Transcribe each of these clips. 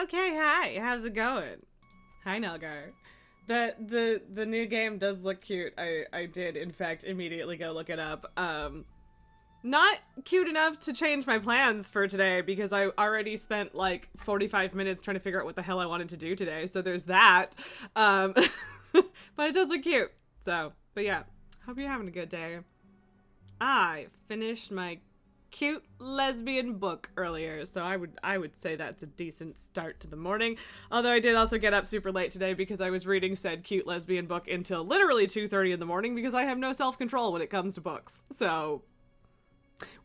Okay, hi. How's it going? Hi, Nelgar. The new game does look cute. I did in fact immediately go look it up. Not cute enough to change my plans for today because I already spent like 45 minutes trying to figure out what the hell I wanted to do today. So there's that. Um but it does look cute. So, but yeah, hope you're having a good day. I finished my cute lesbian book earlier, so I would say that's a decent start to the morning. Although I did also get up super late today because I was reading said cute lesbian book until literally 2:30 in the morning because I have no self-control when it comes to books. So,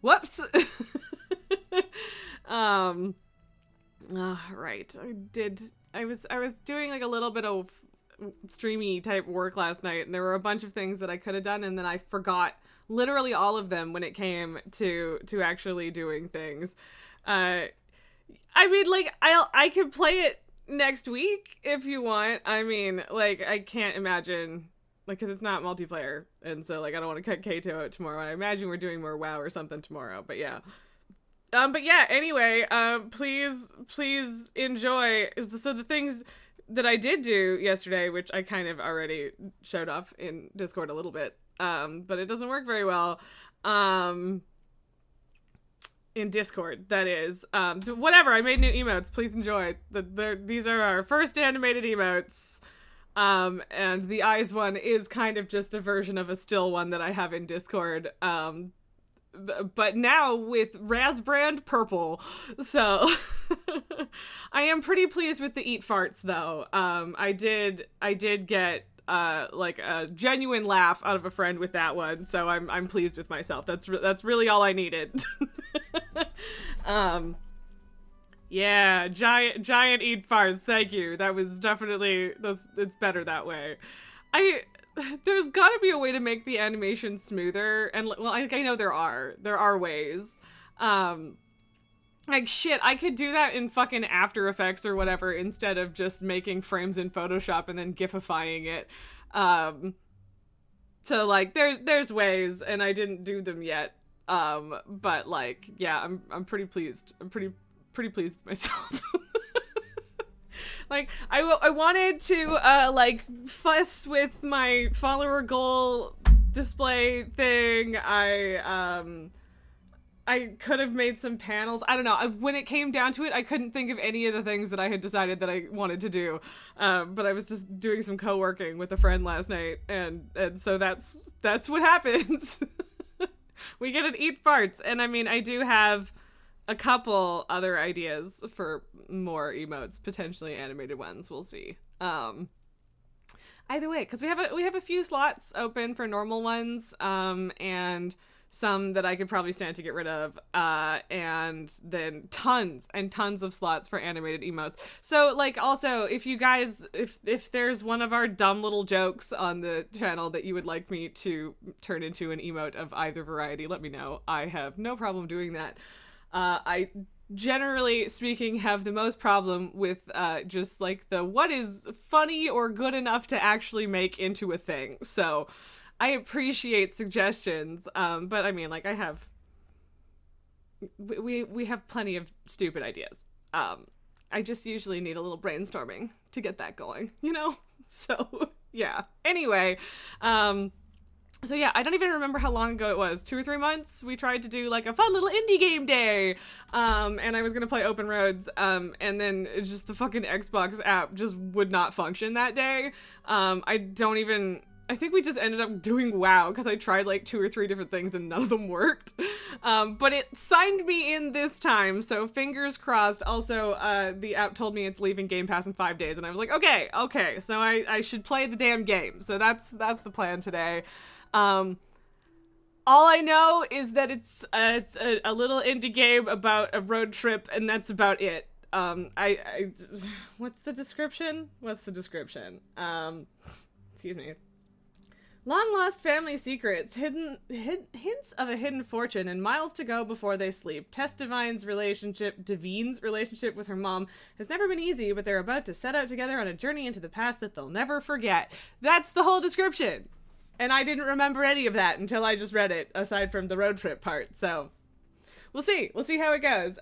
whoops. Right. I was doing like a little bit of streamy type work last night, and there were a bunch of things that I could have done, and then I forgot literally all of them when it came to actually doing things. I mean, like, I could play it next week if you want. I mean, like, I can't imagine, like, because it's not multiplayer, and so, like, I don't want to cut Kato out tomorrow. I imagine we're doing more WoW or something tomorrow, but yeah. But yeah, anyway, please enjoy. So the things that I did do yesterday, which I kind of already showed off in Discord a little bit, but it doesn't work very well, in Discord, that is. Whatever, I made new emotes, please enjoy. These are our first animated emotes, and the eyes one is kind of just a version of a still one that I have in Discord, but now with Razbrand purple. So I am pretty pleased with the eat farts though. I did get like a genuine laugh out of a friend with that one, so I'm pleased with myself. That's really all I needed. Yeah, giant eat farts. Thank you. That was definitely it's better that way. There's got to be a way to make the animation smoother, and well, I know there are ways. Like shit, I could do that in fucking After Effects or whatever instead of just making frames in Photoshop and then gififying it. So like there's ways, and I didn't do them yet. But like yeah, I'm pretty pleased. I'm pretty pleased with myself. Like, I wanted to, like, fuss with my follower goal display thing. I could have made some panels. I don't know. When it came down to it, I couldn't think of any of the things that I had decided that I wanted to do. But I was just doing some co-working with a friend last night, and so that's what happens. We get to eat farts, and I mean, I do have a couple other ideas for more emotes, potentially animated ones. We'll see. Either way, because we have a few slots open for normal ones, and some that I could probably stand to get rid of, and then tons and tons of slots for animated emotes. So like, also, if you guys, if there's one of our dumb little jokes on the channel that you would like me to turn into an emote of either variety, let me know. I have no problem doing that. I generally speaking have the most problem with just like the what is funny or good enough to actually make into a thing. So I appreciate suggestions, but I mean, like, we have plenty of stupid ideas. I just usually need a little brainstorming to get that going, you know? So yeah. Anyway, so yeah, I don't even remember how long ago it was. 2 or 3 months. We tried to do like a fun little indie game day, and I was gonna play Open Roads, and then just the fucking Xbox app just would not function that day. I think we just ended up doing WoW because I tried like 2 or 3 different things and none of them worked. But it signed me in this time, so fingers crossed. Also, the app told me it's leaving Game Pass in 5 days, and I was like, okay, so I should play the damn game. So that's the plan today. All I know is that it's a little indie game about a road trip, and that's about it. What's the description? Excuse me. Long lost family secrets, hints of a hidden fortune, and miles to go before they sleep. Tess Devine's relationship with her mom has never been easy, but they're about to set out together on a journey into the past that they'll never forget. That's the whole description. And I didn't remember any of that until I just read it, aside from the road trip part. So we'll see how it goes.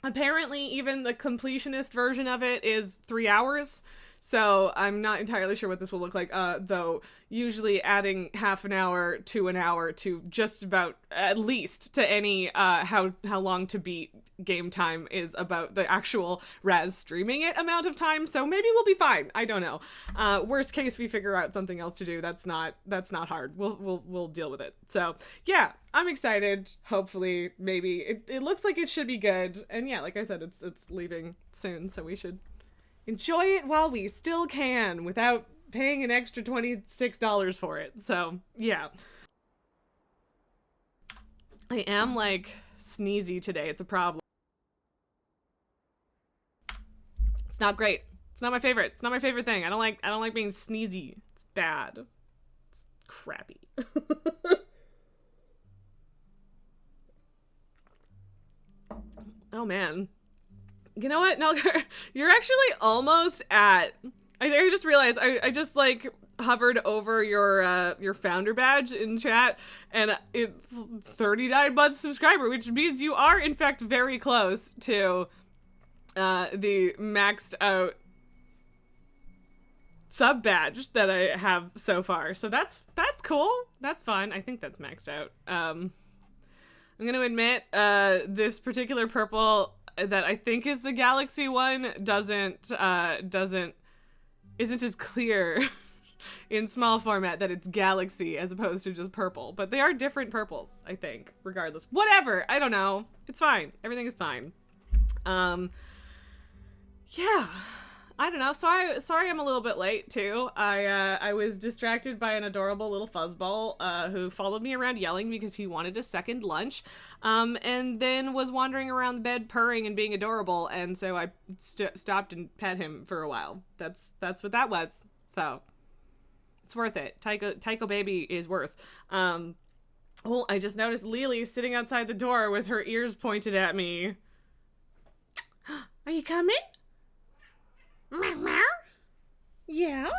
Apparently, even the completionist version of it is 3 hours. So I'm not entirely sure what this will look like, though usually adding half an hour to an hour to just about at least to any how long to beat game time is about the actual Raz streaming it amount of time. So maybe we'll be fine. I don't know. Worst case, we figure out something else to do. That's not hard. We'll deal with it. So yeah, I'm excited. Hopefully, maybe it looks like it should be good. And yeah, like I said, it's leaving soon, so we should enjoy it while we still can without paying an extra $26 for it. So, yeah. I am, like, sneezy today. It's a problem. It's not great. It's not my favorite. It's not my favorite thing. I don't like being sneezy. It's bad. It's crappy. Oh, man. You know what, Nelgar? You're actually almost at... I just realized I just like hovered over your founder badge in chat, and it's 39 month subscriber, which means you are in fact very close to the maxed out sub badge that I have so far. So that's cool. That's fun. I think that's maxed out. I'm gonna admit this particular purple that I think is the Galaxy one isn't as clear in small format that it's Galaxy as opposed to just purple. But they are different purples, I think, regardless. Whatever, I don't know. It's fine. Everything is fine. Yeah. I don't know. Sorry I'm a little bit late too. I was distracted by an adorable little fuzzball who followed me around yelling because he wanted a second lunch, and then was wandering around the bed purring and being adorable, and so I stopped and pet him for a while. That's what that was. So it's worth it. Tycho baby is worth. Oh, I just noticed Lily sitting outside the door with her ears pointed at me. Are you coming? Meow, meow. Yeah?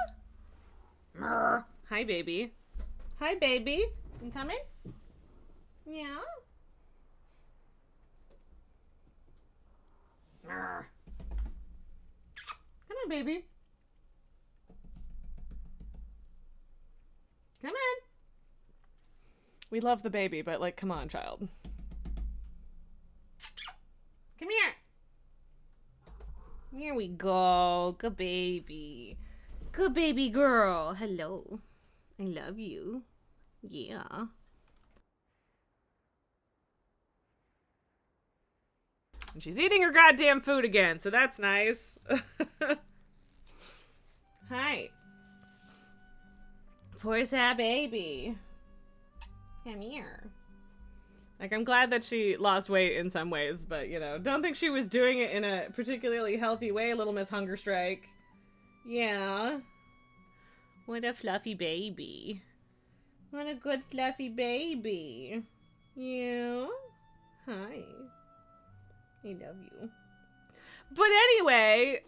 Hi, baby. Hi, baby. You coming? Yeah? Come on, baby. Come on. We love the baby, but, like, come on, child. Come here. Here we go. Good baby. Good baby girl. Hello. I love you. Yeah. And she's eating her goddamn food again, so that's nice. Hi. Poor sad baby. Come here. Like, I'm glad that she lost weight in some ways, but, you know, don't think she was doing it in a particularly healthy way, Little Miss Hunger Strike. Yeah. What a fluffy baby. What a good fluffy baby. Yeah. Hi. I love you. But anyway,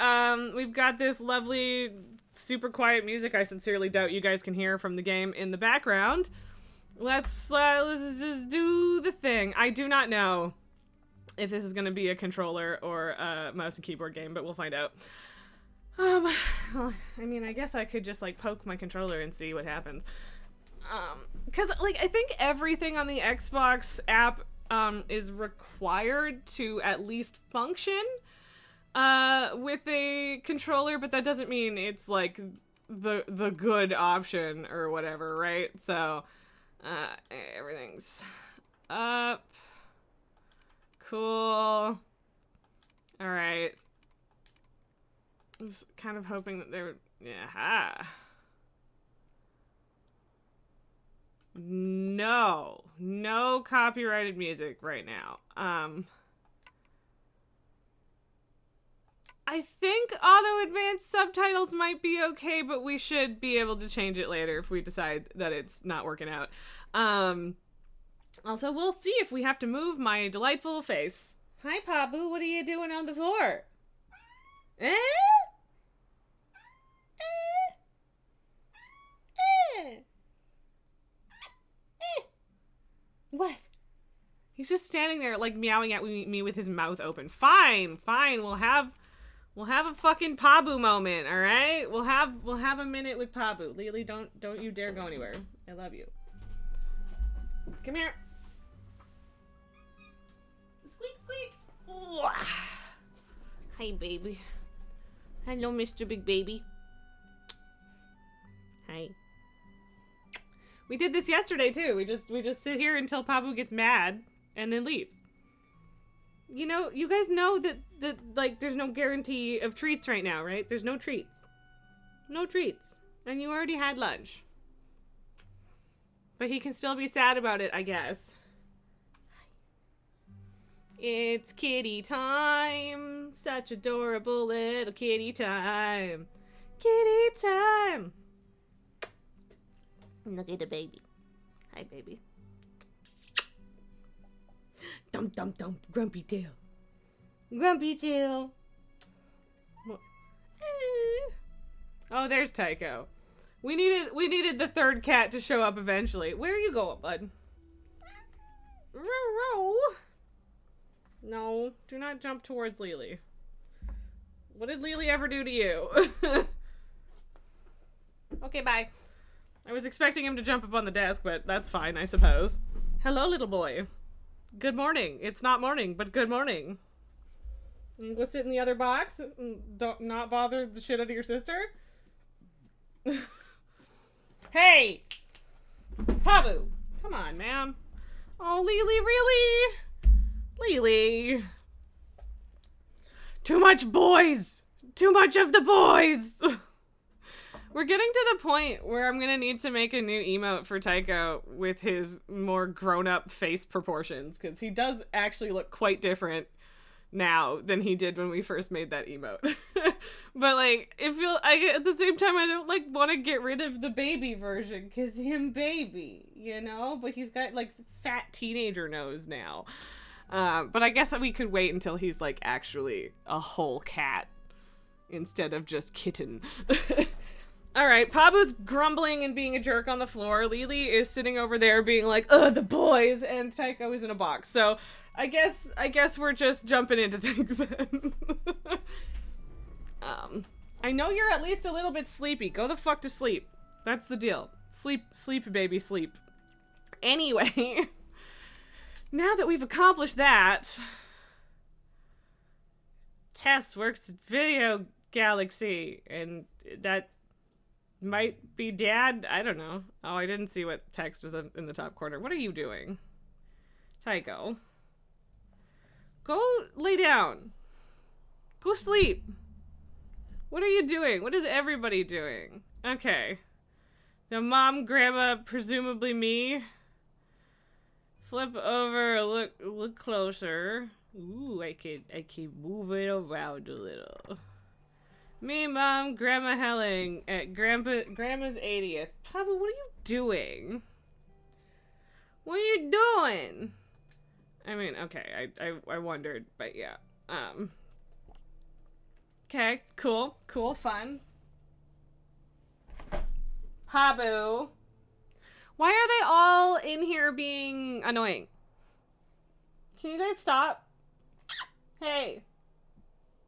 we've got this lovely, super quiet music I sincerely doubt you guys can hear from the game in the background. Let's just do the thing. I do not know if this is going to be a controller or a mouse and keyboard game, but we'll find out. Well, I mean, I guess I could just, like, poke my controller and see what happens. Because, like, I think everything on the Xbox app, is required to at least function, with a controller, but that doesn't mean it's, like, the good option or whatever, right? So... everything's up. Cool. Alright. I was kind of hoping that they would... Yeah. No. No copyrighted music right now. I think auto advanced subtitles might be okay, but we should be able to change it later if we decide that it's not working out. Also, we'll see if we have to move my delightful face. Hi, Pabu. What are you doing on the floor? Eh? What? He's just standing there, like, meowing at me with his mouth open. Fine, we'll have a fucking Pabu moment, all right? We'll have a minute with Pabu. Lily, don't you dare go anywhere. I love you. Come here. Squeak, squeak. Ooh. Hi, baby. Hello, Mr. Big Baby. Hi. We did this yesterday too. We just sit here until Pabu gets mad and then leaves. You know, you guys know that like there's no guarantee of treats right now, right? There's no treats. No treats. And you already had lunch. But he can still be sad about it, I guess. It's kitty time. Such adorable little kitty time. Kitty time. Look at the baby. Hi, baby. Dum dum dum. Grumpy tail. Grumpy tail. Oh, there's Tycho. We needed the third cat to show up eventually. Where are you going, bud? No, do not jump towards Lily. What did Lily ever do to you? Okay, bye. I was expecting him to jump up on the desk, but that's fine, I suppose. Hello, little boy. Good morning. It's not morning, but good morning. And go sit in the other box and don't not bother the shit out of your sister. Hey! Pabu! Come on, man. Oh, Lily, really? Lily. Too much boys! Too much of the boys! We're getting to the point where I'm gonna need to make a new emote for Tycho with his more grown-up face proportions, because he does actually look quite different now than he did when we first made that emote. But like, at the same time, I don't like want to get rid of the baby version, because him baby, you know? But he's got like fat teenager nose now. But I guess we could wait until he's like actually a whole cat instead of just kitten. Alright, Pabu's grumbling and being a jerk on the floor. Lily is sitting over there being like, ugh, the boys, and Tycho is in a box. So, I guess we're just jumping into things then. I know you're at least a little bit sleepy. Go the fuck to sleep. That's the deal. Sleep, baby, sleep. Anyway, now that we've accomplished that, Tess works at Video Galaxy, and that might be Dad. I don't know. Oh, I didn't see what text was in the top corner. What are you doing? Tycho. Go lay down. Go sleep. What are you doing? What is everybody doing? Okay. Now, Mom, Grandma, presumably me. Flip over, look closer. Ooh, I can move it around a little. Me, Mom, Grandma Helling at Grandma's 80th. Papa, what are you doing? What are you doing? I mean, okay, I wondered, but yeah. Okay, cool, fun. Pabu. Why are they all in here being annoying? Can you guys stop? Hey.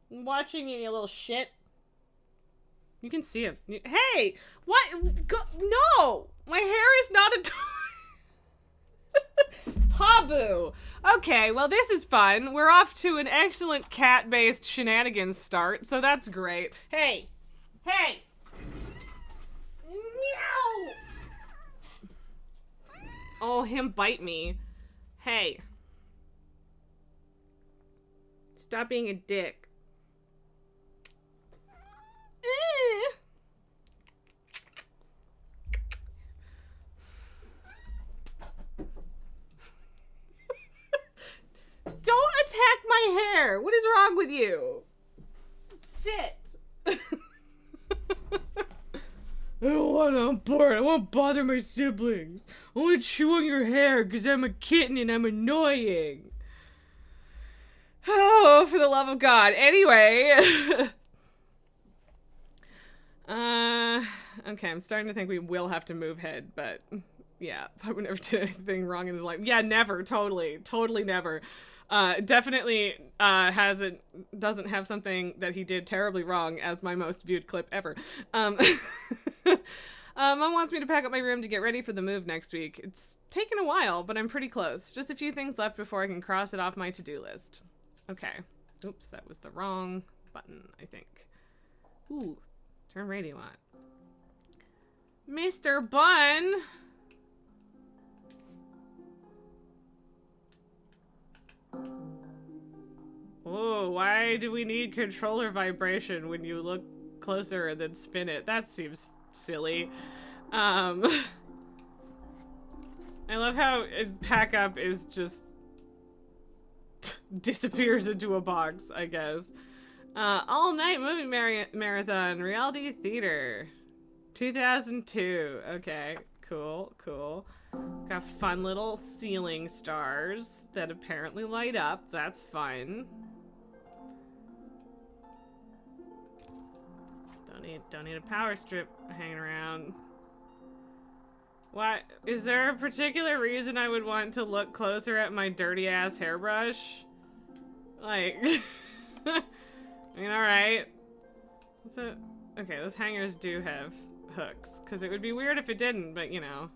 I'm watching you, you little shit. You can see him. Hey! What? No! My hair is not a... Pabu! Okay, well this is fun. We're off to an excellent cat-based shenanigans start, so that's great. Hey! Hey! Meow! Oh, him bite me. Hey. Stop being a dick. Don't attack my hair! What is wrong with you? Sit. I don't want to, I'm bored. I won't bother my siblings. I want to chew on your hair because I'm a kitten and I'm annoying. Oh, for the love of God. Anyway. Okay, I'm starting to think we will have to move head, but Yeah, Pope never did anything wrong in his life. Yeah, never. Totally never. Definitely doesn't have something that he did terribly wrong as my most viewed clip ever. Mom wants me to pack up my room to get ready for the move next week. It's taken a while, but I'm pretty close. Just a few things left before I can cross it off my to-do list. Okay. Oops, that was the wrong button, I think. Ooh, turn radio on. Mr. Bun! Oh, why do we need controller vibration when you look closer and then spin it? That seems silly. I love how pack up is just disappears into a box, I guess. All night movie marathon, reality theater. 2002. Okay, cool. Got fun little ceiling stars that apparently light up. That's fun. Don't need a power strip hanging around. What? Is there a particular reason I would want to look closer at my dirty ass hairbrush? Like, I mean, alright. So, okay, those hangers do have hooks, because it would be weird if it didn't, but you know.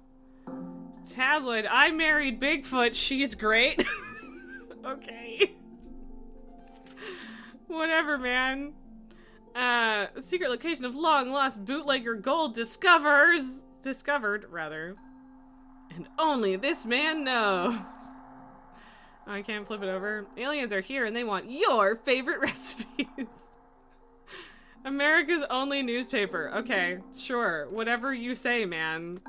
Tabloid, I married Bigfoot, she's great. Okay. Whatever, man. Secret location of long lost bootlegger gold discovered, rather. And only this man knows. Oh, I can't flip it over. Aliens are here and they want your favorite recipes. America's only newspaper. Okay, sure. Whatever you say, man.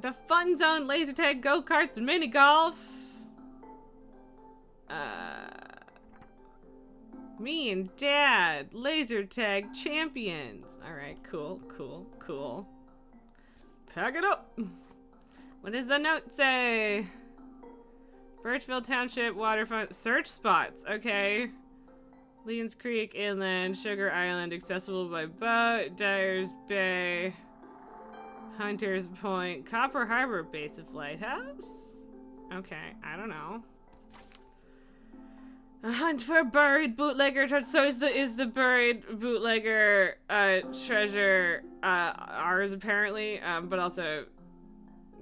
The Fun Zone, laser tag, go-karts, and mini golf. Me and Dad, laser tag champions. Alright, cool. Pack it up. What does the note say? Birchville Township waterfront search spots. Okay. Leans Creek Inland, Sugar Island, accessible by boat, Dyer's Bay, Hunter's Point, Copper Harbor, base of Lighthouse? Okay, I don't know. A hunt for a buried bootlegger. So is the buried bootlegger treasure ours apparently, but also,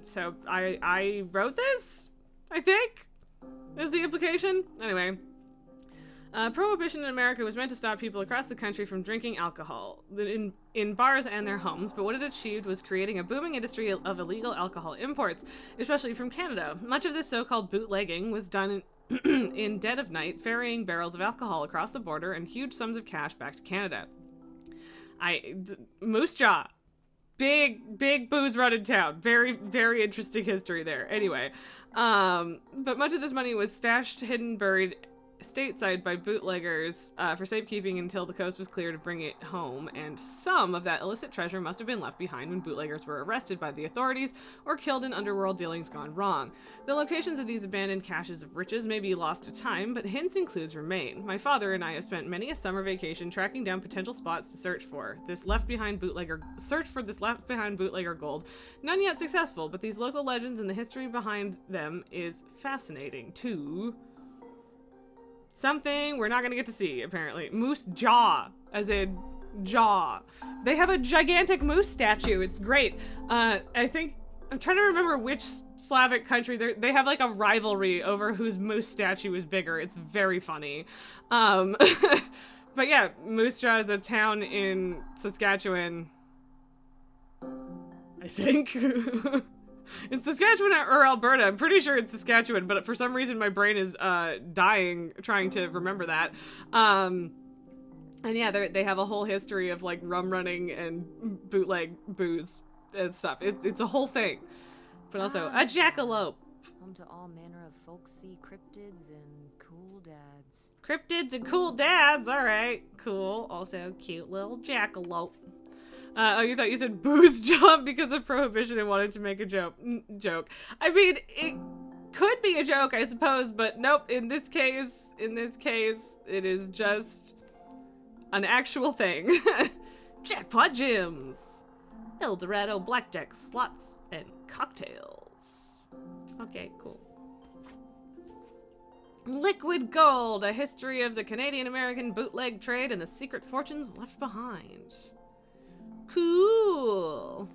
so I wrote this, I think, is the implication. Anyway, prohibition in America was meant to stop people across the country from drinking alcohol in bars and their homes, but what it achieved was creating a booming industry of illegal alcohol imports, especially from Canada. Much of this so-called bootlegging was done in dead of night, ferrying barrels of alcohol across the border and huge sums of cash back to Canada. Moose Jaw. Big booze run in town. Very, very interesting history there. Anyway, but much of this money was stashed, hidden, buried stateside by bootleggers for safekeeping until the coast was clear to bring it home, and some of that illicit treasure must have been left behind when bootleggers were arrested by the authorities or killed in underworld dealings gone wrong. The locations of these abandoned caches of riches may be lost to time, but hints and clues remain. My father and I have spent many a summer vacation tracking down potential spots to search for this left behind bootlegger gold. None yet successful, but these local legends and the history behind them is fascinating too. Something we're not gonna get to see, apparently. Moose Jaw, as in jaw. They have a gigantic moose statue. It's great. I think, I'm trying to remember which Slavic country, they have like a rivalry over whose moose statue is bigger. It's very funny. But yeah, Moose Jaw is a town in Saskatchewan, I think. It's Saskatchewan or Alberta. I'm pretty sure it's Saskatchewan, but for some reason my brain is dying trying to remember that. And yeah, they have a whole history of like rum running and bootleg booze and stuff. It's a whole thing. But also a jackalope. Home to all manner of folksy cryptids and cool dads. Cryptids and cool dads. All right, cool. Also cute little jackalope. Oh, you thought you said booze jaw because of prohibition and wanted to make a joke. I mean, it could be a joke, I suppose, but nope. In this case, it is just an actual thing. Jackpot gems. El Dorado, blackjack, slots, and cocktails. Okay, cool. Liquid Gold, a history of the Canadian-American bootleg trade and the secret fortunes left behind. Cool.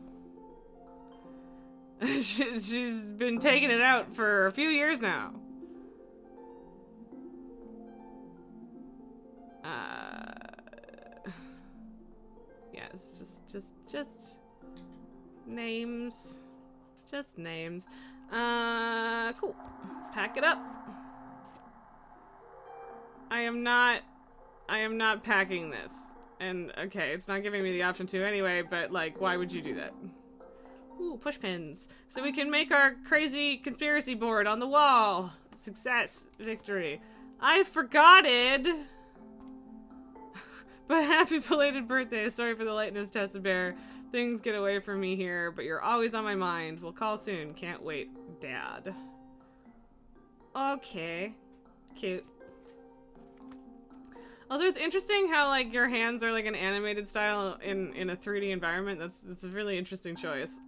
She's been taking it out for a few years now. Yes, just names. Just names. Cool. Pack it up. I am not packing this. And, okay, it's not giving me the option to anyway, but, like, why would you do that? Ooh, push pins. So we can make our crazy conspiracy board on the wall. Success. Victory. I forgot it! But happy belated birthday. Sorry for the lateness, Tessa Bear. Things get away from me here, but you're always on my mind. We'll call soon. Can't wait, Dad. Okay. Cute. Also, it's interesting how, like, your hands are, like, an animated style in a 3D environment. That's a really interesting choice.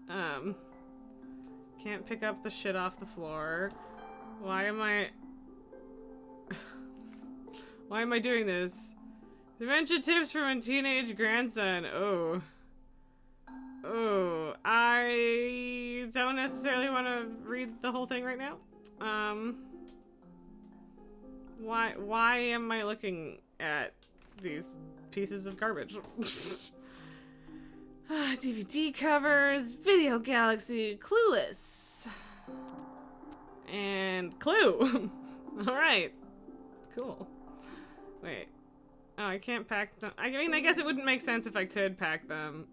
Can't pick up the shit off the floor. Why am I... Why am I doing this? Dementia tips from a teenage grandson. Oh. Oh. I don't necessarily want to read the whole thing right now. Why am I looking at these pieces of garbage? DVD covers, Video Galaxy, Clueless, and Clue. All right, cool. Wait, oh, I can't pack them. I mean, I guess it wouldn't make sense if I could pack them,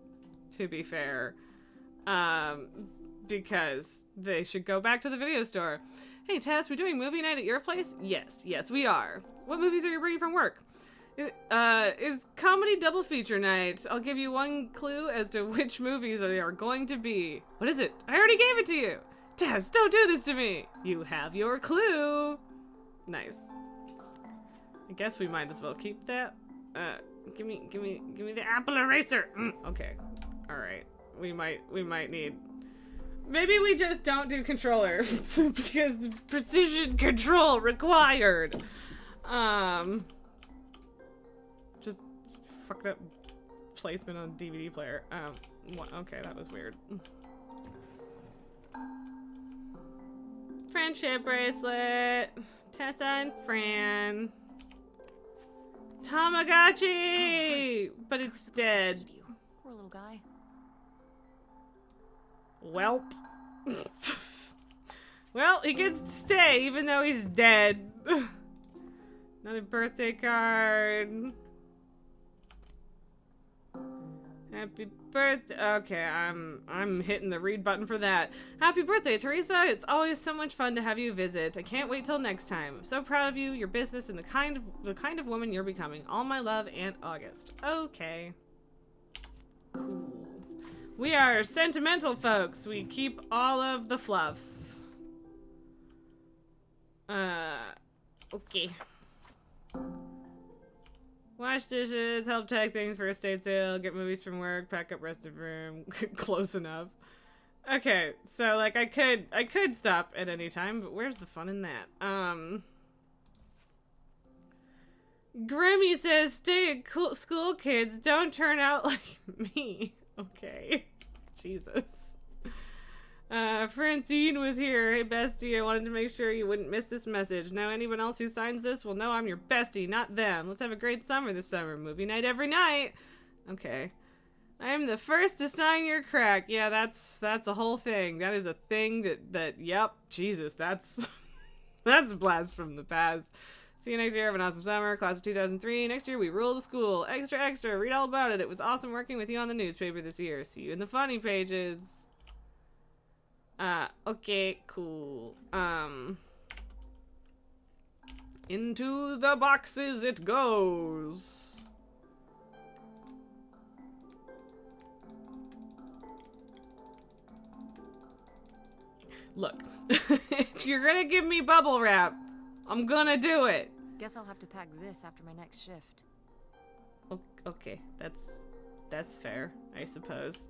to be fair, because they should go back to the video store. Hey, Tess, we doing movie night at your place? Yes, we are. What movies are you bringing from work? It's comedy double feature night. I'll give you one clue as to which movies they are going to be. What is it? I already gave it to you. Tess, don't do this to me. You have your clue. Nice. I guess we might as well keep that. Give me the Apple eraser. Okay. All right. We might need. Maybe we just don't do controller because the precision control required. Just fucked up placement on DVD player. Okay, that was weird. Friendship bracelet. Tessa and Fran. Tamagotchi! But it's dead. Poor little guy. Welp. Well, he gets to stay even though he's dead. Another birthday card. Happy birthday. Okay, I'm hitting the read button for that. Happy birthday, Teresa. It's always so much fun to have you visit. I can't wait till next time. I'm so proud of you, your business, and the kind of woman you're becoming. All my love, Aunt August. Okay. Cool. We are sentimental folks. We keep all of the fluff. Okay. Wash dishes, help tag things for estate sale, get movies from work, pack up rest of room. Close enough. Okay, so like I could stop at any time, but where's the fun in that? Grimmy says, stay at school, kids. Don't turn out like me. Okay. Jesus. Francine was here. Hey, bestie, I wanted to make sure you wouldn't miss this message. Now anyone else who signs this will know I'm your bestie, not them. Let's have a great summer this summer. Movie night every night. Okay. I am the first to sign your crack. Yeah, that's a whole thing. That is a thing that yep, Jesus, that's a blast from the past. See you next year. Have an awesome summer. Class of 2003. Next year, we rule the school. Extra, extra. Read all about it. It was awesome working with you on the newspaper this year. See you in the funny pages. Okay, cool. Into the boxes it goes. Look, if you're gonna give me bubble wrap, I'm gonna do it. Guess I'll have to pack this after my next shift. Okay, that's fair, I suppose.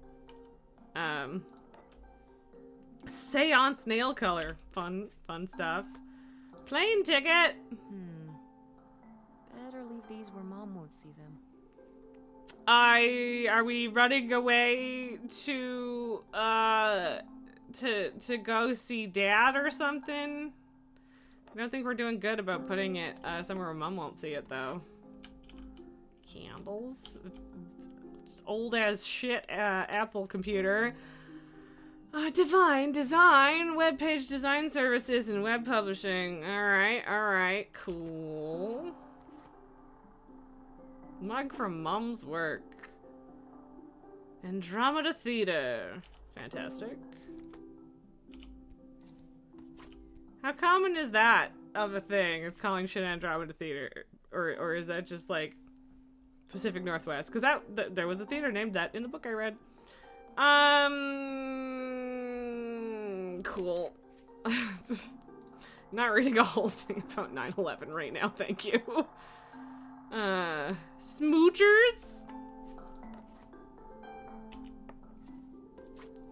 Seance nail color. Fun stuff. Plane ticket! Better leave these where Mom won't see them. Are we running away to go see Dad or something? I don't think we're doing good about putting it somewhere where Mom won't see it, though. Candles. It's old as shit Apple computer. Divine design, webpage design services, and web publishing. Alright, cool. Mug from Mom's work. Andromeda Theater. Fantastic. How common is that of a thing? It's calling shit Andromeda Theater. Or is that just like Pacific Northwest? Because there was a theater named that in the book I read. Cool. Not reading a whole thing about 9/11 right now, thank you. Smoochers?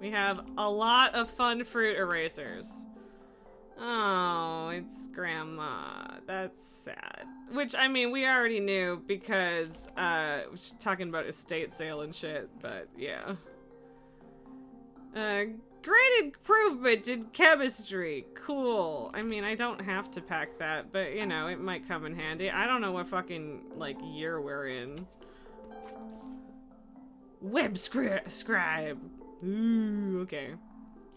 We have a lot of fun fruit erasers. Oh, it's Grandma. That's sad. Which, I mean, we already knew because, she's talking about estate sale and shit, but yeah. Great improvement in chemistry. Cool. I mean, I don't have to pack that, but, you know, it might come in handy. I don't know what fucking, like, year we're in. Web scribe. Ooh, okay.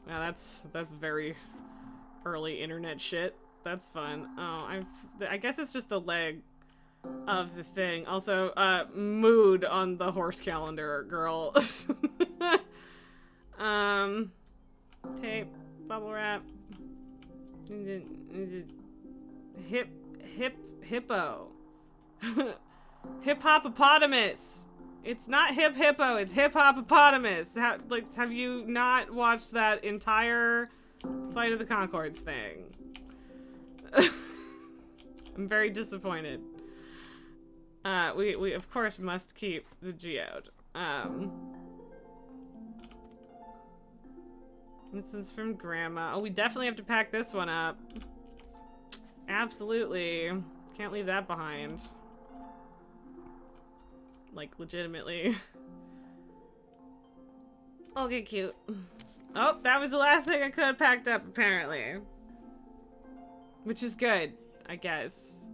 Now that's very early internet shit. That's fun. Oh, I guess it's just the leg of the thing. Also, mood on the horse calendar, girl. Tape, bubble wrap. Hippo. Hippopotamus. It's not hippo, it's hippopotamus. Have you not watched that entire Flight of the Conchords thing? I'm very disappointed. We of course must keep the geode. This is from Grandma. Oh, we definitely have to pack this one up. Absolutely. Can't leave that behind. Like, legitimately. Okay, cute. Oh, that was the last thing I could have packed up, apparently. Which is good, I guess.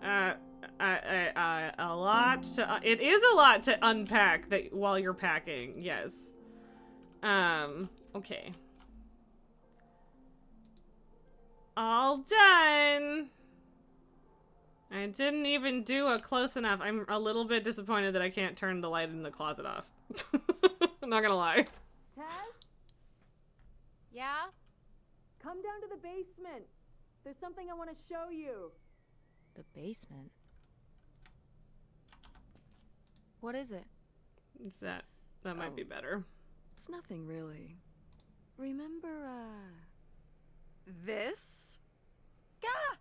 A lot to... it is a lot to unpack that while you're packing, yes. Okay. All done! I didn't even do a close enough. I'm a little bit disappointed that I can't turn the light in the closet off. I'm not gonna lie. Taz? Yeah? Come down to the basement. There's something I want to show you. The basement? What is it? It's that might be better. It's nothing really. Remember, this? Gah!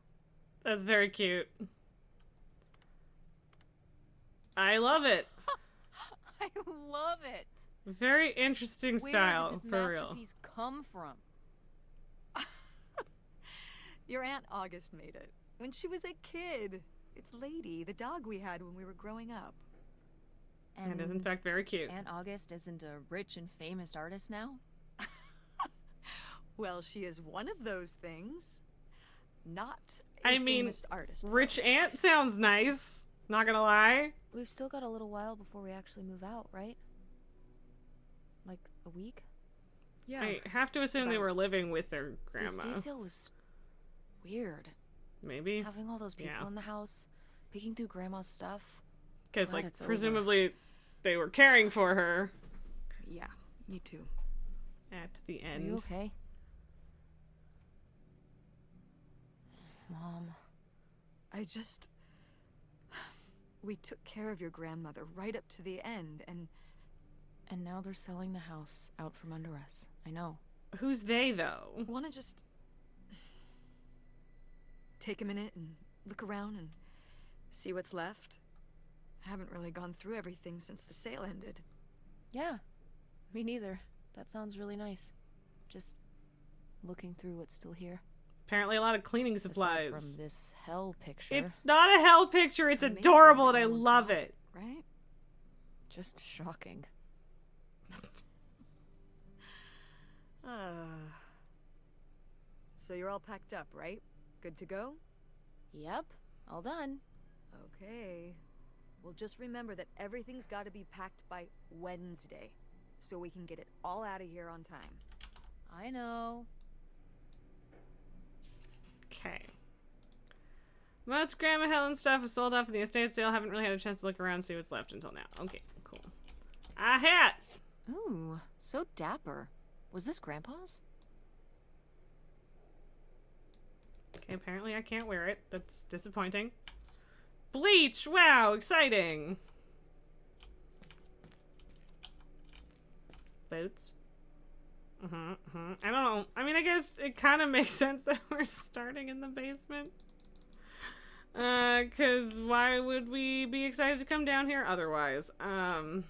That's very cute. I love it. I love it. Very interesting style, Where did this for real. masterpiece come from? Your Aunt August made it when she was a kid. It's Lady, the dog we had when we were growing up. And is in fact very cute. Aunt August isn't a rich and famous artist now? Well, she is one of those things. Not I mean, famous artist. Rich Aunt sounds nice. Not gonna lie. We've still got a little while before we actually move out, right? Like a week? Yeah. I have to assume they About- were living with their The grandma. estate sale was weird. Maybe. Having all those people Yeah. in the house, picking through Grandma's stuff. Because, Glad like, it's over. presumably they were caring for her Yeah, me too. at the Are end. you okay? Mom. We took care of your grandmother right up to the end, and And now they're selling the house out from under us. I know. Who's they, though? want to just take a minute and look around and see what's left. I haven't really gone through everything since the sale ended. Yeah, me neither. That sounds really nice. Just looking through what's still here. Apparently a lot of cleaning Aside supplies. from this hell picture. It's not a hell picture, it's Amazing adorable and that I no one love caught it. Right? Just shocking. So you're all packed up, right? Good to go? Yep, all done. Okay. Well, just remember that everything's got to be packed by Wednesday, so we can get it all out of here on time. I know. Okay. Most Grandma Helen stuff is sold off in the estate sale. Haven't really had a chance to look around and see what's left until now. Okay, cool. A hat! Ooh, so dapper. Was this Grandpa's? Okay, apparently I can't wear it. That's disappointing. Bleach! Wow, exciting! Boots. I don't know. I mean, I guess it kind of makes sense that we're starting in the basement. Cause why would we be excited to come down here otherwise? Oh,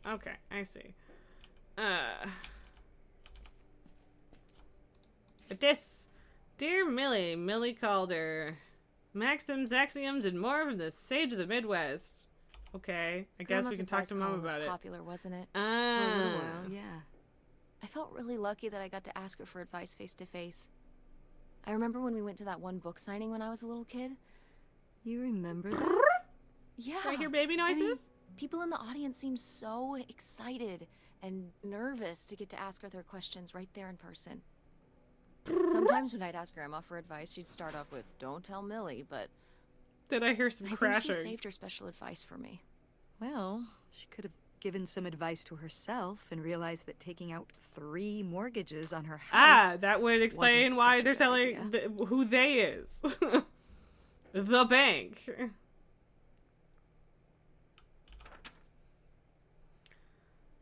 okay, I see. But this, dear Millie, Millie Calder, maxims, axioms, and more from the sage of the Midwest. Okay, I guess we can talk to Mom about it. Popular, wasn't it? For a little while, yeah. I felt really lucky that I got to ask her for advice face to face. I remember when we went to that one book signing when I was a little kid. You remember that? Yeah. Do I hear baby noises? I mean, people in the audience seemed so excited and nervous to get to ask her their questions right there in person. Sometimes when I'd ask Grandma for advice, she'd start off with, "Don't tell Millie," but Did I hear some I think crashing? she saved her special advice for me. Well, she could have given some advice to herself and realized that taking out 3 mortgages on her house. That would explain wasn't why such a they're good selling idea. who they is. The bank.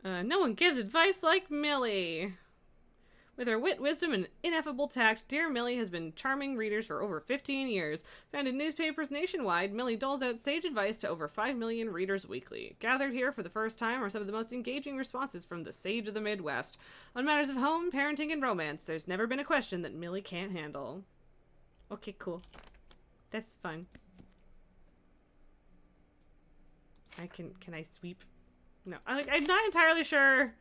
No one gives advice like Millie. With her wit, wisdom, and ineffable tact, dear Millie has been charming readers for over 15 years. Found in newspapers nationwide, Millie doles out sage advice to over 5 million readers weekly. Gathered here for the first time are some of the most engaging responses from the sage of the Midwest. On matters of home, parenting, and romance, there's never been a question that Millie can't handle. Okay, cool. That's fun. Can I sweep? No, I'm not entirely sure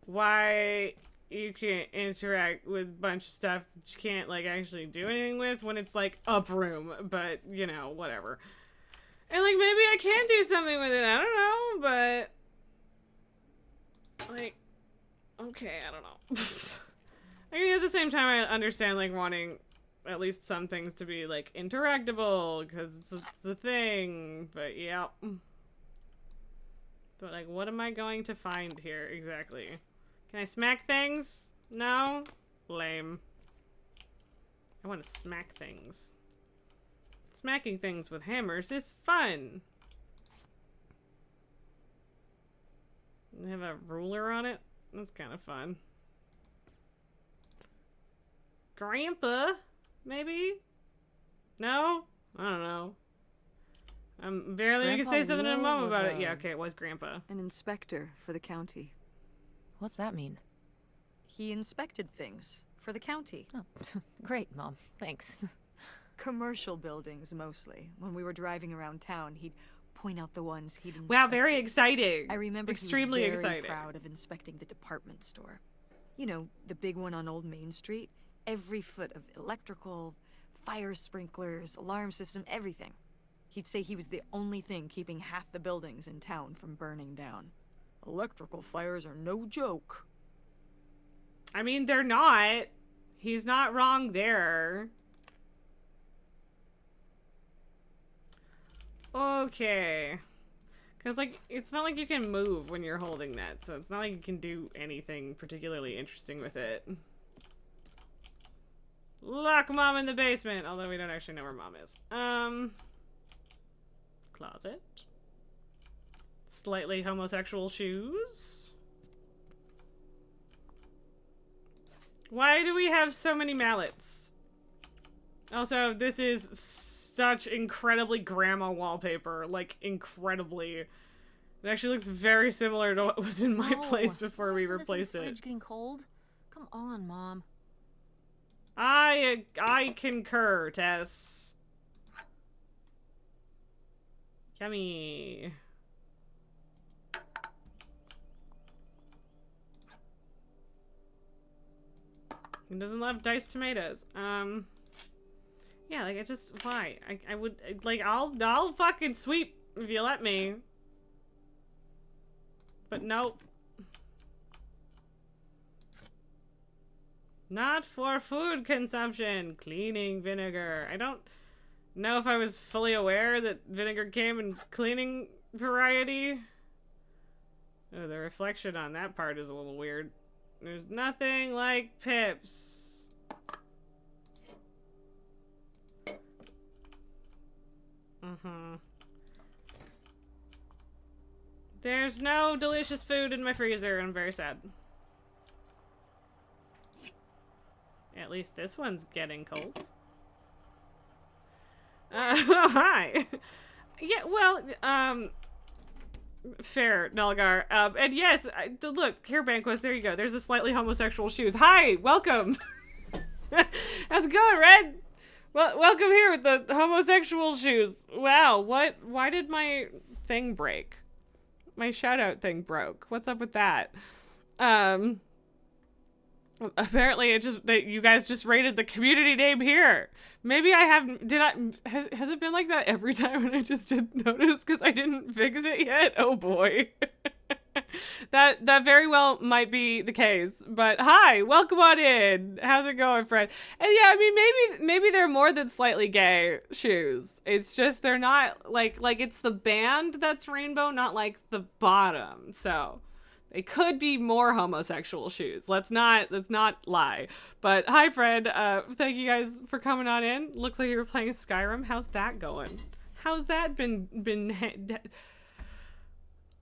why you can't interact with a bunch of stuff that you can't, like, actually do anything with when it's, like, a broom, but, you know, whatever. And, like, maybe I can do something with it, I don't know, but, like, okay, I don't know. I mean, at the same time, I understand, like, wanting at least some things to be, like, interactable, because it's a thing, but, yeah. But, like, what am I going to find here, exactly? Can I smack things? No? Lame. I want to smack things. Smacking things with hammers is fun. They have a ruler on it? That's kind of fun. Grandpa? Maybe? No? I don't know. Barely we can say something to Mom about it. Yeah, okay, it was Grandpa. An inspector for the county. What's that mean? He inspected things for the county. Oh, great, Mom. Thanks. Commercial buildings, mostly. When we were driving around town, he'd point out the ones he'd inspected. Wow, very exciting. I remember extremely he was very exciting. proud of inspecting the department store. You know, the big one on Old Main Street. Every foot of electrical, fire sprinklers, alarm system, everything. He'd say he was the only thing keeping half the buildings in town from burning down. Electrical fires are no joke. I mean, they're not. He's not wrong there. Okay. Because, like, it's not like you can move when you're holding that, so it's not like you can do anything particularly interesting with it. Lock Mom in the basement, although we don't actually know where Mom is. Closet. Slightly homosexual shoes. Why do we have so many mallets? Also, this is such incredibly grandma wallpaper. Like, incredibly. It actually looks very similar to what was in my place before we replaced it. Fridge getting cold? Come on, Mom. I concur, Tess. Yummy. He doesn't love diced tomatoes. Yeah, like, I just, why? I would, like, I'll fucking sweep if you let me. But nope. Not for food consumption. Cleaning vinegar. I don't know if I was fully aware that vinegar came in cleaning variety. Oh, the reflection on that part is a little weird. There's nothing like Pips. There's no delicious food in my freezer. I'm very sad. At least this one's getting cold. Hi. Yeah, well, fair, Nelgar. And yes, look, here, Banquist, there you go. There's a slightly homosexual shoes. Hi, welcome. How's it going, Red? Well, welcome here with the homosexual shoes. Wow, why did my thing break? My shout-out thing broke. What's up with that? Apparently it just, that you guys just rated the community name here. Maybe I haven't, has it been like that every time and I just didn't notice because I didn't fix it yet? Oh boy. That very well might be the case, but hi, welcome on in. How's it going, friend? And yeah, I mean, maybe they're more than slightly gay shoes. It's just, they're not like it's the band that's rainbow, not like the bottom. So it could be more homosexual shoes. Let's not lie. But hi, Fred. Thank you guys for coming on in. Looks like you were playing Skyrim. How's that going? How's that been?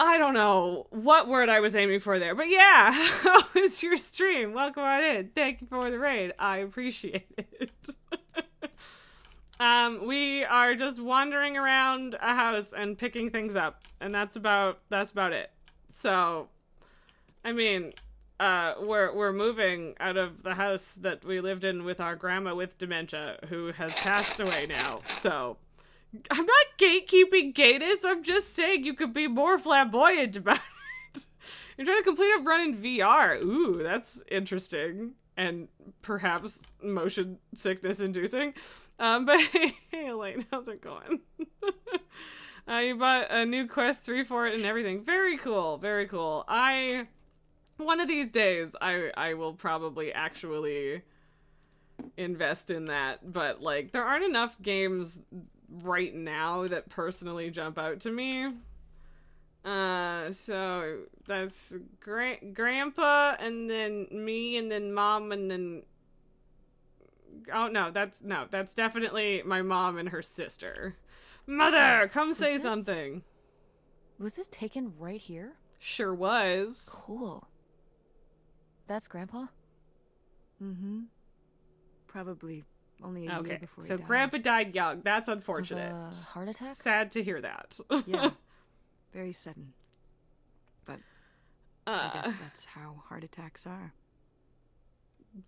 I don't know what word I was aiming for there, but yeah, how is your stream? Welcome on in. Thank you for the raid. I appreciate it. We are just wandering around a house and picking things up, and that's about it. So, I mean, we're moving out of the house that we lived in with our grandma with dementia, who has passed away now. So, I'm not gatekeeping gayness. I'm just saying you could be more flamboyant about it. You're trying to complete a run in VR. Ooh, that's interesting and perhaps motion sickness inducing. But hey, Elaine, how's it going? You bought a new Quest 3 for it and everything. Very cool. Very cool. One of these days, I will probably actually invest in that. But, like, there aren't enough games right now that personally jump out to me. So that's grandpa and then me and then mom and then that's definitely my mom and her sister. Mother, come say something. Was this taken right here? Sure was. Cool. That's Grandpa? Mm-hmm. Probably only a year before he so died. Grandpa died young. That's unfortunate. Of a heart attack? Sad to hear that. Yeah. Very sudden. But I guess that's how heart attacks are.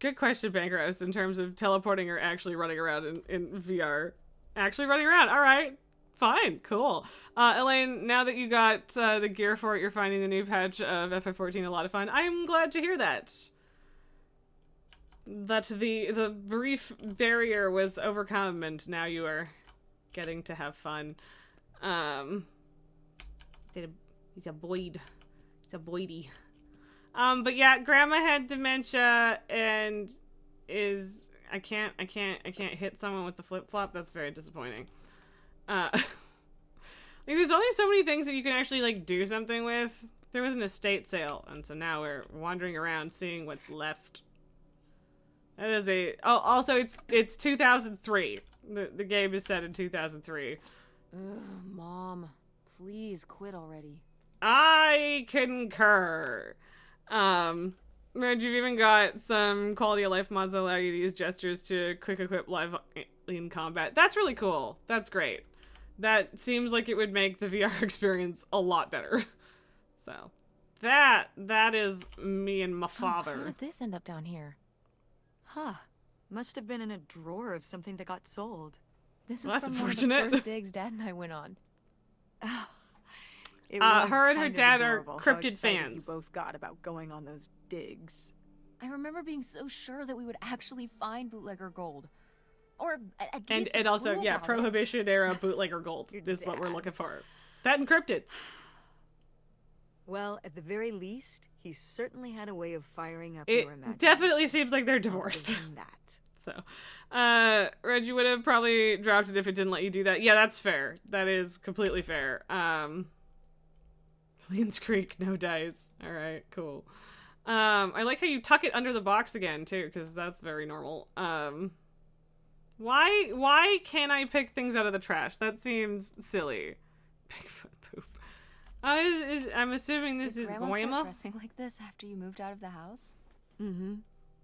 Good question, Bankrouse, in terms of teleporting or actually running around in VR. Actually running around. All right. Fine. Cool. Elaine, now that you got the gear for it, you're finding the new patch of FF14 a lot of fun. I'm glad to hear that. That the brief barrier was overcome and now you are getting to have fun. He's a Boyd. He's a Boydie. But yeah, Grandma had dementia and I can't hit someone with the flip-flop. That's very disappointing. Like, there's only so many things that you can actually, like, do something with. There was an estate sale, and so now we're wandering around seeing what's left. That is also it's 2003. The game is set in 2003. Ugh, Mom, please quit already. I concur. Red, you've even got some quality of life mods that allow you to use gestures to quick equip live in combat. That's really cool. That's great. That seems like it would make the VR experience a lot better. So, that is me and my father. How did this end up down here? Huh. Must have been in a drawer of something that got sold. This is Well, that's from one of unfortunate. the first digs Dad and I went on. It her and her kind of dad are adorable how cryptid excited fans. You both got about going on those digs. I remember being so sure that we would actually find bootlegger gold. Or at And least a and also, clue yeah, about it. Prohibition era bootlegger gold Your is what we're dad. looking for. That and cryptids. Well, at the very least, he certainly had a way of firing up It your imagination. definitely seems like they're Other divorced. than that. So, Reggie would have probably dropped it if it didn't let you do that. Yeah, that's fair. That is completely fair. Leans Creek, no dice. All right, cool. I like how you tuck it under the box again too, because that's very normal. Why can't I pick things out of the trash? That seems silly. Bigfoot poop. I'm assuming this Did is Grandma start Goyama. dressing like this after you moved out of the house? Mm-hmm.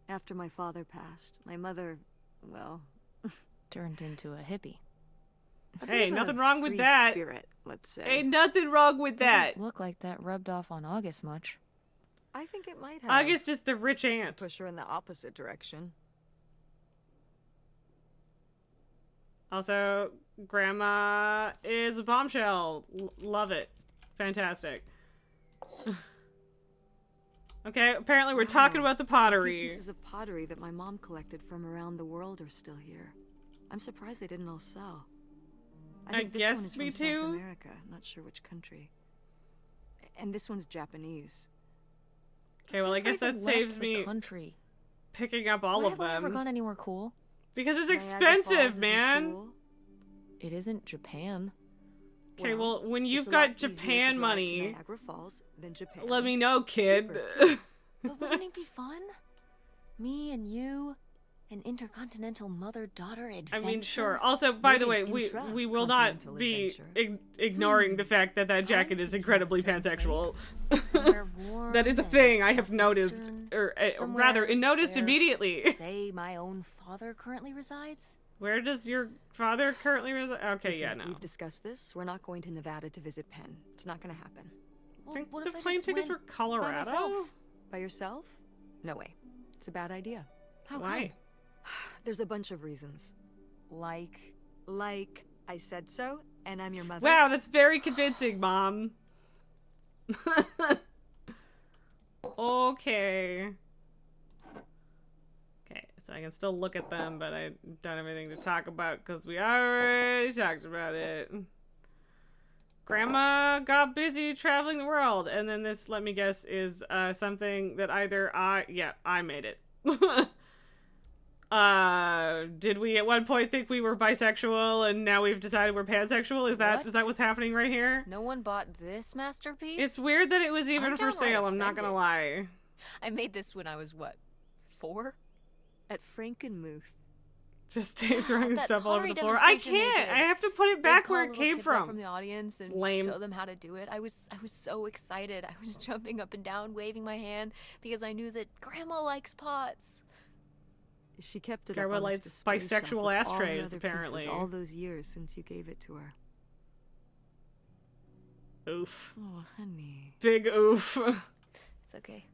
After my father passed, my mother, well, Turned into a hippie. a bit Hey, of a nothing wrong with free that. Spirit, let's say. Ain't nothing wrong with that. Doesn't look like that rubbed off on August much. I think it might have. August is the rich aunt. Push her in the opposite direction. Also, Grandma is a bombshell. Love it. Fantastic. Okay, apparently we're talking Wow. about the A few pottery. pieces of pottery that my mom collected from around the world are still here. I'm surprised they didn't all sell. I think this guess one is me from too. South America, not sure which country. And this one's Japanese. Okay, well, I guess that saves the me country. picking up all Why of have I ever them. gone anywhere cool? Because it's Niagara Falls expensive, isn't man. cool. It isn't Japan. Okay, well, when it's you've a got lot easier to Japan drive to money, Niagara Falls than Japan. let me know, kid. Cheaper, But wouldn't it be fun? Me and you, an intercontinental mother-daughter adventure. I mean, sure. Also, by the way, Maybe we will not intra-continental be adventure. ignoring the fact that that jacket I'm is thinking of incredibly a certain pansexual. place, somewhere warm That is a and thing I have noticed, southwestern, or somewhere rather, noticed where, immediately. say, my own father currently resides. Where does your father currently reside? Okay, Listen, yeah, no. We've discussed this. We're not going to Nevada to visit Penn. It's not going to happen. I Well, think what the if I plane just tickets went were Colorado. by myself? By yourself? No way. It's a bad idea. How Why? come? There's a bunch of reasons. Like, Like, I said so, and I'm your mother. Wow, that's very convincing, Mom. Okay. Okay, so I can still look at them, but I don't have anything to talk about because we already talked about it. Grandma got busy traveling the world, and then this, let me guess, is something that either I made it. Did we at one point think we were bisexual and now we've decided we're pansexual? Is that What? what's happening right here? no one bought this masterpiece? It's weird that it was even I'm for downright sale, I'm not gonna offended. lie. I made this when I was, what, 4? At Frankenmuth. Just throwing That stuff all over the pottery floor. I demonstration they can't! did. I have to put it back They'd where call it little came kids up from. from the audience and Lame. show them how to do it. I was so excited. I was jumping up and down, waving my hand because I knew that Grandma likes pots. She kept it Grandma up on this likes display shelf bisexual with all her ashtrays, other apparently. pieces all those years since you gave it to her. Oof. Oh, honey. Big oof. It's okay.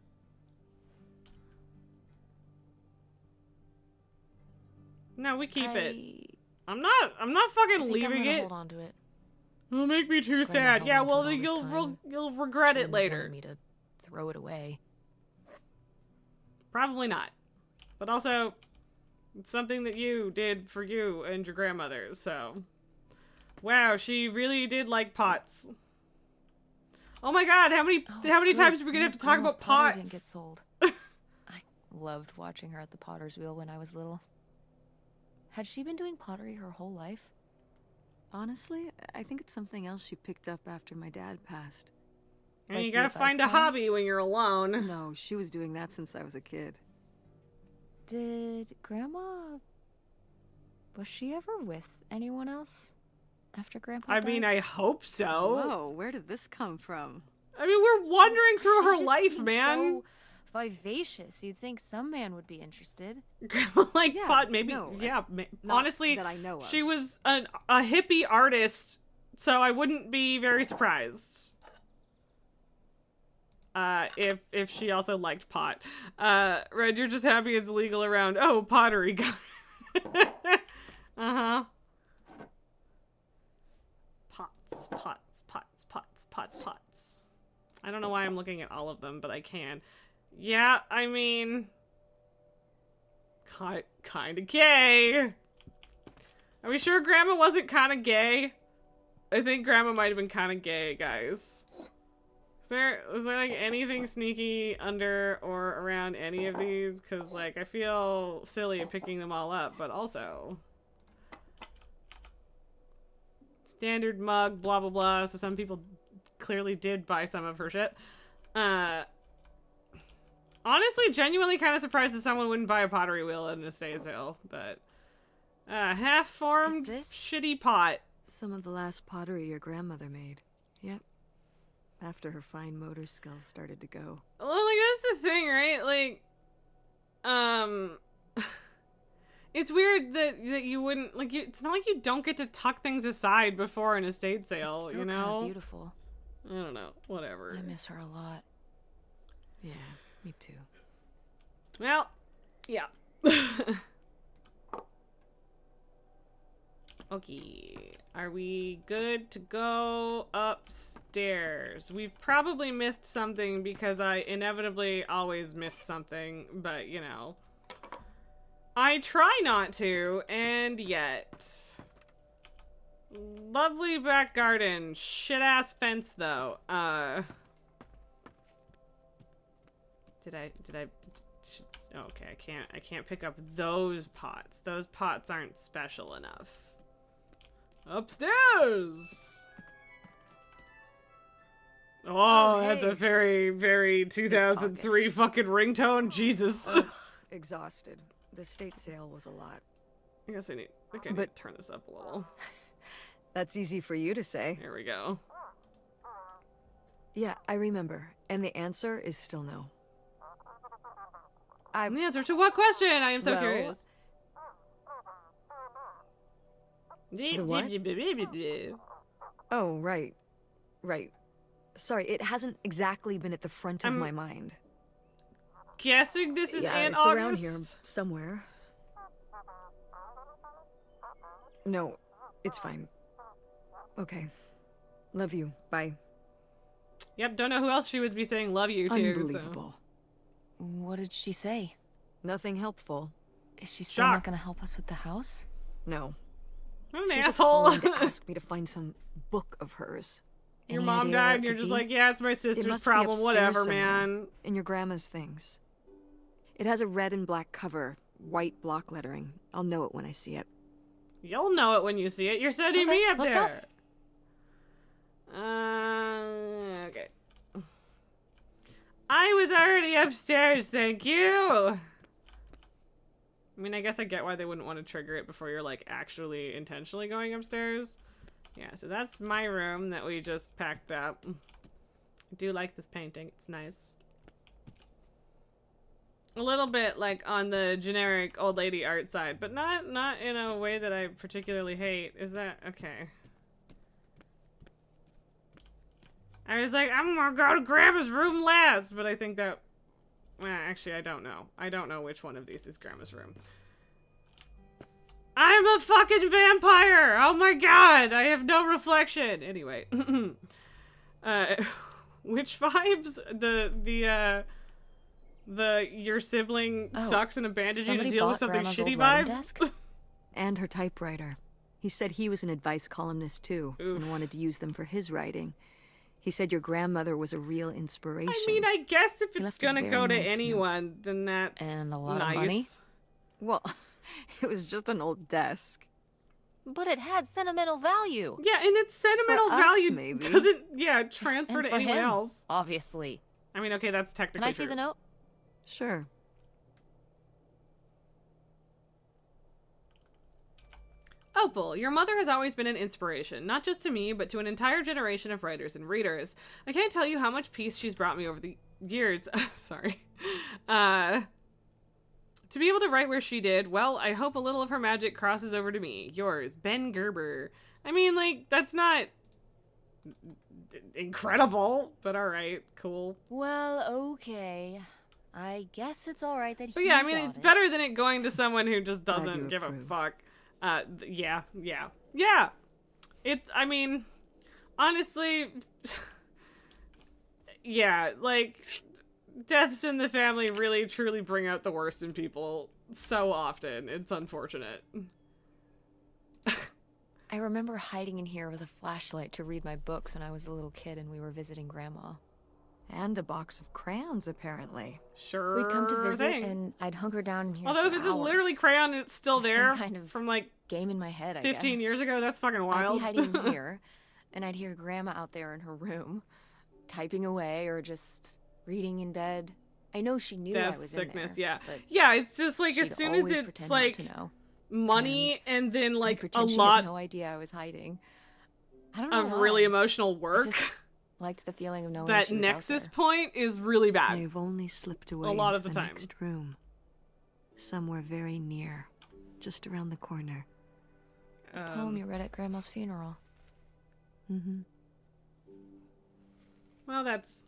No, we keep it. I I'm not fucking think I'm leaving gonna it. hold on to it. It'll make me too Grandma sad. held Yeah, on to well, it all then this time. you'll regret She it wouldn't have later. wanted me to throw it away. Probably not. But also, it's something that you did for you and your grandmother, so. Wow, she really did like pots. Oh my god, how many Oh, times good, are we gonna have some to talk of Grandma's about pottery pots? Didn't get sold. I loved watching her at the potter's wheel when I was little. Had she been doing pottery her whole life? Honestly, I think it's something else she picked up after my dad passed. And Like you the gotta advice find a column? hobby when you're alone. No, she was doing that since I was a kid. Did Grandma... Was she ever with anyone else after Grandpa I died? mean, I hope so. Whoa, where did this come from? I mean, we're wandering through She her just life, seems man. so vivacious. You'd think some man would be interested. Like, Yeah, pot, maybe, no, yeah. Not Honestly, that I know of. she was a hippie artist, so I wouldn't be very surprised. If she also liked pot. Red, you're just happy it's legal around. Oh, pottery. Uh-huh. Pots. I don't know why I'm looking at all of them, but I can. Yeah, I mean... Kinda gay. Are we sure Grandma wasn't kinda gay? I think Grandma might have been kinda gay, guys. Was there like anything sneaky under or around any of these? Cause like I feel silly picking them all up, but also standard mug, blah blah blah. So some people clearly did buy some of her shit. Honestly, genuinely kind of surprised that someone wouldn't buy a pottery wheel at an estate sale, but half-formed Is this- shitty pot. Some of the last pottery your grandmother made. Yep. After her fine motor skills started to go. Well, like, that's the thing, right? Like, it's weird that you wouldn't, like, it's not like you don't get to tuck things aside before an estate sale, It's still you kind know? of beautiful. I don't know. Whatever. I miss her a lot. Yeah, me too. Well, yeah. Okay. Are we good to go upstairs? We've probably missed something because I inevitably always miss something, but you know. I try not to, and yet. Lovely back garden. Shit-ass fence, though. Did I okay, I can't pick up those pots. Those pots aren't special enough. Upstairs! Oh, that's a hey. very, very 2003 August. fucking ringtone. Jesus. Ugh, exhausted. The estate sale was a lot. I guess I need to But- turn this up a little. That's easy for you to say. There we go. Yeah, I remember. And the answer is still no. The answer to what question? I am so Well, curious. what? Oh, right. Right. Sorry, it hasn't exactly been at the front of I'm my mind. Guessing this is Yeah, Aunt it's August. around here somewhere. No, it's fine. Okay. Love you. Bye. Yep, don't know who else she would be saying love you to. Unbelievable. What did she say? Nothing helpful. Is she still Shock. not gonna help us with the house? No. So. What She an was just asshole. calling to ask me to find some book of hers. Your Any mom idea died where and it you're could just be? like, yeah, it's my It sister's must be problem, upstairs whatever, somewhere, man. in your grandma's things. It has a red and black cover, white block lettering. I'll know it when I see it. You'll know it when you see it. You're sending Okay, me up let's go. there. Okay. I was already upstairs, thank you. I mean, I guess I get why they wouldn't want to trigger it before you're, like, actually intentionally going upstairs. Yeah, so that's my room that we just packed up. I do like this painting. It's nice. A little bit, like, on the generic old lady art side, but not in a way that I particularly hate. Is that... okay. I was like, I'm gonna go to Grandma's room last, but I think that... well, actually, I don't know. I don't know which one of these is Grandma's room. I'm a fucking vampire! Oh my god! I have no reflection! Anyway. Which vibes? The your sibling Oh, sucks and abandoned you to somebody deal with bought something Grandma's shitty old writing vibes? desk? And her typewriter. He said he was an advice columnist too, Oof. and wanted to use them for his writing. He said your grandmother was a real inspiration. I mean, I guess if He it's left a gonna very go to nice anyone, then that's And a lot of nice. money? Well, it was just an old desk. But it had sentimental value. Yeah, and its sentimental us, value maybe. doesn't, transfer And to for anyone him, else. obviously. I mean, okay, that's technically Can I see true. the note? Sure. Opal, your mother has always been an inspiration, not just to me, but to an entire generation of writers and readers. I can't tell you how much peace she's brought me over the years. Sorry. To be able to write where she did, well, I hope a little of her magic crosses over to me. Yours, Ben Gerber. I mean, like, that's not incredible, but alright, cool. Well, okay. I guess it's all right that But he yeah, I mean, got it's it. better than it going to someone who just I do doesn't give a approve. fuck. Yeah. It's, I mean, honestly, yeah, like, deaths in the family really truly bring out the worst in people so often. It's unfortunate. I remember hiding in here with a flashlight to read my books when I was a little kid and we were visiting Grandma. And a box of crayons, apparently. Sure. We'd come to visit thing. and I'd hunker down in here Although if for it's a literally hours. crayon and it's still Some there kind of from like game in my head, I 15 guess. years ago, that's fucking I'd wild. be hiding in here, and I'd hear Grandma out there in her room, typing away or just reading in bed. I know she knew I Death, was sickness, in there. yeah. But Yeah, it's just like she'd as soon as always it's pretend like not to know. money and then I'd like a pretend she lot had no idea I was hiding. I don't know of why. really emotional I work, just liked the feeling of knowing that she was nexus out there. point is really bad. They've only slipped away lot into of the time. next room. Somewhere very near. Just around the corner. Poem you read at Grandma's funeral. Mm-hmm. Well, that's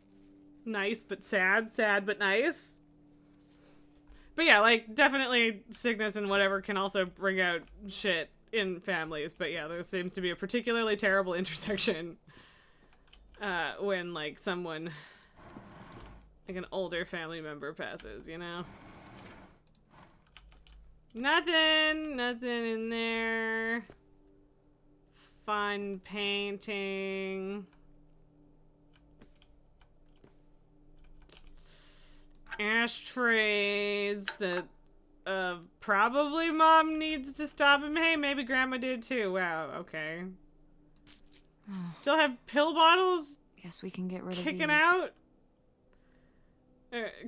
nice but sad. Sad but nice. But yeah, like, definitely sickness and whatever can also bring out shit in families. But yeah, there seems to be a particularly terrible intersection when, like, someone, like an older family member passes, you know? Nothing in there. Fun painting. Ashtrays that probably mom needs to stop him. Hey, maybe grandma did too. Wow, okay. Still have pill bottles Guess we can get rid of kicking these. out?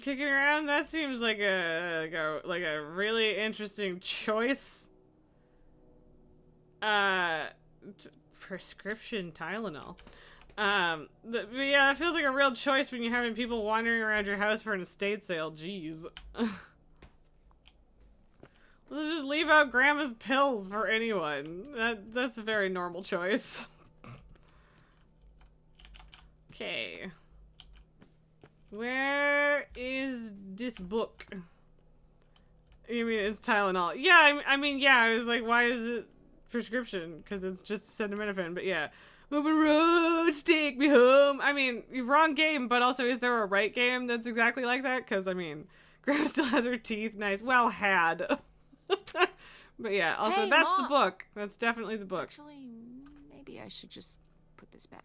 Kicking around? That seems like a really interesting choice. Prescription Tylenol. But yeah, that feels like a real choice when you're having people wandering around your house for an estate sale. Jeez. Let's just leave out grandma's pills for anyone. That's a very normal choice. Okay. Where is this book? You mean it's Tylenol? Yeah, I mean, yeah, I was like, why is it prescription? Because it's just acetaminophen, but yeah. Open roads, take me home. I mean, wrong game, but also is there a right game that's exactly like that? Because, I mean, Grandma still has her teeth. Nice. Well, had. But yeah, also, Hey, that's the Mom. book. That's definitely the book. Actually, maybe I should just put this back.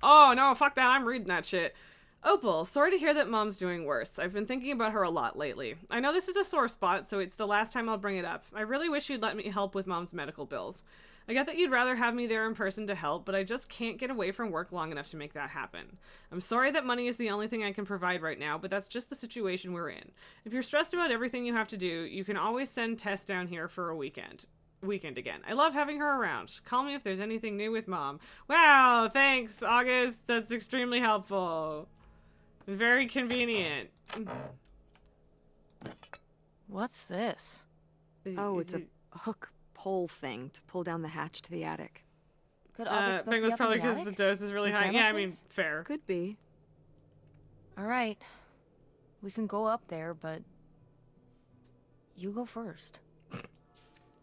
Oh, no, fuck that. I'm reading that shit. Opal, sorry to hear that Mom's doing worse. I've been thinking about her a lot lately. I know this is a sore spot, so it's the last time I'll bring it up. I really wish you'd let me help with Mom's medical bills. I get that you'd rather have me there in person to help, but I just can't get away from work long enough to make that happen. I'm sorry that money is the only thing I can provide right now, but that's just the situation we're in. If you're stressed about everything you have to do, you can always send Tess down here for a weekend again. I love having her around. Call me if there's anything new with Mom. Wow, thanks, August. That's extremely helpful. And very convenient. What's this? Oh, it's a hook pole thing to pull down the hatch to the attic. Could August book Think me that's up probably in the because the attic? dose is really With high. Grandma's Yeah, I mean, things? fair. Could be. All right. We can go up there, but you go first.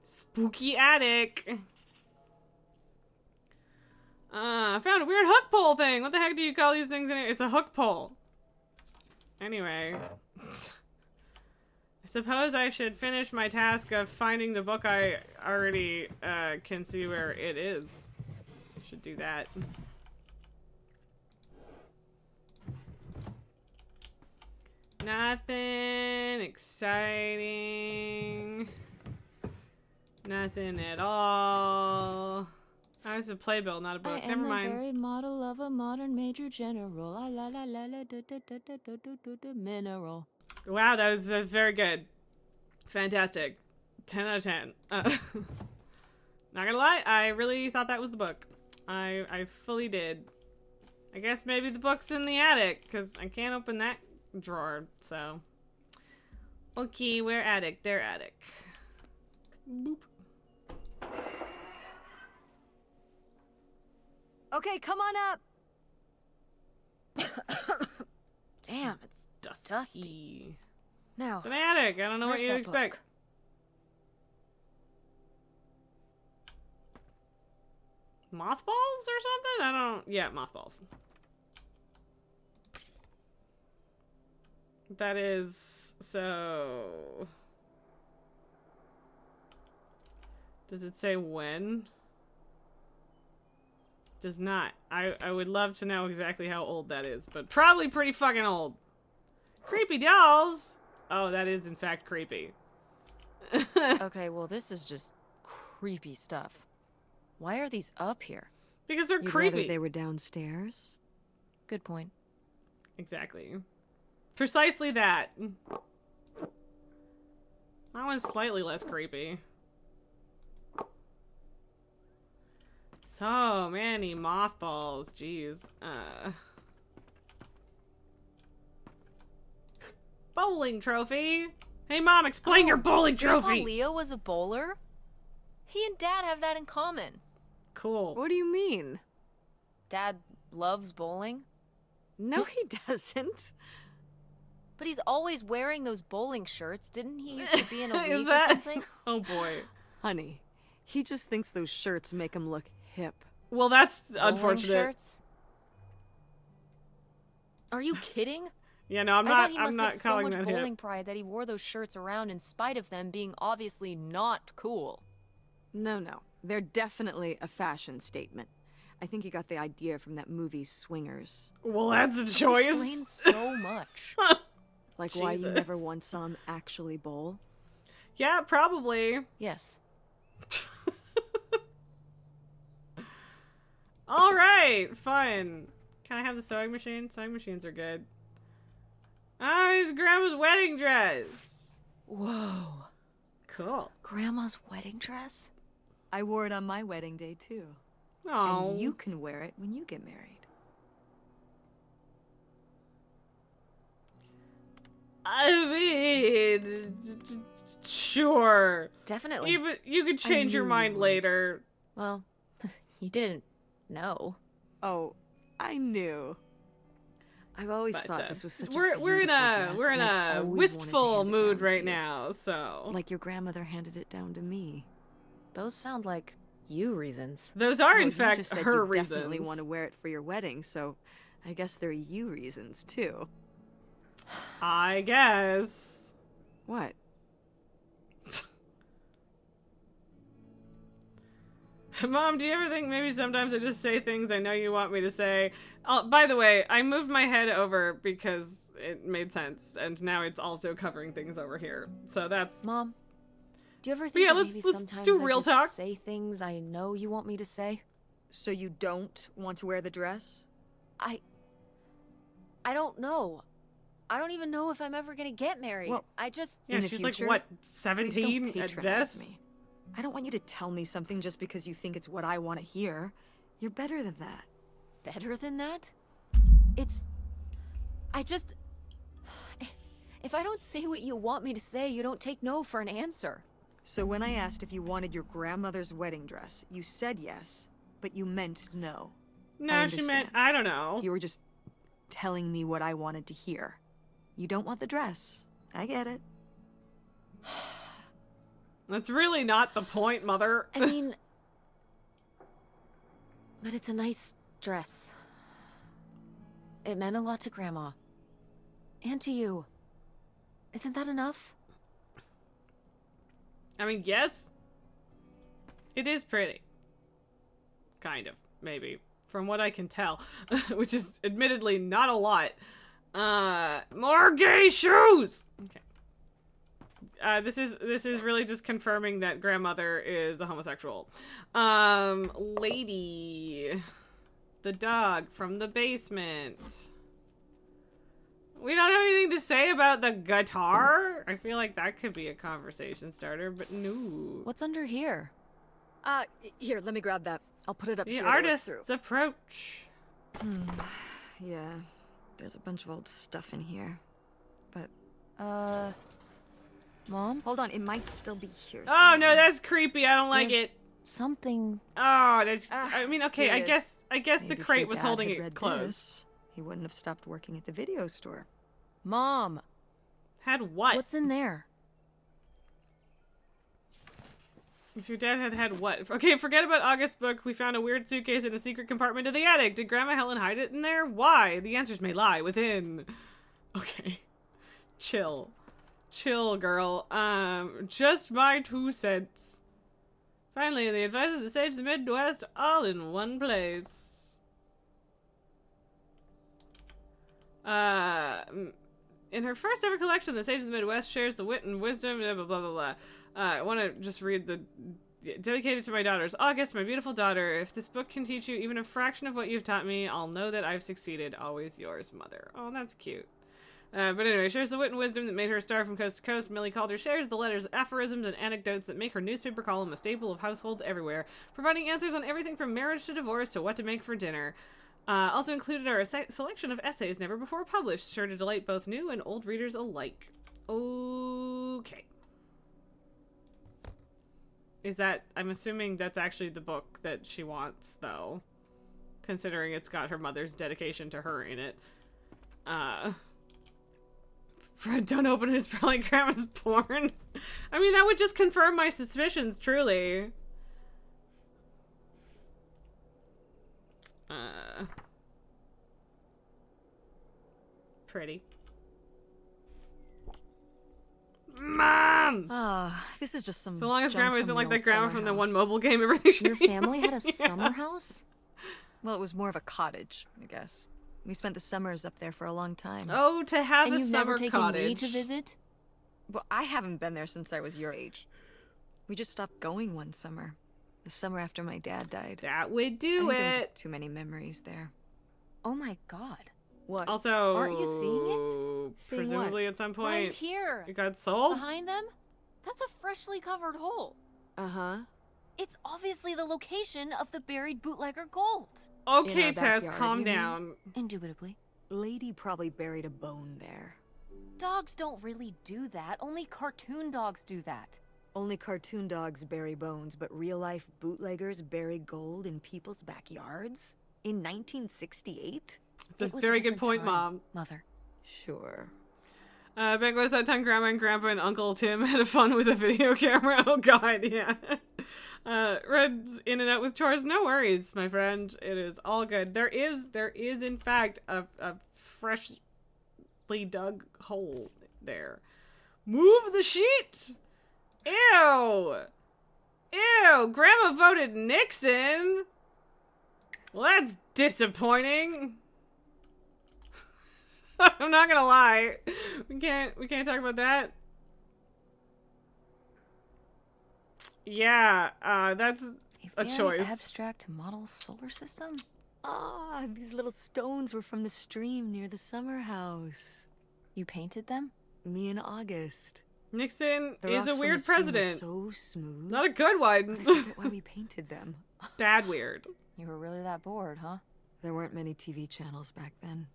Spooky attic. I found a weird hook pole thing. What the heck do you call these things in it? It's a hook pole. Anyway. I suppose I should finish my task of finding the book. I already can see where it is. Should do that. Nothing exciting. Nothing at all. Oh, this is a playbill, not a book. Never mind. very model of a modern major general. La la la la la mineral. Wow, that was very good. Fantastic. 10 out of 10. Not gonna lie, I really thought that was the book. I fully did. I guess maybe the book's in the attic, because I can't open that drawer, so. Okay, where attic? Their attic. Boop. Okay, come on up. Damn, it's Dusty. dusty. Now, It's an attic. I don't know what where's you'd that expect. book? Mothballs or something? I don't. Yeah, mothballs. That is so. Does it say when? Does not. I would love to know exactly how old that is, but probably pretty fucking old. Creepy dolls. Oh, that is in fact creepy. Okay, well, this is just creepy stuff. Why are these up here? Because they're You'd creepy. rather they were downstairs? Good point. Exactly. Precisely that. That one's slightly less creepy. So many mothballs, jeez. Bowling trophy. Hey mom, explain your bowling Grandpa trophy. Leo was a bowler? He and Dad have that in common. Cool. What do you mean? Dad loves bowling, No, he doesn't. but he's always wearing those bowling shirts. Didn't he used to be in a Is league or that- something? Oh boy. Honey, he just thinks those shirts make him look hip. Well, that's Bowling unfortunate. shirts? Are you kidding? Yeah, no, I'm I thought not. he I'm must not have so calling much that bowling hip. pride that he wore those shirts around in spite of them being obviously not cool. No, no. They're definitely a fashion statement. I think he got the idea from that movie Swingers. Well, that's a This choice. explains so much. Like why you never Jesus. once saw him actually bowl. Yeah, probably. Yes. All right, fun. Can I have the sewing machine? Sewing machines are good. Oh, his grandma's wedding dress. Whoa. Cool. Grandma's wedding dress? I wore it on my wedding day too. Oh, And you can wear it when you get married. I mean, sure. Definitely. Even you could change your knew mind you would. later. Well, you didn't know. Oh, I knew. I've always But, thought this was such we're a we're in beautiful a dress, we're in and I've a always wanted to wistful hand it mood down to right you. now. So Like your grandmother handed it down to me. Those sound like you reasons. those are Well, in you fact just said her you definitely reasons. want to wear it for your wedding, so I guess they're you reasons too. I guess. What? Mom, do you ever think maybe sometimes I just say things I know you want me to say? By the way, I moved my head over because it made sense, and now it's also covering things over here. So that's Mom, do you ever think yeah, that let's- maybe let's sometimes do I real just talk. say things I know you want me to say? So you don't want to wear the dress? I don't know. I don't even know if I'm ever gonna get married. Well, I just yeah. in the She's future, like what, Please don't 17 at patronize best? me. I don't want you to tell me something just because you think it's what I want to hear. You're better than that. better than that. I just if I don't say what you want me to say, you don't take no for an answer. So when I asked if you wanted your grandmother's wedding dress, you said yes, but you meant no. No, she meant understand. I don't know. You were just telling me what I wanted to hear. You don't want the dress. I get it. That's really not the point, Mother. I mean, but it's a nice dress. It meant a lot to Grandma. And to you. Isn't that enough? I mean, yes. It is pretty. Kind of, maybe. From what I can tell. Which is admittedly not a lot. More gay shoes! Okay. This is really just confirming that grandmother is a homosexual. Lady. The dog from the basement. We don't have anything to say about the guitar? I feel like that could be a conversation starter, but no. What's under here? Here, let me grab that. I'll put it up The here to look artist's through. approach. Yeah, there's a bunch of old stuff in here. But Mom? hold on, it might still be here. Oh no, somewhere. that's creepy. I don't like There's it. something. Oh, that's. Ah, I mean, okay. here I it is. guess Maybe the if your crate was dad holding had it read closed. this, he wouldn't have stopped working at the video store. Mom, Had what? what's in there? If your dad had what? Okay, forget about August's book. We found a weird suitcase in a secret compartment of the attic. Did Grandma Helen hide it in there? Why? The answers may lie within. Okay. Chill. Chill, girl. Just my 2 cents. Finally, the advice of the sage of the Midwest all in one place. In her first ever collection, the Sage of the Midwest shares the wit and wisdom, blah, blah, blah, blah, blah. I want to just read the... Dedicated to my daughters. August, my beautiful daughter, if this book can teach you even a fraction of what you've taught me, I'll know that I've succeeded. Always yours, Mother. Oh, that's cute. But anyway, shares the wit and wisdom that made her a star from coast to coast. Millie Calder shares the letters, aphorisms, and anecdotes that make her newspaper column a staple of households everywhere, providing answers on everything from marriage to divorce to what to make for dinner. Also included are a selection of essays never before published, sure to delight both new and old readers alike. Okay. Is that... I'm assuming that's actually the book that she wants, though. Considering it's got her mother's dedication to her in it. Fred, don't open it. It's probably Grandma's porn. I mean, that would just confirm my suspicions, truly. Pretty. Mom! Ah, this is just some. So long as junk Grandma from isn't the like old that Grandma summer from the house. one mobile game, everything should Your be family had a fine. summer house? Well, it was more of a cottage, I guess. We spent the summers up there for a long time. Oh, to have And a you've summer never taken cottage. me to visit? Well, I haven't been there since I was your age. We just stopped going one summer. The summer after my dad died. That would I do think there were it. just too many memories there. Oh my god. What? Also, Aren't you seeing Seeing what? presumably at some point, Right here. it got sold. Behind them? That's a freshly covered hole. Uh-huh. It's obviously the location of the buried bootlegger gold. Okay, our Tess, backyard, calm you mean? down. Indubitably. Lady probably buried a bone there. Dogs don't really do that. Only cartoon dogs do that. Only cartoon dogs bury bones, but real-life bootleggers bury gold in people's backyards? In 1968? It's a It was very good different point, time, Mom. Mother. Sure. Beck, was that time Grandma and Grandpa and Uncle Tim had fun with a video camera? Oh god, yeah. Red's in and out with chores. No worries, my friend. It is all good. There is in fact a freshly dug hole there. Move the sheet! Ew! Ew! Grandma voted Nixon! Well, that's disappointing. I'm not gonna lie. We can't talk about that. Yeah, that's a very choice. abstract model solar system? Ah, these little stones were from the stream near the summer house. You painted them? Me and August. Nixon The is rocks a from weird the stream were president. so smooth. Not a good I one. forget why we painted them. Bad weird. You were really that bored, huh? There weren't many TV channels back then.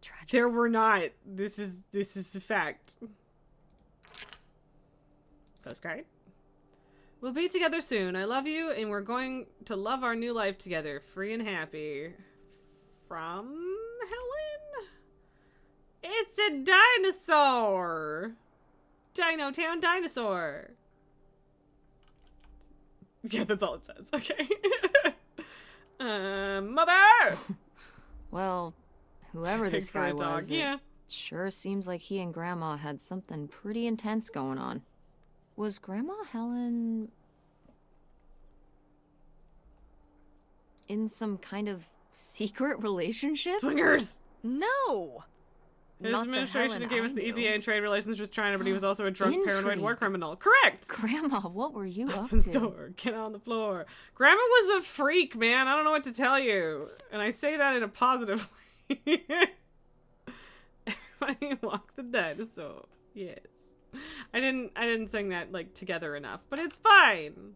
Tragic. There were not. This is a fact. Postcard. We'll be together soon. I love you, and we're going to love our new life together, free and happy. From Helen? It's a dinosaur. Dino Town dinosaur. Yeah, that's all it says. Okay. Mother. Well, whoever Big this for guy a dog. was, Yeah. it sure seems like he and Grandma had something pretty intense going on. Was Grandma Helen in some kind of secret relationship? Swingers. No! His Not the administration Helen gave us I the knew. EPA and trade relations with China, but he was also a drunk, paranoid war Intrigue. criminal. Correct! Grandma, what were you up Open the to? door. Get on the floor. Grandma was a freak, man. I don't know what to tell you. And I say that in a positive way. Everybody walk the dinosaur. Yes. I didn't sing that, like, together enough, but it's fine.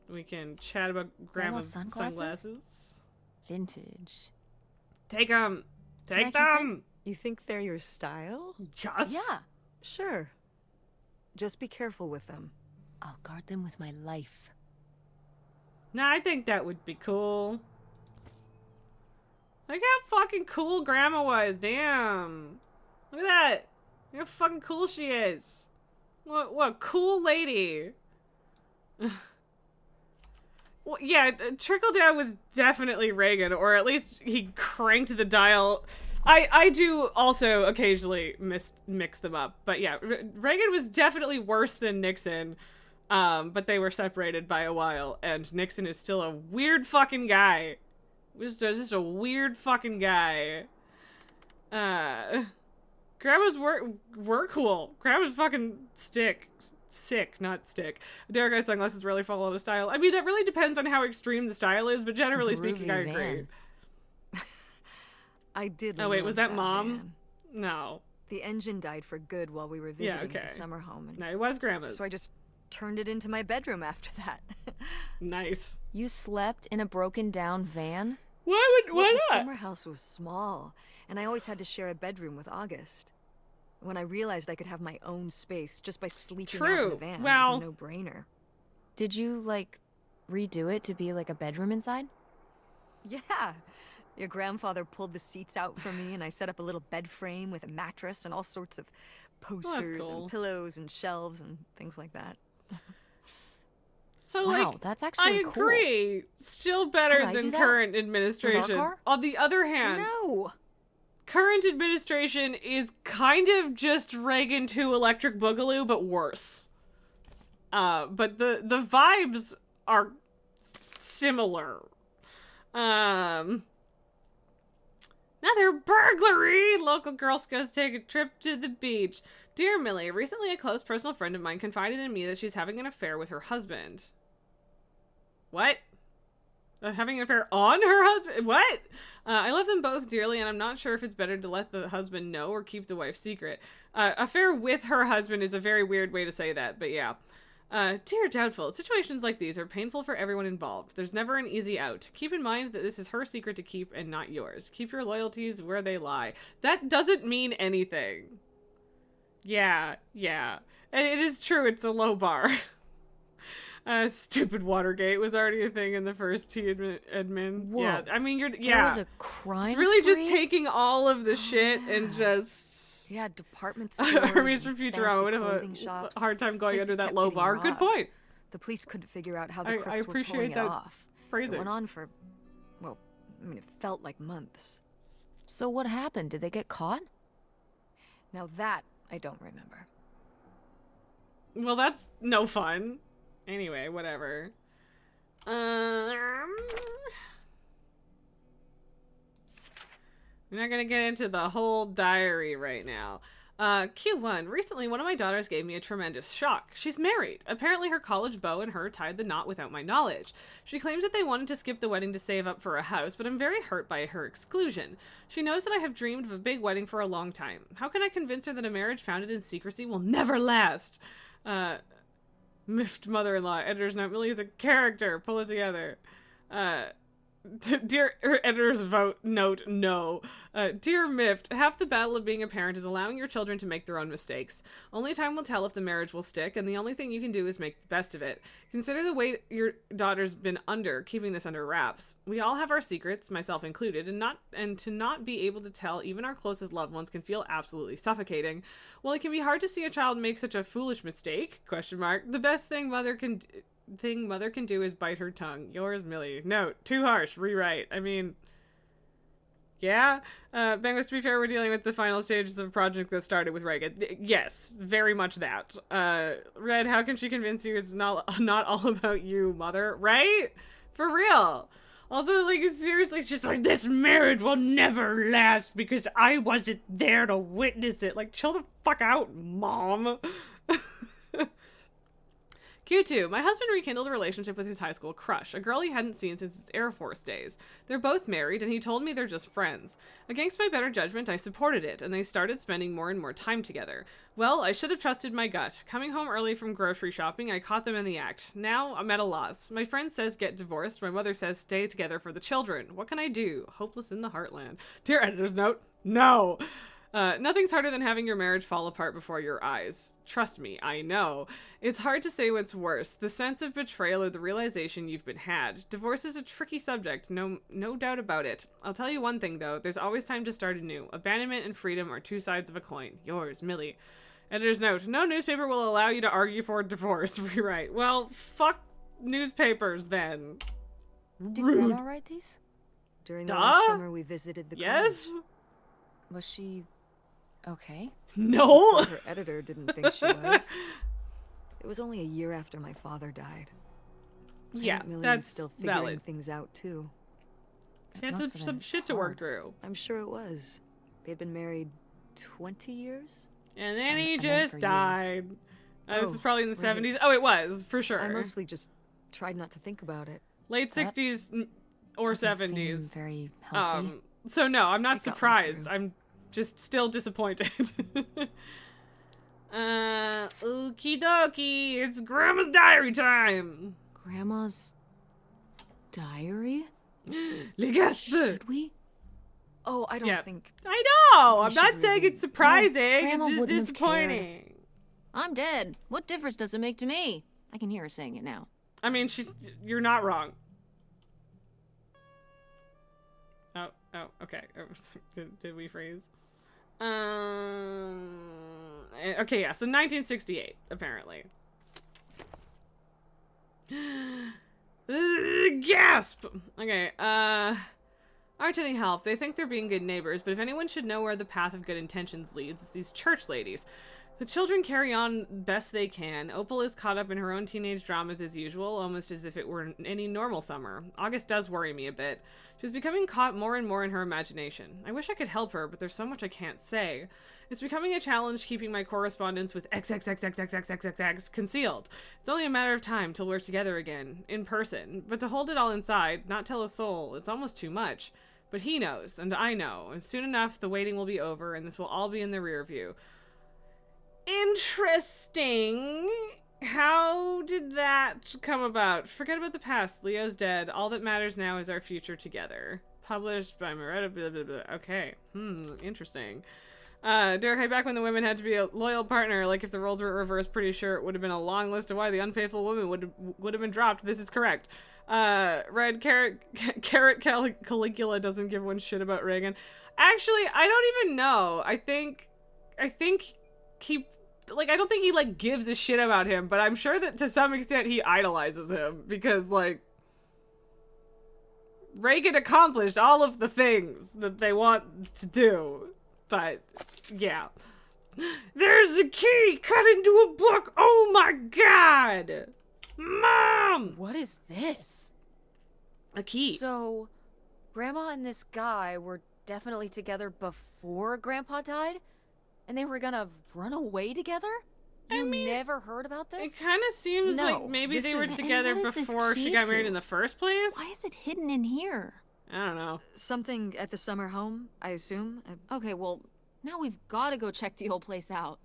We can chat about grandma's sunglasses. Vintage. Take them. Can I Take keep them. You think they're your style? Yes. Yeah. Sure. Just be careful with them. I'll guard them with my life. Nah, I think that would be cool. Look how fucking cool grandma was. Damn. Look at that. Look how fucking cool she is. What a cool lady. Well, yeah, Trickle Down was definitely Reagan, or at least he cranked the dial. I do also occasionally mix them up, but yeah, Reagan was definitely worse than Nixon, but they were separated by a while, and Nixon is still a weird fucking guy. Just a weird fucking guy. Grandmas were cool. Grandma's fucking sick, not stick. Derek Guy's sunglasses really follow the style. I mean, that really depends on how extreme the style is, but generally speaking, I agree. I did. Oh wait, love was that Mom? van. No. The engine died for good while we were visiting okay. the summer home, and No, it was Grandma's. so I just turned it into my bedroom after that. Nice. You slept in a broken down van? Why Well, the not? summer house was small, and I always had to share a bedroom with August. When I realized I could have my own space just by sleeping out in True. the van, Well- it was a no-brainer. Did you, like, redo it to be like a bedroom inside? Yeah. Your grandfather pulled the seats out for me, and I set up a little bed frame with a mattress and all sorts of posters cool. and pillows and shelves and things like that. So Wow, like, that's I actually cool. agree. Still better Could I do than that? current administration. car? On the other hand, No! current administration is kind of just Reagan 2 Electric Boogaloo, but worse. But the vibes are similar. Another burglary! Local Girl Scouts take a trip to the beach. Dear Millie, recently a close personal friend of mine confided in me that she's having an affair with her husband. What? Having an affair on her husband? What? I love them both dearly, and I'm not sure if it's better to let the husband know or keep the wife secret. Affair with her husband is a very weird way to say that, but yeah. Dear Doubtful, situations like these are painful for everyone involved. There's never an easy out. Keep in mind that this is her secret to keep and not yours. Keep your loyalties where they lie. That doesn't mean anything. Yeah. And it is true, it's a low bar. Stupid Watergate was already a thing in the first T admin. Whoa. Yeah, I mean, There was a crime It's really just spree? taking all of the shit and just... Yeah, department stores. Hermes from and Futurama would fancy have clothing shops. a hard time going Places under that kept low getting bar. Good robbed. point. The police couldn't figure out how the I crooks were appreciate pulling that it off. It phrasing. went on for, well, I mean, it felt like months. So what happened? Did they get caught? Now that I don't remember. Well, that's no fun. Anyway, whatever. We're not gonna get into the whole diary right now. Q1. Recently, one of my daughters gave me a tremendous shock. She's married. Apparently, her college beau and her tied the knot without my knowledge. She claims that they wanted to skip the wedding to save up for a house, but I'm very hurt by her exclusion. She knows that I have dreamed of a big wedding for a long time. How can I convince her that a marriage founded in secrecy will never last? Miffed mother-in-law. Editor's note. Millie is a character. Pull it together. Dear editor's note, no. Dear Miffed, half the battle of being a parent is allowing your children to make their own mistakes. Only time will tell if the marriage will stick, and the only thing you can do is make the best of it. Consider the weight your daughter's been under, keeping this under wraps. We all have our secrets, myself included, and to not be able to tell even our closest loved ones can feel absolutely suffocating. While it can be hard to see a child make such a foolish mistake, ? The best thing mother can do is bite her tongue. Yours, Millie. Note, too harsh. Rewrite. I mean, yeah. Bengals, to be fair, we're dealing with the final stages of a project that started with Reagan. Yes, very much that. Red, how can she convince you it's not all about you, mother? Right? For real. Also, like, seriously, she's like, this marriage will never last because I wasn't there to witness it. Like, chill the fuck out, mom. Q2. My husband rekindled a relationship with his high school crush, a girl he hadn't seen since his Air Force days. They're both married, and he told me they're just friends. Against my better judgment, I supported it, and they started spending more and more time together. Well, I should have trusted my gut. Coming home early from grocery shopping, I caught them in the act. Now, I'm at a loss. My friend says get divorced. My mother says stay together for the children. What can I do? Hopeless in the heartland. Dear editor's note, no. Nothing's harder than having your marriage fall apart before your eyes. Trust me, I know. It's hard to say what's worse, the sense of betrayal or the realization you've been had. Divorce is a tricky subject, no doubt about it. I'll tell you one thing, though. There's always time to start anew. Abandonment and freedom are two sides of a coin. Yours, Millie. Editor's note. No newspaper will allow you to argue for divorce. Rewrite. Well, fuck newspapers, then. Did Rude. Grandma write these? During the Duh. last summer we visited the Yes? college. Was she okay? No! Her editor didn't think she was. It was only a year after my father died. I Yeah, think Millie that's was still figuring valid. things out too. She had must have some been shit to work hard. through. I'm sure it was. They'd been married 20 years? And then he I meant just for you. died. This Oh, is probably in the right. 70s. Oh, it was, for sure. I mostly just tried not to think about it. Late That 60s or Doesn't 70s. seem very healthy. So no, I'm not It got me surprised. through. I'm just still disappointed. Okie dokie, it's Grandma's diary time. Grandma's diary? Les Gaspes. Should we? Oh, I don't Yeah. think. I know. We I'm not should saying really- it's surprising. Grandma it's just wouldn't have cared. disappointing. I'm dead. What difference does it make to me? I can hear her saying it now. I mean, you're not wrong. Oh, okay. Did we freeze? Okay, yeah, so 1968, apparently. Gasp! Okay, aren't any help. They think they're being good neighbors, but if anyone should know where the path of good intentions leads, it's these church ladies. The children carry on best they can. Opal is caught up in her own teenage dramas as usual, almost as if it were any normal summer. August does worry me a bit. She's becoming caught more and more in her imagination. I wish I could help her, but there's so much I can't say. It's becoming a challenge keeping my correspondence with XXXXXXXXX concealed. It's only a matter of time till we're together again, in person. But to hold it all inside, not tell a soul, it's almost too much. But he knows, and I know, and soon enough the waiting will be over, and this will all be in the rear view. Interesting. How did that come about? Forget about the past. Leo's dead. All that matters now is our future together. Published by Moretta. Blah, blah, blah. Okay. Interesting. Derek, back when the women had to be a loyal partner, like if the roles were reversed, pretty sure it would have been a long list of why the unfaithful woman would have been dropped. This is correct. Red Carrot Caligula doesn't give one shit about Reagan. Actually, I don't even know. I think he, like, I don't think he, like, gives a shit about him, but I'm sure that to some extent he idolizes him because, like, Reagan accomplished all of the things that they want to do. But, yeah. There's a key cut into a book! Oh my god! Mom! What is this? A key. So, Grandma and this guy were definitely together before Grandpa died? And they were gonna run away together? You never heard about this? It kind of seems No, like maybe this they were is- together And what is this before she key got married to? in the first place. Why is it hidden in here? I don't know. Something at the summer home, I assume. Okay, well, now we've gotta go check the old place out.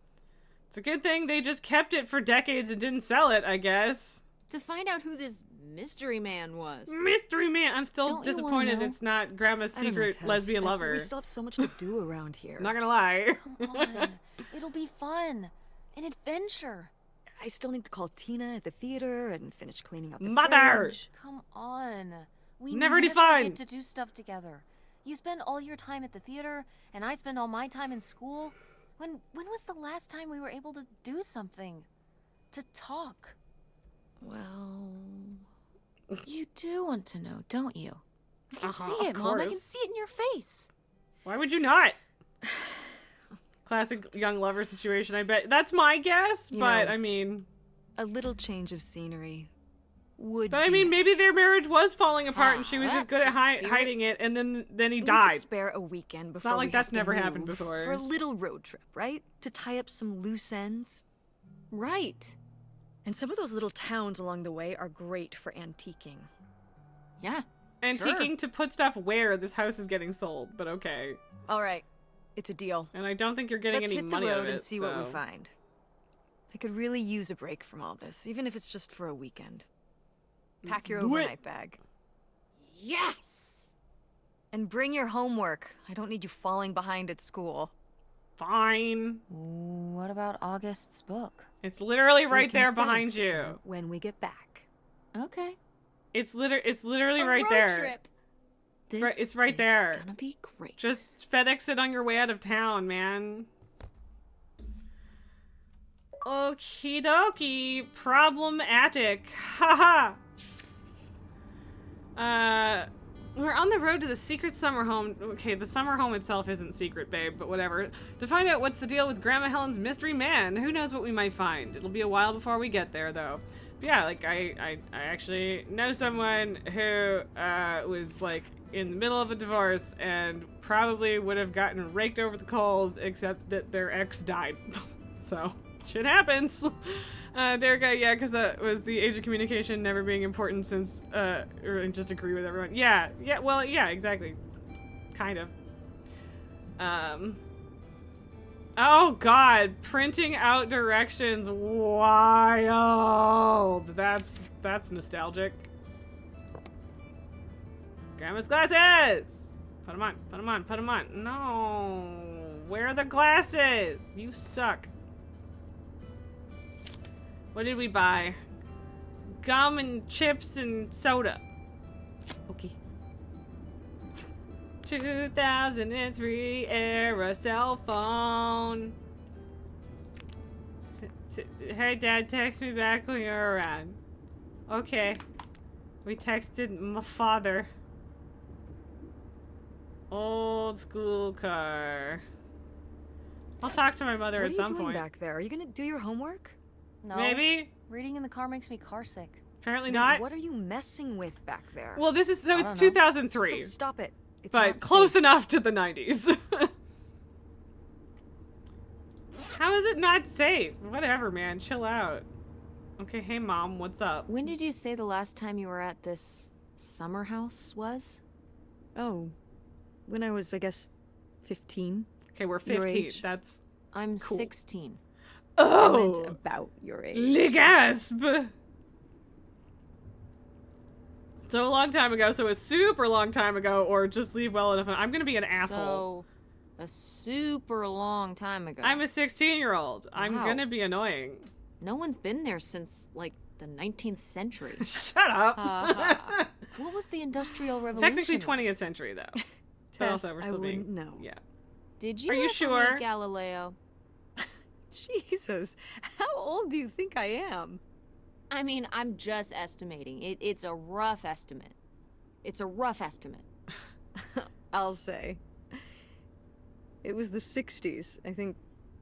It's a good thing they just kept it for decades and didn't sell it, I guess. To find out who this mystery man was. Mystery man. I'm still Don't you wanna disappointed know? it's not Grandma's I don't know, secret Tess. lesbian We lover. still have so much to do around here. Not gonna lie. Come on. It'll be fun. An adventure. I still need to call Tina at the theater and finish cleaning up the Mother! fridge. Come on. We Never never define. get to do stuff together. You spend all your time at the theater, and I spend all my time in school. When was the last time we were able to do something? To talk? Well, You do want to know, don't you? I can Uh-huh, see of it, Mom. I can course. see it in your face. Why would you not? Classic young lover situation, I bet. That's my guess, You but know, I mean... a little change of scenery would. But I be mean, maybe nice. their marriage was falling apart and she was just that's good at the spirit. hiding it, and then he We could died. spare a weekend before. It's not like we that's have to never happened move before. For a little road trip, right? To tie up some loose ends. Right. And some of those little towns along the way are great for antiquing. Yeah. Antiquing to put stuff where this house is getting sold, but okay. All right, it's a deal. And I don't think you're getting Let's any hit the money out road of it. and see what we find. I could really use a break from all this, even if it's just for a weekend. Pack your do it. overnight bag. Yes! And bring your homework. I don't need you falling behind at school. Fine. What about August's book? It's literally right We can there behind FedEx it to you. her when we get back. Okay. It's literally A right road there. trip. It's right This there. is gonna be great. Just FedEx it on your way out of town, man. Okie dokie. Problematic. Haha. We're on the road to the secret summer home. Okay, the summer home itself isn't secret, babe, but whatever. To find out what's the deal with Grandma Helen's mystery man. Who knows what we might find. It'll be a while before we get there, though. But yeah, like, I actually know someone who, was, like, in the middle of a divorce and probably would have gotten raked over the coals, except that their ex died. So, shit happens. Derek, yeah, because that was the age of communication never being important since, or just agree with everyone. Yeah, well, yeah, exactly. Kind of. Oh god, printing out directions, wild. That's nostalgic. Grandma's glasses! Put them on, put them on, put them on. No, where are the glasses? You suck. What did we buy? Gum and chips and soda. Okay. 2003 era cell phone. Hey, Dad, text me back when you're around. Okay. We texted my father. Old school car. I'll talk to my mother What at are you some doing point. back there? Are you gonna do your homework? No. Maybe? Reading in the car makes me carsick. Apparently No, not. What are you messing with back there? Well, this is so I it's don't know. 2003, So stop it. It's but not close safe. enough to the 90s. How is it not safe? Whatever, man. Chill out. Okay, hey mom, what's up? When did you say the last time you were at this summer house was? Oh, when I was, I guess, 15. Okay, we're Your 15. age? That's I'm Cool. 16. I oh, meant about your age. le gasp. So a long time ago, so a super long time ago, or just leave well enough. I'm gonna be an asshole. So, a super long time ago. I'm a 16-year-old. I'm Wow. gonna be annoying. No one's been there since, like, the 19th century. Shut up. Ha. What was the Industrial Revolution? Technically like? 20th century though. But Tess, also we're I still wouldn't being know. yeah. Did you Are you ever sure? meet Galileo? Jesus, how old do you think I am? I mean, I'm just estimating. It's a rough estimate. It's a rough estimate. I'll say. It was the 60s. I think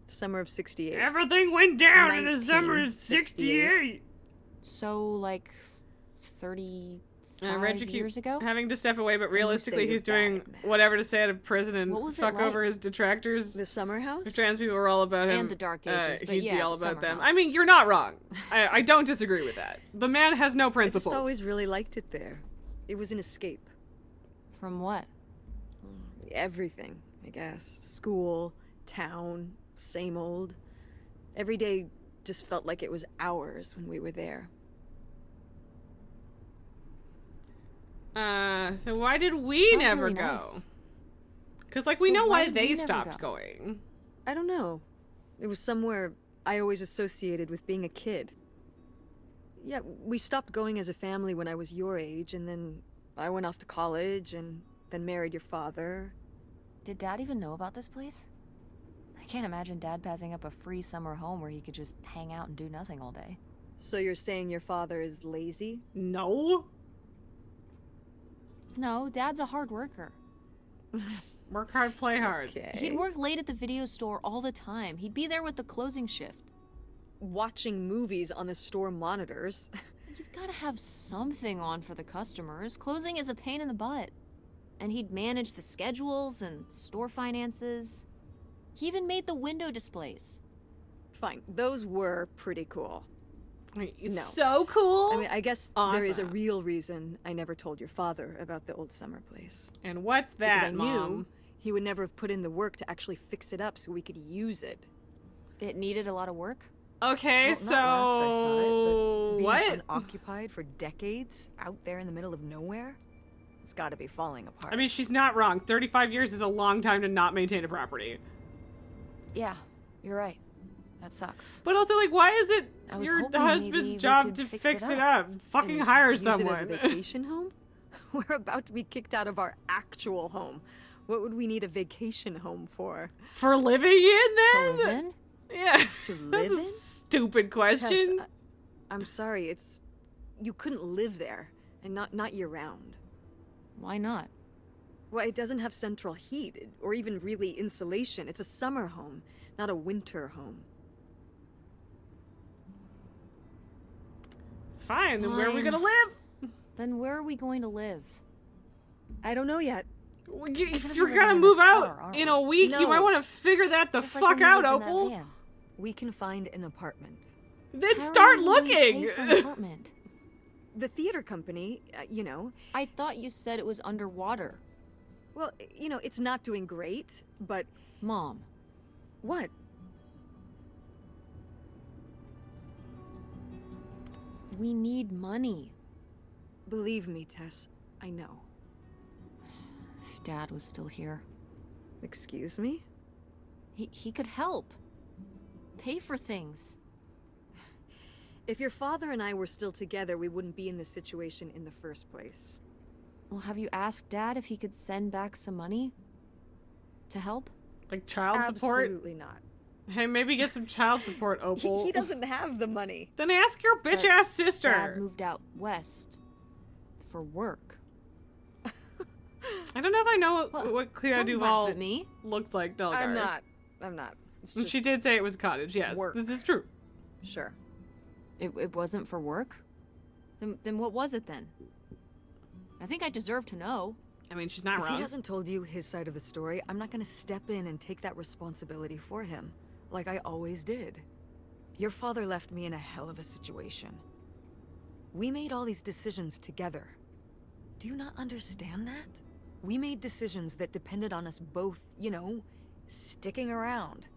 summer of 68. Everything went down in the summer of 1968. 68. So, like, 35 Reggie keep years ago? having to step away, but realistically you're he's bad doing at math. whatever to stay out of prison and What was it fuck like? over his detractors. The summer house? If trans people were all about him, And the Dark Ages, but he'd yeah, be all the about summer them. house. I mean, you're not wrong. I don't disagree with that. The man has no I principles. just always really liked it there. It was an escape. From what? Everything, I guess. School, town, same old. Every day just felt like it was hours when we were there. So why did we Sounds never really go? nice. Because, like, we So know why why did they we never stopped go? going. I don't know. It was somewhere I always associated with being a kid. Yeah, we stopped going as a family when I was your age, and then I went off to college and then married your father. Did Dad even know about this place? I can't imagine Dad passing up a free summer home where he could just hang out and do nothing all day. So you're saying your father is lazy? No. No, Dad's a hard worker. Work hard, play hard. Okay. He'd work late at the video store all the time. He'd be there with the closing shift. Watching movies on the store monitors. You've got to have something on for the customers. Closing is a pain in the butt. And he'd manage the schedules and store finances. He even made the window displays. Fine, those were pretty cool. It's No. so cool. I mean, I guess there is a Awesome. real reason I never told your father about the old summer place. And what's Because that, I Mom? knew he would never have put in the work to actually fix it up so we could use it. It needed a lot of work. Okay, Well, not last I saw it, but being what? unoccupied for decades out there in the middle of nowhere, it's got to be falling apart. I mean, she's not wrong. 35 years is a long time to not maintain a property. Yeah, you're right. That sucks. But also, like, why is it I was your hoping husband's maybe we job could to fix fix it it up. up? Fucking And hire use it as a someone. vacation home? We're about to be kicked out of our actual home. What would we need a vacation home for? For living in, To then? live in? Yeah. To That's live a in? stupid question. Tess, I'm sorry, you couldn't live there, and not year round. Why not? Well, it doesn't have central heat or even really insulation. It's a summer home, not a winter home. Fine, then where are we Fine. gonna live? Then where are we going to live? I don't know yet. If guess you're we're gonna living in move this out car, aren't in we? a week, you No. might want to figure that the Just like fuck when we out, lived in that Opal. van. We can find an apartment. Then How are start we going to pay looking. for an apartment? The theater company, you know, I thought you said it was underwater. well, you know, it's not doing great, but Mom, what? we need money. Believe me, Tess, I know. If Dad was still here, Excuse me? he could help. Pay for things. If your father and I were still together, we wouldn't be in this situation in the first place. Well, have you asked Dad if he could send back some money? To help? Like child support. Absolutely not. Hey, maybe get some child support, Opal. He doesn't have the money. Then ask your bitch ass sister. Dad moved out west for work. I don't know if I know Well, what Cleo Don't Duval laugh at me. looks like. Delgar. I'm not. It's just She did say it was cottage. Yes, work. this is true. Sure. It wasn't for work? Then what was it then? I think I deserve to know. I mean, she's not If wrong. he hasn't told you his side of the story, I'm not gonna step in and take that responsibility for him, like I always did. Your father left me in a hell of a situation. We made all these decisions together. Do you not understand that? We made decisions that depended on us both, you know, sticking around.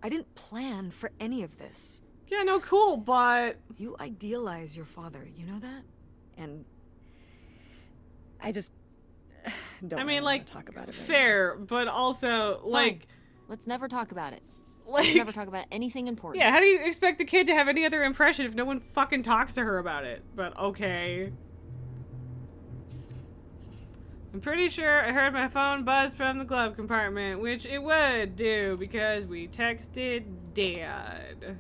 I didn't plan for any of this. Yeah, no, cool, but You idealize your father, you know that? And I just don't I really mean, wanna like, talk about it right fair, but also like, Fine. Let's never talk about it. like, Never talk about anything important. yeah. How do you expect the kid to have any other impression if no one fucking talks to her about it? But okay. I'm pretty sure I heard my phone buzz from the glove compartment, which it would do because we texted Dad.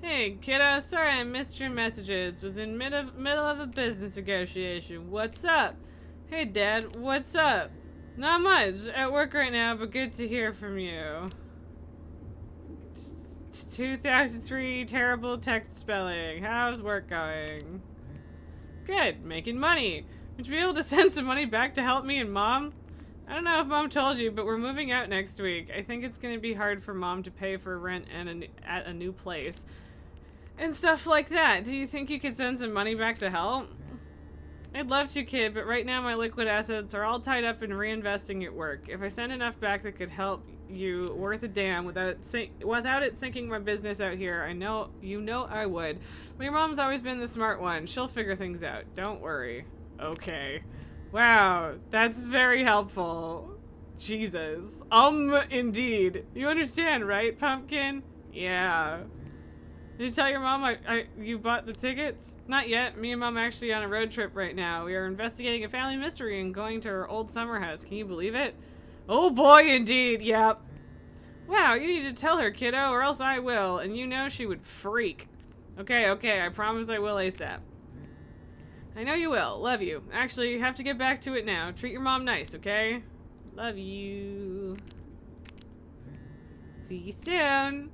Hey, kiddo, sorry I missed your messages. Was in middle of a business negotiation. What's up? Hey, Dad, what's up? Not much. At work right now, but good to hear from you. 2003 terrible text spelling. How's work going? Good, making money. Would you be able to send some money back to help me and Mom? I don't know if Mom told you, but we're moving out next week. I think it's going to be hard for Mom to pay for rent and at a new place. And stuff like that. Do you think you could send some money back to help? I'd love to, kid, but right now my liquid assets are all tied up in reinvesting at work. If I send enough back that could help you worth a damn without it sinking my business out here, I know I would. But your mom's always been the smart one. She'll figure things out. Don't worry. Okay. Wow, that's very helpful. Jesus. Indeed. You understand, right, Pumpkin? Yeah. Did you tell your mom you bought the tickets? Not yet. Me and Mom are actually on a road trip right now. We are investigating a family mystery and going to our old summer house. Can you believe it? Oh boy, indeed. Yep. Wow, you need to tell her, kiddo, or else I will. And you know she would freak. Okay, I promise I will ASAP. I know you will. Love you. Actually, you have to get back to it now. Treat your mom nice, okay? Love you. See you soon.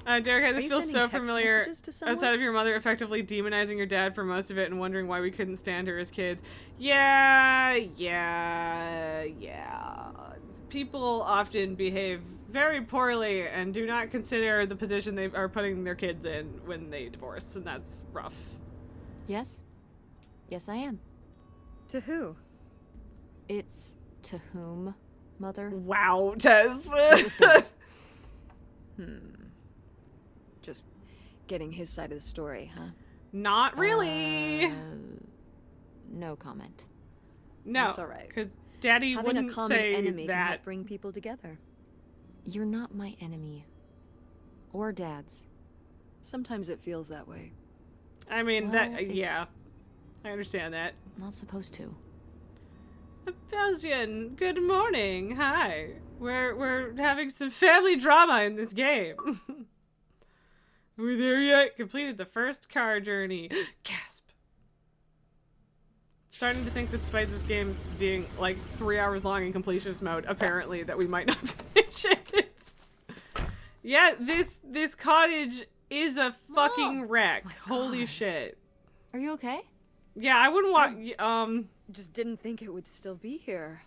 Derek, Are this you feels sending so text familiar. messages to someone? Outside of your mother effectively demonizing your dad for most of it and wondering why we couldn't stand her as kids. Yeah. People often behave very poorly and do not consider the position they are putting their kids in when they divorce, and that's rough. Yes? Yes, I am. To who? It's to whom, Mother? Wow, Tess. Just getting his side of the story, huh? Not really. No comment. No, That's all right. because Daddy Having wouldn't a common say enemy can that. help bring people together. You're not my enemy. Or Dad's. Sometimes it feels that way. I mean, Well, yeah. it's- I understand that. Not supposed to. Bastian, good morning. Hi. We're having some family drama in this game. We're there yet. Completed the first car journey. Gasp. Starting to think that despite this game being like 3 hours long in completionist mode, apparently that we might not finish it. Yeah, this cottage is a fucking wreck. my Holy God. shit. Are you okay? Yeah, I wouldn't want Just didn't think it would still be here.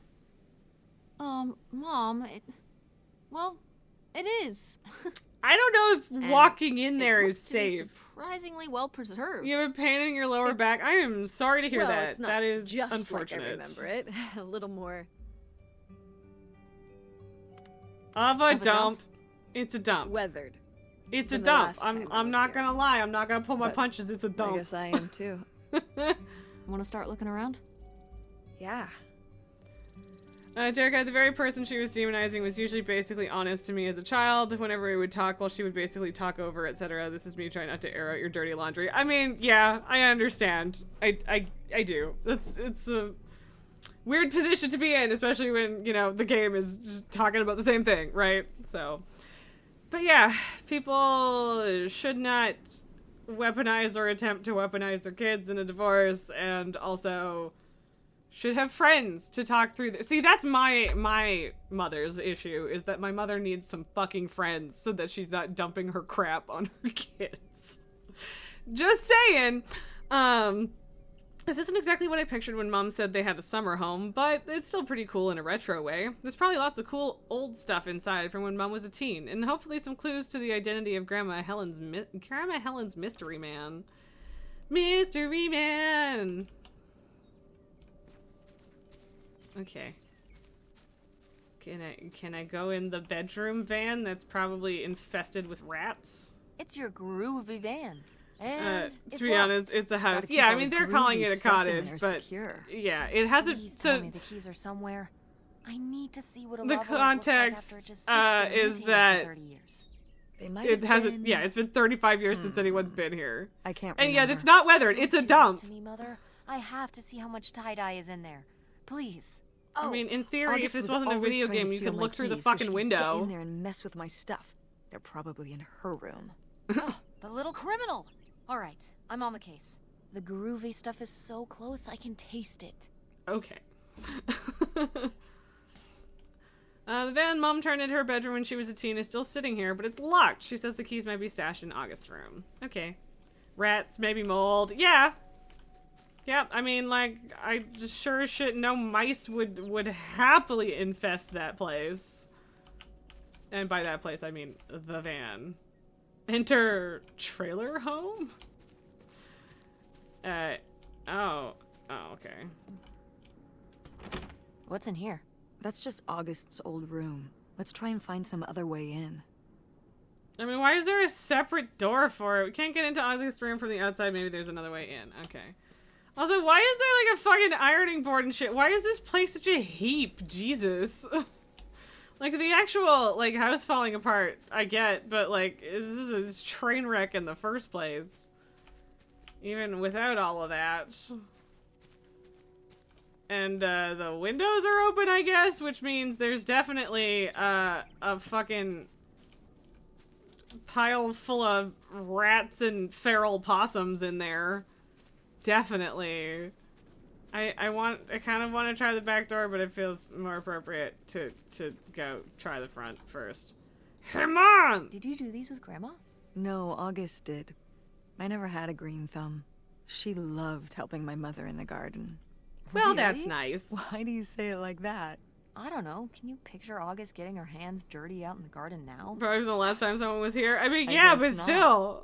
Mom, well, it is. I don't know if And walking in there it is looks to be safe. surprisingly well preserved. You have a pain in your lower It's- back. I am sorry to hear well, that. it's not That is just unfortunate. Like I remember it. A little more. Of a Of a dump. dump? It's a dump. Weathered. It's a than the dump. last time I I'm was not here. gonna lie. I'm not gonna pull my But punches. It's a I dump. guess I am too. Want to start looking around? Yeah. Derek, the very person she was demonizing was usually basically honest to me as a child. Whenever we would talk, well, she would basically talk over, etc. This is me trying not to air out your dirty laundry. I mean, yeah, I understand. I do. It's a weird position to be in, especially when, you know, the game is just talking about the same thing, right? So, but yeah, people should not weaponize or attempt to weaponize their kids in a divorce, and also should have friends to talk through this. See, that's my mother's issue, is that my mother needs some fucking friends so that she's not dumping her crap on her kids. Just saying. This isn't exactly what I pictured when Mom said they had a summer home, but it's still pretty cool in a retro way. There's probably lots of cool old stuff inside from when Mom was a teen, and hopefully some clues to the identity of Grandma Helen's mystery man. Mystery man! Okay. Can I go in the bedroom van that's probably infested with rats? It's your groovy van. And To be honest, it's a house. Gotta keep Yeah, I all mean, the they're calling groovy it a stuff in cottage, there but secure. yeah, it hasn't. Please So tell me the keys are somewhere. I need to see what a the lava lake looks like after context, it just sits there is mutating that for 30 years. They might it have hasn't. been- Yeah, it's been 35 years since anyone's been here, I can't and remember. yeah, it's not weathered. Don't It's a do dump. This to me, Mother. I have to see how much tie-dye is in there. Please. I mean, in theory, if August this was wasn't a always video trying to game, you steal could my look through the keys so she fucking could window. Get in there and mess with my stuff. They're probably in her room. Oh, the little criminal. All right, I'm on the case. The groovy stuff is so close, I can taste it. Okay. The van Mom turned into her bedroom when she was a teen is still sitting here, but it's locked. She says the keys might be stashed in August's room. Okay. Rats, maybe mold. Yeah. Yeah, I mean, like, I just sure as shit no mice would happily infest that place. And by that place, I mean the van. Enter trailer home? Oh, okay. What's in here? That's just August's old room. Let's try and find some other way in. I mean, why is there a separate door for it? We can't get into August's room from the outside. Maybe there's another way in. Okay. Also, why is there like a fucking ironing board and shit? Why is this place such a heap? Jesus. Like, the actual, like, house falling apart, I get, but, like, this is a train wreck in the first place. Even without all of that. And, the windows are open, I guess, which means there's definitely, a fucking pile full of rats and feral possums in there. Definitely. I kind of want to try the back door, but it feels more appropriate to go try the front first. Hey, Mom! Did you do these with Grandma? No, August did. I never had a green thumb. She loved helping my mother in the garden. Well, that's Really? nice. Why do you say it like that? I don't know. Can you picture August getting her hands dirty out in the garden now? Probably the last time someone was here. I mean, I yeah, guess but not. still.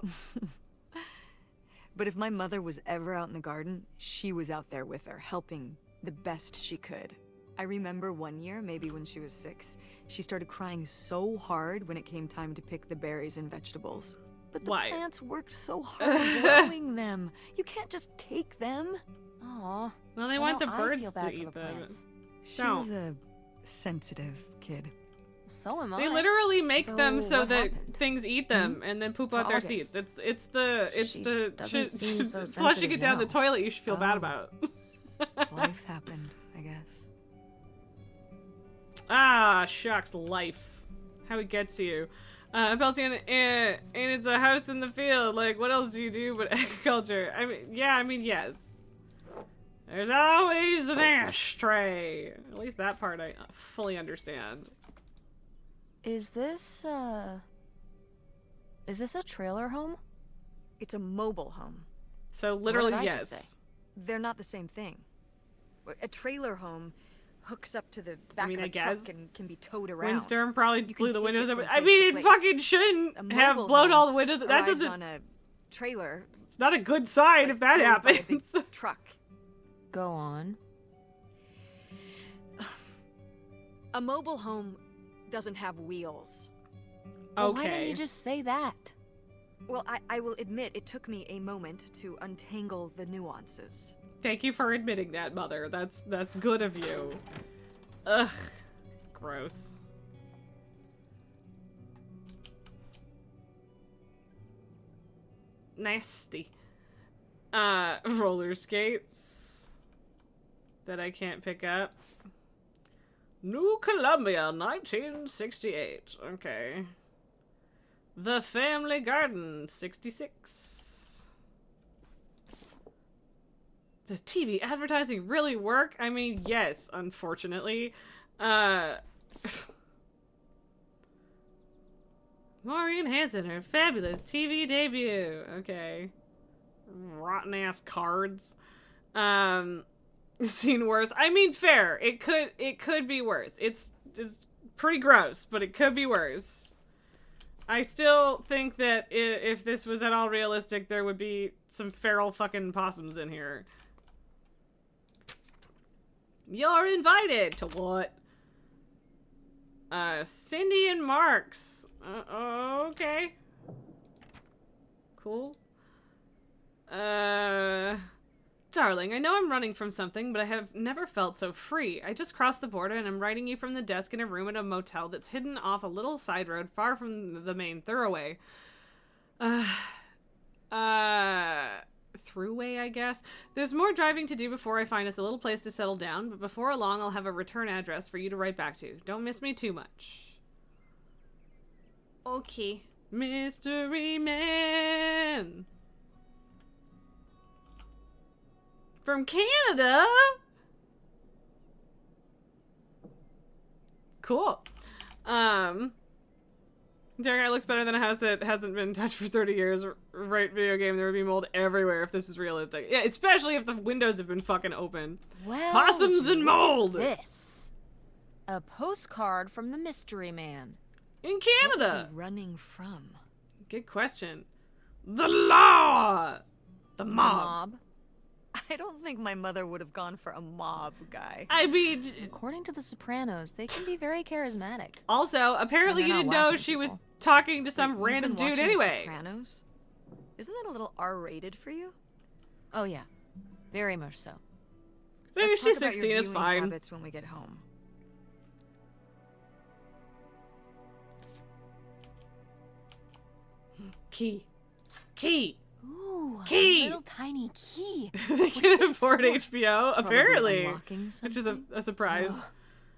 But if my mother was ever out in the garden, she was out there with her, helping the best she could. I remember one year, maybe when she was 6, she started crying so hard when it came time to pick the berries and vegetables. But the Why? plants worked so hard growing them. You can't just take them. Aw. Well, they I want know the I birds feel to bad for eat the them. plants. She Don't. was a sensitive kid. So am They I. but agriculture? Yes. There's always an ashtray. At least that part I fully understand. Is this a trailer home? It's a mobile home. So literally, did I just yes. say? They're not the same thing. A trailer home hooks up to the back mean, of I a truck guess. and can be towed around. Windstorm probably You blew can the take windows it open. from I place mean, to it place. fucking A shouldn't have mobile blown home all the windows. That arrives doesn't. on a trailer. It's not a good sign if that towed by a big happens. truck. Go on. A mobile home doesn't have wheels. Well, why didn't Okay. you just say that? Well, I will admit it took me a moment to untangle the nuances. Thank you for admitting that, Mother. That's good of you. Ugh. Gross. Nasty. Roller skates that I can't pick up. New Columbia, 1968. Okay. The Family Garden, 66. Does TV advertising really work? I mean, yes, unfortunately. Maureen Hansen, her fabulous TV debut. Okay. Rotten ass cards. Seen worse. I mean, fair. It could be worse. It's pretty gross, but it could be worse. I still think that if this was at all realistic, there would be some feral fucking possums in here. You're invited to what? Cindy and Mark's. Okay. Cool. Darling, I know I'm running from something, but I have never felt so free. I just crossed the border and I'm writing you from the desk in a room at a motel that's hidden off a little side road far from the main thoroughway. Throughway, I guess. There's more driving to do before I find us a little place to settle down, but before long I'll have a return address for you to write back to. Don't miss me too much. Okay. Mystery Man! From Canada? Cool. Dark looks better than a house that hasn't been touched for 30 years. Right, video game, there would be mold everywhere if this was realistic. Yeah, especially if the windows have been fucking open. Well, Possums would you and look at mold. This. A postcard from the Mystery Man. In What was Canada. he running from? Good question. The law! The The mob. mob. I don't think my mother would have gone for a mob guy. I mean, According to The Sopranos, they can be very charismatic. also, apparently And you they're didn't not know whacking she was people. talking to some Wait, you've random been dude watching The anyway. Sopranos? Isn't that a little R-rated for you? Oh yeah, very much so. Maybe Let's she's talk about 16, your it's viewing fine. habits when we get home. Key. Key. Ooh, Key! a little tiny key. They can afford HBO, Probably apparently. unlocking Which is something? a surprise.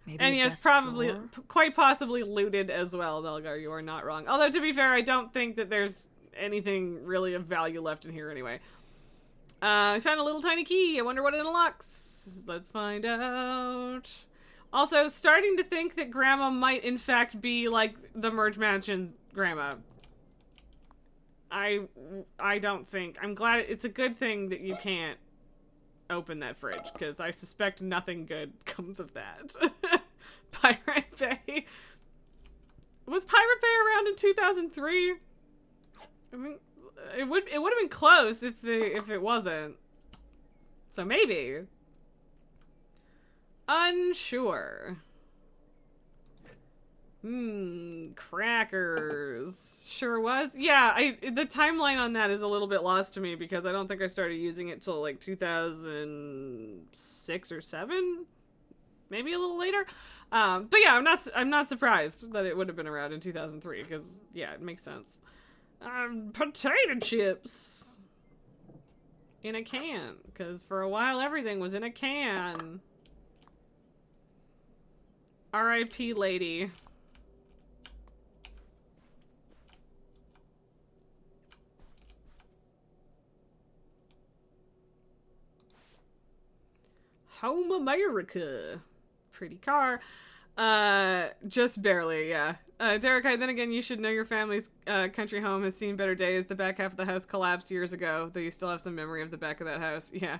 Maybe And a yes, desk probably, drawer? quite possibly looted as well, Melgar. You are not wrong. Although, to be fair, I don't think that there's anything really of value left in here anyway. I found a little tiny key. I wonder what it unlocks. Let's find out. Also, starting to think that Grandma might, in fact, be like the Merge Mansion Grandma. I don't think. I'm glad. It's a good thing that you can't open that fridge, because I suspect nothing good comes of that. Pirate Bay. Was Pirate Bay around in 2003? I mean, it would have been close if it wasn't. So maybe. Unsure. Crackers. Sure was. Yeah, the timeline on that is a little bit lost to me, because I don't think I started using it till like 2006 or 7, maybe a little later. But yeah, I'm not surprised that it would have been around in 2003, because yeah, it makes sense. Potato chips in a can, because for a while everything was in a can. R.I.P. lady. Home America. Pretty car. Just barely, yeah. Derek, then again, you should know your family's country home has seen better days. The back half of the house collapsed years ago, though you still have some memory of the back of that house. Yeah.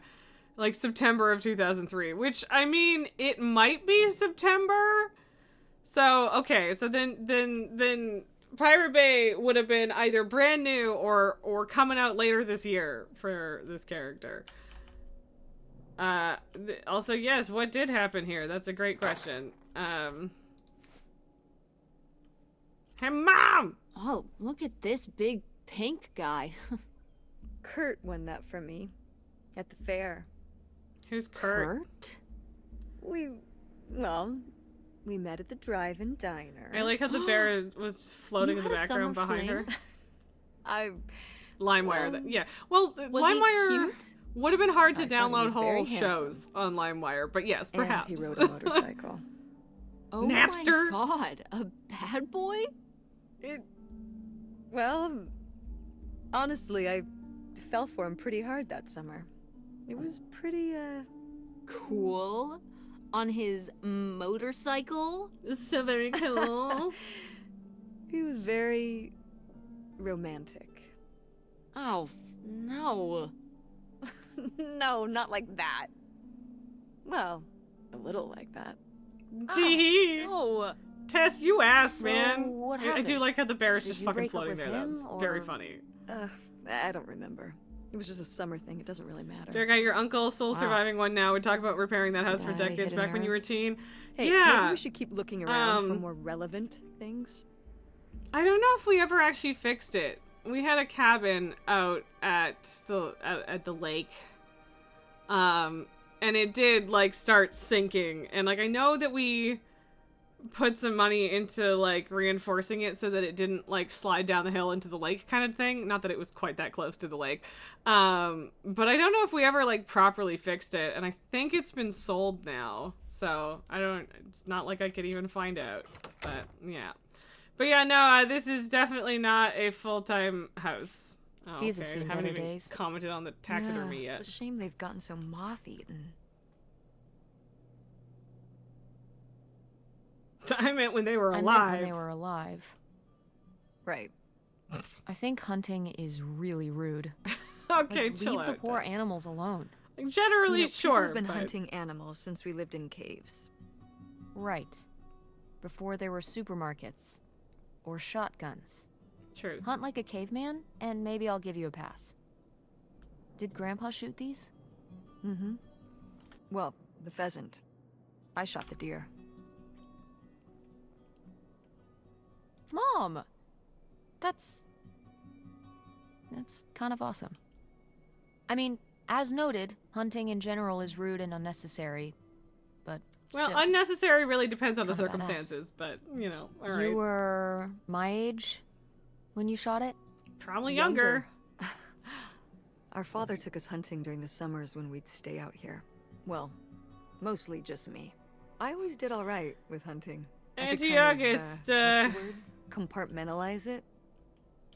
Like September of 2003, which, I mean, it might be September. So, okay, so then Pirate Bay would have been either brand new or coming out later this year for this character. Also, yes, what did happen here? That's a great question. Hey, Mom! Oh, look at this big pink guy. Kurt won that from me at the fair. Who's Kurt? Kurt? We met at the drive-in diner. I like how the bear was floating You in the had a background summer behind her. fling? LimeWire. Yeah. Well, Was LimeWire he cute? would have been hard to I thought he download was very whole handsome. shows on LimeWire, but yes, perhaps. And he rode a motorcycle. Oh Napster? my god, a bad boy? Well, honestly, I fell for him pretty hard that summer. It was pretty, Cool. On his motorcycle? So very cool. he was very romantic. Oh, no. No, not like that. Well, a little like that. Gee. Oh, Tess, you asked, So, man. what I do happened? like how the bear is Did just you fucking break up floating with there. him, That's very or- funny. I don't remember. It was just a summer thing. It doesn't really matter. Dear guy, your uncle, sole Wow. surviving one now, would talk about repairing that house for Did I decades hit a back when you were a nerve? teen. Hey, yeah. maybe we should keep looking around for Um, more relevant things. I don't know if we ever actually fixed it. We had a cabin out at the lake. And it did like start sinking. And like I know that we put some money into like reinforcing it so that it didn't like slide down the hill into the lake kind of thing. Not that it was quite that close to the lake. But I don't know if we ever like properly fixed it, and I think it's been sold now. So it's not like I could even find out. But yeah. But yeah, no, this is definitely not a full-time house. Oh, These have okay. seen Haven't better even days. commented on the taxidermy Yeah, yet. It's a shame they've gotten so moth-eaten. I meant when they were I alive. meant when they were alive. Right. I think hunting is really rude. Okay, Like, chill leave out. the poor Tess. animals alone. Like, generally, You know, people sure. have been but- hunting animals since we lived in caves. Right. Before there were supermarkets. Or shotguns. Truth. Hunt like a caveman, and maybe I'll give you a pass. Did Grandpa shoot these? Mm-hmm. Well, the pheasant. I shot the deer. Mom! That's kind of awesome. I mean, as noted, hunting in general is rude and unnecessary, but Well, still. unnecessary really depends on the Kinda badass. circumstances, but, you know, alright. You were my age when you shot it? Probably younger. Our father took us hunting during the summers when we'd stay out here. Well, mostly just me. I always did all right with hunting. I could Auntie what's August, the word? Compartmentalize it.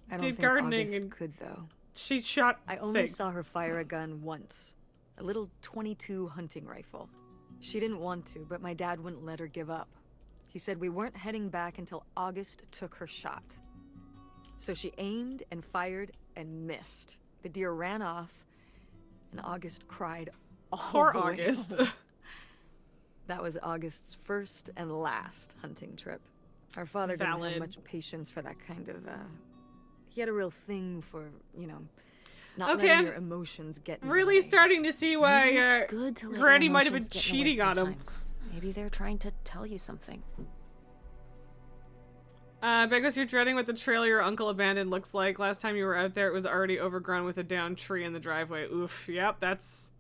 I don't did think gardening August and- could though. She shot I only things. saw her fire a gun once. A little .22 hunting rifle. She didn't want to, but my dad wouldn't let her give up. He said we weren't heading back until August took her shot. So she aimed and fired and missed. The deer ran off, and August cried all Poor the way August. home. That was August's first and last hunting trip. Our father didn't Valid. have much patience for that kind of, he had a real thing for, not Okay, letting I'm your emotions get in the Really way. starting to see why Maybe it's good to let your Granny might have been emotions get in the way cheating on him. sometimes. Maybe they're trying to tell you something. Begos, you're dreading what the trailer your uncle abandoned looks like. Last time you were out there, it was already overgrown with a downed tree in the driveway. Oof. Yep, that's...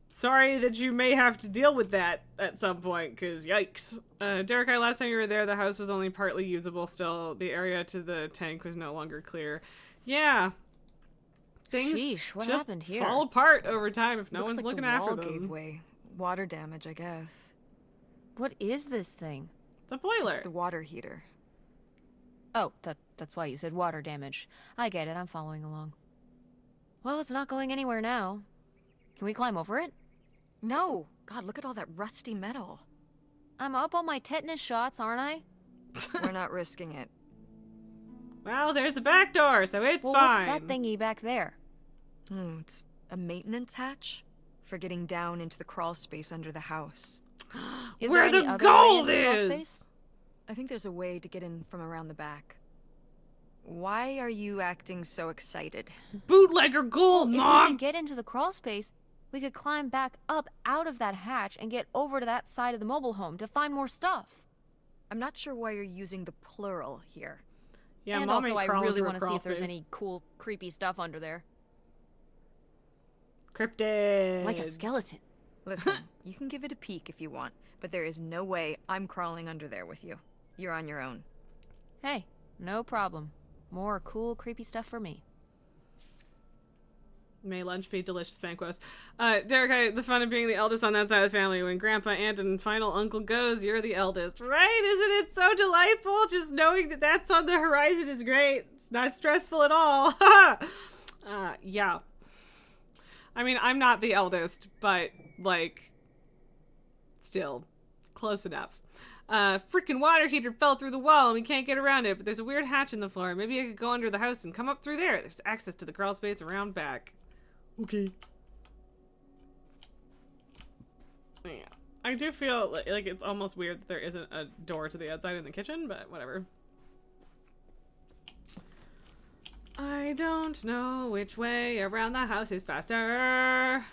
Sorry that you may have to deal with that at some point, because yikes. Derek, last time you were there, the house was only partly usable still. The area to the tank was no longer clear. Yeah. Things Sheesh, what just happened here? fall apart over time if no Looks one's like looking the after wall gave them. way. Water damage, I guess. What is this thing? The boiler. It's the water heater. Oh, that's why you said water damage. I get it, I'm following along. Well, it's not going anywhere now. Can we climb over it? No! God, look at all that rusty metal. I'm up on my tetanus shots, aren't I? We're not risking it. Well, there's a back door, so it's Well, fine. what's that thingy back there? It's a maintenance hatch for getting down into the crawl space under the house. Is Where there any the other gold way into the crawl is! space? I think there's a way to get in from around the back. Why are you acting so excited? Bootlegger gold, If we Mom! could get into the crawl space, we could climb back up out of that hatch and get over to that side of the mobile home to find more stuff. I'm not sure why you're using the plural here. Yeah, and Mom also, ain't I crawling really through a want to see crawl if there's space. any cool, creepy stuff under there. Cryptid. Like a skeleton. Listen, you can give it a peek if you want, but there is no way I'm crawling under there with you. You're on your own. Hey, no problem. More cool, creepy stuff for me. May lunch be delicious, Banquos. Derek, the fun of being the eldest on that side of the family. When Grandpa, Aunt, and final uncle goes, you're the eldest, right? Isn't it so delightful? Just knowing that that's on the horizon is great. It's not stressful at all. Yeah. I mean, I'm not the eldest, but, like, still, close enough. Freaking water heater fell through the wall and we can't get around it, but there's a weird hatch in the floor. Maybe I could go under the house and come up through there. There's access to the crawl space around back. Okay. Yeah. I do feel like it's almost weird that there isn't a door to the outside in the kitchen, but whatever. I don't know which way around the house is faster.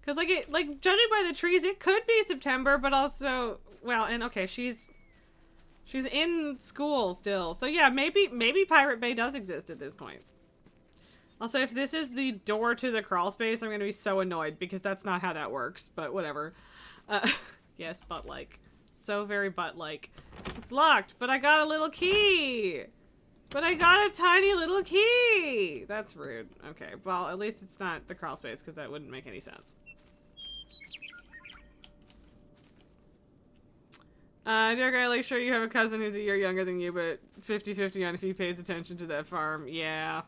Cause like judging by the trees, it could be September, but also, well, and okay, she's in school still, so yeah, maybe Pirate Bay does exist at this point. Also, if this is the door to the crawl space, I'm gonna be so annoyed because that's not how that works. But whatever. Yes, butt-like, so very butt-like. It's locked, but I got a little key. But I got a tiny little key! That's rude. Okay, well, at least it's not the crawl space, because that wouldn't make any sense. Derek, I'm sure you have a cousin who's a year younger than you, but 50-50 on if he pays attention to that farm. Yeah.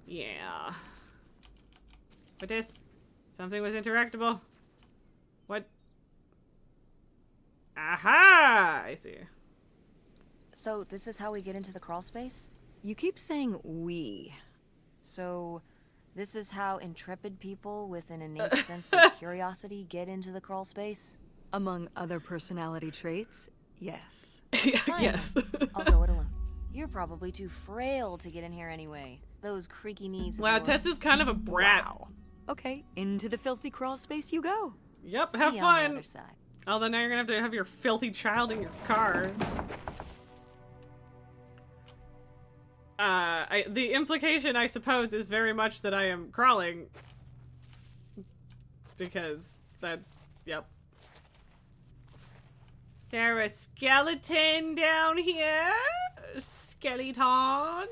Yeah. What this? Something was interactable. What? Aha! I see. So, this is how we get into the crawl space? You keep saying we. So, this is how intrepid people with an innate sense of curiosity get into the crawl space? Among other personality traits, yes. Fine. Yes. I'll go it alone. You're probably too frail to get in here anyway. Those creaky knees of Wow, yours. Tess is kind of a brat. Wow. Okay, into the filthy crawl space you go. Yep, See have you on the fun. other side. Although now you're gonna have to have your filthy child in your car. The implication, I suppose, is very much that I am crawling. Because that's, yep. Is there a skeleton down here? Skeletons?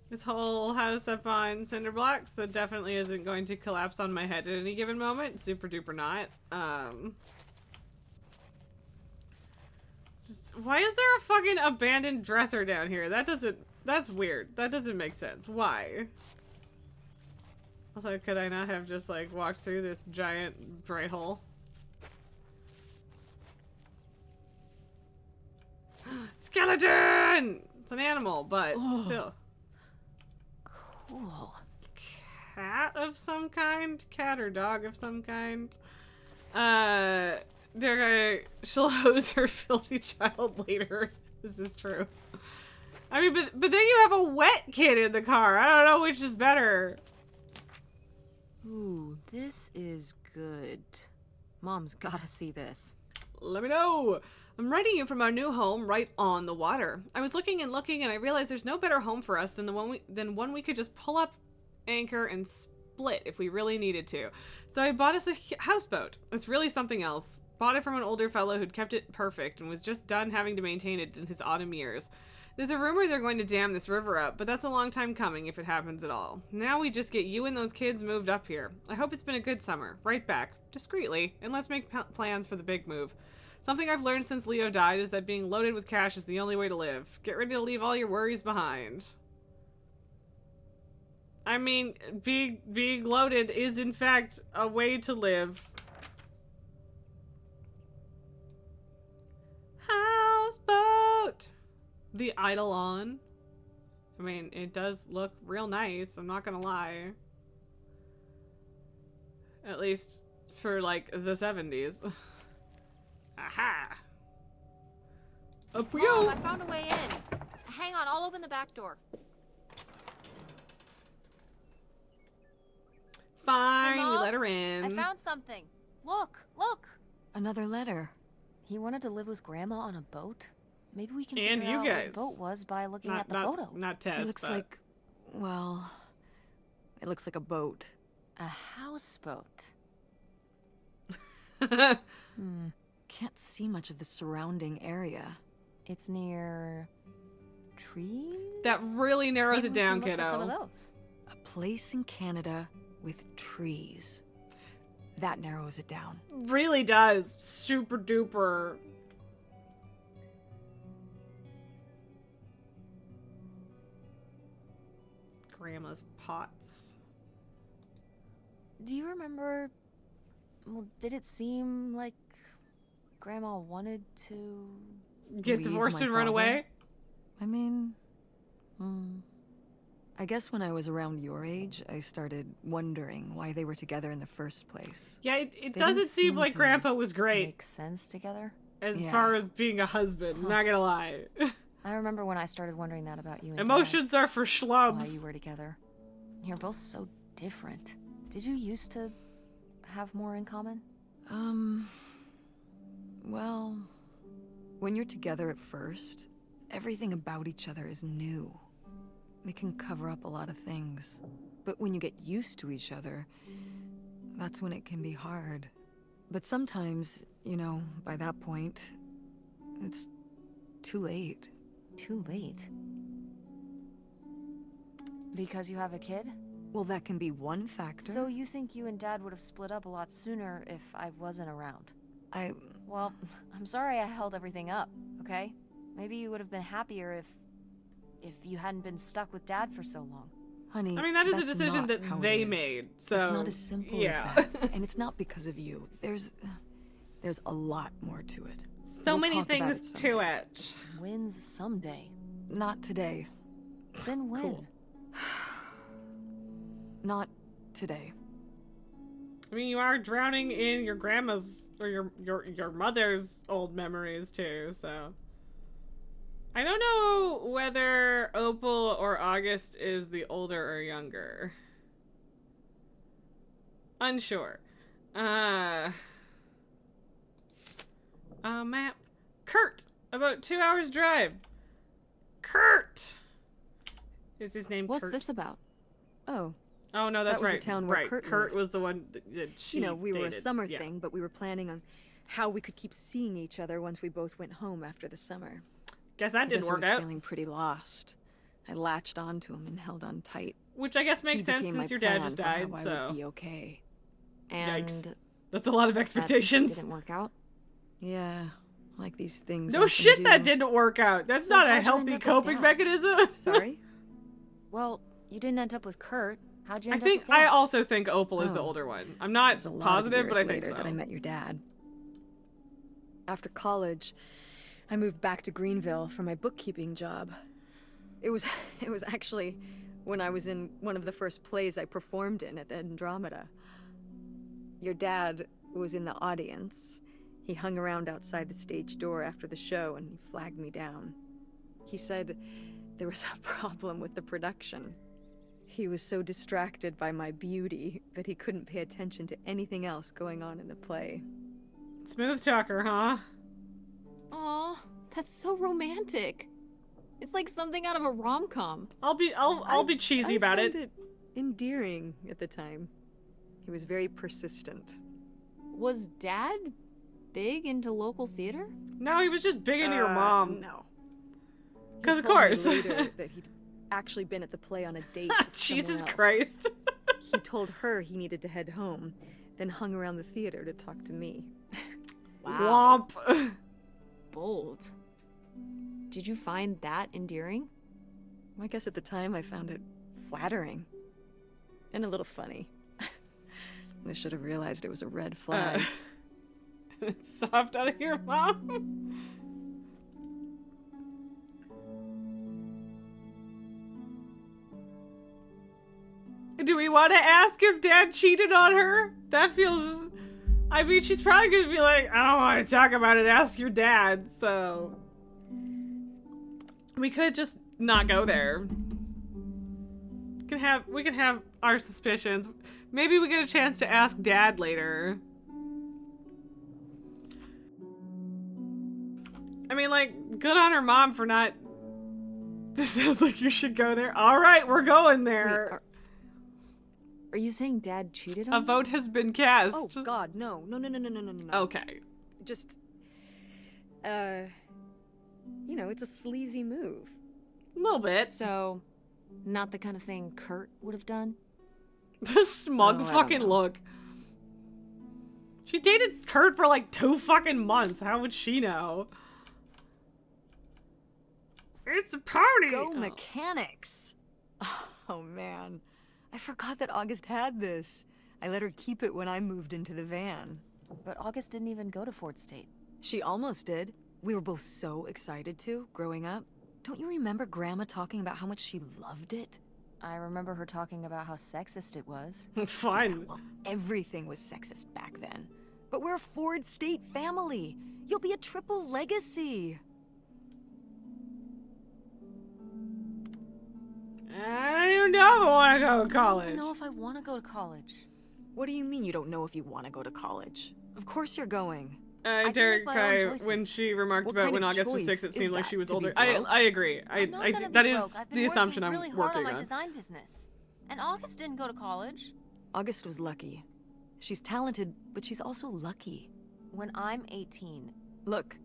This whole house up on cinder blocks that definitely isn't going to collapse on my head at any given moment. Super duper not. Why is there a fucking abandoned dresser down here? That's weird. That doesn't make sense. Why? Also, could I not have just, like, walked through this giant bright hole? Skeleton! It's an animal, but still. Cool. Cat of some kind? Cat or dog of some kind? She'll hose her filthy child later. This is true. I mean, but then you have a wet kid in the car. I don't know which is better. Ooh, this is good. Mom's gotta see this. Let me know. I'm writing you from our new home right on the water. I was looking and looking, and I realized there's no better home for us than one we could just pull up, anchor, and split if we really needed to. So I bought us a houseboat. It's really something else. Bought it from an older fellow who'd kept it perfect and was just done having to maintain it in his autumn years. There's a rumor they're going to dam this river up, but that's a long time coming if it happens at all. Now we just get you and those kids moved up here. I hope it's been a good summer. Right back. Discreetly. And let's make plans for the big move. Something I've learned since Leo died is that being loaded with cash is the only way to live. Get ready to leave all your worries behind. I mean, being loaded is in fact a way to live. Houseboat! The Eidolon. I mean, it does look real nice, I'm not gonna lie. At least for, like, the 70s. Aha! Up we go! Mom, I found a way in. Hang on, I'll open the back door. Fine, Hey, we Mom, let her in. I found something. Look, look. Another letter. He wanted to live with Grandma on a boat. Maybe we can And figure you out guys. what the boat was by looking at the photo. Not Tess, It looks but... like, well, it looks like a boat. A houseboat. Can't see much of the surrounding area. It's near trees. That really narrows Maybe it we down, can look kiddo. for some of those. A place in Canada with trees. That narrows it down. Really does. Super duper. Grandma's pots. Do you remember? Well, did it seem like Grandma wanted to? Get Leave divorced my and run father? away? I mean, I guess when I was around your age, I started wondering why they were together in the first place. Yeah, it They doesn't didn't seem seem like to Grandpa was great Make sense together? as Yeah. far as being a husband. Not gonna lie. I remember when I started wondering that about you and Emotions are for Dad, why schlubs. you were together. You're both so different. Did you used to have more in common? Well, when you're together at first, everything about each other is new. It can cover up a lot of things. But when you get used to each other, that's when it can be hard. But sometimes, you know, by that point, it's too late. Too late. Because you have a kid? Well, that can be one factor. So you think you and Dad would have split up a lot sooner if I wasn't around? Well, I'm sorry I held everything up, okay? Maybe you would have been happier if you hadn't been stuck with Dad for so long. Honey, I mean, that is a that's decision not that how it they is. made, so... It's not as simple yeah. as that. And it's not because of you. There's a lot more to it. So We'll many talk about things it to someday. it. Wins someday. Not today. Then when? Cool. Not today. I mean, you are drowning in your grandma's or your mother's old memories too, so I don't know whether Opal or August is the older or younger. Unsure. Map. Kurt! About 2 hours drive. Kurt! Is his name What's Kurt? this about? Oh, Oh no, that's That was the right. town where right. Kurt Kurt lived. was the one that she you know, we were a dated. summer Yeah. thing, but we were planning on how we could keep seeing each other once we both went home after the summer. Guess that I didn't guess I work was out. feeling pretty lost. I latched onto him and held on tight. Which I guess makes He sense became since my your dad plan just for died, how I so would be okay. And Yikes. That's a lot of that expectations. didn't work out? Yeah, like these things. No often shit, that do. didn't work out. That's So not a how'd you end healthy up with coping Dad? mechanism. Sorry? Well, you didn't end up with Kurt. How'd you I end think up with I Dad? also think Opal is the Oh. older one. I'm It not was a lot of positive, years but I think later so. that I met your dad. After college, I moved back to Greenville for my bookkeeping job. It was it was actually when I was in one of the first plays I performed in at the Andromeda. Your dad was in the audience. He hung around outside the stage door after the show and he flagged me down. He said there was a problem with the production. He was so distracted by my beauty that he couldn't pay attention to anything else going on in the play. Smooth talker, huh? Aw, that's so romantic. It's like something out of a rom-com. I'll be cheesy about I it. found it endearing at the time. He was very persistent. Was Dad big into local theater? No, he was just big into your mom. No. He 'Cause of told me course. later that he'd actually been at the play on a date with Jesus someone else. Christ. He told her he needed to head home, then hung around the theater to talk to me. Wow. Womp. Bold. Did you find that endearing? I guess at the time I found it flattering. And a little funny. I should have realized it was a red flag. It's soft out of your mom. Do we want to ask if Dad cheated on her? That feels... I mean, she's probably going to be like, I don't want to talk about it, ask your dad, so... We could just not go there. We can have our suspicions. Maybe we get a chance to ask Dad later. I mean, like, good on her mom for not... This sounds like you should go there. All right, we're going there. Wait, are you saying Dad cheated A on you? vote has been cast. Oh, God, no. No. Okay. Just, you know, it's a sleazy move. A little bit. So, not the kind of thing Kurt would have done? The smug Oh, I don't fucking know. look. She dated Kurt for like 2 fucking months. How would she know? It's a party! Go Oh. mechanics! Oh, man. I forgot that August had this. I let her keep it when I moved into the van. But August didn't even go to Fort State. She almost did. We were both so excited to, growing up. Don't you remember Grandma talking about how much she loved it? I remember her talking about how sexist it was. Fine. Well, everything was sexist back then. But we're a Ford State family. You'll be a triple legacy. I don't even know if I want to go to I don't college. even know if I want to go to college. What do you mean you don't know if you want to go to college? Of course you're going. can Derek, make my own choices. when she remarked What about kind when of August was 6, choice it seemed is like that, she was to be older. broke? I agree. I'm not gonna be That broke. is I've been the assumption working I'm really hard working on my on. design business. And August didn't go to college. August was lucky. She's talented, but she's also lucky. When I'm 18. Look,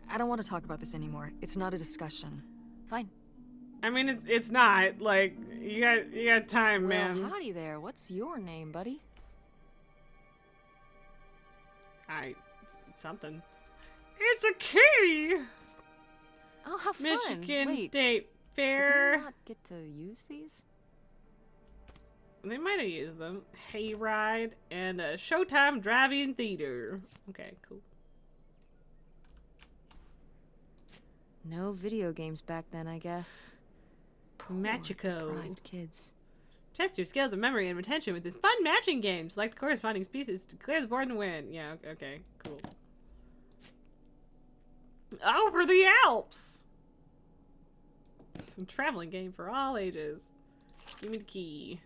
I don't want to talk about this anymore. It's not a discussion. Fine. I mean, it's not like you got time, Well, man. howdy there. What's your name, buddy? It's something. It's a key. Oh, how fun. Michigan Wait, State did Fair. they not get to use these? They might have used them. Hayride and a Showtime Drive-In Theater. Okay, cool. No video games back then, I guess. Poor Magico. deprived kids. Test your skills of memory and retention with this fun matching game. Select the corresponding species to clear the board and win. Yeah, okay, cool. Over the Alps! Some traveling game for all ages. Give me the key.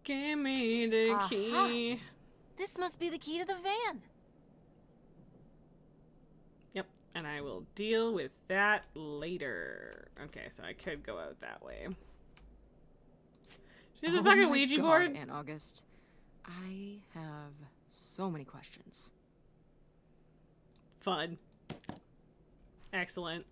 Give me the Aha. key. This must be the key to the van. Yep, and I will deal with that later. Okay, so I could go out that way. She has a fucking my Ouija God, board? Aunt August. I have so many questions. Fun. Excellent.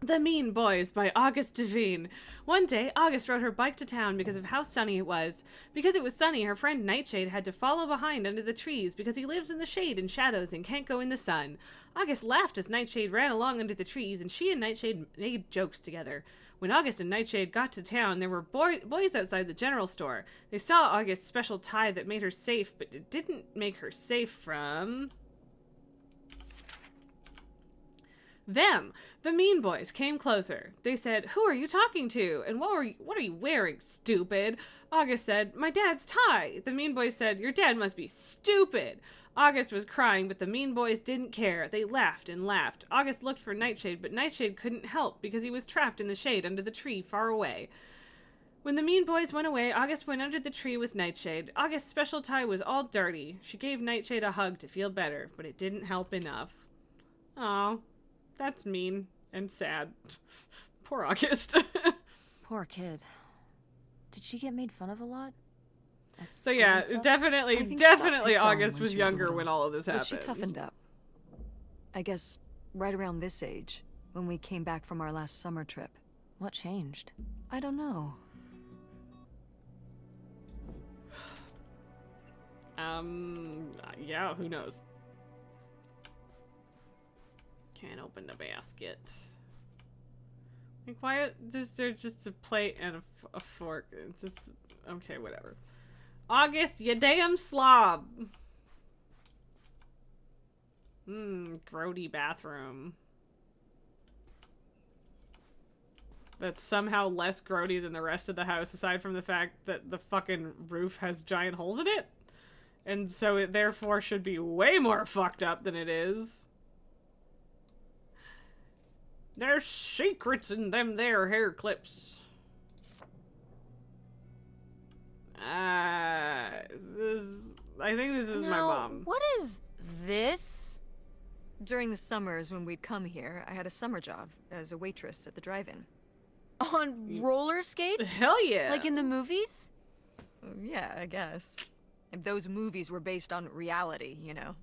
The Mean Boys by August Devine. One day, August rode her bike to town because of how sunny it was. Because it was sunny, her friend Nightshade had to follow behind under the trees because he lives in the shade and shadows and can't go in the sun. August laughed as Nightshade ran along under the trees, and she and Nightshade made jokes together. When August and Nightshade got to town, there were boys outside the general store. They saw August's special tie that made her safe, but it didn't make her safe from... Them, the Mean Boys, came closer. They said, "Who are you talking to? And what are you wearing, stupid?" August said, "My dad's tie." The Mean Boys said, "Your dad must be stupid." August was crying, but the Mean Boys didn't care. They laughed and laughed. August looked for Nightshade, but Nightshade couldn't help because he was trapped in the shade under the tree far away. When the Mean Boys went away, August went under the tree with Nightshade. August's special tie was all dirty. She gave Nightshade a hug to feel better, but it didn't help enough. Aw, that's mean and sad. Poor August. Poor kid. Did she get made fun of a lot? At So school yeah, and stuff? I definitely think she got picked on August when was she was younger little, when all of this But happened. she toughened up. I guess right around this age, when we came back from our last summer trip. What changed? I don't know. Yeah, who knows? Can't open the basket. Like, why is there just a plate and a fork? It's just, okay, whatever. August, you damn slob. Grody bathroom. That's somehow less grody than the rest of the house, aside from the fact that the fucking roof has giant holes in it. And so it therefore should be way more fucked up than it is. There's secrets in them there hair clips. I think this is my Now, mom. What is this? During the summers when we'd come here, I had a summer job as a waitress at the drive-in. On roller skates? Hell yeah. Like in the movies? Yeah, I guess. And those movies were based on reality, you know?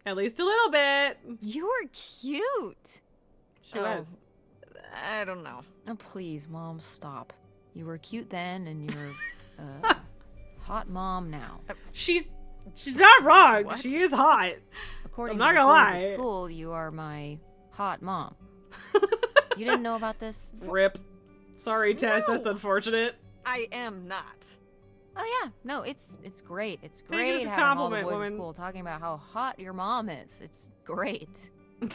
At least a little bit. You were cute. She Oh. was. I don't know. Oh, please, Mom, stop. You were cute then, and you're hot mom now. She's not wrong. What? She is hot. According I'm not to the gonna boys lie. at school, you are my hot mom. You didn't know about this? Rip. Sorry, Tess. That's No. unfortunate. I am not. Oh yeah, no, it's great. It's Take it great as a having all the compliment, boys woman. at school talking about how hot your mom is. It's great.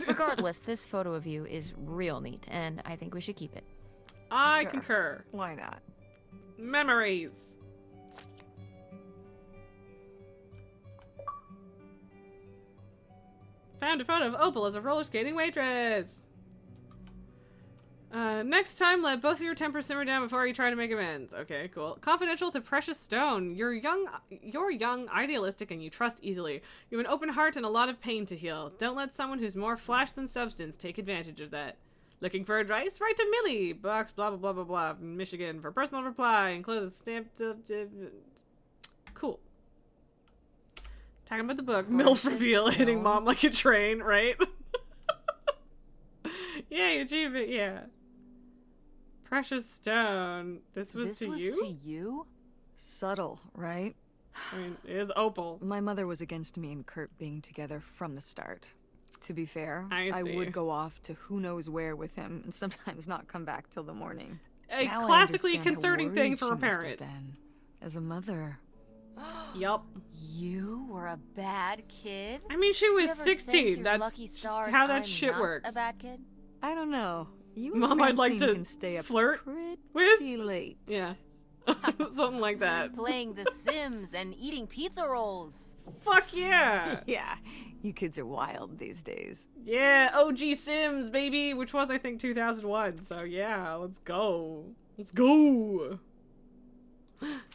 Regardless, this photo of you is real neat, and I think we should keep it. I Sure. concur. Why not? Memories. Found a photo of Opal as a roller skating waitress. Next time, let both of your tempers simmer down before you try to make amends. Okay, cool. Confidential to Precious Stone. You're young, idealistic, and you trust easily. You have an open heart and a lot of pain to heal. Don't let someone who's more flash than substance take advantage of that. Looking for advice? Write to Millie. Box blah blah blah blah blah. Michigan for personal reply. Enclosed stamped. Cool. Talking about the book. MILF Precious reveal hitting Stone. mom like a train, right? Yeah, you achieve it, yeah. Precious Stone. This was to you? to you? Subtle, right? I mean, it is Opal. My mother was against me and Kurt being together from the start. To be fair, I see. would go off to who knows where with him and sometimes not come back till the morning. A Now I classically understand how concerning thing worried for she a must have parent. been. As a mother. Yup. You were a bad kid? I mean, she Do you was ever thank 16. your That's lucky just stars how that I'm shit not works. a bad kid? I don't know. You and Mom, I'd like Francine to can stay up flirt pretty with? late. Yeah. Something like that. Playing The Sims and eating pizza rolls. Fuck yeah. Yeah, you kids are wild these days. Yeah, OG Sims, baby, which was, I think, 2001. So, yeah, let's go. Let's go.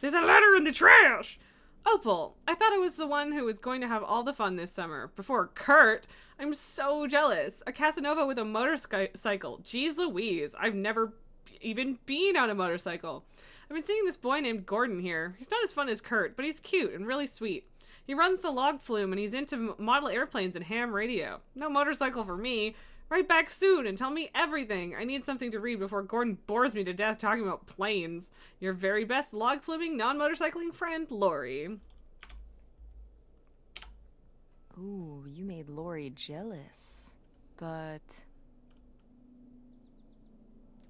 There's a letter in the trash. Opal, I thought I was the one who was going to have all the fun this summer. Before Kurt, I'm so jealous. A Casanova with a motorcycle. Jeez Louise, I've never even been on a motorcycle. I've been seeing this boy named Gordon here. He's not as fun as Kurt, but he's cute and really sweet. He runs the log flume and he's into model airplanes and ham radio. No motorcycle for me. Write back soon and tell me everything. I need something to read before Gordon bores me to death talking about planes. Your very best log fluming, non-motorcycling friend, Lori. Ooh, you made Lori jealous. But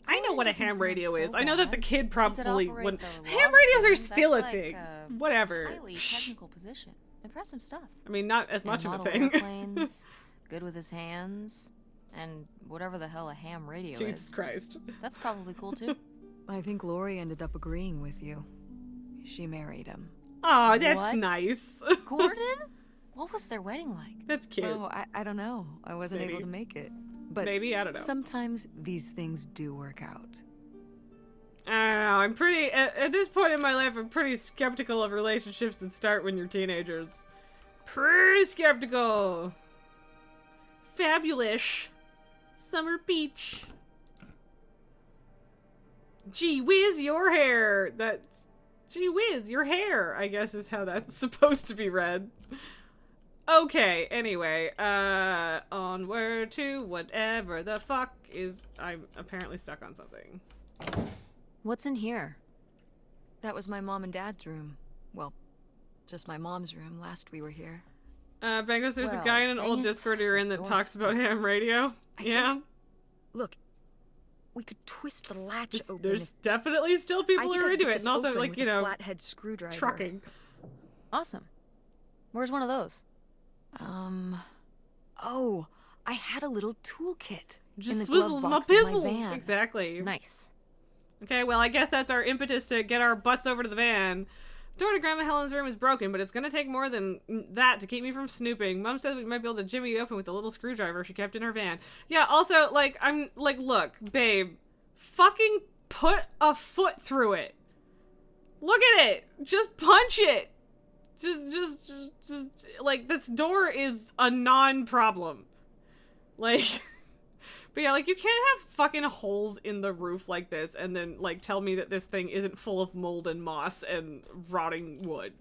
I know what a doesn't ham sound radio is. so I know that the bad. kid probably operate would. the Ham log radios are flume. still That's a like thing. a Whatever. highly technical position. Impressive stuff. I mean, not as And much of a model thing. airplanes, good with his hands. And whatever the hell a ham radio Jesus is. Christ. That's probably cool too. I think Lori ended up agreeing with you. She married him. Oh, that's What? nice. Gordon? What was their wedding like? That's cute. Oh, I don't know. I wasn't Maybe. able to make it. But Maybe, I don't know. sometimes these things do work out. I don't know. I'm pretty, at this point in my life, I'm pretty skeptical of relationships that start when you're teenagers. Pretty skeptical. Fabulous. Summer beach. Gee whiz, your hair. That's, gee whiz, your hair, I guess is how that's supposed to be read. Okay, anyway, onward to whatever the fuck is, I'm apparently stuck on something. What's in here? That was my mom and dad's room. Well, just my mom's room last we were here. Bengals, there's a Well, guy in an dang old it. Discord you're in that Door's talks about stuck. ham radio. Yeah, Look, we could twist the latch open. there's if- definitely still I people think who are I could into get it, this and also, open like, with you a know, flathead screwdriver. trucking. Awesome. Where's one of those? Oh, I had a little toolkit. in Just the glove swizzles my box of pizzles. van. Exactly. Nice. Okay, well, I guess that's our impetus to get our butts over to the van. Door to Grandma Helen's room is broken, but it's gonna take more than that to keep me from snooping. Mom says we might be able to jimmy it open with a little screwdriver she kept in her van. Yeah, also, like, I'm, like, look, babe, fucking put a foot through it. Look at it! Just punch it! Just, like, this door is a non-problem. Like... But yeah, like, you can't have fucking holes in the roof like this and then, like, tell me that this thing isn't full of mold and moss and rotting wood.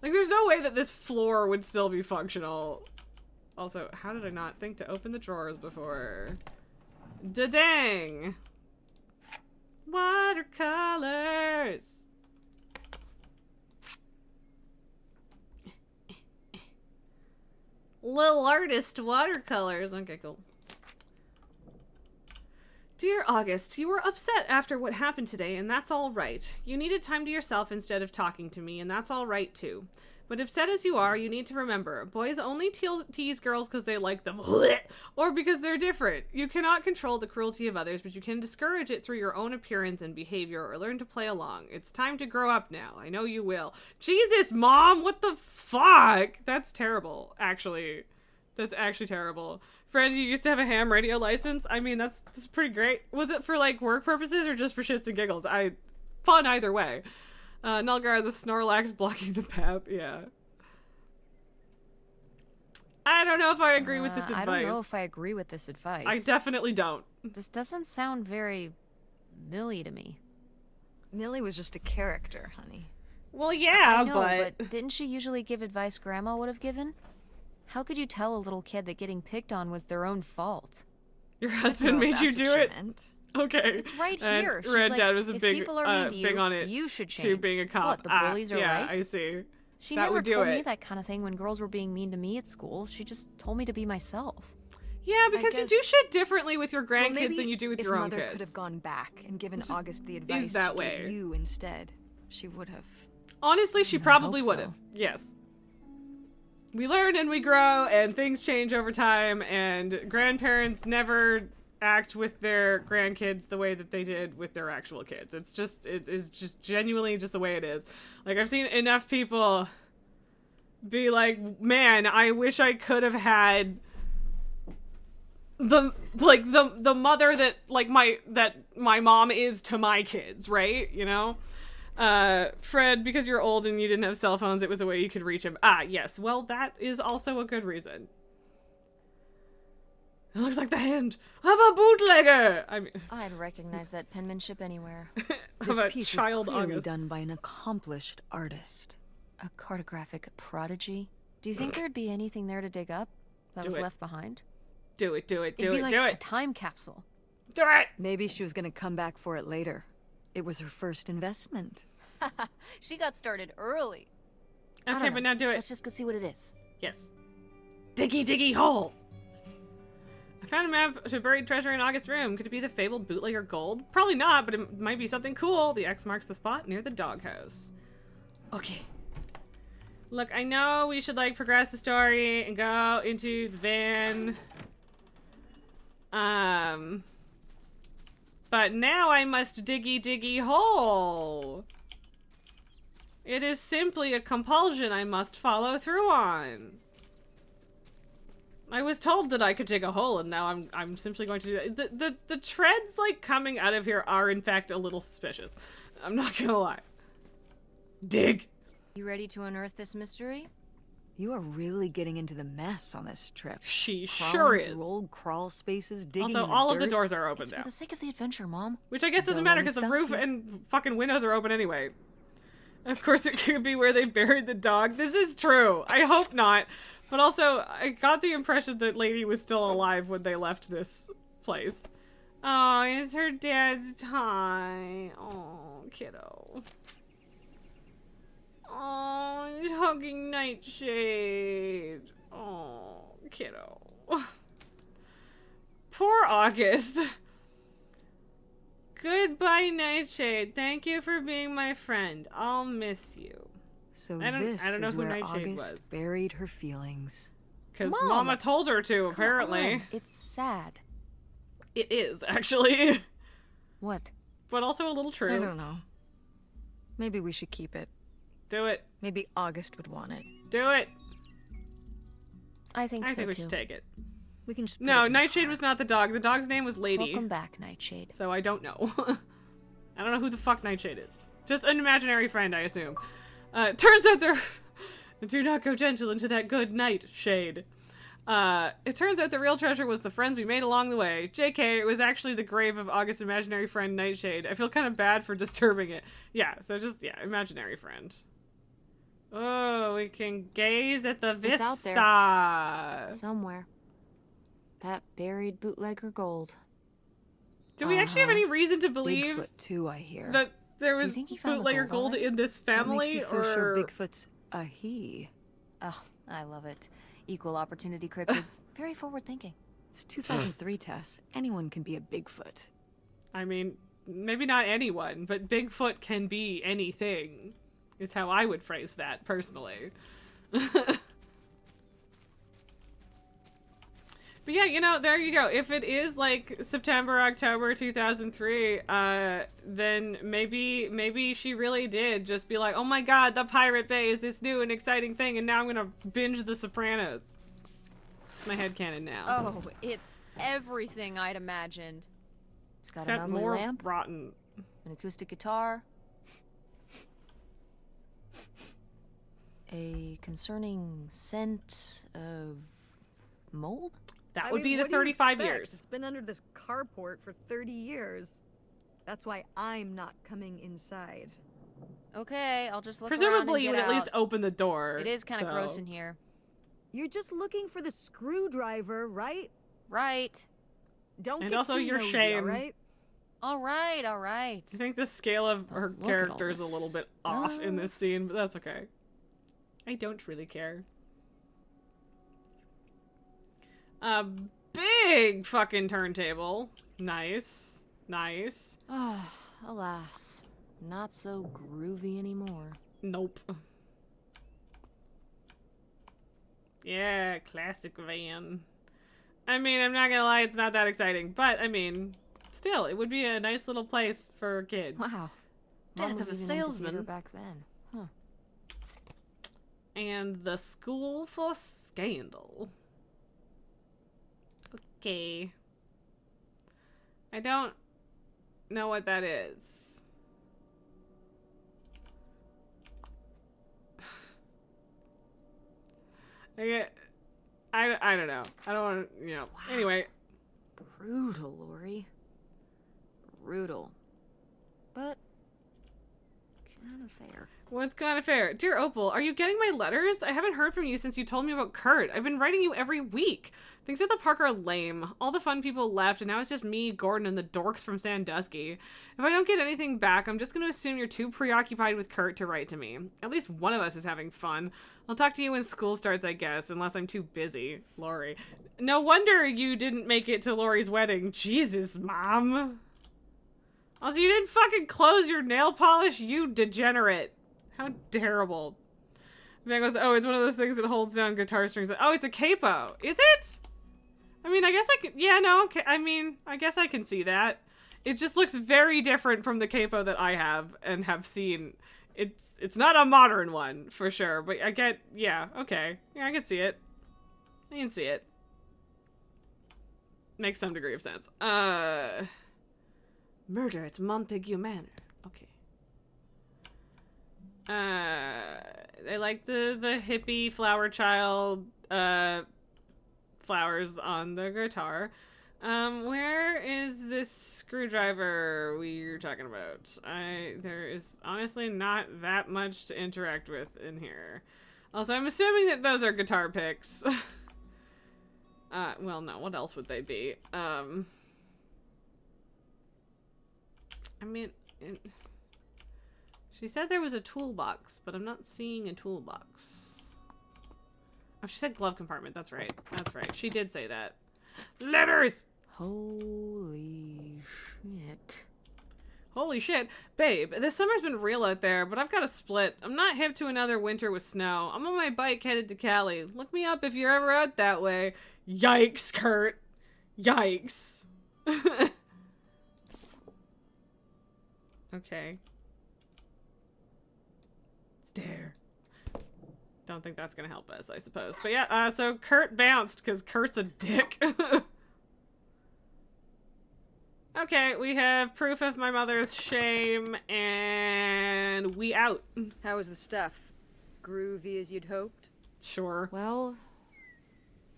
Like, there's no way that this floor would still be functional. Also, how did I not think to open the drawers before? Da-dang! Watercolors! Little artist watercolors. Okay, cool. Dear August, you were upset after what happened today, and that's all right. You needed time to yourself instead of talking to me, and that's all right too. But upset as you are, you need to remember, boys only tease girls because they like them, or because they're different. You cannot control the cruelty of others, but you can discourage it through your own appearance and behavior, or learn to play along. It's time to grow up now. I know you will. Jesus, Mom, what the fuck? That's terrible, actually. That's actually terrible. Fred, you used to have a ham radio license? I mean, that's pretty great. Was it for, like, work purposes or just for shits and giggles? Fun either way. Nulgar, the Snorlax blocking the path. Yeah. I don't know if I agree with this advice. I don't know if I agree with this advice. I definitely don't. This doesn't sound very Millie to me. Millie was just a character, honey. Well, yeah, I know, but... but didn't she usually give advice Grandma would have given? How could you tell a little kid that getting picked on was their own fault? Your husband made you do it? Okay. It's right And here. She's Red like, Dad was a if big, people are mean to big you, on it you should to change. being a cop. What, the bullies are yeah, right? I see. She that never would do told me it. that kind of thing when girls were being mean to me at school. She just told me to be myself. Yeah, because you do guess- shit differently with your Well, grandkids maybe than you do with if your own Mother kids. could have gone back and given Just August the advice that she way. gave you instead, she would have. Honestly, she probably hope would have. Yes. We learn and we grow, and things change over time, and grandparents never act with their grandkids the way that they did with their actual kids. It's just, it is just genuinely just the way it is. Like, I've seen enough people be like, man, I wish I could have had the mother that, like, my mom is to my kids, right? You know? Fred, because you're old and you didn't have cell phones, it was a way you could reach him. Ah, yes. Well, that is also a good reason. It looks like the hand of a bootlegger! I mean, I'd recognize that penmanship anywhere. of This a piece child was clearly August. done by an accomplished artist. A cartographic prodigy? Do you think there'd be anything there to dig up that Do was it. left behind? Do it, do it, It'd do be it, like do a it! time capsule. Do it! Maybe she was going to come back for it later. It was her first investment. She got started early. I Okay, don't but know. now do it. Let's just go see what it is. Yes. Diggy, diggy hole! I found a map to buried treasure in August's room. Could it be the fabled bootlegger gold? Probably not, but it might be something cool. The X marks the spot near the doghouse. Okay. Look, I know we should, like, progress the story and go into the van. But now I must diggy hole. It is simply a compulsion I must follow through on. I was told that I could dig a hole, and now I'm simply going to do that. The treads, like, coming out of here are, in fact, a little suspicious. I'm not gonna lie. Dig! You ready to unearth this mystery? You are really getting into the mess on this trip. She Crawling sure through is. Old crawl spaces, digging Also, in the all of the dirt. doors are open It's now. for the sake of the adventure, Mom. Which I guess doesn't Don't matter let me because the stop roof you. and fucking windows are open anyway. Of course it could be where they buried the dog. This is true. I hope not. But also, I got the impression that lady was still alive when they left this place. Oh, it's her dad's tie. Oh, kiddo. Oh, he's hugging Nightshade. Oh, kiddo. Poor August. Goodbye, Nightshade. Thank you for being my friend. I'll miss you. So I don't this know is who where Nightshade August was. buried her feelings. Because Mom, Mama told her to, Come apparently. on, it's sad. It is, actually. What? But also a little true. I don't know. Maybe we should keep it. Do it. Maybe August would want it. Do it. I think I so think we too. should take it. We can just put No, it in the Nightshade car. was not the dog. The dog's name was Lady. Welcome back, Nightshade. So I don't know. I don't know who the fuck Nightshade is. Just an imaginary friend, I assume. Turns out they're... Do not go gentle into that good Nightshade. It turns out the real treasure was the friends we made along the way. JK, it was actually the grave of August's imaginary friend Nightshade. I feel kind of bad for disturbing it. Yeah, so just, yeah, imaginary friend. Oh, we can gaze at the It's out vista. Somewhere. That buried bootlegger gold. Do we actually have any reason to Bigfoot believe too, I hear. that there Do you was think he found the bootlegger gold gold already? in this What family? makes you so or... sure Bigfoot's a he? Oh, I love it. Equal opportunity cryptids. Very forward thinking. It's 2003, Tess. Anyone can be a Bigfoot. I mean, maybe not anyone, but Bigfoot can be anything, is how I would phrase that, personally. But yeah, you know, there you go. If it is like September, October 2003, then maybe she really did just be like, oh my god, the Pirate Bay is this new and exciting thing, and now I'm gonna binge The Sopranos. It's my headcanon now. Oh, it's everything I'd imagined. It's got Except an ugly more lamp, rotten. an acoustic guitar, a concerning scent of mold. That would be the 35 years. It's been under this carport for 30 years. That's why I'm not coming inside. Okay, I'll just look Presumably you around would and at least get out. open the door. It is kind of gross so- in here. You're just looking for the screwdriver, right? Right. Don't And get also too your nosy, shame. alright? All right, all right. I think the scale of her Look at all character is a this little bit off in this scene, but that's okay. I don't really care. A big fucking turntable. Nice. Nice. Oh, alas. Not so groovy anymore. Nope. Yeah, classic van. I mean, I'm not gonna lie, it's not that exciting, but I mean, still, it would be a nice little place for a kid. Wow. Death Mom was of a even into salesman. theater back then. Huh. And the School for Scandal. Okay. I don't know what that is. I don't know. I don't want to, you know. Anyway, Brutal, Lori. Brutal. But kind of fair. what's kind of fair? Dear Opal, are you getting my letters? I haven't heard from you since you told me about Kurt. I've been writing you every week. Things at the park are lame. All the fun people left, and now it's just me, Gordon, and the dorks from Sandusky. If I don't get anything back, I'm just going to assume you're too preoccupied with Kurt to write to me. At least one of us is having fun. I'll talk to you when school starts, I guess, unless I'm too busy. Lori. No wonder you didn't make it to Lori's wedding. Jesus, Mom. Also, you didn't fucking close your nail polish, you degenerate. How terrible. Van goes, oh, it's one of those things that holds down guitar strings. Oh, it's a capo. Is it? I mean, I guess I could, yeah, no, okay, I mean, I guess I can see that. It just looks very different from the capo that I have and have seen. It's not a modern one, for sure, but I get, yeah, okay. Yeah, I can see it. I can see it. Makes some degree of sense. Murder at Montague Manor. Okay. They like the hippie flower child, flowers on the guitar. Where is this screwdriver we're talking about? There is honestly not that much to interact with in here. Also, I'm assuming that those are guitar picks. Well, no, what else would they be? I mean, she said there was a toolbox, but I'm not seeing a toolbox. Oh, she said glove compartment. That's right. That's right. She did say that. Letters! Holy shit. Holy shit. Babe, this summer's been real out there, but I've got a split. I'm not hip to another winter with snow. I'm on my bike headed to Cali. Look me up if you're ever out that way. Yikes, Kurt. Yikes. Okay. Stare. Don't think that's gonna help us, I suppose. But yeah, so Kurt bounced because Kurt's a dick. Okay, we have proof of my mother's shame, and we out. How was the stuff? Groovy as you'd hoped? Sure. Well,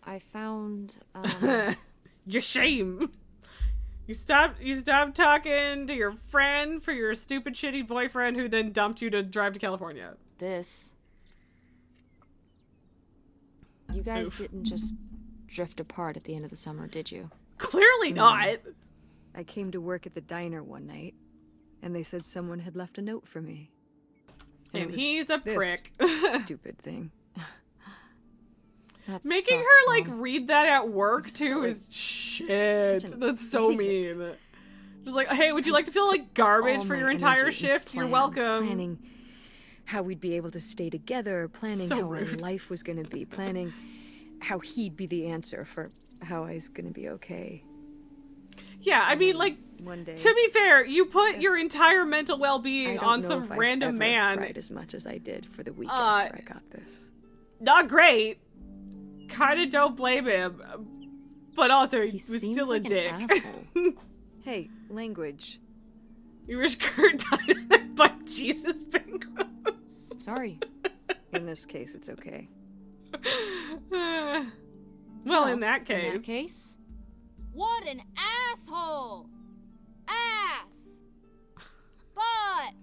I found, Your shame. You stopped talking to your friend for your stupid shitty boyfriend who then dumped you to drive to California. this. You guys Oof. didn't just drift apart at the end of the summer, did you? Clearly not. I came to work at the diner one night, and they said someone had left a note for me. And it was he's a this prick. stupid thing. That Making sucks, her, like, Mom. read that at work, Just too, like is shit. such an That's so idiot. mean. Just like, hey, would you like to feel like garbage All for my your entire energy into shift? You're plans, welcome. Planning how we'd be able to stay together, planning So how our rude. life was going to be, planning how he'd be the answer for how I was going to be okay. Yeah, I mean, like, One day, to be fair, you put Yes. your entire mental I well-being don't on know some if I've random ever man. cried as much as I did for the week Uh, after I got this. Not great. Kinda don't blame him. But also, he He was seems still like a an dick. asshole. Hey, language. You wish Kurt died by Jesus penguins. Sorry. In this case, it's okay. Well, in that case. In that case, What an asshole! Ass! Butt!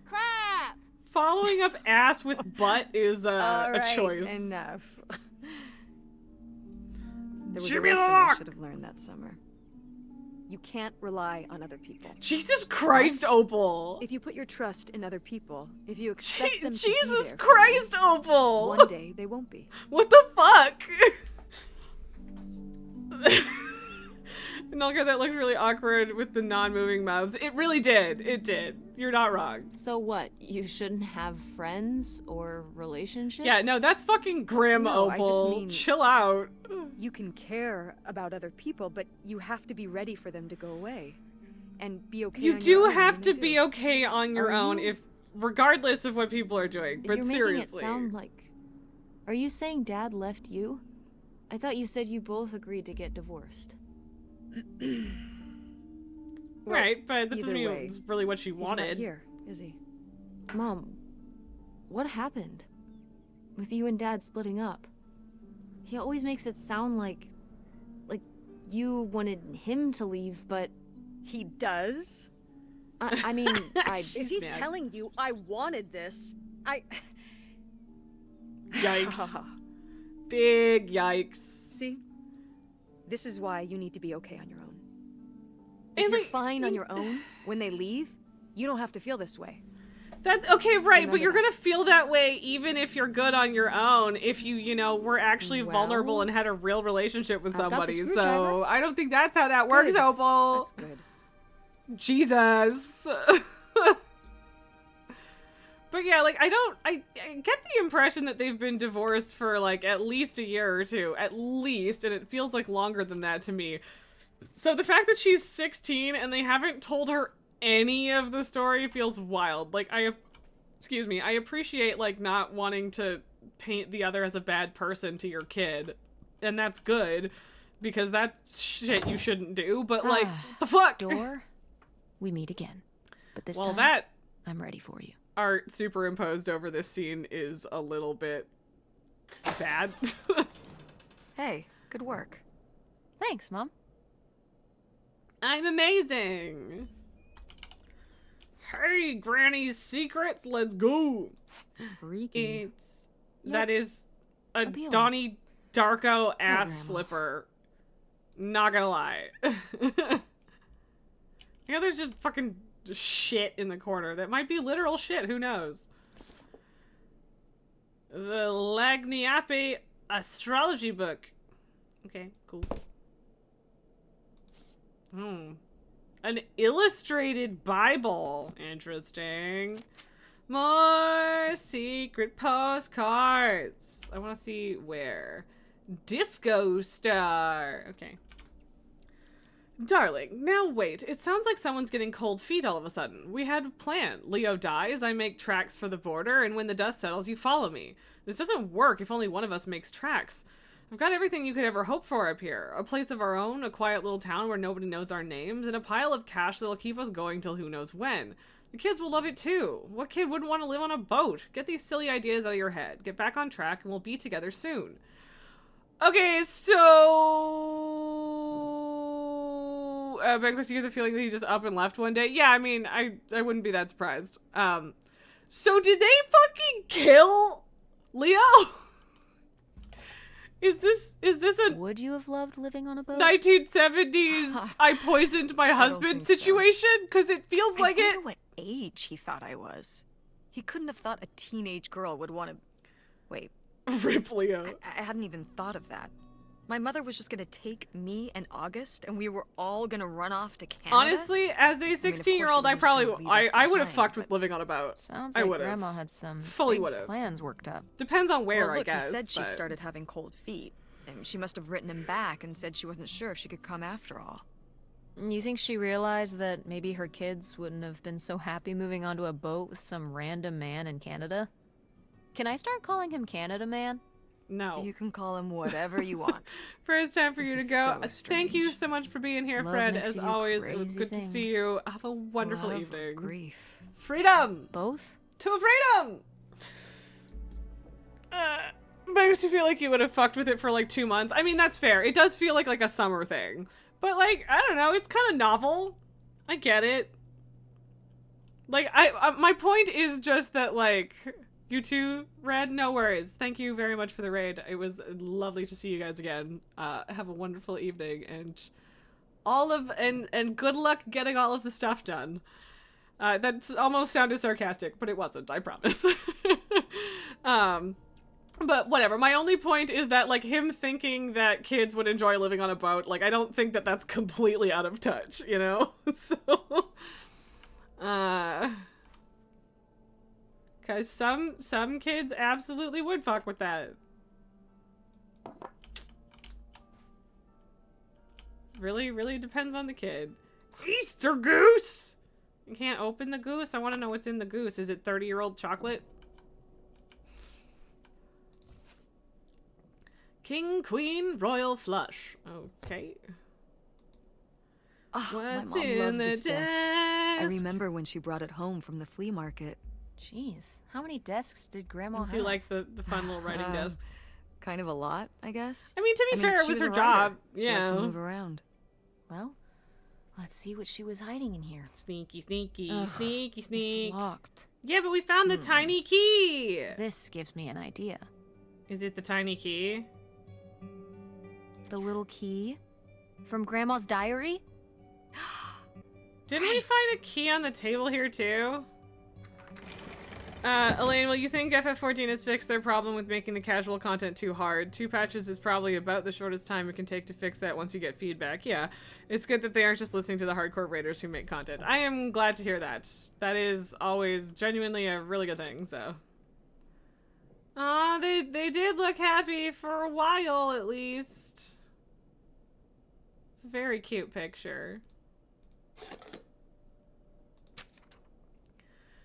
Crap! Following up ass with butt is All a right, choice. enough. There was Give a me the lesson I lock. should have learned that summer. You can't rely on other people. Jesus Christ, Opal. If you put your trust in other people, if you expect them to be Jesus there for Christ, you, Opal. one day they won't be. What the fuck? Nulka, that looked really awkward with the non-moving mouths. It really did. It did. You're not wrong. so what? You shouldn't have friends or relationships? Yeah, no, that's fucking grim, No, I just Opal. mean- Chill out. You can care about other people, but you have to be ready for them to go away. And be okay You on do your own have when to they be do. okay on your Are own, you- if regardless of what people are doing. But You're seriously. making it sound like... Are you saying Dad left you? I thought you said you both agreed to get divorced. Well, Right, but that doesn't either mean way, it's really what she He's wanted. not here, is he? Mom, what happened? With you and Dad splitting up? He always makes it sound like you wanted him to leave, but He does? I mean, I... If he's mad. telling you I wanted this, I... Yikes. Big yikes. See? This is why you need to be okay on your own. If And, you're like, fine on your own, when they leave, you don't have to feel this way. That's okay, right, but Remember you're that. gonna feel that way even if you're good on your own, if you know, were actually vulnerable Well, and had a real relationship with I've got the somebody. So screwdriver. I don't think that's how that works, Good. Opal. That's good. Jesus. But yeah, like, I get the impression that they've been divorced for, like, at least a year or two. At least, and it feels like longer than that to me. So the fact that she's 16 and they haven't told her any of the story feels wild. Like, I appreciate, like, not wanting to paint the other as a bad person to your kid. And that's good, because that's shit you shouldn't do, but, like, the fuck? Door, we meet again. But this well, time, that I'm ready for you. art superimposed over this scene is a little bit bad. Hey, good work. Thanks, Mom. I'm amazing. Hey, Granny's secrets, let's go. Freaky. It's Yep. that is a Appealing. Donnie Darko ass Grandma. slipper. Not gonna lie. Yeah, there's just fucking shit in the corner. That might be literal shit, who knows? The Lagniappe astrology book. Okay, cool. An illustrated Bible. Interesting. More secret postcards. I want to see where. Disco Star. Okay. Darling, now wait. It sounds like someone's getting cold feet all of a sudden. We had a plan. Leo dies, I make tracks for the border, and when the dust settles, you follow me. This doesn't work if only one of us makes tracks. I've got everything you could ever hope for up here. A place of our own, a quiet little town where nobody knows our names, and a pile of cash that'll keep us going till who knows when. The kids will love it too. What kid wouldn't want to live on a boat? Get these silly ideas out of your head. Get back on track, and we'll be together soon. Okay, so... Banquist, you get the feeling that he just up and left one day? Yeah, I mean, I wouldn't be that surprised. So did they fucking kill Leo? Is this a Would you have loved living on a boat? 1970s I poisoned my husband think so. situation? Because it feels like I it. wonder what age he thought I was. He couldn't have thought a teenage girl would want to... Wait, Rip Leo. I hadn't even thought of that. My mother was just gonna take me and August, and we were all gonna run off to Canada? Honestly, as a 16-year-old, I she probably wasn't gonna leave us I would have behind, fucked with but- living on a boat. Sounds I like would've. Grandma had some Fully big would've. plans worked up. Depends on where, Well, look, I guess. he said she but- started having cold feet. And she must have written him back and said she wasn't sure if she could come after all. You think she realized that maybe her kids wouldn't have been so happy moving onto a boat with some random man in Canada? Can I start calling him Canada Man? No. You can call him whatever you want. First time for This you to is go. so Thank you strange. so much for being here, Love Fred. makes As you do always, it was crazy good to see things. you. Have a wonderful Love or evening. Grief. Freedom! Both? To freedom! Makes you feel like you would have fucked with it for like 2 months. I mean, that's fair. It does feel like a summer thing. But like, I don't know, it's kind of novel. I get it. Like, my point is just that, like, you two, Red, no worries. Thank you very much for the raid. It was lovely to see you guys again. Have a wonderful evening, and and good luck getting all of the stuff done. That's almost sounded sarcastic, but it wasn't, I promise. But whatever. My only point is that, like, him thinking that kids would enjoy living on a boat, like, I don't think that that's completely out of touch, you know? So, because some kids absolutely would fuck with that. Really depends on the kid. Easter goose! You can't open the goose? I want to know what's in the goose. Is it 30-year-old chocolate? King, queen, royal flush. Okay. Oh, my What's mom in loved the this desk. I desk? remember when she brought it home from the flea market. Jeez, how many desks did Grandma Do you have? like the fun little writing Um, desks? Kind of a lot, I guess. I mean, to be fair, it she was her a job. writer. She liked to Yeah. move around. Well, let's see what she was hiding in here. Sneaky, sneaky, Ugh, sneaky, sneak. It's locked. Yeah, but we found the tiny key. This gives me an idea. Is it the tiny key? The little key from Grandma's diary? Didn't we find a key on the table here too? Elaine, well, you think FF14 has fixed their problem with making the casual content too hard? 2 patches is probably about the shortest time it can take to fix that once you get feedback. Yeah, it's good that they aren't just listening to the hardcore raiders who make content. I am glad to hear that. That is always genuinely a really good thing, so. Aw, they did look happy for a while, at least. It's a very cute picture.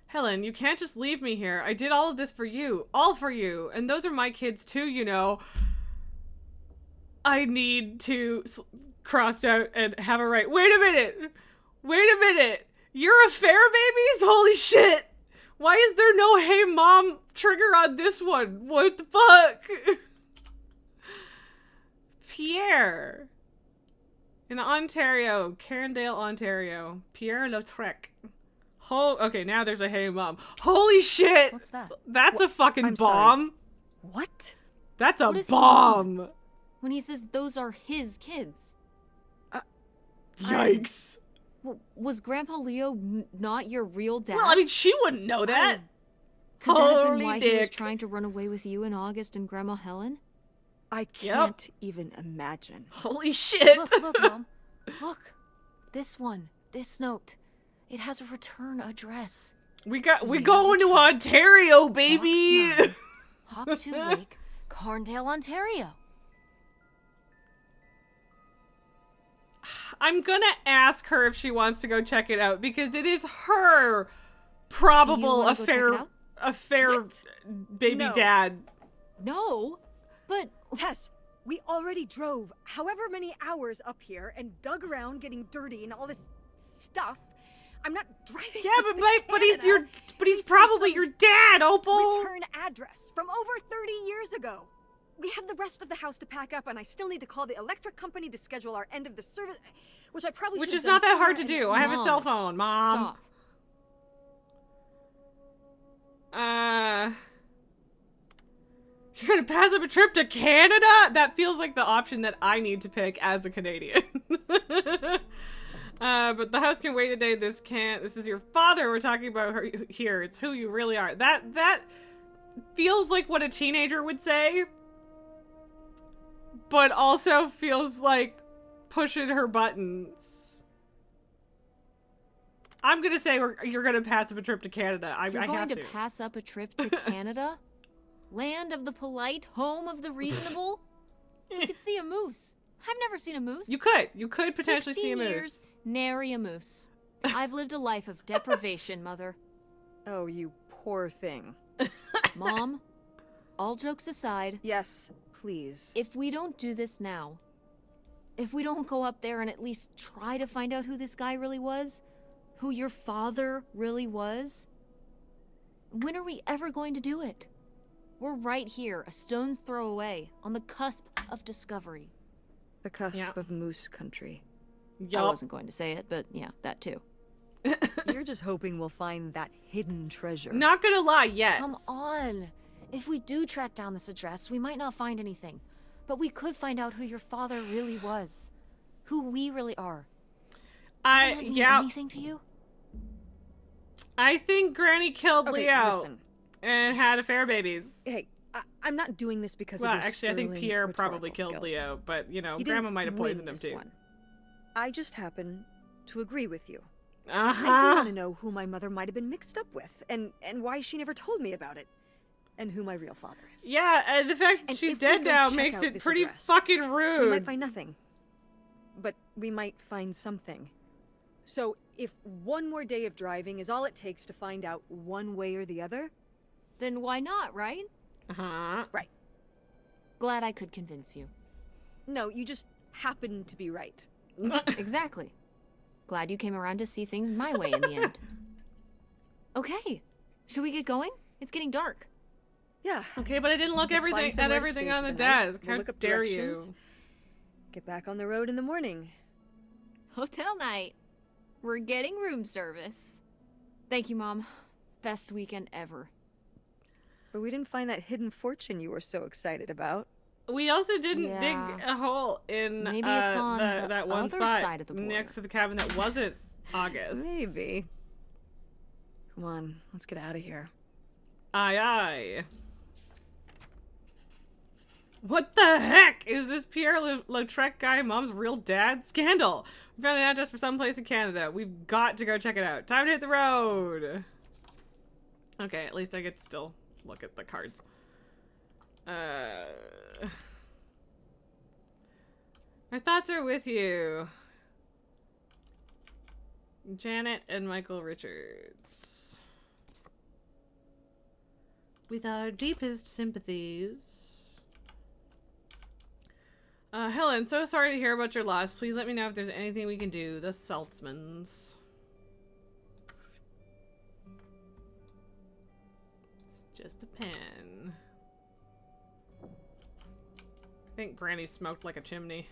Helen, you can't just leave me here. I did all of this for you. All for you. And those are my kids too, you know. I need to crossed out and have a right. Wait a minute. Wait a minute. You're a fair babies? Holy shit. Why is there no hey mom trigger on this one? What the fuck? Pierre. In Ontario. Carindale, Ontario. Pierre Lautrec. Okay, now there's a hey mom. Holy shit! What's that? That's a fucking I'm bomb. Sorry. What? That's a What is he bomb. When he says those are his kids. Yikes. Was Grandpa Leo not your real dad? Well, I mean, she wouldn't know that. Could that have been Holy why he was dick. trying to run away with you and August and Grandma Helen? I can't even imagine. Holy shit. Look, Mom. Look. This one. This note. It has a return address. We're going to Ontario, Box baby. 9, Hop to Lake, Carndale, Ontario. I'm gonna ask her if she wants to go check it out because it is her probable wanna go check it out? affair baby No. dad. No, but Tess, we already drove however many hours up here and dug around getting dirty and all this stuff. I'm not driving. Yeah, us but to Mike, but he's He said probably some your dad, Opal. Return address from over 30 years ago. We have the rest of the house to pack up, and I still need to call the electric company to schedule our end of the service, which I probably Which should is have not done that hard to sooner do. and- I have a Mom. cell phone, Mom. stop. You're gonna pass up a trip to Canada? That feels like the option that I need to pick as a Canadian. But the house can wait a day. This can't. This is your father. We're talking about her here. It's who you really are. That feels like what a teenager would say, but also feels like pushing her buttons. I'm gonna say you're gonna pass up a trip to Canada. You're I going have to pass up a trip to Canada? Land of the polite, home of the reasonable? You could see a moose. I've never seen a moose. You could potentially see a 16 moose. years, nary a moose. I've lived a life of deprivation, Mother. Oh, you poor thing. Mom, all jokes aside, Yes, please. if we don't do this now, if we don't go up there and at least try to find out who this guy really was, who your father really was, when are we ever going to do it? We're right here, a stone's throw away, on the cusp of discovery. The cusp Yeah. of moose country. I Yup. wasn't going to say it, but yeah, that too. You're just hoping we'll find that hidden treasure. Not gonna lie, yes. Come on. If we do track down this address, we might not find anything. But we could find out who your father really was. Who we really are. Does that mean Yeah. anything to you? I think Granny killed Okay, Leo listen. and had affair babies. Hey, I'm not doing this because Well, of your actually, I think sterling Pierre probably rhetorical killed skills. Leo, but you know, You Grandma didn't might have win poisoned him this too. one. I just happen to agree with you. Uh I do huh. want to know who my mother might have been mixed up with, and why she never told me about it, and who my real father is. Yeah, and the fact that And she's if we dead go now check makes out it this pretty address, fucking We rude. might find nothing, but we might find something. So if one more day of driving is all it takes to find out one way or the other, Then why not, right? Uh huh. right? Glad I could convince you. No, you just happen to be right. Exactly. Glad you came around to see things my way in the end. Okay. Should we get going? It's getting dark. Yeah. Okay, but I didn't look Let's find at somewhere to everything stay on for the the night. desk. We'll How look up dare directions. you? Get back on the road in the morning. Hotel night. We're getting room service. Thank you, Mom. Best weekend ever. But we didn't find that hidden fortune you were so excited about. We also didn't dig Yeah. a hole in Maybe it's on the that one other spot side of the border. next to the cabin that wasn't August. Maybe. Come on, let's get out of here. Aye, aye. What the heck is this Pierre Lautrec guy mom's real dad? Scandal! We found an address for some place in Canada. We've got to go check it out. Time to hit the road! Okay, at least I get to still look at the cards. My thoughts are with you. Janet and Michael Richards. With our deepest sympathies. Helen, so sorry to hear about your loss. Please let me know if there's anything we can do. The Saltzmans. It's just a pen. I think Granny smoked like a chimney.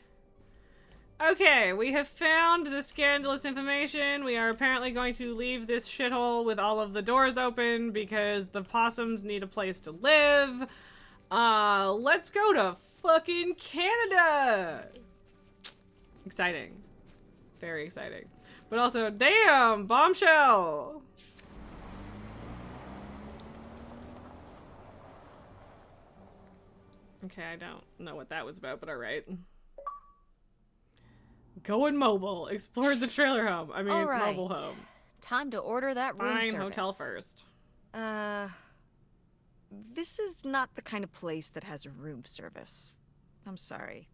Okay, we have found the scandalous information. We are apparently going to leave this shithole with all of the doors open because the possums need a place to live. Let's go to fucking Canada! Exciting. Very exciting. But also, damn, bombshell! Okay, I don't know what that was about, but alright. Going mobile. Explored the trailer home. I mean, All right. mobile home. Time to order that room Fine, service. hotel first. This is not the kind of place that has a room service. I'm sorry.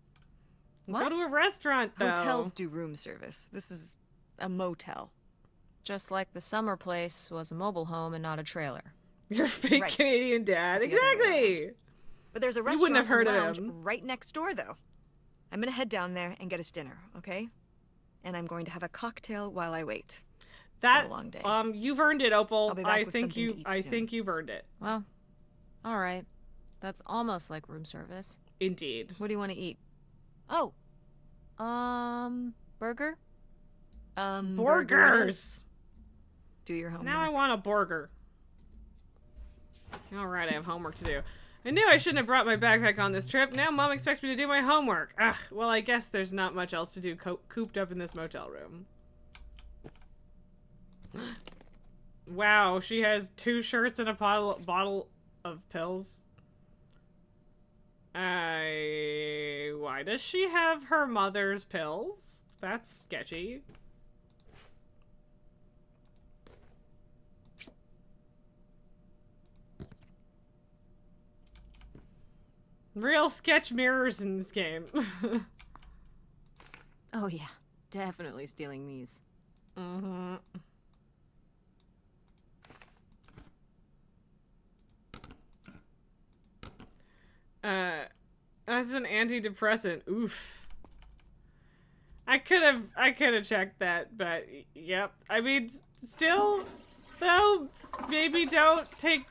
Go to a restaurant, though. Hotels do room service. This is a motel. Just like the summer place was a mobile home and not a trailer. Your fake Right. Canadian dad. The other way Exactly! But there's a You restaurant wouldn't have heard and of lounge him. right next door, though. I'm gonna head down there and get us dinner, okay? And I'm going to have a cocktail while I wait. That, Been a long day. you've earned it, Opal. I'll be back with something to eat I soon. think you've earned it. Well, all right. That's almost like room service. Indeed. What do you want to eat? Oh, burger? Burgers. Burgers! Do your homework. Now I want a burger. Alright, I have homework to do. I knew I shouldn't have brought my backpack on this trip. Now Mom expects me to do my homework. Ugh, well, I guess there's not much else to do cooped up in this motel room. Wow, she has 2 shirts and a bottle of pills. Why does she have her mother's pills? That's sketchy. Real sketch mirrors in this game. Oh yeah, definitely stealing these. Mm-hmm. That's an antidepressant. Oof. I could have checked that, but yep. I mean, still, though, maybe don't take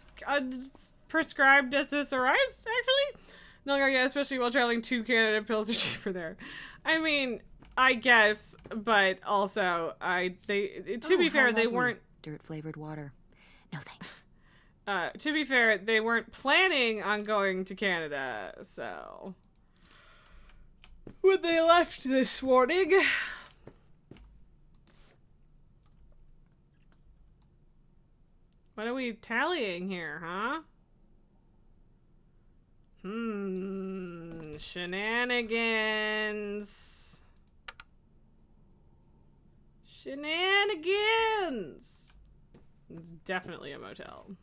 prescribed SSRIs, actually. No, yeah, especially while traveling to Canada, pills are cheaper there. I mean, I guess, but also, to be fair, they weren't, dirt-flavored water. No thanks. to be fair, they weren't planning on going to Canada, so. When they left this morning. What are we tallying here, huh? Shenanigans. Shenanigans! It's definitely a motel.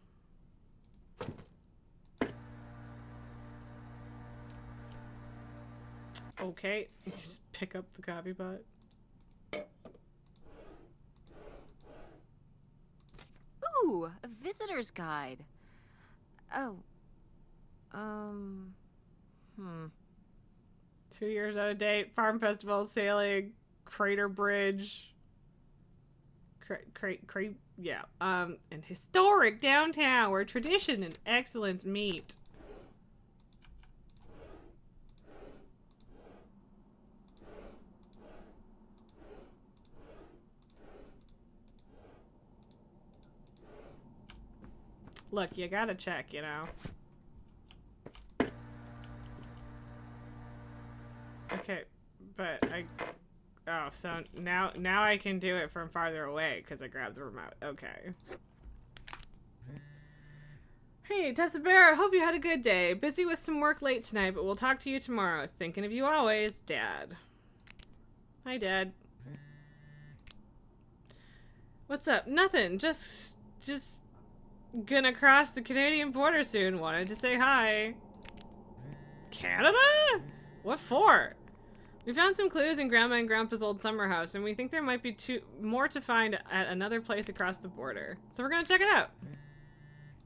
Okay, just pick up the coffee pot. Ooh, a visitor's guide. Oh. 2 years out of date, farm festival, sailing, crater bridge. Yeah. And historic downtown where tradition and excellence meet. Look, you gotta check, you know. Okay, but oh, so now I can do it from farther away because I grabbed the remote. Okay. Hey, Tessa Bear, I hope you had a good day. Busy with some work late tonight, but we'll talk to you tomorrow. Thinking of you always, Dad. Hi, Dad. What's up? Nothing. Just gonna cross the Canadian border soon. Wanted to say hi. Canada? What for? We found some clues in Grandma and Grandpa's old summer house, and we think there might be more to find at another place across the border. So we're gonna check it out.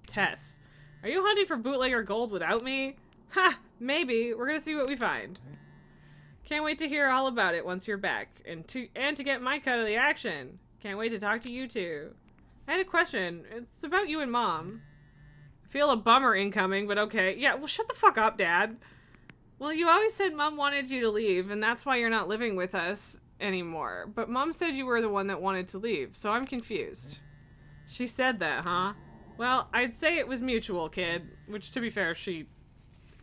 Tess. Are you hunting for bootlegger gold without me? Ha! Maybe. We're gonna see what we find. Can't wait to hear all about it once you're back. And to get my cut of the action. Can't wait to talk to you too. I had a question. It's about you and Mom. I feel a bummer incoming, but okay. Yeah, well shut the fuck up, Dad. Well, you always said Mom wanted you to leave, and that's why you're not living with us anymore. But Mom said you were the one that wanted to leave, so I'm confused. She said that, huh? Well, I'd say it was mutual, kid. Which, to be fair,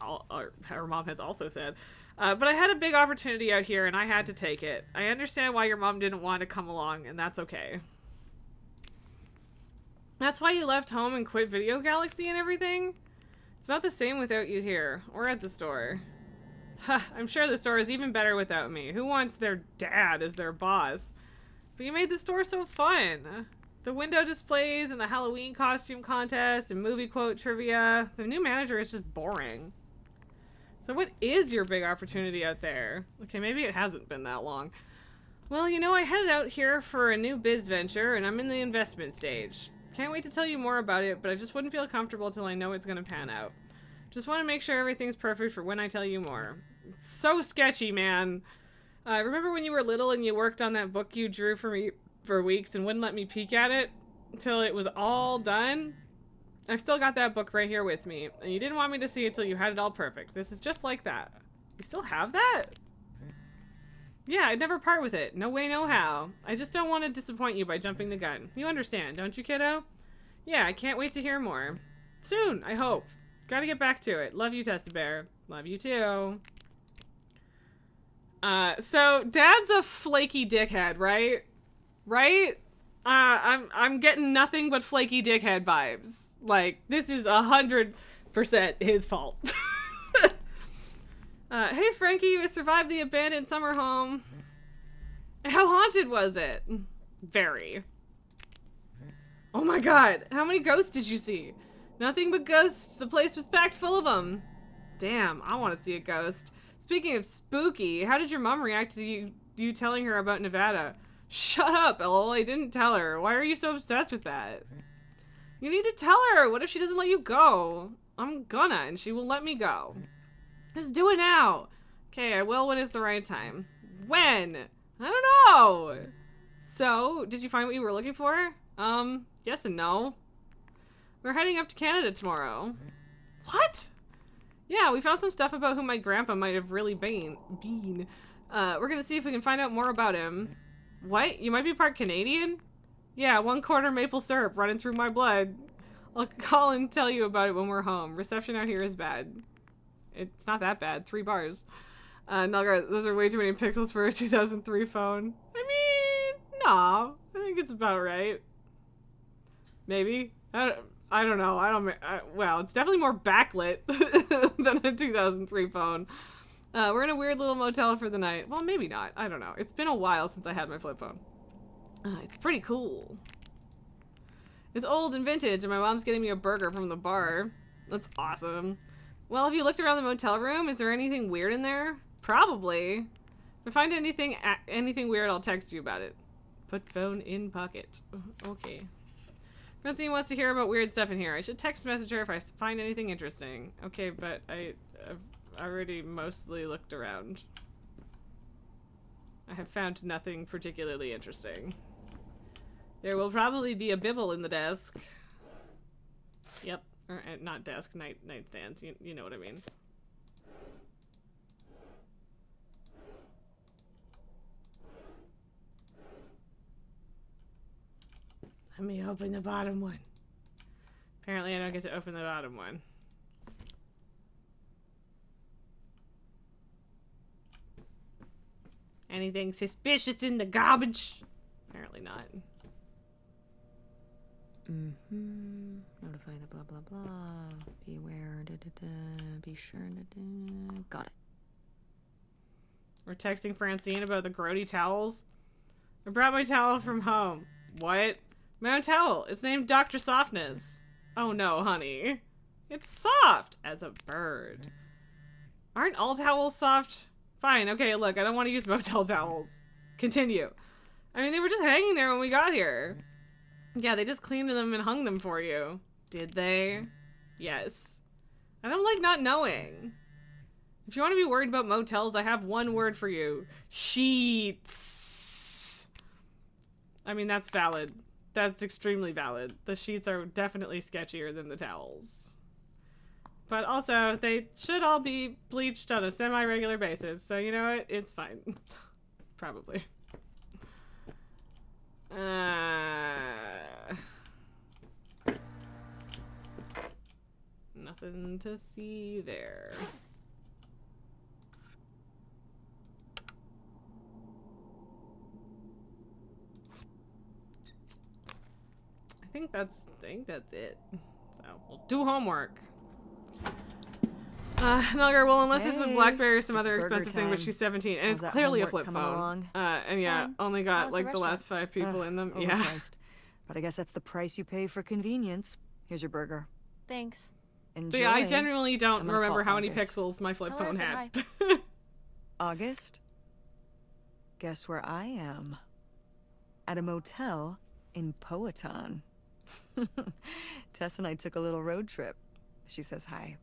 her mom has also said. But I had a big opportunity out here, and I had to take it. I understand why your mom didn't want to come along, and that's okay. That's why you left home and quit Video Galaxy and everything? It's not the same without you here, or at the store. I'm sure the store is even better without me. Who wants their dad as their boss? But you made the store so fun. The window displays and the Halloween costume contest and movie quote trivia. The new manager is just boring. So what is your big opportunity out there? Okay, maybe it hasn't been that long. Well, you know, I headed out here for a new biz venture and I'm in the investment stage. Can't wait to tell you more about it, but I just wouldn't feel comfortable till I know it's gonna pan out. Just want to make sure everything's perfect for when I tell you more. It's so sketchy, man. Remember when you were little and you worked on that book you drew for me for weeks and wouldn't let me peek at it until it was all done? I've still got that book right here with me, and you didn't want me to see it till you had it all perfect. This is just like that. You still have that? Yeah, I'd never part with it. No way, no how. I just don't want to disappoint you by jumping the gun. You understand, don't you, kiddo? Yeah, I can't wait to hear more. Soon, I hope. Gotta get back to it. Love you, Tessa Bear. Love you too. So Dad's a flaky dickhead, right? Right? I'm getting nothing but flaky dickhead vibes. Like, this is 100% his fault. Hey Frankie, you survived the abandoned summer home. How haunted was it? Very. Oh my god, how many ghosts did you see? Nothing but ghosts. The place was packed full of them. Damn, I want to see a ghost. Speaking of spooky, how did your mom react to you telling her about Nevada? Shut up, lol. I didn't tell her. Why are you so obsessed with that? You need to tell her. What if she doesn't let you go? I'm gonna, and she will let me go. Just do it now. Okay, I will when it's the right time. When? I don't know. So, did you find what you were looking for? Yes and no. We're heading up to Canada tomorrow. What? Yeah, we found some stuff about who my grandpa might have really been. We're gonna see if we can find out more about him. What? You might be part Canadian? Yeah, 1/4 maple syrup running through my blood. I'll call and tell you about it when we're home. Reception out here is bad. It's not that bad. 3 bars. Nalgar, those are way too many pixels for a 2003 phone. I mean, no. I think it's about right. Maybe. I don't know. Well, it's definitely more backlit than a 2003 phone. We're in a weird little motel for the night. Well, maybe not. I don't know. It's been a while since I had my flip phone. It's pretty cool. It's old and vintage, and my mom's getting me a burger from the bar. That's awesome. Well, have you looked around the motel room? Is there anything weird in there? Probably. If I find anything weird, I'll text you about it. Put phone in pocket. Okay. Francine wants to hear about weird stuff in here. I should text message her if I find anything interesting. Okay, but I've already mostly looked around. I have found nothing particularly interesting. There will probably be a bibble in the desk. Yep. Or, not desk, nightstands. You know what I mean. Let me open the bottom one. Apparently I don't get to open the bottom one. Anything suspicious in the garbage? Apparently not. Notify the blah blah blah. Be aware. Da, da, da. Be sure. Da, da. Got it. We're texting Francine about the grody towels. I brought my towel from home. What? My own towel. It's named Dr. Softness. Oh no, honey. It's soft as a bird. Aren't all towels soft? Fine, okay, look, I don't want to use motel towels. Continue. I mean, they were just hanging there when we got here. Yeah, they just cleaned them and hung them for you. Did they? Yes. I don't like not knowing. If you want to be worried about motels, I have one word for you. Sheets. I mean, that's valid. That's extremely valid. The sheets are definitely sketchier than the towels. But also, they should all be bleached on a semi-regular basis, so you know what? It's fine. Probably. Nothing to see there. I think that's it. So we'll do homework. Nelgar, well, unless this is a Blackberry or some other burger expensive thing, but time. she's 17, and How's it's that clearly a homework flip coming phone. along? And yeah, Fine. only How got was the like the last 5 people in them. Yeah. Overpriced. But I guess that's the price you pay for convenience. Here's your burger. Thanks. Enjoy. But yeah, I genuinely don't I'm gonna remember call how many August. pixels my flip Tell her I phone said had. August? Guess where I am? At a motel in Powhatan. Tess and I took a little road trip. She says hi.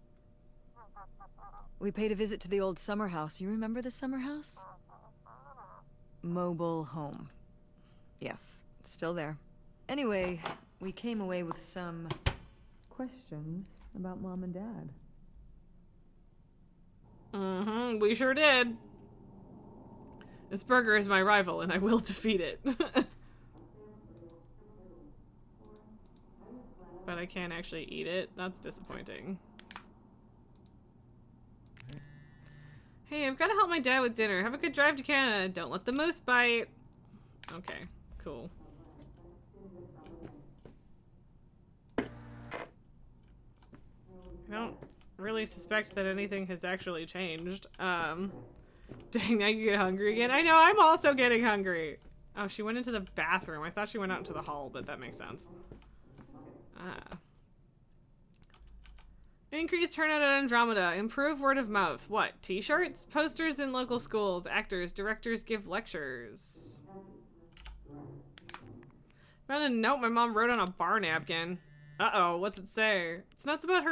We paid a visit to the old summer house. You remember the summer house? Mobile home. Yes, it's still there. Anyway, we came away with some questions about Mom and Dad. Mm-hmm, we sure did. This burger is my rival, and I will defeat it. But I can't actually eat it. That's disappointing. Hey, I've got to help my dad with dinner. Have a good drive to Canada. Don't let the moose bite. Okay, cool. I don't really suspect that anything has actually changed. Dang, now you get hungry again. I know, I'm also getting hungry. Oh, she went into the bathroom. I thought she went out into the hall, but that makes sense. Increased turnout at Andromeda. Improve word of mouth. What? T-shirts? Posters in local schools. Actors, directors give lectures. Found a note my mom wrote on a bar napkin. Uh-oh, what's it say? It's nuts about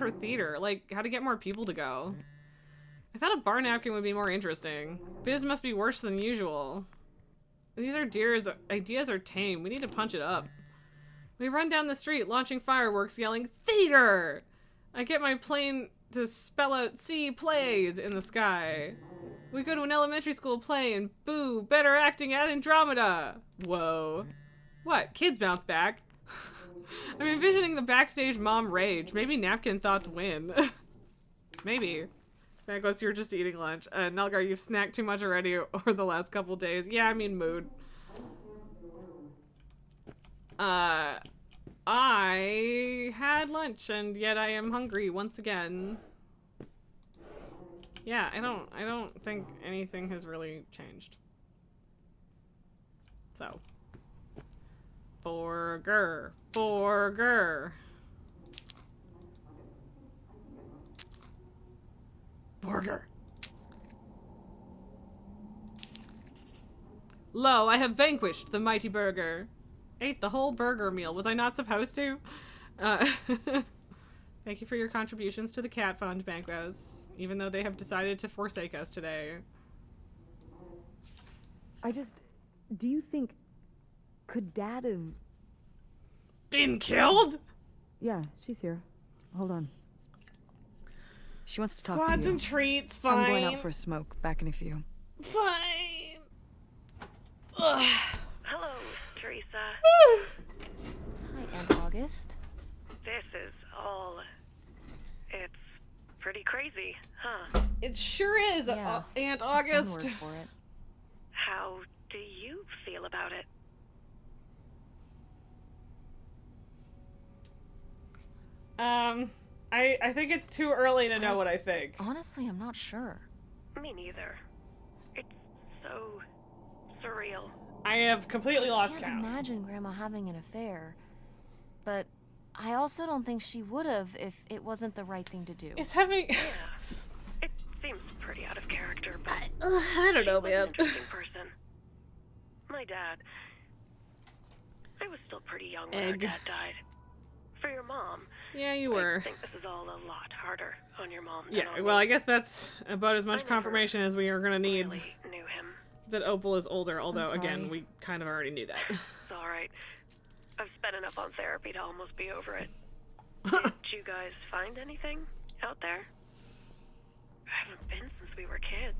her theater, like how to get more people to go. I thought a bar napkin would be more interesting. Biz must be worse than usual. These ideas are tame. We need to punch it up. We run down the street, launching fireworks, yelling, "Theater!" I get my plane to spell out "See plays" in the sky. We go to an elementary school play and boo, better acting at Andromeda. Whoa. What? Kids bounce back. I'm envisioning the backstage mom rage. Maybe napkin thoughts win. Maybe. Magos, you're just eating lunch. Nelgar, you've snacked too much already over the last couple days. Yeah, I mean mood. I had lunch and yet I am hungry once again. Yeah, I don't think anything has really changed. So. Burger. Burger. Burger. Lo, I have vanquished the mighty burger. Ate the whole burger meal. Was I not supposed to? Thank you for your contributions to the Cat Fund, Bankos, even though they have decided to forsake us today. Do you think, could Dad have... Been killed? Yeah, she's here. Hold on. She wants to talk Squads to you. and treats, fine. I'm going out for a smoke. Back in a few. Fine. Ugh. Hello, Teresa. Hi, Aunt August. This is all... It's pretty crazy, huh? It sure is, Yeah, Aunt That's one August. word for it. How do you feel about it? I think it's too early to know what I think. Honestly, I'm not sure. Me neither. It's so surreal. I have completely lost I can't count. imagine Grandma having an affair, but I also don't think she would have if it wasn't the right thing to do. It's having. Yeah. It seems pretty out of character, but I don't know, she was an man. interesting person. My dad. I was still pretty young when our Egg. dad died. For your mom. Yeah, you I were. think this is all a lot harder on your mom. than Yeah, on well, me. I guess that's about as much never confirmation as we are gonna need Really knew him. that Opal is older, although, sorry. again, we kind of already knew that. It's alright. I've spent enough on therapy to almost be over it. Did you guys find anything out there? I haven't been since we were kids.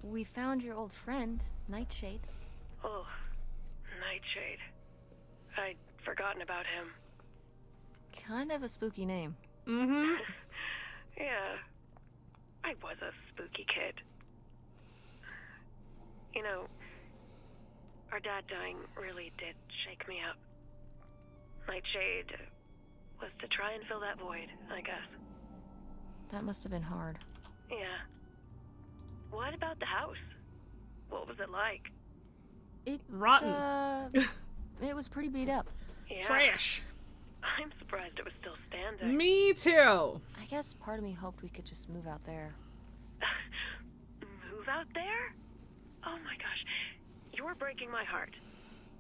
We found your old friend, Nightshade. Oh, Nightshade. I'd forgotten about him. Kind of a spooky name. Mm-hmm. Yeah, I was a spooky kid. You know, our dad dying really did shake me up. Nightshade was to try and fill that void, I guess. That must have been hard. Yeah. What about the house? What was it like? It, Rotten. it was pretty beat up. Yeah. Trash. I'm surprised it was still standing. Me too. I guess part of me hoped we could just move out there. Move out there? Oh my gosh. You're breaking my heart.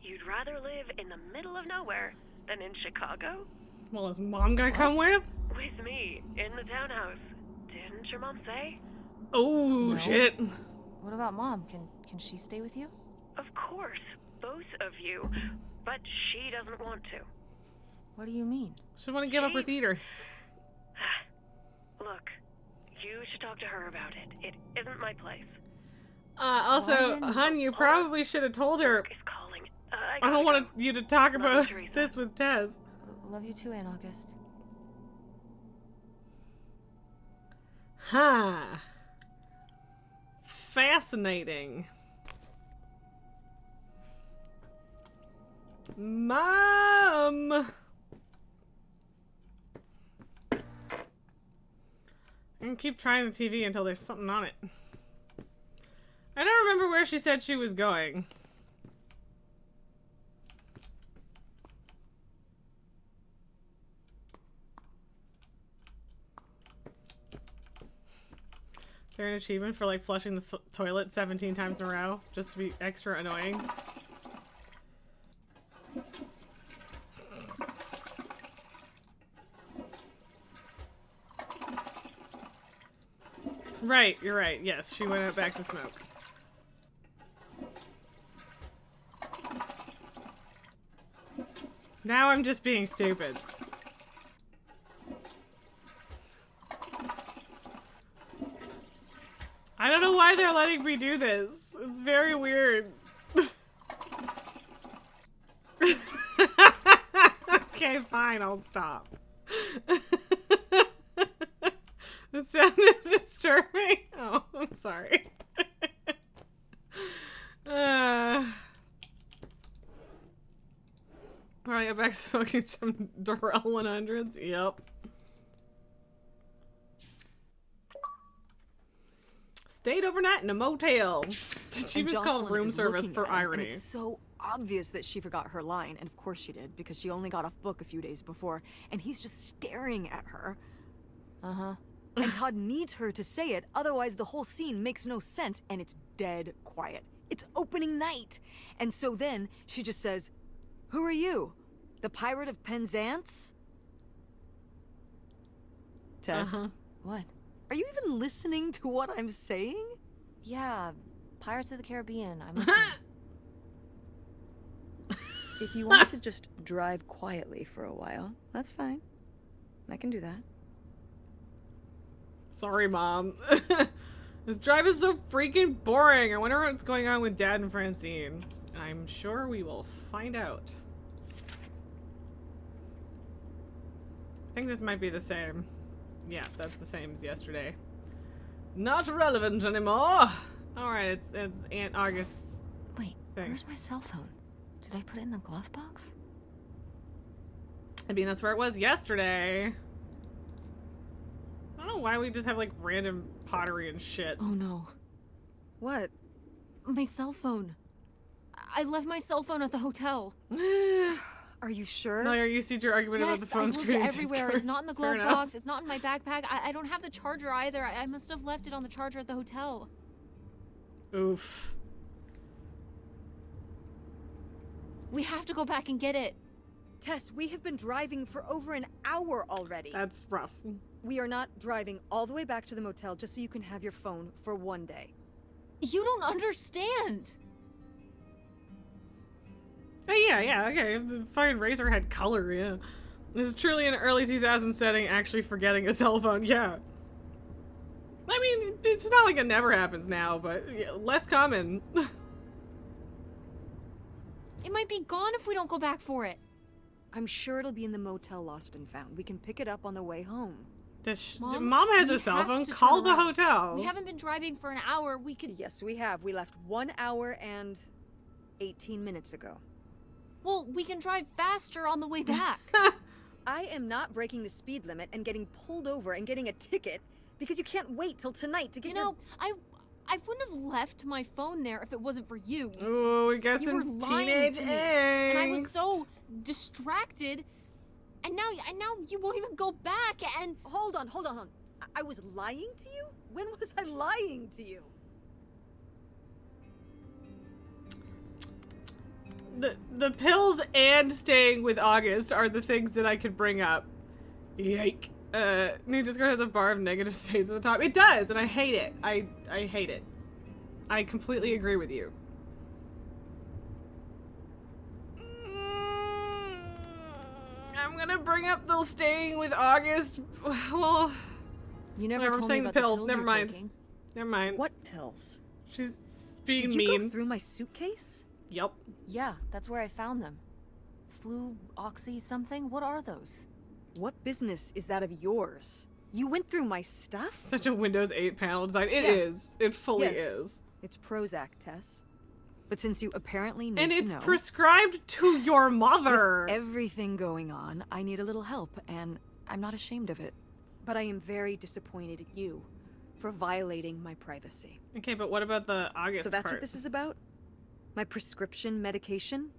You'd rather live in the middle of nowhere than in Chicago? Well, is Mom gonna come with? With me, in the townhouse. Didn't your mom say? Oh, No. shit. What about Mom? Can she stay with you? Of course, both of you. But she doesn't want to. What do you mean? She want to give up her theater. Look, you should talk to her about it. It isn't my place. Also, Ryan? hon, you probably should have told her. Is calling. I don't want you to talk Love about you, Teresa. this with Tez. Love you too, Aunt August. Huh. Fascinating. Mom! And keep trying the TV until there's something on it. I don't remember where she said she was going. Is there an achievement for like flushing the toilet 17 times in a row just to be extra annoying? Right, you're right. Yes, she went back to smoke. Now I'm just being stupid. I don't know why they're letting me do this. It's very weird. Okay, fine, I'll stop. The sound is disturbing. Oh, I'm sorry. Alright, get back to smoking some Durrell 100s. Yep. Stayed overnight in a motel. She And was called Jocelyn room is service looking for at him, irony. And it's so obvious that she forgot her line, and of course she did, because she only got off book a few days before, and he's just staring at her. Uh-huh. And Todd needs her to say it, otherwise the whole scene makes no sense, and it's dead quiet. It's opening night. And so then she just says, "Who are you? The Pirate of Penzance?" Tess, What? are you even listening to what I'm saying? Yeah, Pirates of the Caribbean. I'm listening. If you want to just drive quietly for a while, that's fine. I can do that. Sorry, Mom. This drive is so freaking boring. I wonder what's going on with Dad and Francine. I'm sure we will find out. I think this might be the same. Yeah, that's the same as yesterday. Not relevant anymore. Alright, it's Aunt August's Wait, thing. where's my cell phone? Did I put it in the glove box? I mean, that's where it was yesterday. I don't know why we just have like random pottery and shit. Oh no. What? My cell phone. I left my cell phone at the hotel. Are you sure? No, you see your argument about Yes, the phone I looked screen. everywhere. It's not in the Fair glove enough. box. It's not in my backpack. I don't have the charger either. I must have left it on the charger at the hotel. Oof. We have to go back and get it. Tess, we have been driving for over an hour already. That's rough. We are not driving all the way back to the motel just so you can have your phone for one day. You don't understand. Oh, yeah, okay. The fucking Razor had color, yeah. This is truly an early 2000s setting, actually forgetting a cell phone, yeah. I mean, it's not like it never happens now, but yeah, less common. It might be gone if we don't go back for it. I'm sure it'll be in the motel lost and found. We can pick it up on the way home. Mom has we a cell have phone. to Call turn the around. hotel. We haven't been driving for an hour. We could. Yes, we have. We left 1 hour and 18 minutes ago. Well, we can drive faster on the way back. I am not breaking the speed limit and getting pulled over and getting a ticket because you can't wait till tonight to get You know, I wouldn't have left my phone there if it wasn't for you. Oh, we got You were some lying teenage to me, angst. and I was so distracted. And now you won't even go back. And Hold on. I was lying to you? When was I lying to you? The pills and staying with August are the things that I could bring up. Yike. New Discord has a bar of negative space at the top. It does, and I hate it. I hate it. I completely agree with you. I'm gonna bring up the staying with August. Well, you never Whatever, I'm told saying me the about pills, the pills never you're mind. taking. never mind. What pills? She's being Did you go mean. through my suitcase? Yep. Yeah, that's where I found them. Flu, oxy, something? What are those? What business is that of yours? You went through my stuff? Such a Windows 8 panel design. It Yeah. is. It fully Yes. is. It's Prozac, Tess. But since you apparently need And to it's know, prescribed to your mother. with everything going on, I need a little help, and I'm not ashamed of it. But I am very disappointed at you for violating my privacy. Okay, but what about the August So that's part? what this is about? My prescription medication?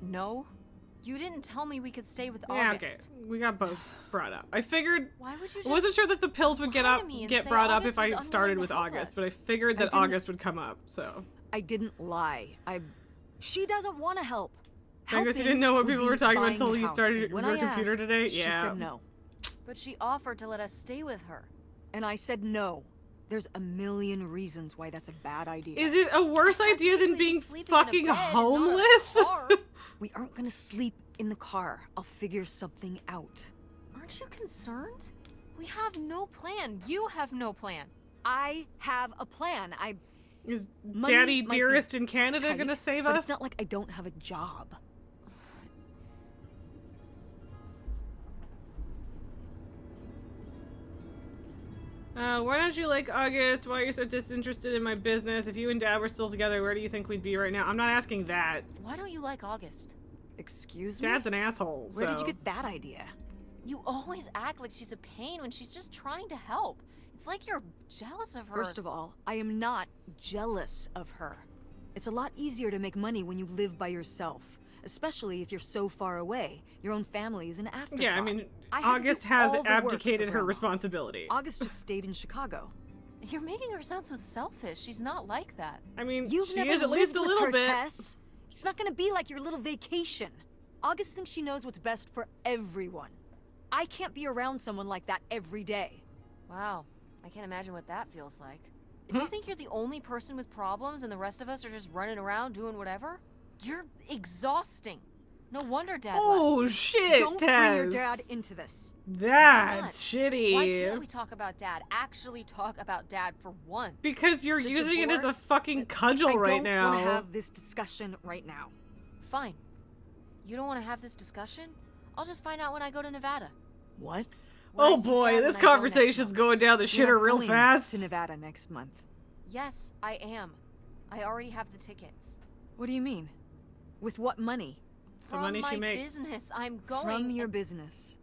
No. You didn't tell me we could stay with Yeah, August. okay. We got both brought up. I figured... Why would you I just... wasn't sure that the pills would lie to me and get say brought up August if I was started unwilling with to help August, us? but I figured that didn't- August would come up, so... I didn't lie. She doesn't want to help. I guess you Helping didn't know what would people be were talking about buying until the you house, started and when your I computer asked, today? She Yeah. said no. But she offered to let us stay with her. And I said no. There's a million reasons why that's a bad idea. Is it a worse idea than Usually being sleeping in a fucking bed and not a homeless? car. We aren't gonna sleep in the car. I'll figure something out. Aren't you concerned? We have no plan. You have no plan. I have a plan. Is Money Daddy might be Dearest in Canada tight, gonna save but us? it's not like I don't have a job. Why don't you like August? Why are you so disinterested in my business? If you and Dad were still together, where do you think we'd be right now? I'm not asking that. Why don't you like August? Excuse me? Dad's an asshole, Where did so- you get that idea? You always act like she's a pain when she's just trying to help. It's like you're jealous of her. First of all, I am not jealous of her. It's a lot easier to make money when you live by yourself, especially if you're so far away. Your own family is an afterthought. Yeah, I mean, I had to August do has all the work for abdicated her Grandma. responsibility. August just stayed in Chicago. You're making her sound so selfish. She's not like that. I mean, You've she never is at lived least a with little her, bit. Tess. It's not gonna be like your little vacation. August thinks she knows what's best for everyone. I can't be around someone like that every day. Wow. I can't imagine what that feels like. Do you think you're the only person with problems and the rest of us are just running around doing whatever? You're exhausting. No wonder Dad left. Oh shit, Don't bring your Tess. dad into this. That's Why shitty. Why can't we talk about Dad? Actually talk about Dad for once. Because you're The using it as a divorce, fucking cudgel I right don't now. want to have this discussion right now. Fine. You don't want to have this discussion? I'll just find out when I go to Nevada. What? When I Oh see boy, Dad this when I go next conversation's month. going down the You're shitter not real going fast. to Nevada next month. Yes, I am. I already have the tickets. What do you mean? With what money? the money my she makes. business. I'm going. From your business.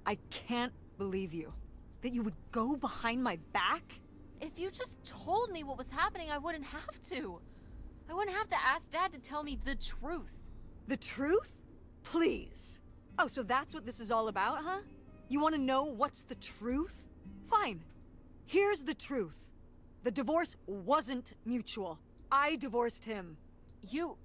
I can't believe you. That you would go behind my back? If you just told me what was happening, I wouldn't have to. I wouldn't have to ask Dad to tell me the truth. The truth? Please. Oh, so that's what this is all about, huh? You want to know what's the truth? Fine. Here's the truth. The divorce wasn't mutual. I divorced him. You...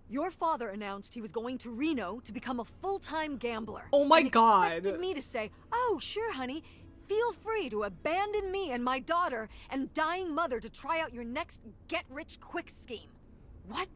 Your father announced he was going to Reno to become a full-time gambler. Oh my and God. expected me to say, "Oh, sure, honey. Feel free to abandon me and my daughter and dying mother to try out your next get-rich-quick scheme." What?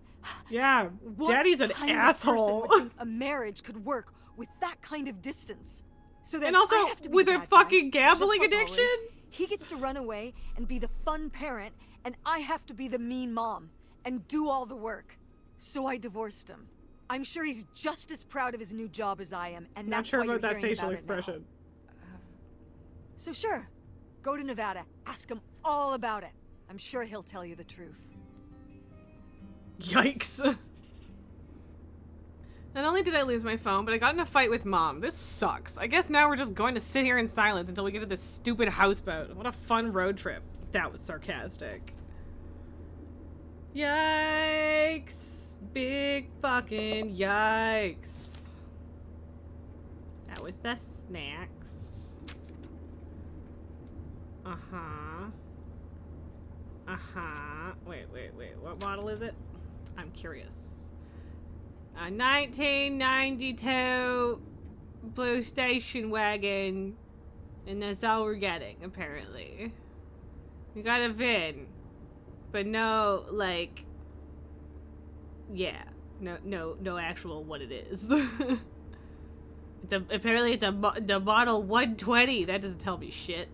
Yeah, What Daddy's an kind of asshole. person would think a marriage could work with that kind of distance? So then And also, I have to be with the a bad guy, fucking gambling just like addiction? always. He gets to run away and be the fun parent, and I have to be the mean mom and do all the work. So I divorced him. I'm sure he's just as proud of his new job as I am, and Not that's sure why about you're that hearing facial about it now. expression. So sure, go to Nevada, ask him all about it. I'm sure he'll tell you the truth. Yikes. Not only did I lose my phone, but I got in a fight with Mom. This sucks. I guess now we're just going to sit here in silence until we get to this stupid houseboat. What a fun road trip. That was sarcastic. Yikes. Big fucking yikes. That was the snacks. Uh-huh. Uh-huh. Wait. What model is it? I'm curious. A 1992 blue station wagon. And that's all we're getting, apparently. We got a VIN. But no, like... Yeah. No actual what it is. Apparently it's the model 120. That doesn't tell me shit.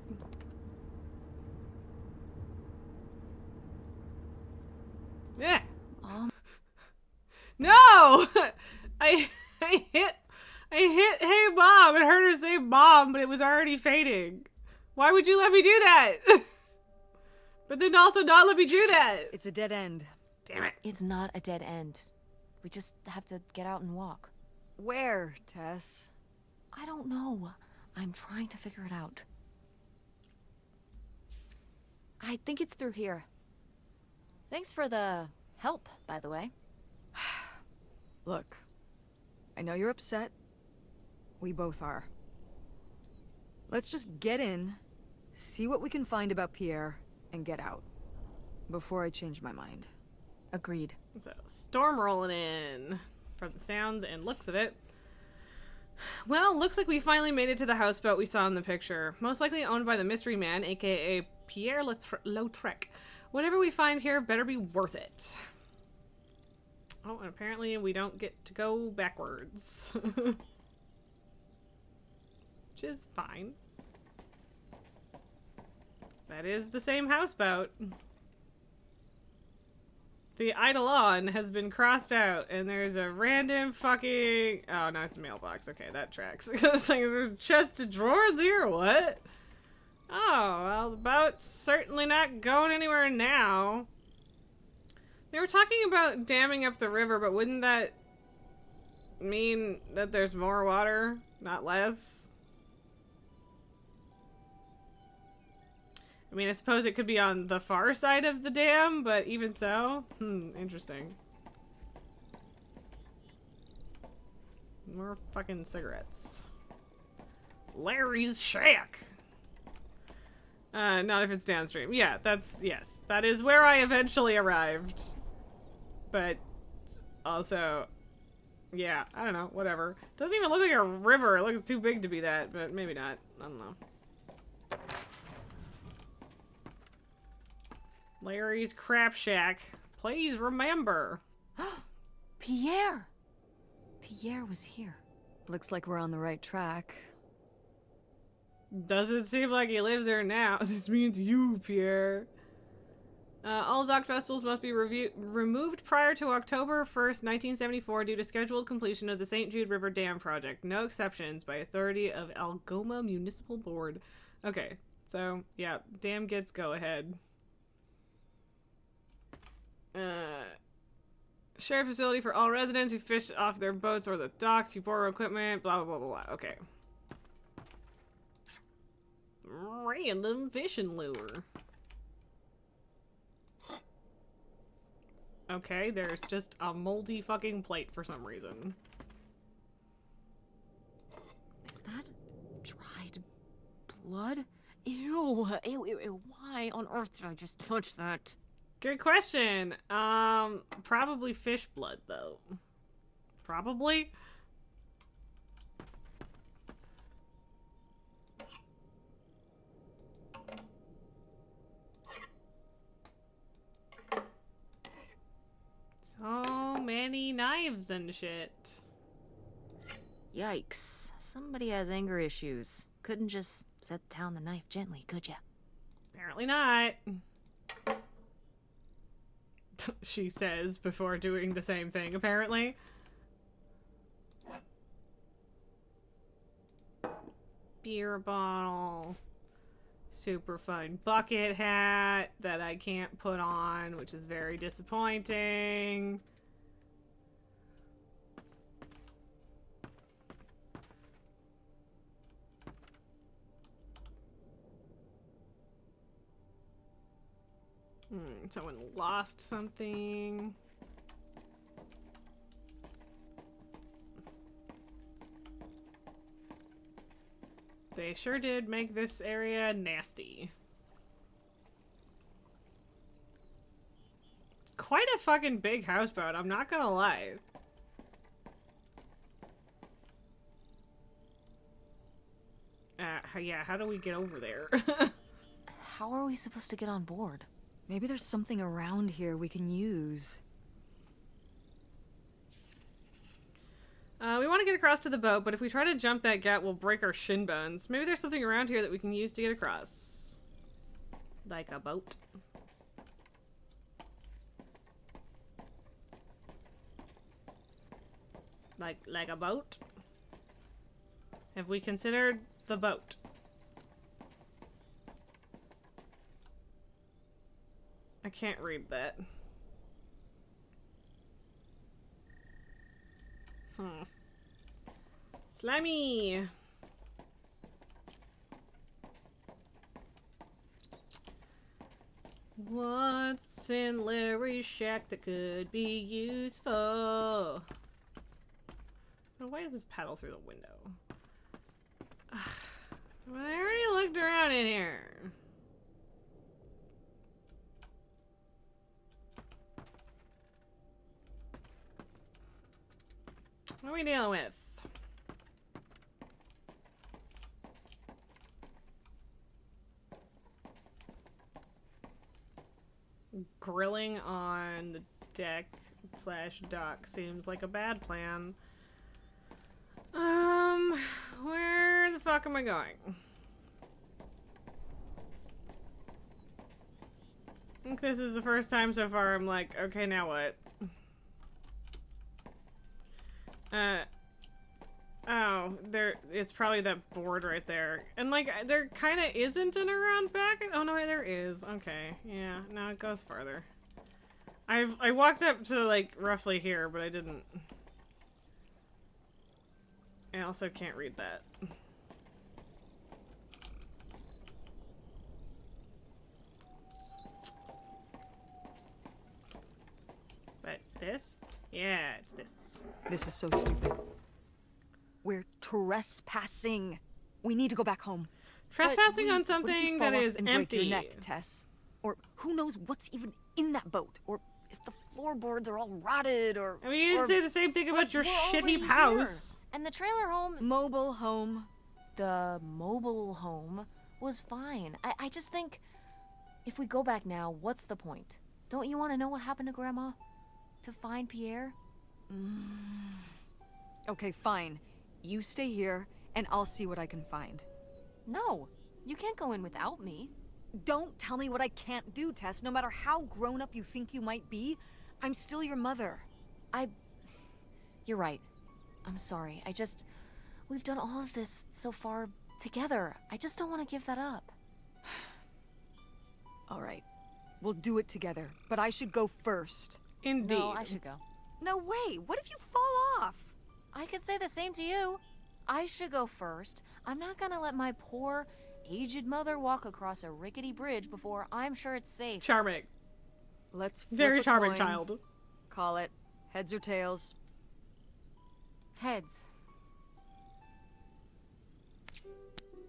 Yeah. No! I hit hey mom and heard her say mom, but it was already fading. Why would you let me do that? But then also not let me do that. It's a dead end. Damn it. It's not a dead end. We just have to get out and walk. Where, Tess? I don't know. I'm trying to figure it out. I think it's through here. Thanks for the help, by the way. Look, I know you're upset. We both are. Let's just get in, see what we can find about Pierre, and get out. Before I change my mind. Agreed. So, storm rolling in. From the sounds and looks of it. Well, looks like we finally made it to the houseboat we saw in the picture. Most likely owned by the mystery man, aka Pierre Lautrec. Whatever we find here better be worth it. Oh, and apparently we don't get to go backwards. Which is fine. That is the same houseboat. The Eidolon has been crossed out, and there's a random fucking... Oh, no, it's a mailbox. Okay, that tracks. I was like, there's a chest of drawers here? What? Oh, well, the boat's certainly not going anywhere now. They were talking about damming up the river, but wouldn't that mean that there's more water, not less? I mean, I suppose it could be on the far side of the dam, but even so, interesting. More fucking cigarettes. Larry's Shack. Not if it's downstream. Yeah, yes. That is where I eventually arrived. But also, yeah, I don't know, whatever. Doesn't even look like a river. It looks too big to be that, but maybe not. I don't know. Larry's Crap Shack. Please remember. Pierre! Pierre was here. Looks like we're on the right track. Doesn't seem like he lives there now. This means you, Pierre. All dock vessels must be removed prior to October 1st, 1974 due to scheduled completion of the St. Jude River Dam project. No exceptions by authority of Algoma Municipal Board. Okay, so, yeah, dam gets go ahead. Shared facility for all residents who fish off their boats or the dock. If you borrow equipment, blah, blah, blah, blah, blah. Okay. Random fishing lure. Okay, there's just a moldy fucking plate for some reason. Is that dried blood? Ew, ew, ew, ew. Why on earth did I just touch that? Good question. Probably fish blood, though. Probably. So many knives and shit. Yikes. Somebody has anger issues. Couldn't just set down the knife gently, could ya? Apparently not. She says before doing the same thing, apparently. Beer bottle. Super fun bucket hat that I can't put on, which is very disappointing. Someone lost something. They sure did make this area nasty. It's quite a fucking big houseboat, I'm not gonna lie. Yeah, how do we get over there? How are we supposed to get on board? Maybe there's something around here we can use. We want to get across to the boat, but if we try to jump that gap, we'll break our shin bones. Maybe there's something around here that we can use to get across. Like a boat. Like a boat? Have we considered the boat? I can't read that. Slimy! What's in Larry's shack that could be useful? So why does this paddle through the window? Well, I already looked around in here. What are we dealing with? Grilling on the deck / dock seems like a bad plan. Where the fuck am I going? I think this is the first time so far I'm like, okay, now what? Oh, it's probably that board right there. And like, there kinda isn't an around back. Oh no, wait, there is. Okay, yeah, no, it goes farther. I walked up to like roughly here, but I didn't. I also can't read that. But this? Yeah, it's this. This is so stupid. We're trespassing. We need to go back home. Trespassing on What if you something fall that off is and break your empty. neck, Tess? Or who knows what's even in that boat? Or if the floorboards are all rotted, or... I mean, you or didn't say the same thing about But your we're already shitty house. here. And the trailer home, mobile home. the mobile home, was fine. I just think if we go back now, what's the point? Don't you want to know what happened to Grandma? To find Pierre? Okay, fine. You stay here, and I'll see what I can find. No, you can't go in without me. Don't tell me what I can't do, Tess. No matter how grown up you think you might be, I'm still your mother. You're right. I'm sorry. We've done all of this so far together. I just don't want to give that up. All right. We'll do it together, but I should go first. Indeed. No, I should go. No way! What if you fall off? I could say the same to you. I should go first. I'm not gonna let my poor, aged mother walk across a rickety bridge before I'm sure it's safe. Charming. Let's flip Very a charming coin. child. Call it heads or tails. Heads.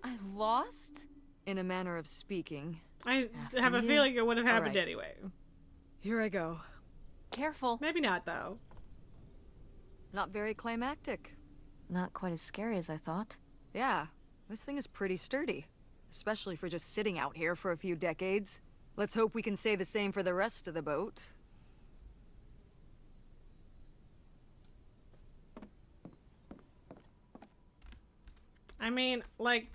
I lost? In a manner of speaking. I After have a you. feeling it would have happened Alright. anyway. Here I go. Careful. Maybe not, though. Not very climactic. Not quite as scary as I thought. Yeah, this thing is pretty sturdy. Especially for just sitting out here for a few decades. Let's hope we can say the same for the rest of the boat. I mean, like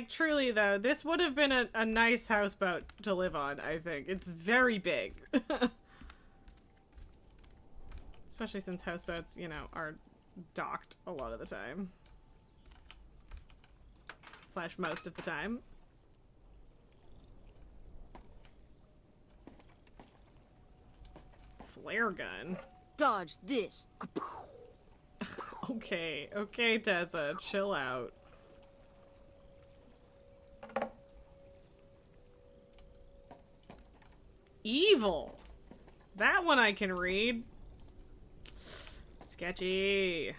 truly though, this would have been a nice houseboat to live on, I think. It's very big. Especially since houseboats, you know, are docked a lot of the time. / most of the time. Flare gun. Dodge this. Okay, okay, Tessa, chill out. Evil. That one I can read. Sketchy.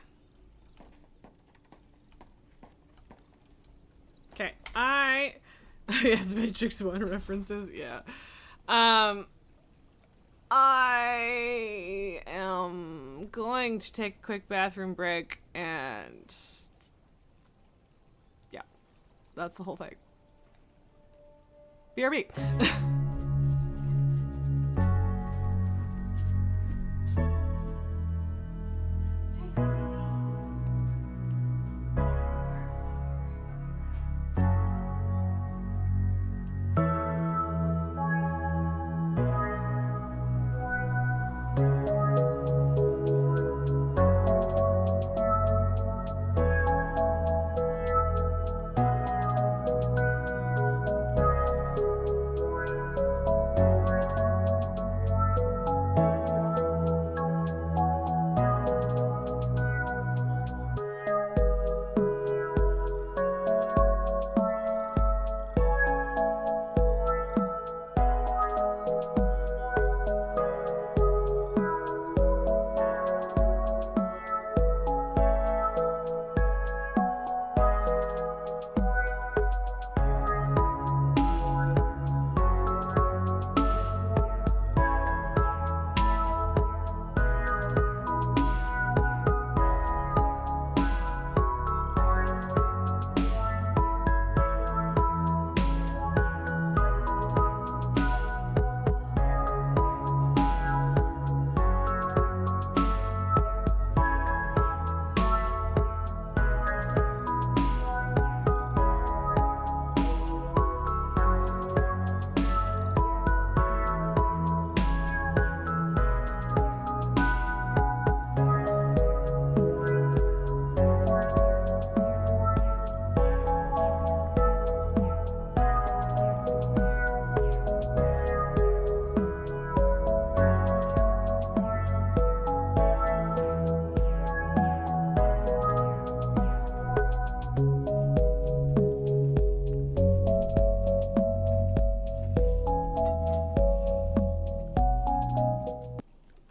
Okay, yes, Matrix 1 references, yeah. I am going to take a quick bathroom break and yeah, that's the whole thing. BRB.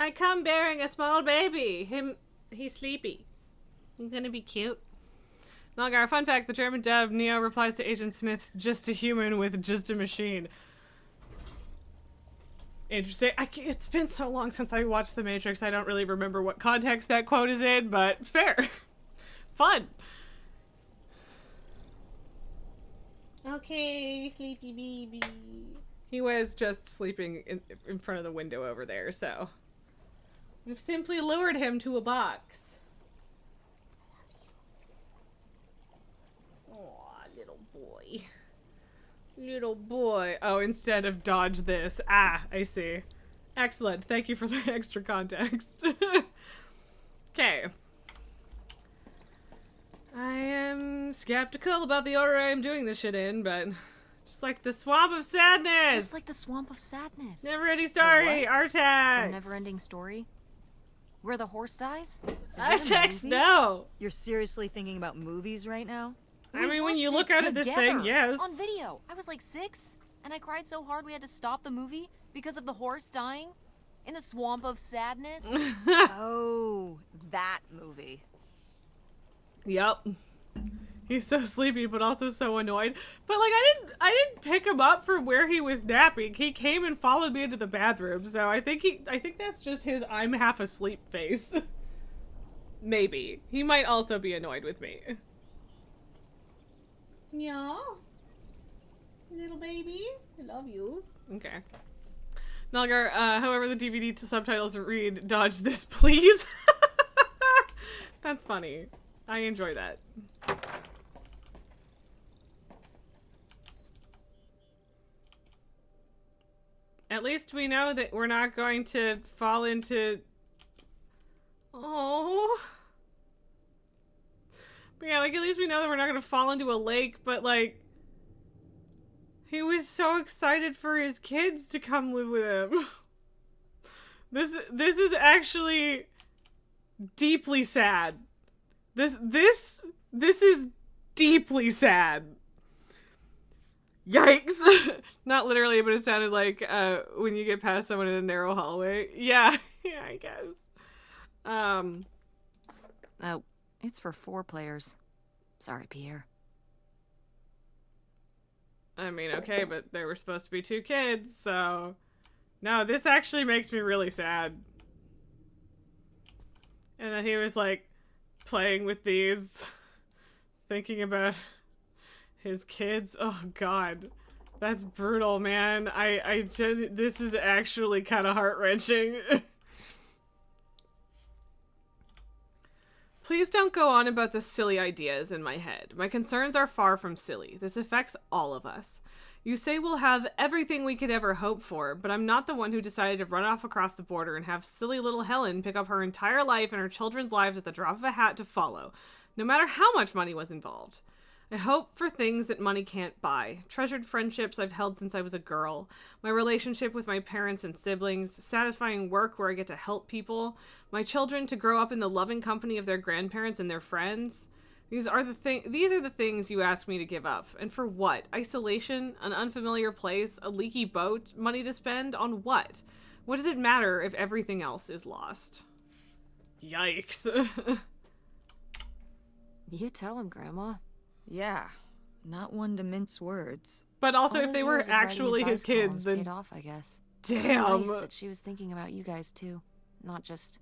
I come bearing a small baby. He's sleepy. He's gonna be cute. Nalgar, fun fact, the German dub, Neo replies to Agent Smith's just a human with just a machine. Interesting. It's been so long since I watched The Matrix, I don't really remember what context that quote is in, but fair. Fun. Okay, sleepy baby. He was just sleeping in front of the window over there, so we've simply lured him to a box. Aw, little boy. Little boy. Oh, instead of dodge this. Ah, I see. Excellent. Thank you for the extra context. Okay. I am skeptical about the order I am doing this shit in, but just like the Swamp of Sadness. Just like the Swamp of Sadness. Never ending story. The Artax. never-ending story? Where the horse dies? Is I that a text movie? no. You're seriously thinking about movies right now? I We mean, when you watched look it at this thing, together, yes. On video. I was like 6, and I cried so hard we had to stop the movie because of the horse dying in the swamp of sadness. Oh, that movie. Yep. He's so sleepy, but also so annoyed. But like, I didn't pick him up from where he was napping. He came and followed me into the bathroom. So I think that's just his I'm half asleep face. Maybe he might also be annoyed with me. Yeah, little baby, I love you. Okay. Nalgar, however, the DVD subtitles read, "Dodge this, please." That's funny. I enjoy that. At least we know that we're not going to fall into... Oh. But yeah, like, at least we know that we're not going to fall into a lake, but, like... He was so excited for his kids to come live with him. This is actually deeply sad. This is deeply sad. Yikes. Not literally, but it sounded like when you get past someone in a narrow hallway. Yeah, yeah, I guess. Oh, it's for 4 players. Sorry, Pierre. I mean, okay, but there were supposed to be 2 kids, so... No, this actually makes me really sad. And then he was, like, playing with these, thinking about his kids. Oh, God. That's brutal, man. This is actually kind of heart-wrenching. Please don't go on about the silly ideas in my head. My concerns are far from silly. This affects all of us. You say we'll have everything we could ever hope for, but I'm not the one who decided to run off across the border and have silly little Helen pick up her entire life and her children's lives at the drop of a hat to follow, no matter how much money was involved. I hope for things that money can't buy. Treasured friendships I've held since I was a girl. My relationship with my parents and siblings. Satisfying work where I get to help people. My children to grow up in the loving company of their grandparents and their friends. These are the things you ask me to give up. And for what? Isolation? An unfamiliar place? A leaky boat? Money to spend? On what? What does it matter if everything else is lost? Yikes. You tell him, Grandma. Yeah, not one to mince words. But also, All if they those were years of writing actually his advice kids, columns then paid off, I guess. damn. Nice that she was thinking about you guys too, not just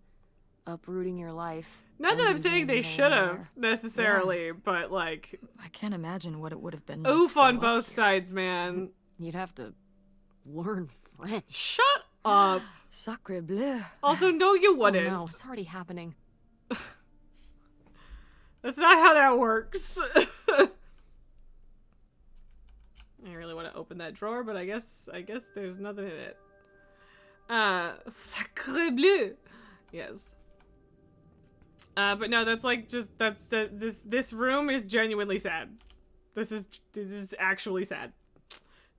uprooting your life. Not and that I'm then saying being they a should have millionaire. necessarily, but like, I can't imagine what it would have been like. oof to on grow up both here. sides, man. You'd have to learn French. Shut up. Sacre bleu. Also, no, you Oh wouldn't. no, it's already happening. That's not how that works. I really want to open that drawer, but I guess there's nothing in it. Sacre bleu. Yes. But no, that's like just this room is genuinely sad. This is actually sad.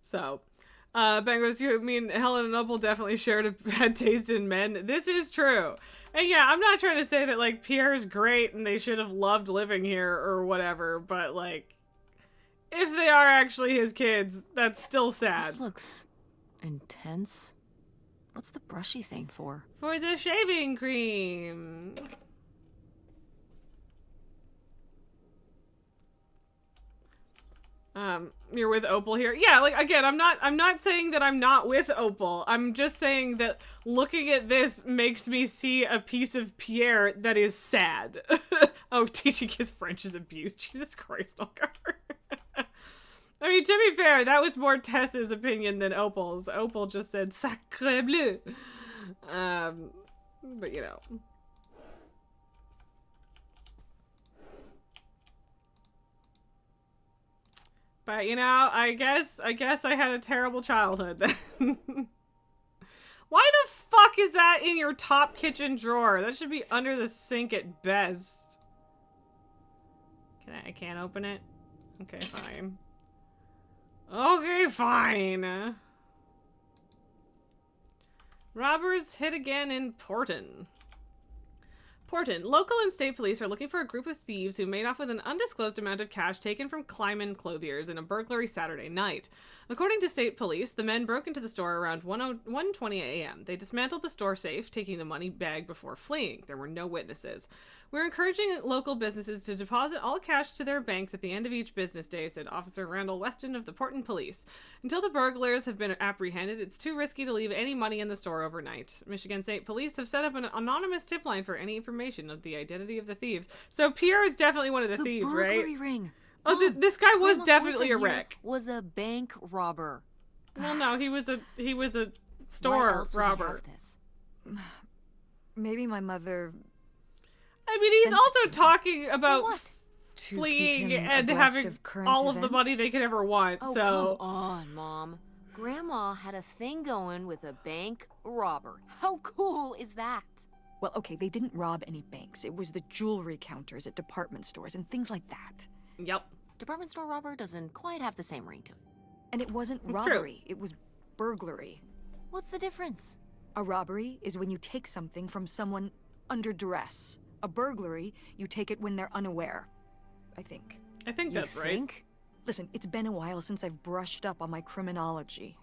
So, Bangos, you mean Helen and Opal definitely shared a bad taste in men. This is true. And yeah, I'm not trying to say that like Pierre's great and they should have loved living here or whatever, but like if they are actually his kids, that's still sad. This looks intense. What's the brushy thing for? For the shaving cream. You're with Opal here. Yeah, like again, I'm not saying that I'm not with Opal. I'm just saying that looking at this makes me see a piece of Pierre that is sad. Oh, teaching his French is abuse. Jesus Christ, Olgar. I mean, to be fair, that was more Tessa's opinion than Opal's. Opal just said sacre bleu. But you know. But you know, I guess I had a terrible childhood then. Why the fuck is that in your top kitchen drawer? That should be under the sink at best. I can't open it? Okay, fine. Okay, fine. Robbers hit again in Porton. Portland. Local and state police are looking for a group of thieves who made off with an undisclosed amount of cash taken from Kleiman Clothiers in a burglary Saturday night. According to state police, the men broke into the store around 1:20 a.m. They dismantled the store safe, taking the money bag before fleeing. There were no witnesses. We're encouraging local businesses to deposit all cash to their banks at the end of each business day, said Officer Randall Weston of the Portland Police. Until the burglars have been apprehended, it's too risky to leave any money in the store overnight. Michigan State Police have set up an anonymous tip line for any information of the identity of the thieves. So Pierre is definitely one of the thieves, right? burglary ring. Oh, Mom, this guy was Grandma's definitely a boyfriend here wreck. Was a bank robber. Well, no, he was a Why store else would he have robber. this? Maybe my mother I mean, he's Sent it also to me. talking about what? to keep fleeing him and abreast having of current all of the events? money they could ever want. Oh, So come on, Mom. Grandma had a thing going with a bank robber. How cool is that? Well, okay, they didn't rob any banks. It was the jewelry counters at department stores and things like that. yep. Department store robber doesn't quite have the same ring to it. And it wasn't It's true. robbery, it was burglary. What's the difference? A robbery is when you take something from someone under duress. A burglary, you take it when they're unaware. I think. I think You that's right. think? Listen, it's been a while since I've brushed up on my criminology.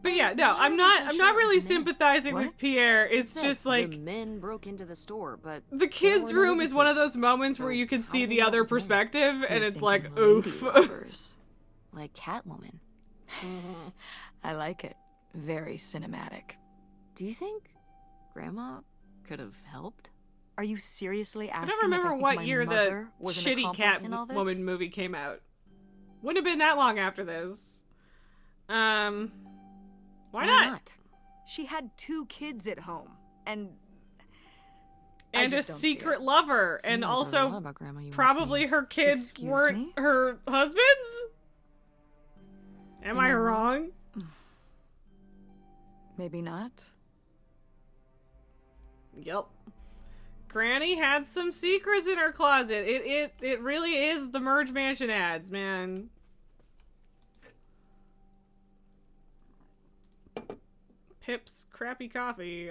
But yeah, no, Why I'm is not. it I'm sure not it was really men? sympathizing with What? Pierre. It's Says just like the men broke into the store, but the there kids' were no room is one of witnesses. those moments where So you can how see do the we know it other was men? perspective, and You're it's like, thinking lady oof. robbers. Like Catwoman. I like it. Very cinematic. Do you think Grandma could have helped? Are you seriously I asking don't remember if I think what my year the mother was an shitty accomplice in all this? Catwoman movie came out. Wouldn't have been that long after this. Why not? She had 2 kids at home, and And a just don't see secret it. lover, Something and I thought a lot also about Grandma, you might probably say. her kids Excuse weren't me? her husbands. Am I Am I wrong? maybe not. Yep. Granny had some secrets in her closet. It really is the Merge Mansion ads, man. Pip's crappy coffee.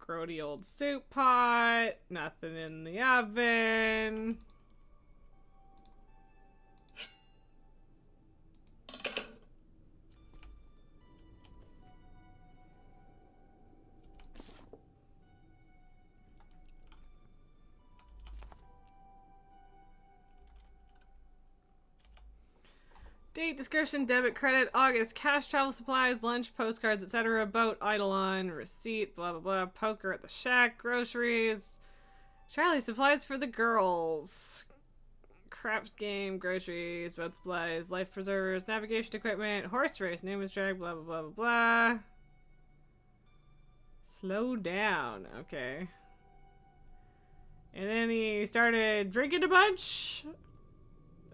Grody old soup pot. Nothing in the oven. Date, description, debit, credit, August, cash, travel supplies, lunch, postcards, etc., boat, Eidolon, receipt, blah blah blah, poker at the shack, groceries, Charlie, supplies for the girls, craps game, groceries, boat supplies, life preservers, navigation equipment, horse race, name is drag, blah blah blah blah blah. Slow down, okay. And then he started drinking a bunch.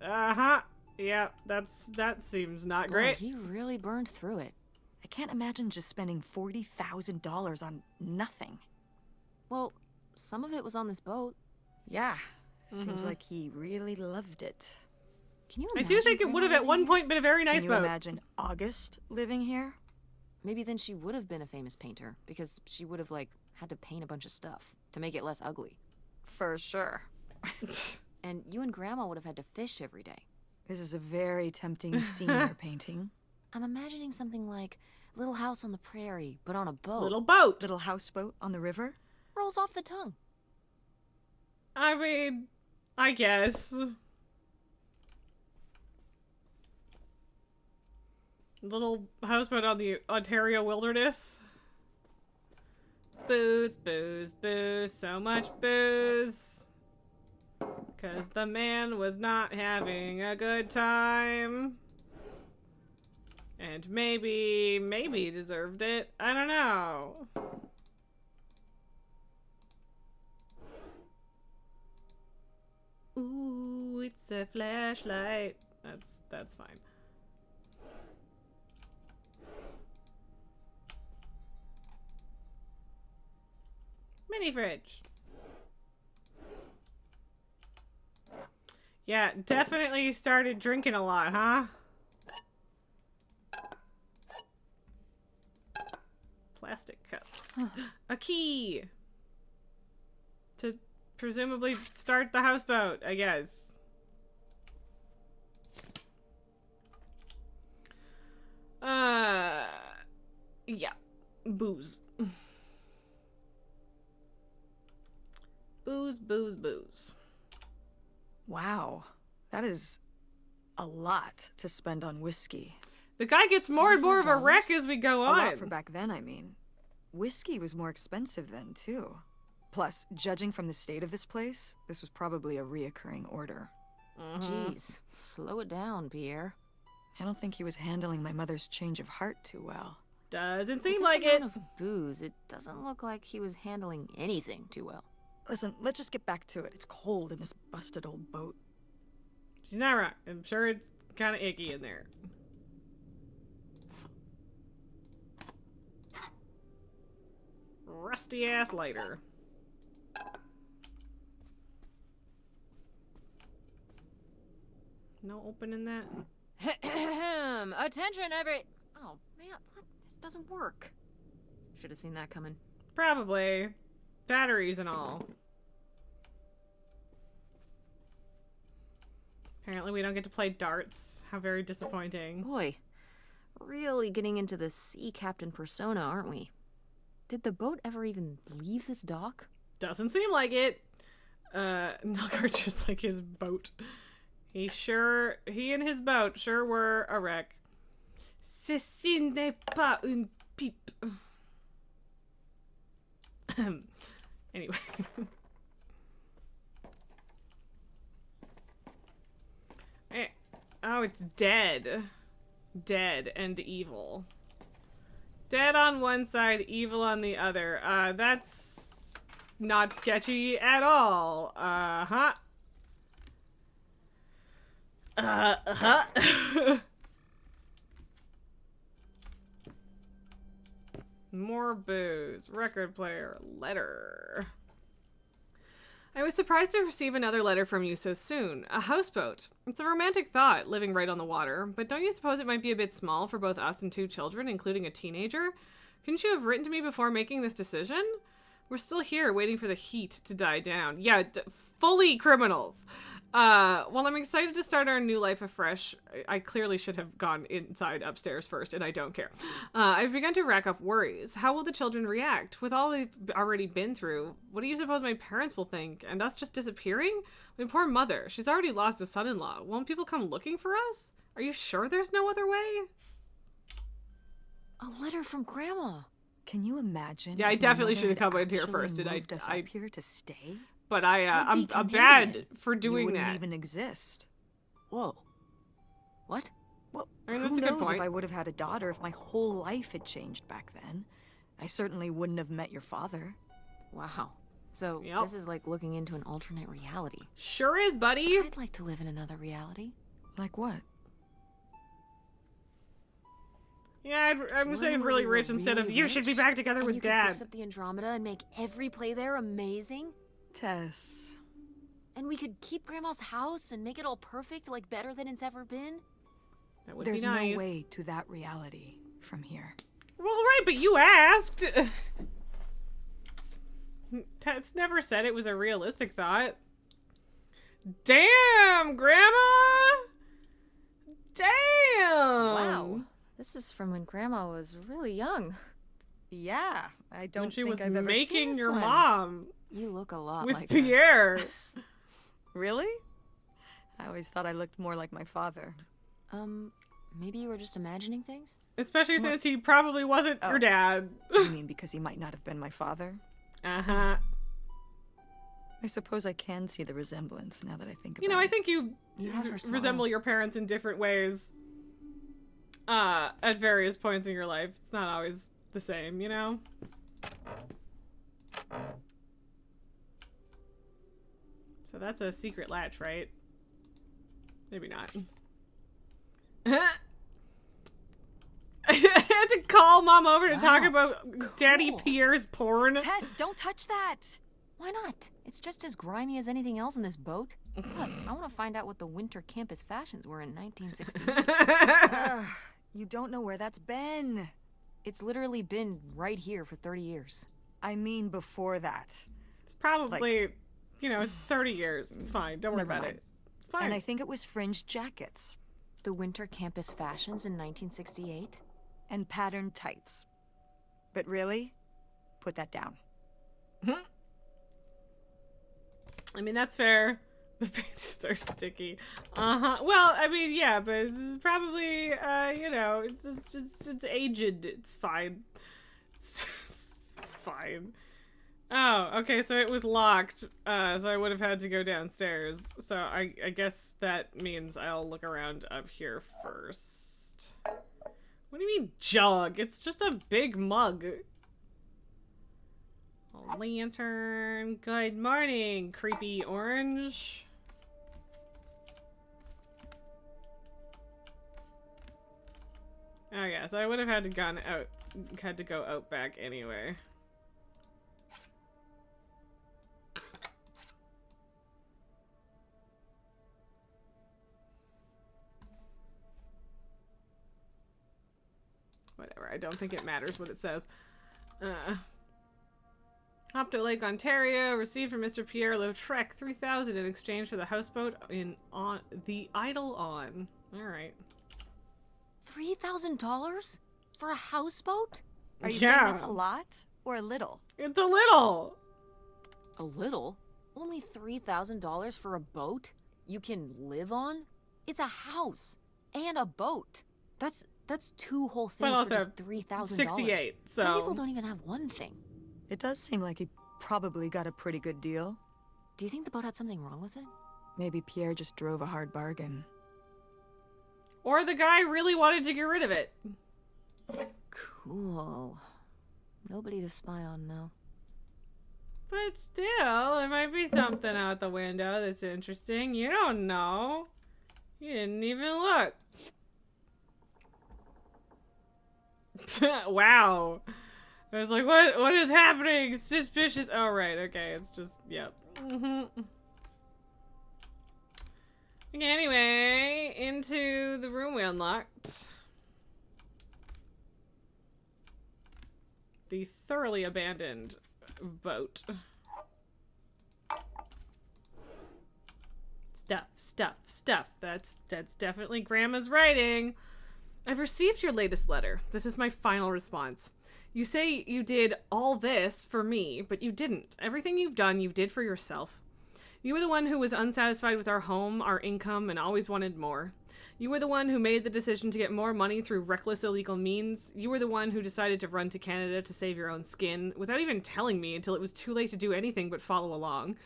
Uh-huh. Yeah, that seems not Boy, great. he really burned through it. I can't imagine just spending $40,000 on nothing. Well, some of it was on this boat. Yeah, seems like he really loved it. Can you I imagine do think it would have Grandma at one living here? point been a very nice Can you boat. imagine August living here? Maybe then she would have been a famous painter because she would have like had to paint a bunch of stuff to make it less ugly. For sure. And you and Grandma would have had to fish every day. This is a very tempting scene you're painting. I'm imagining something like Little House on the Prairie, but on a boat. Little boat. Little houseboat on the river? Rolls off the tongue. I mean, I guess. Little houseboat on the Ontario wilderness. Booze, booze, booze, so much booze. 'Cause the man was not having a good time. And maybe deserved it. I don't know. Ooh, it's a flashlight. That's fine. Mini fridge. Yeah, definitely started drinking a lot, huh? plastic cups. A key! To presumably start the houseboat, I guess. Yeah. Booze. Booze, booze, booze. Wow, that is a lot to spend on whiskey. The guy gets more and more of a wreck as we go A on. lot for back then, I mean. Whiskey was more expensive then, too. Plus, judging from the state of this place, this was probably a reoccurring order. Jeez, slow it down, Pierre. I don't think he was handling my mother's change of heart too well. Doesn't seem With like this it. amount of booze, it doesn't look like he was handling anything too well. Listen, let's just get back to it. It's cold in this busted old boat. She's not wrong. I'm sure it's kind of icky in there. Rusty ass lighter. No opening that. Attention, every. Oh man, what? This doesn't work. Should have seen that coming. Probably. Batteries and all. Apparently we don't get to play darts. How very disappointing. Boy, really getting into the sea captain persona, aren't we? Did the boat ever even leave this dock? Doesn't seem like it. Nilgar just like his boat. He and his boat sure were a wreck. Ceci n'est pas une pipe. Anyway. Oh, it's dead. Dead and evil. Dead on one side, evil on the other. That's not sketchy at all. Uh-huh. More booze. Record player. Letter. I was surprised to receive another letter from you so soon. A houseboat. It's a romantic thought, living right on the water, but don't you suppose it might be a bit small for both us and 2 children, including a teenager? Couldn't you have written to me before making this decision? We're still here, waiting for the heat to die down. Yeah, fully criminals. Well, I'm excited to start our new life afresh. I clearly should have gone inside upstairs first, and I don't care. I've begun to rack up worries. How will the children react? With all they've already been through, what do you suppose my parents will think? And us just disappearing? My poor mother. She's already lost a son-in-law. Won't people come looking for us? Are you sure there's no other way? A letter from Grandma. Can you imagine? Yeah, I if my definitely mother should have had come in here actually first, and moved us I up here to stay? But I'd be I'm bad Canadian. for You doing wouldn't that. even exist. Whoa. What? Well, I mean, who that's a good knows point. if I would have had a daughter if my whole life had changed back then. I certainly wouldn't have met your father. Wow. So Yep. this is like looking into an alternate reality. Sure is, buddy. I'd like to live in another reality. Like what? Yeah, I'm One saying where really we were rich instead of really you should be rich, back together and with you could Dad. fix up the Andromeda and make every play there amazing. Tess. And we could keep Grandma's house and make it all perfect, like better than it's ever been. That would There's be nice. no way to that reality from here. Well, right, but you asked. Tess never said it was a realistic thought. Damn, Grandma! Damn! Wow. This is from when Grandma was really young. Yeah, I don't When she think was I've ever seen making this your one. mom You look a lot with like her. Pierre. Really? I always thought I looked more like my father. Maybe you were just imagining things? Especially since he probably wasn't your Oh. dad. You mean because he might not have been my father? Uh-huh. I suppose I can see the resemblance now that I think about You know, it. I think you You have her smile. resemble your parents in different ways at various points in your life. It's not always the same, you know? So that's a secret latch, right? Maybe not. I had to call Mom over to talk Wow. about Daddy Cool. Pierre's porn. Tess, don't touch that! Why not? It's just as grimy as anything else in this boat. Plus, I want to find out what the winter campus fashions were in 1960. Ugh, you don't know where that's been. It's literally been right here for 30 years. I mean before that. It's probably, you know, it's 30 years. It's fine. Don't worry Never about mind. it. It's fine. And I think it was fringed jackets. The winter campus fashions in 1968? And patterned tights. But really, put that down. I mean, that's fair. The pages are sticky. Well, I mean, yeah, but it's probably, you know, it's aged. It's fine. It's fine. Oh, okay, so it was locked, so I would have had to go downstairs. So I guess that means I'll look around up here first. What do you mean jug? It's just a big mug. A lantern. Good morning, creepy orange. Oh yeah, so I would have had to go out back anyway. Whatever, I don't think it matters what it says. Opto Lake, Ontario, received from Mr. Pierre Lautrec 3,000 in exchange for the houseboat on the Eidolon. Alright. $3,000? For a houseboat? Are you Yeah. saying that's a lot or a little? It's a little! A little? Only $3,000 for a boat you can live on? It's a house and a boat. That's two whole But things for also just $3,000. 68, so... Some people don't even have one thing. It does seem like he probably got a pretty good deal. Do you think the boat had something wrong with it? Maybe Pierre just drove a hard bargain. Or the guy really wanted to get rid of it. Cool. Nobody to spy on, though. But still, there might be something out the window that's interesting. You don't know. You didn't even look. Wow. I was like, what is happening? It's suspicious. Oh, right. Okay. It's just, yep. Okay, anyway, into the room we unlocked. The thoroughly abandoned boat. Stuff. That's definitely Grandma's writing. I've received your latest letter. This is my final response. You say you did all this for me, but you didn't. Everything you've done, you did for yourself. You were the one who was unsatisfied with our home, our income, and always wanted more. You were the one who made the decision to get more money through reckless illegal means. You were the one who decided to run to Canada to save your own skin, without even telling me until it was too late to do anything but follow along.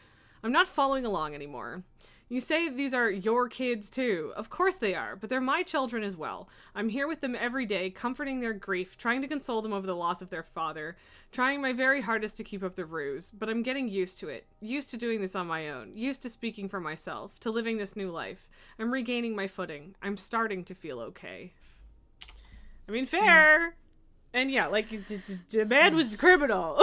I'm not following along anymore. You say these are your kids too. Of course they are, but they're my children as well. I'm here with them every day, comforting their grief, trying to console them over the loss of their father, trying my very hardest to keep up the ruse, but I'm getting used to it. Used to doing this on my own. Used to speaking for myself, to living this new life. I'm regaining my footing. I'm starting to feel okay. I mean, fair! And yeah, like, the man was a criminal.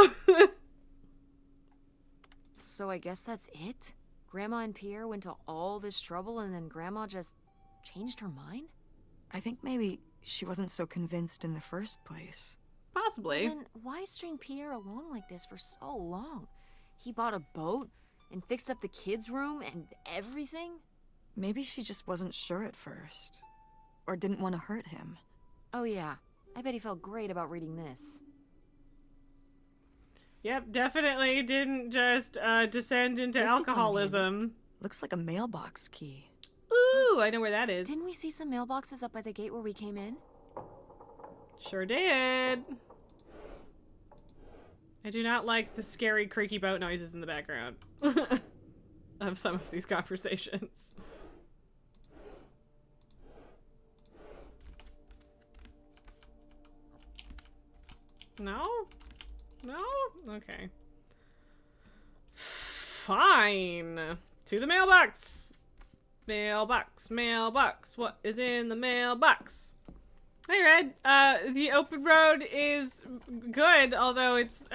So I guess that's it? Grandma and Pierre went to all this trouble and then Grandma just changed her mind? I think maybe she wasn't so convinced in the first place. Possibly. Then why string Pierre along like this for so long? He bought a boat and fixed up the kids' room and everything? Maybe she just wasn't sure at first. Or didn't want to hurt him. Oh yeah, I bet he felt great about reading this. Yep, definitely didn't just descend into This could come in alcoholism. Looks like a mailbox key. Ooh, I know where that is. Didn't we see some mailboxes up by the gate where we came in? Sure did. I do not like the scary, creaky boat noises in the background of some of these conversations. No? No? Okay. Fine. To the mailbox. Mailbox. What is in the mailbox? Hey, Red. The open road is good, although it's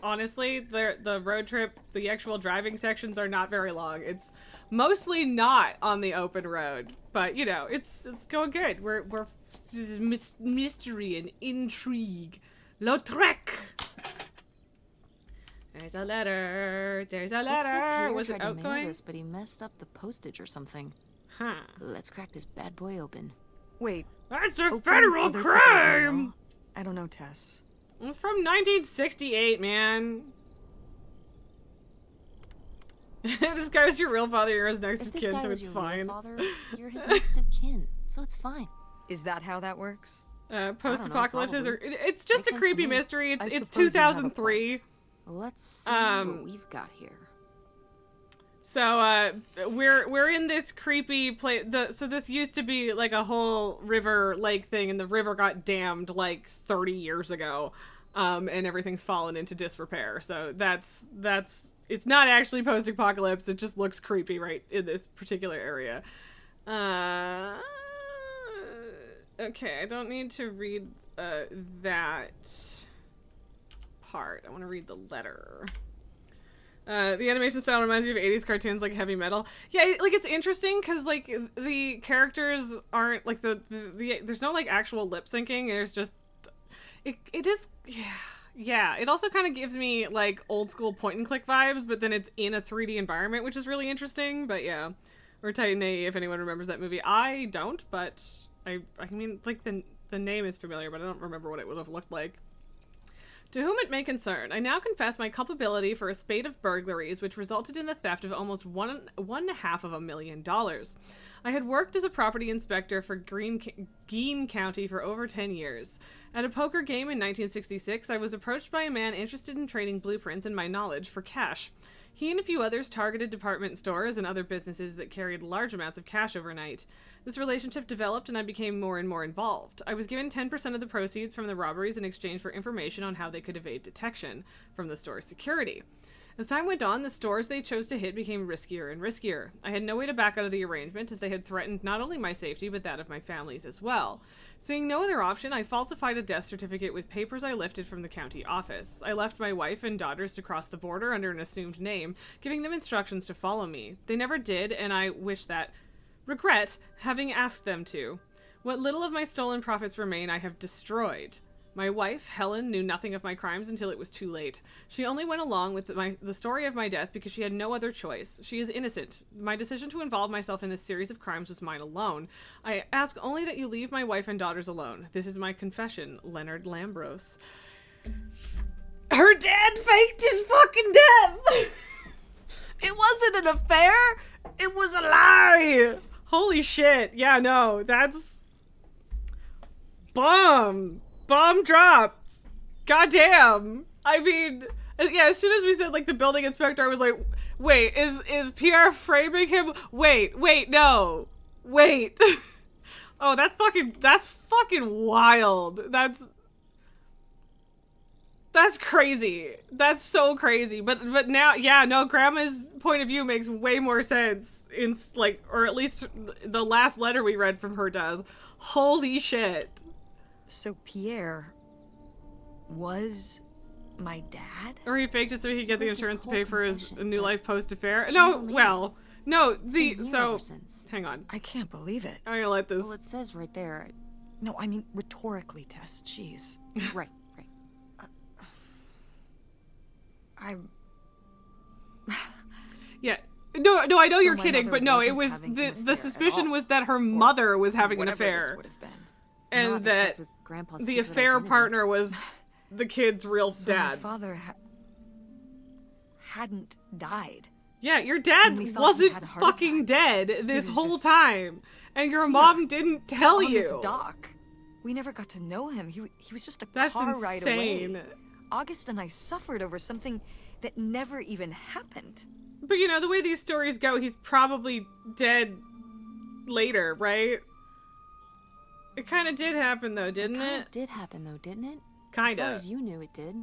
honestly the road trip, the actual driving sections are not very long. It's mostly not on the open road, but you know, it's going good. We're mystery and intrigue. Lautrec. There's a letter. There's a Looks like letter. Pierre Was it tried to mail outgoing? this, but he messed up the postage or something. Huh. Let's crack this bad boy open. Wait. That's a open federal other people's crime. mail? I don't know, Tess. It's from 1968, man. This guy was your real father, you're his next If of this kin, guy so was it's your fine. real father, you're his next of kin, so it's fine. Is that how that works? Post-apocalypse probably. it's just Makes a sense to creepy me. mystery. I It's suppose you have a 2003. point. Let's see what we've got here. So we're in this creepy place. So this used to be like a whole river lake thing, and the river got dammed like 30 years ago, and everything's fallen into disrepair. So that's it's not actually post-apocalypse. It just looks creepy right in this particular area. Okay, I don't need to read that part. I want to read the letter. The animation style reminds me of 80s cartoons like Heavy Metal. Yeah, like it's interesting because like the characters aren't like the there's no like actual lip syncing. There's just it is yeah. It also kind of gives me like old school point and click vibes, but then it's in a 3D environment, which is really interesting. But yeah, or Titan A if anyone remembers that movie. I don't, but I mean like the name is familiar, but I don't remember what it would have looked like. To whom it may concern, I now confess my culpability for a spate of burglaries which resulted in the theft of almost $1.5 million. I had worked as a property inspector for Greene County for over 10 years. At a poker game in 1966, I was approached by a man interested in trading blueprints and my knowledge for cash. He and a few others targeted department stores and other businesses that carried large amounts of cash overnight. This relationship developed and I became more and more involved. I was given 10% of the proceeds from the robberies in exchange for information on how they could evade detection from the store's security. As time went on, the stores they chose to hit became riskier and riskier. I had no way to back out of the arrangement as they had threatened not only my safety but that of my family's as well. Seeing no other option, I falsified a death certificate with papers I lifted from the county office. I left my wife and daughters to cross the border under an assumed name, giving them instructions to follow me. They never did, and I regret having asked them to. What little of my stolen profits remain I have destroyed. My wife, Helen, knew nothing of my crimes until it was too late. She only went along with the story of my death because she had no other choice. She is innocent. My decision to involve myself in this series of crimes was mine alone. I ask only that you leave my wife and daughters alone. This is my confession, Leonard Lambros. Her dad faked his fucking death! It wasn't an affair! It was a lie! Holy shit. Yeah, no, that's... Bomb drop. Goddamn. I mean, yeah, as soon as we said, like, the building inspector, I was like, wait, is Pierre framing him? Wait, no. Wait. Oh, that's fucking wild. That's crazy. That's so crazy. But now, yeah, no, Grandma's point of view makes way more sense in, like, or at least the last letter we read from her does. Holy shit. So Pierre was my dad? Or he faked it so he could get the Wrote this insurance to whole pay for his confession, New but Life post-affair. you No, know me. well, no, It's been here so, ever since. hang on. I can't believe it. I'm gonna let this, Well, it says right there. No, I mean rhetorically, Tess. Jeez. Right. yeah. No, I know So you're my kidding, mother but no, it wasn't was, having the an affair at suspicion all. was that her mother was having an Whatever this affair. would have been. And Not that except with Grandpa's the secret affair identity. partner was the kid's real So my dad. father hadn't died. Yeah, your And dad we thought he wasn't had a heart fucking attack. dead this was whole just time. And your here, mom didn't tell on you. this dock. We never got to know him. He was just a That's car ride away. insane. August and I suffered over something that never even happened. But you know, the way these stories go, he's probably dead later, right? It kind of did happen though, didn't Kind it? of did happen though, didn't it? As Kind far of. as you knew, it did.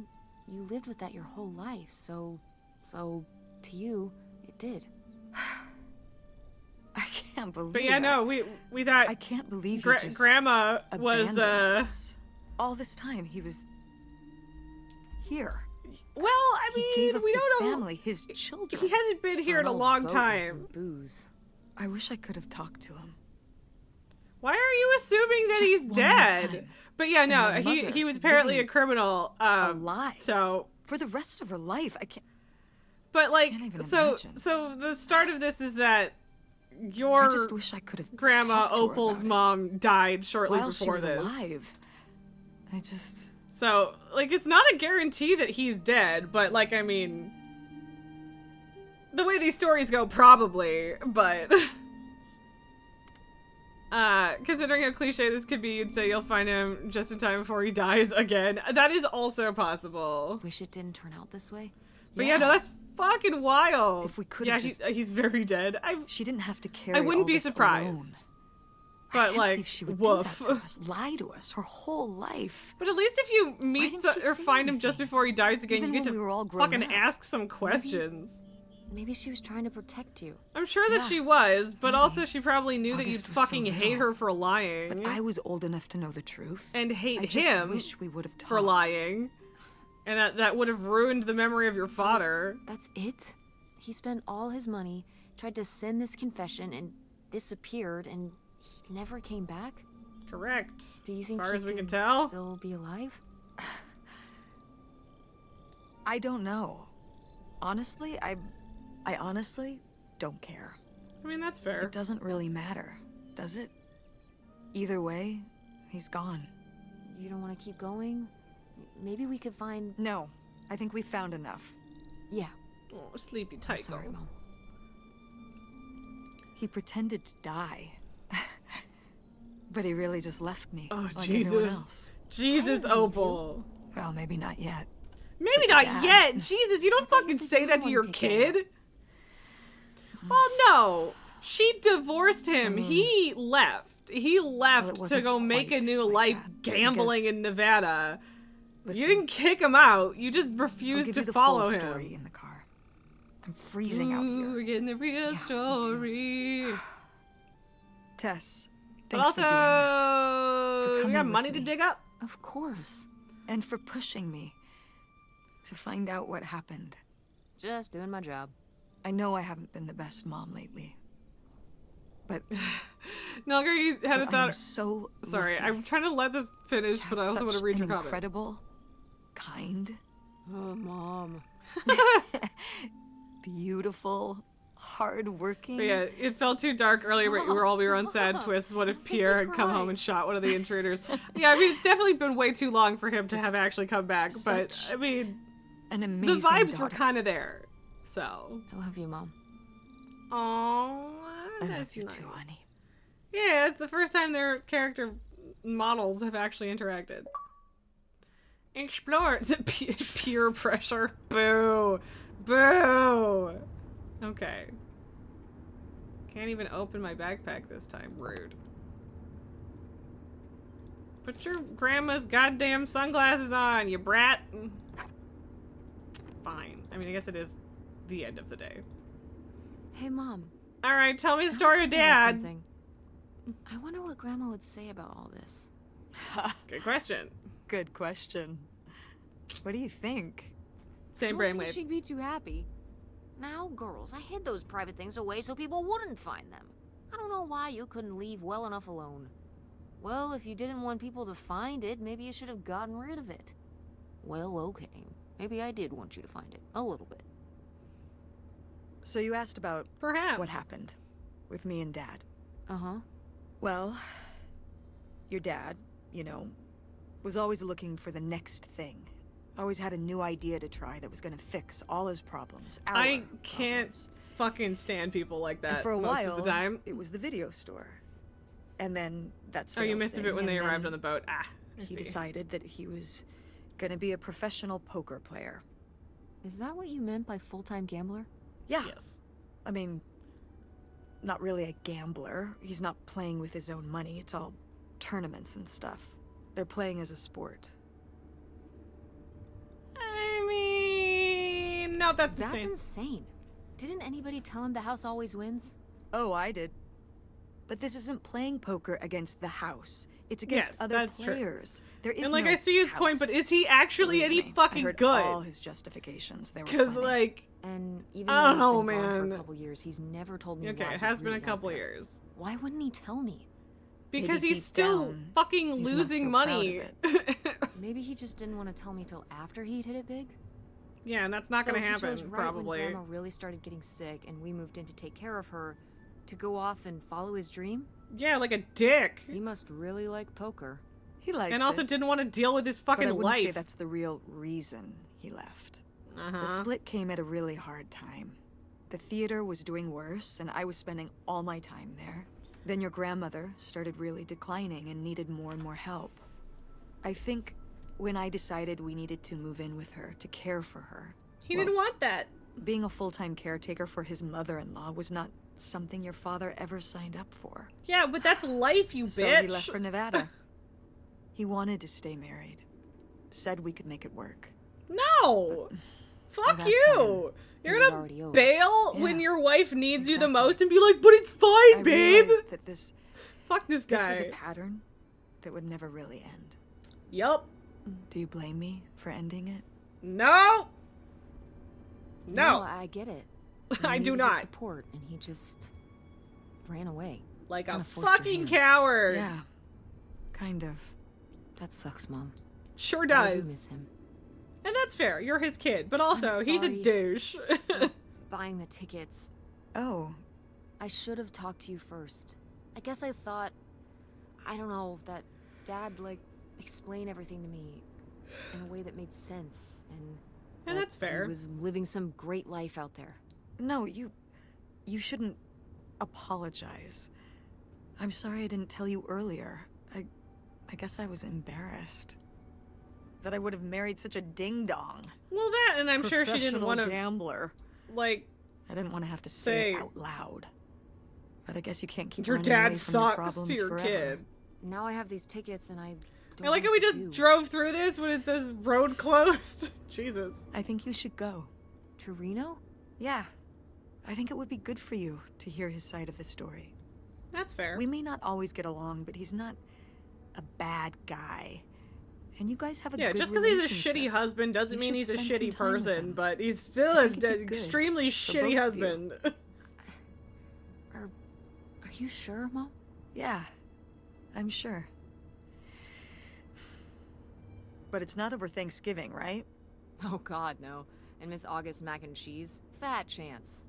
You lived with that your whole life, so to you, it did. I can't believe But yeah, it. no, we thought I can't believe he just Grandma was abandoned us. All this time he was here. well, I He mean, gave up we his don't know. family, his children. He hasn't been here in a An old long boat and time. some Booze. I wish I could have talked to him. Why are you assuming that Just he's one more dead? time. But yeah, no, my he mother was apparently a living criminal. a lie. So, For the rest of her life, I can't. but like, can't even so imagine. so the start of this is that I your just wish I could have. grandma talked to her Opal's about it mom died shortly while she before was this. alive. I just. So, like, it's not a guarantee that he's dead, but, like, I mean, the way these stories go, probably, but, considering how cliche this could be, you'd say you'll find him just in time before he dies again. That is also possible. Wish it didn't turn out this way. But yeah, no, that's fucking wild. If we could've yeah, just- he's very dead. She didn't have to carry. I wouldn't all be this surprised. alone. I But, can't like, believe she would woof. do that to us, lie to us her whole life. But at least if you meet didn't she or say find him just anything? before he dies again, Even you get when to we were all grown fucking up. ask some questions. Maybe she was trying to protect you. I'm sure that Yeah, she was, but maybe. also she probably knew that you'd August was so fucking hate young. her for lying. But I was old enough to know the truth. and hate I just him wish we would have talked. for lying. And that would have ruined the memory of your father. That's it? He spent all his money, tried to send this confession, and disappeared, and he never came back? Correct. Do you think as far he as we can could tell. still be alive? I don't know. Honestly, I honestly don't care. I mean, that's fair. It doesn't really matter, does it? Either way, he's gone. You don't want to keep going? Maybe we could find... No, I think we found enough. Yeah, Oh, sleepy I'm tight. sorry, Mom. He pretended to die. But he really just left me. Oh, like everyone Jesus. else. Jesus, Opal. Well, maybe not yet. Maybe not Dad. yet. Jesus, you don't thought you fucking said say you that to didn't your wanna pick kid. Well, no. She divorced him. He left. He left to wasn't go make a quite new like life that, gambling because- in Nevada. Listen, You didn't kick him out. You just I'll refused give to you the follow full him. story in the car. I'm freezing out Ooh, here. we're getting the real me too. story. Tess, But thanks also, for doing this. we coming got with money to me. dig up. Of course. And for pushing me to find out what happened. Just doing my job. I know I haven't been the best mom lately. But Nilger, you had a I am thought. so Sorry, lucky I'm trying to let this finish, to but I have also want to such read your an comment. incredible, kind, Oh, Mom. beautiful, hardworking. But yeah, it felt too dark earlier, but we were on Sad Twists. What if Pierre had come home and shot one of the intruders? Yeah, I mean, it's definitely been way too long for him to have actually come back, but, such I mean, an the amazing vibes were daughter. kind of there, so. I love you, Mom. Aww, I that's love you nice. too, honey. Yeah, it's the first time their character models have actually interacted. Explore the peer pressure. Boo. Boo. Okay. Can't even open my backpack this time. Rude. Put your grandma's goddamn sunglasses on, you brat. Fine. I mean, I guess it is the end of the day. Hey, Mom. Alright, tell me I the was story of thinking about Dad. something. I wonder what Grandma would say about all this. Good question. Good question. What do you think? Same I don't think brainwave. she'd be too happy. Now, girls, I hid those private things away so people wouldn't find them. I don't know why you couldn't leave well enough alone. Well, if you didn't want people to find it, maybe you should have gotten rid of it. Well, okay. Maybe I did want you to find it. A little bit. So you asked about Perhaps. what happened with me and Dad. Uh-huh. Well, your dad, you know, was always looking for the next thing. Always had a new idea to try that was going to fix all his problems. I our can't problems. fucking stand people like And that for a most while, of the time. it was the video store. And then that Oh, you sales missed a thing, bit when and they arrived then on the boat. Ah, I He see. decided that he was going to be a professional poker player. Is that what you meant by full-time gambler? Yeah. Yes. I mean, not really a gambler. He's not playing with his own money. It's all tournaments and stuff. They're playing as a sport. I mean, no, that's That's insane. insane. Didn't anybody tell him the house always wins? Oh, I did. But this isn't playing poker against the house. It's against Yes, other that's true. players. There is And like no I see his point, but house. is he actually Believe any me, I fucking heard good? all his justifications. They were Because plenty. like, And even I though don't he's know, been gone for man. a couple years, he's never told me okay, why it he has been really a couple loved her. years. Why wouldn't he tell me? Because Maybe he's deep still down, fucking he's not losing so money. Maybe he just didn't want to tell me till after he'd hit it big. Yeah, and that's not So gonna he happen, chose right probably. when Grandma really started getting sick, and we moved in to take care of her, to go off and follow his dream. Yeah, like a dick. He must really like poker. He likes And also it, didn't want to deal with his but fucking I wouldn't say life. that's the real reason he left. The Uh-huh. split came at a really hard time. The theater was doing worse, and I was spending all my time there. Then your grandmother started really declining and needed more and more help. I think when I decided we needed to move in with her to care for her, He didn't want that. being a full-time caretaker for his mother-in-law was not something your father ever signed up for. Yeah, but that's life, you So bitch. he left for Nevada. He wanted to stay married. Said we could make it work. No! Fuck that you! You're it was gonna already over. bail when Yeah, your wife needs you the exactly. most and be like, but it's fine, I babe! realized that this Fuck this was guy. a pattern that would never really end. Yup. Do you blame me for ending it? No! No. I get it. I You do needed his not. support, and he just ran away. Like a Kinda forced your fucking hand. coward. Yeah. Kind of. That sucks, Mom. Sure I do does. miss him. And that's fair. You're his kid. But also, he's a sorry. douche. Buying the tickets. Oh, I should have talked to you first. I guess I thought, I don't know, that Dad, explain everything to me in a way that made sense, and Yeah, that that's fair. He was living some great life out there. no, you shouldn't apologize. I'm sorry I didn't tell you earlier. I guess I was embarrassed. That I would have married such a ding-dong. Well, that, and I'm sure she didn't Professional want to, gambler. like, I didn't want to have to say Say- it out loud. But I guess you can't keep your running away dad from your sucks problems to your forever. kid. Now I have these tickets, and I don't I like know how we what just to do. drove through this when it says road closed. Jesus. I think you should go. To Reno? Yeah. I think it would be good for you to hear his side of the story. That's fair. We may not always get along, but he's not a bad guy. And you guys have a Yeah, good just because he's a relationship. shitty husband doesn't You mean should he's a spend some shitty time with person, him. but he's still I an think it'd be good extremely for shitty both of you. husband. Are you sure, Mom? Yeah, I'm sure. But it's not over Thanksgiving, right? Oh God, no. And Miss August mac and cheese? Fat chance.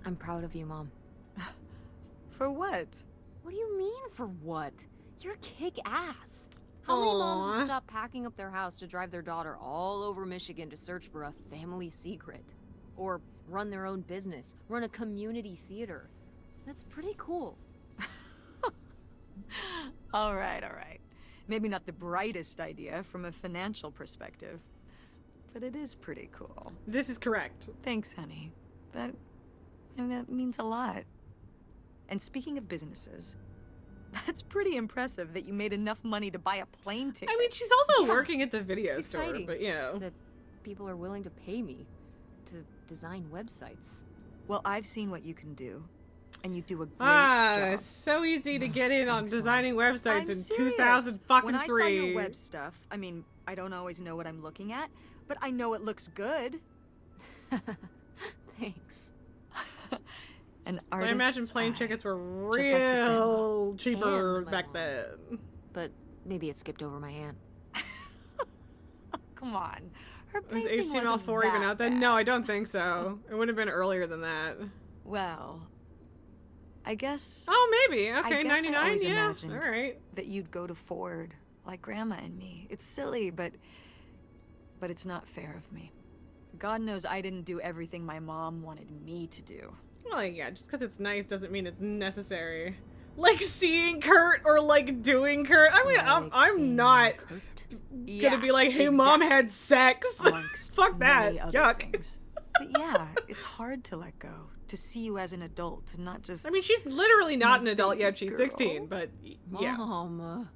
I'm proud of you, Mom. For what? What do you mean, for what? You're kick-ass. How many moms Aw. would stop packing up their house to drive their daughter all over Michigan to search for a family secret? Or run their own business, run a community theater? That's pretty cool. All right. Maybe not the brightest idea from a financial perspective, but it is pretty cool. This is correct. Thanks, honey. That means a lot. And speaking of businesses, that's pretty impressive that you made enough money to buy a plane ticket. I mean, she's also Yeah, working at the video it's store, exciting but you know. that people are willing to pay me to design websites. Well, I've seen what you can do, and you do a great job. It's so easy to get in on Thanks, Mom. designing websites I'm in serious. 2003. When I saw your web stuff, I mean, I don't always know what I'm looking at, but I know it looks good. Thanks. And So I imagine plane tickets were real cheaper And my back mom. then. But maybe it skipped over my hand. Come on. Her Was painting wasn't HTML4 even that out then? bad. No, I don't think so. It would have been earlier than that. Well, I guess Oh, maybe. Okay, guess I 99, always yeah. imagined- All right. that you'd go to Ford, like Grandma and me. It's silly, but it's not fair of me. God knows I didn't do everything my mom wanted me to do. Well, yeah, just because it's nice doesn't mean it's necessary. Like seeing Kurt or like doing Kurt. I mean, Like I'm seeing not Kurt. gonna be like, hey, mom had sex. Amongst Fuck that. many other Yuck. things. But yeah, it's hard to let go, to see you as an adult, and not just. I mean, she's literally not My an adult yet. baby She's girl. 16, but yeah. Mom.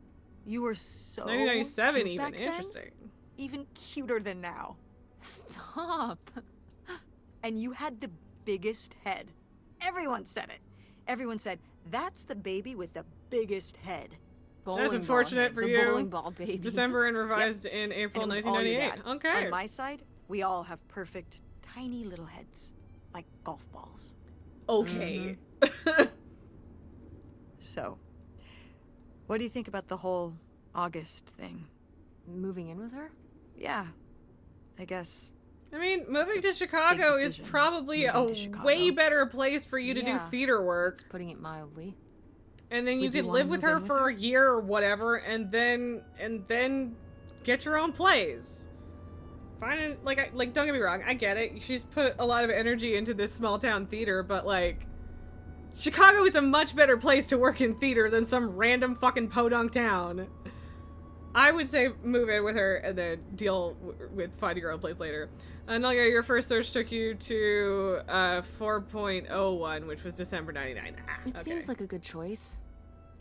you were so 1997 cute even. back then, Interesting. even cuter than now. Stop. And you had the biggest head. Everyone said it. Everyone said, that's the baby with the biggest head. Bowling ball unfortunate head, for the you. Bowling ball baby. December and revised in And April it was all your 1998. dad. Okay. On my side, we all have perfect, tiny little heads. Like golf balls. Okay. So, what do you think about the whole August thing? Moving in with her? Yeah, I guess. I mean, moving to Chicago is decision, probably a moving to Chicago. way better place for you to do Yeah. theater work. That's putting it mildly. And then you Would you could wanna live with move her in with for her? a year or whatever, and then get your own plays. Fine, like don't get me wrong, I get it. She's put a lot of energy into this small town theater, but like, Chicago is a much better place to work in theater than some random fucking podunk town. I would say move in with her and then deal with finding your own place later. Nalga, your first search took you to 4.01, which was December 99. It Okay. seems like a good choice,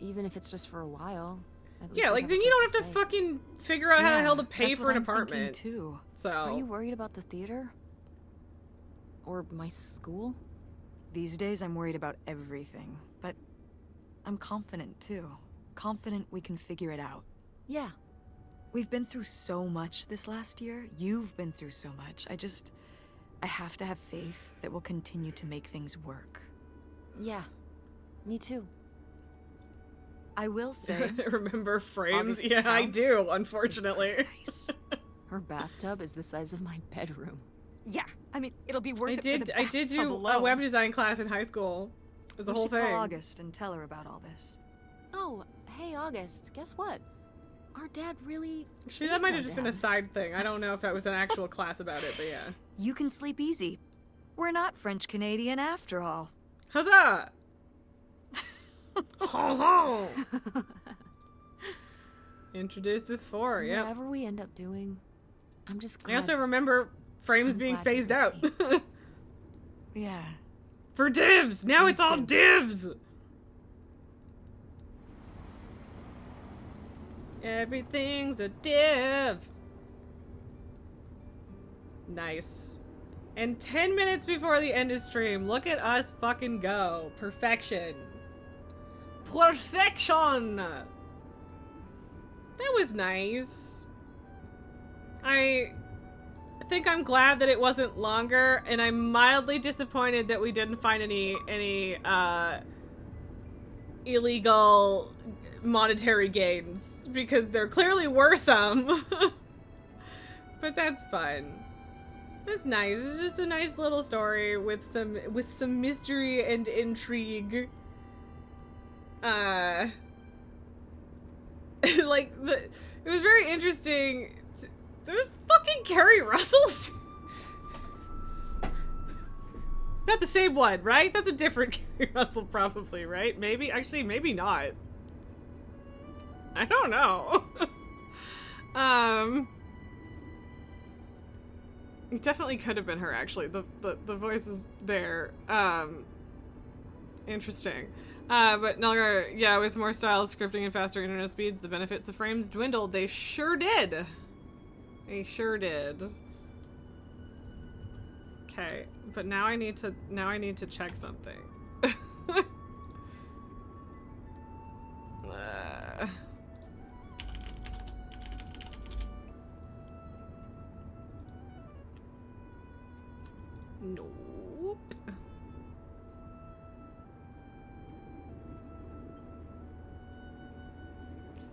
even if it's just for a while. At least Yeah, we like have a then you don't place have to stay. fucking figure out how the hell to pay that's for what an I'm thinking, apartment. too. So Are you worried about the theater? Or my school? These days, I'm worried about everything. But I'm confident, too. Confident we can figure it out. Yeah. We've been through so much this last year. You've been through so much. I have to have faith that we'll continue to make things work. Yeah. Me too. I will say, remember frames? August's Yeah, I house? do, unfortunately. nice. Her bathtub is the size of my bedroom. Yeah, I mean, it'll be worth I it for did the I did bathtub do a alone. web design class in high school. It was a We whole should thing. call August and tell her about all this. Oh, hey August, guess what? Our dad really Actually, is that might our have just been a dad. side thing. I don't know if that was an actual class about it, but yeah. You can sleep easy. We're not French-Canadian after all. Huzzah! Ho ho! Introduced with 4, yep. Whatever we end up doing, I'm just glad. I also remember frames I'm being glad we phased got out. me. Yeah. For divs! Now Me it's all too. divs! Everything's a div! Nice. And 10 minutes before the end of stream, look at us fucking go. Perfection. Perfection! That was nice. I think I'm glad that it wasn't longer, and I'm mildly disappointed that we didn't find any illegal monetary gains, because there clearly were some. But that's fun. That's nice. It's just a nice little story with some mystery and intrigue. Like it was very interesting. There's fucking Carrie Russell's. Not the same one, right? That's a different Carrie Russell, probably, right? Maybe, actually, maybe not. I don't know. It definitely could have been her, actually. The voice was there. Interesting. But Nalgar, yeah, with more style, scripting, and faster internet speeds, the benefits of frames dwindled. They sure did. They sure did. Okay, but now I need to check something. Nope.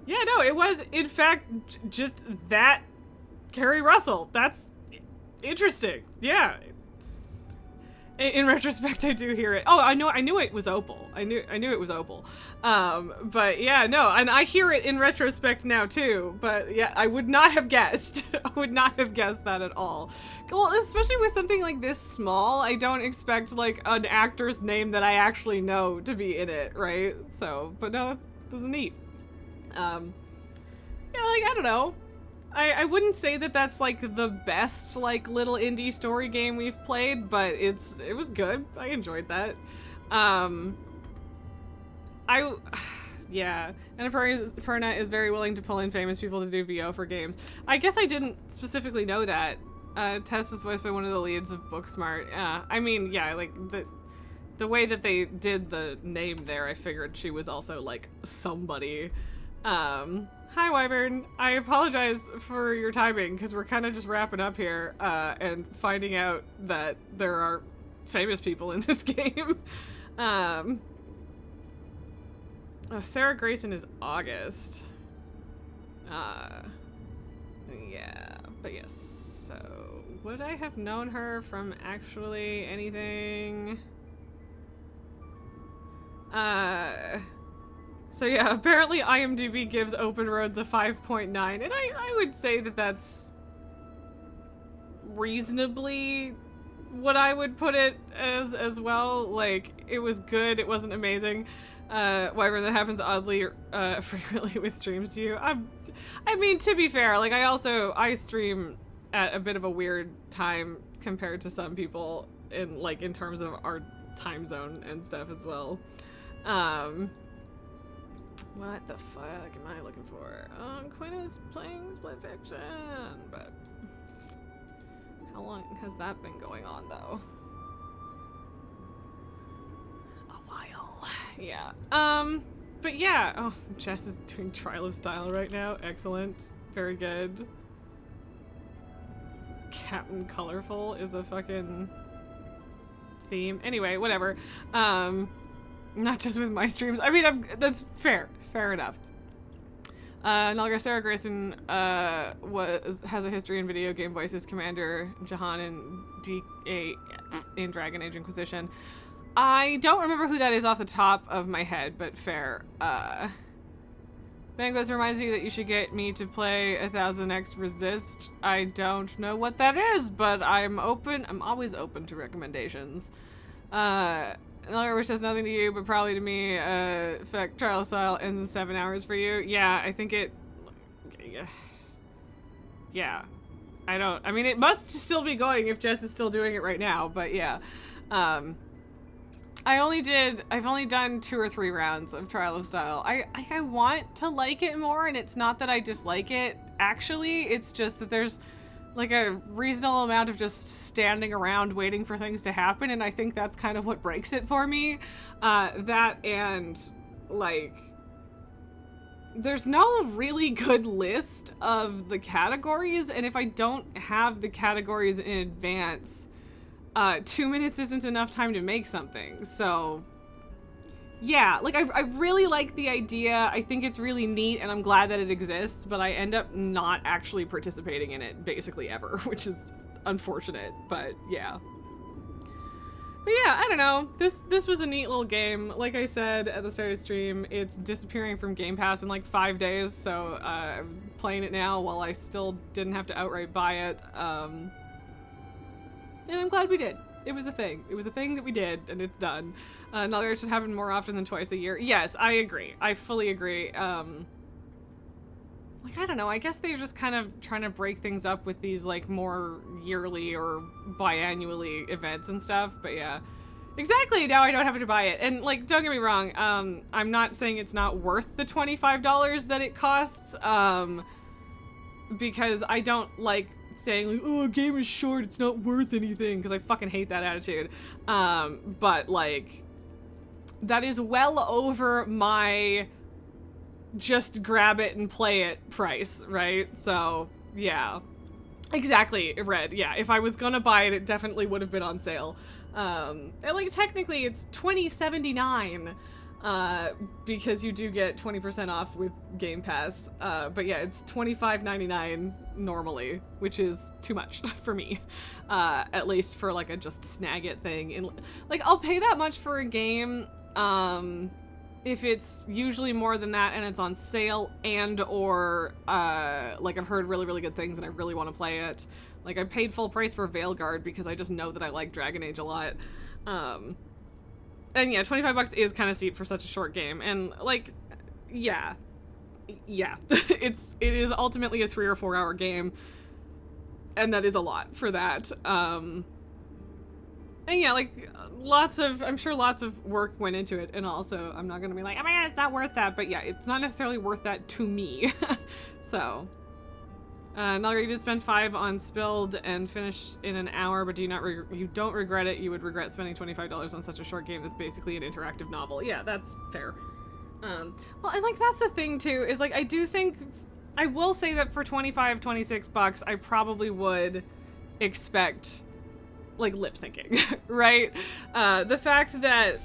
Yeah, no, it was, in fact, just that Carrie Russell. That's interesting. Yeah. In retrospect, I do hear it. Oh, I knew it was Opal. I knew it was Opal. But yeah, no, and I hear it in retrospect now too. But yeah, I would not have guessed. I would not have guessed that at all. Well, especially with something like this small, I don't expect like an actor's name that I actually know to be in it, right? So, but no, that's neat. Yeah, like, I don't know. I wouldn't say that that's like the best like little indie story game we've played, but it was good. I enjoyed that. Yeah, Annapurna is very willing to pull in famous people to do VO for games. I guess I didn't specifically know that. Tess was voiced by one of the leads of Booksmart. I mean, yeah, like the way that they did the name there, I figured she was also like somebody. Hi Wyvern, I apologize for your timing because we're kind of just wrapping up here and finding out that there are famous people in this game. Oh, Sarah Grayson is August. Yeah, but yes, so would I have known her from actually anything? So yeah, apparently IMDb gives Open Roads a 5.9, and I would say that that's reasonably what I would put it as well. Like, it was good, it wasn't amazing. Wyvern, that happens oddly frequently with streams to you. I mean, to be fair, like, I stream at a bit of a weird time compared to some people in terms of our time zone and stuff as well. What the fuck am I looking for? Quinn is playing Split Fiction, but how long has that been going on though? A while. Yeah. But yeah. Oh, Jess is doing Trial of Style right now. Excellent. Very good. Captain Colorful is a fucking theme. Anyway, whatever. Not just with my streams. I mean, that's fair. Fair enough. Nalgar Sarah Grayson has a history in video game voices, Commander Jahan and DA in Dragon Age Inquisition. I don't remember who that is off the top of my head, but fair. Bangos reminds me that you should get me to play 1000X Resist. I don't know what that is, but I'm always open to recommendations. Another which has nothing to you, but probably to me. Fact, Trial Style ends in 7 hours for you. Yeah, I think it. Yeah, I mean, it must still be going if Jess is still doing it right now. But yeah, I've only done 2 or 3 rounds of Trial of Style. I want to like it more, and it's not that I dislike it. Actually, it's just that there's like a reasonable amount of just standing around waiting for things to happen, and I think that's kind of what breaks it for me. That and like there's no really good list of the categories, and if I don't have the categories in advance, 2 minutes isn't enough time to make something. So yeah, like I really like the idea. I think it's really neat, and I'm glad that it exists, but I end up not actually participating in it basically ever, which is unfortunate, but yeah. But yeah, I don't know. This was a neat little game. Like I said at the start of the stream, it's disappearing from Game Pass in like 5 days, so I was playing it now while I still didn't have to outright buy it. And I'm glad we did. It was a thing. It was a thing that we did, and it's done. Another should happen more often than twice a year. Yes, I agree. I fully agree. Like, I don't know. I guess they're just kind of trying to break things up with these, like, more yearly or biannually events and stuff. But yeah. Exactly! Now I don't have to buy it. And, like, don't get me wrong. I'm not saying it's not worth the $25 that it costs. Because I don't like saying like, oh, a game is short, it's not worth anything, because I fucking hate that attitude. But like, that is well over my just grab it and play it price, right? So yeah, exactly, Red. Yeah, if I was gonna buy it, it definitely would have been on sale. And like technically it's $20.79. Because you do get 20% off with Game Pass. But yeah, it's $25.99 normally, which is too much for me. At least for like a just snag it thing. And like, I'll pay that much for a game, if it's usually more than that and it's on sale and or, like I've heard really, really good things and I really want to play it. Like I paid full price for Veilguard because I just know that I like Dragon Age a lot. And yeah, $25 is kind of steep for such a short game. And like, yeah, it is ultimately a 3 or 4 hour game. And that is a lot for that. And yeah, like I'm sure lots of work went into it. And also I'm not going to be like, oh my God, it's not worth that. But yeah, it's not necessarily worth that to me. So Nalgar, you did spend 5 on Spilled and finished in an hour, but you don't regret it. You would regret spending $25 on such a short game that's basically an interactive novel. Yeah, that's fair. Well, and like that's the thing too, is like I will say that for $25-$26, I probably would expect like lip syncing, right? The fact that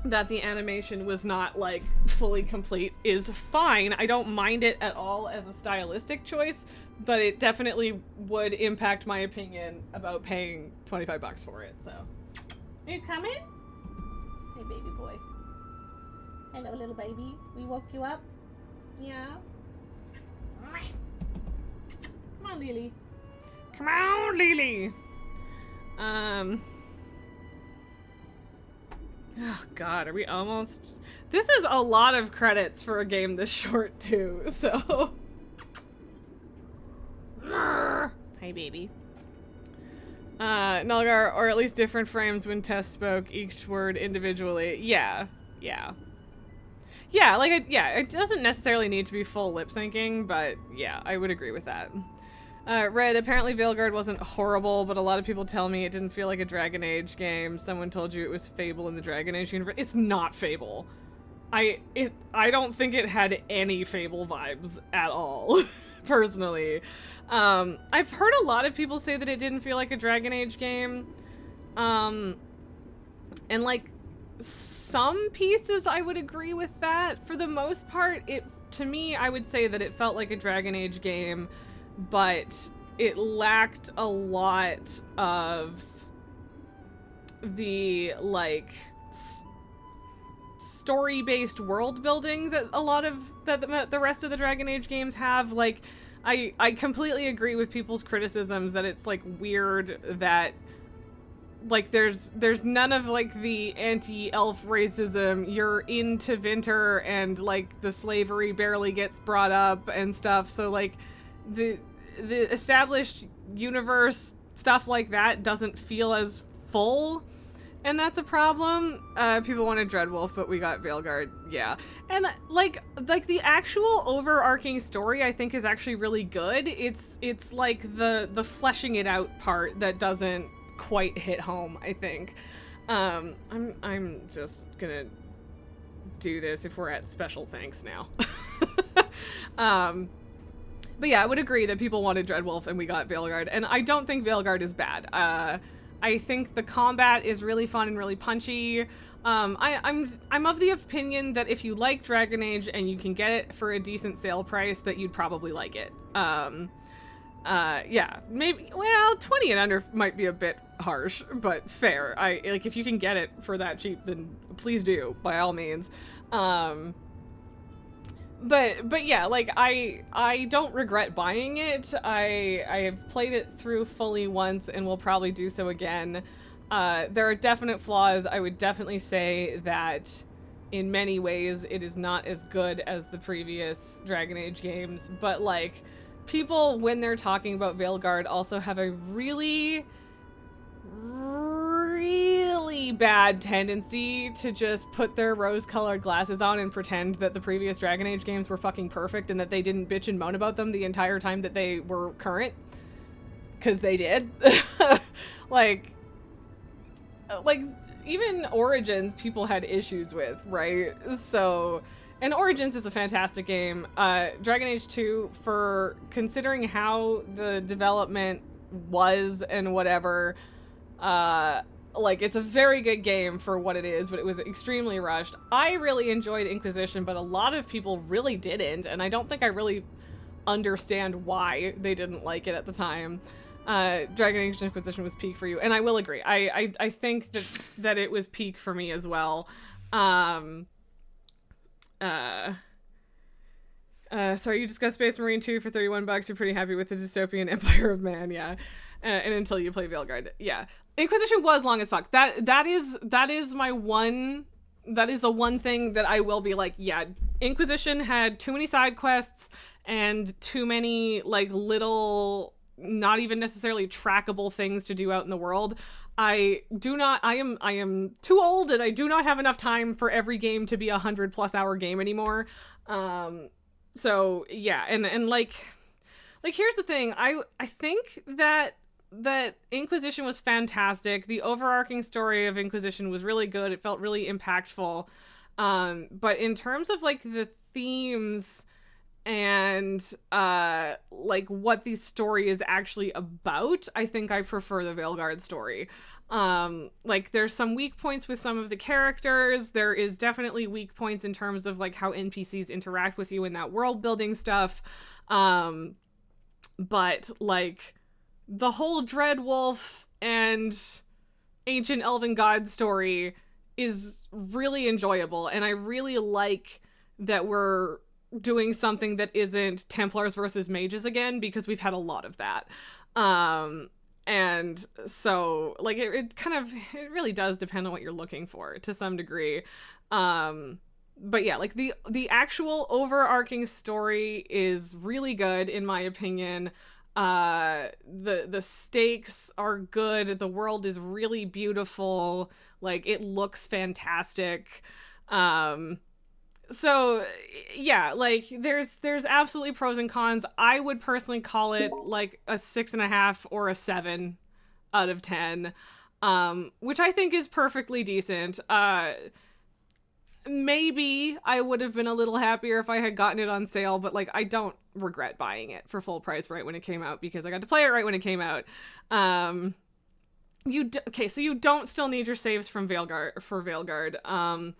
the animation was not like fully complete is fine. I don't mind it at all as a stylistic choice, but it definitely would impact my opinion about paying $25 for it. So, are you coming? Hey, baby boy. Hello, little baby. We woke you up? Yeah. Come on, Lily. Come on, Lily. Oh god, are we almost... This is a lot of credits for a game this short too, so... Hey baby. Nalgar, or at least different frames when Tess spoke each word individually. Yeah, like, it doesn't necessarily need to be full lip syncing, but yeah, I would agree with that. Red, apparently Veilguard wasn't horrible, but a lot of people tell me it didn't feel like a Dragon Age game. Someone told you it was Fable in the Dragon Age universe. It's not Fable. I don't think it had any Fable vibes at all, personally. I've heard a lot of people say that it didn't feel like a Dragon Age game. And like, some pieces I would agree with that. For the most part, to me, I would say that it felt like a Dragon Age game, but it lacked a lot of the, like, story-based world building that a lot of the rest of the Dragon Age games have. Like, I completely agree with people's criticisms that it's, like, weird that, like, there's none of, like, the anti-elf racism. You're into Vinter and, like, the slavery barely gets brought up and stuff, so, like, the established universe stuff like that doesn't feel as full, and that's a problem. People wanted Dreadwolf, but we got Veilguard. Yeah, and like the actual overarching story I think is actually really good. It's like the fleshing it out part that doesn't quite hit home, I think. I'm just gonna do this if we're at special thanks now. But yeah, I would agree that people wanted Dreadwolf and we got Veilguard, and I don't think Veilguard is bad. I think the combat is really fun and really punchy. I'm of the opinion that if you like Dragon Age and you can get it for a decent sale price, that you'd probably like it. Yeah, maybe, well, 20 and under might be a bit harsh, but fair. Like, if you can get it for that cheap, then please do, by all means. But yeah, like, I don't regret buying it. I have played it through fully once and will probably do so again. There are definite flaws. I would definitely say that in many ways it is not as good as the previous Dragon Age games, but like, people, when they're talking about Veilguard, also have a really bad tendency to just put their rose-colored glasses on and pretend that the previous Dragon Age games were fucking perfect and that they didn't bitch and moan about them the entire time that they were current. 'Cause they did. like even Origins people had issues with, right? So, and Origins is a fantastic game. Dragon Age 2, for considering how the development was and whatever, like, it's a very good game for what it is, but it was extremely rushed. I really enjoyed Inquisition, but a lot of people really didn't, and I don't think I really understand why they didn't like it at the time. Dragon Age Inquisition was peak for you, and I will agree. I think that it was peak for me as well. Sorry, you discussed Space Marine 2 for $31. You're pretty happy with the dystopian Empire of Man, yeah. And until you play Veilguard, yeah. Inquisition was long as fuck. That is my one. That is the one thing that I will be like, yeah. Inquisition had too many side quests and too many like little, not even necessarily trackable things to do out in the world. I am too old and I do not have enough time for every game to be 100+ hour game anymore. So yeah, and like like, here's the thing. I think that Inquisition was fantastic. The overarching story of Inquisition was really good. It felt really impactful. But in terms of like the themes and like what the story is actually about, I think I prefer the Veilguard story. Like, there's some weak points with some of the characters. There is definitely weak points in terms of like how NPCs interact with you in that world building stuff. But like the whole Dreadwolf and Ancient Elven God story is really enjoyable, and I really like that we're doing something that isn't Templars versus mages again, because we've had a lot of that. And so like it really does depend on what you're looking for to some degree. But yeah, like the actual overarching story is really good in my opinion. The stakes are good. The world is really beautiful. Like, it looks fantastic. So yeah, like there's absolutely pros and cons. I would personally call it like a 6.5 or a 7 out of 10, which I think is perfectly decent. Maybe I would have been a little happier if I had gotten it on sale, but like I don't regret buying it for full price right when it came out, because I got to play it right when it came out. Okay, so you don't still need your saves from Veilguard,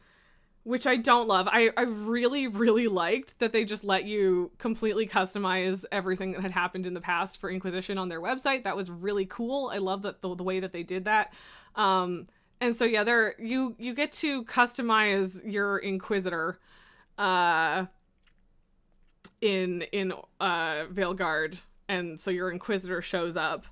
which I don't love. I really, really liked that they just let you completely customize everything that had happened in the past for Inquisition on their website. That was really cool. I love that the way that they did that. And so yeah, you get to customize your Inquisitor in Veilguard, and so your Inquisitor shows up.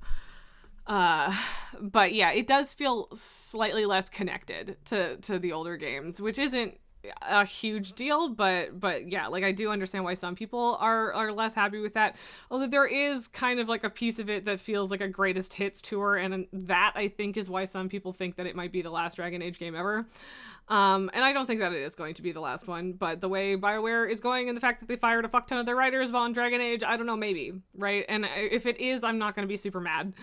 But yeah, it does feel slightly less connected to the older games, which isn't a huge deal, but yeah, like I do understand why some people are less happy with that. Although there is kind of like a piece of it that feels like a greatest hits tour, and that I think is why some people think that it might be the last Dragon Age game ever. And I don't think that it is going to be the last one, but the way BioWare is going and the fact that they fired a fuck ton of their writers on Dragon Age, I don't know, maybe, right? And if it is, I'm not going to be super mad.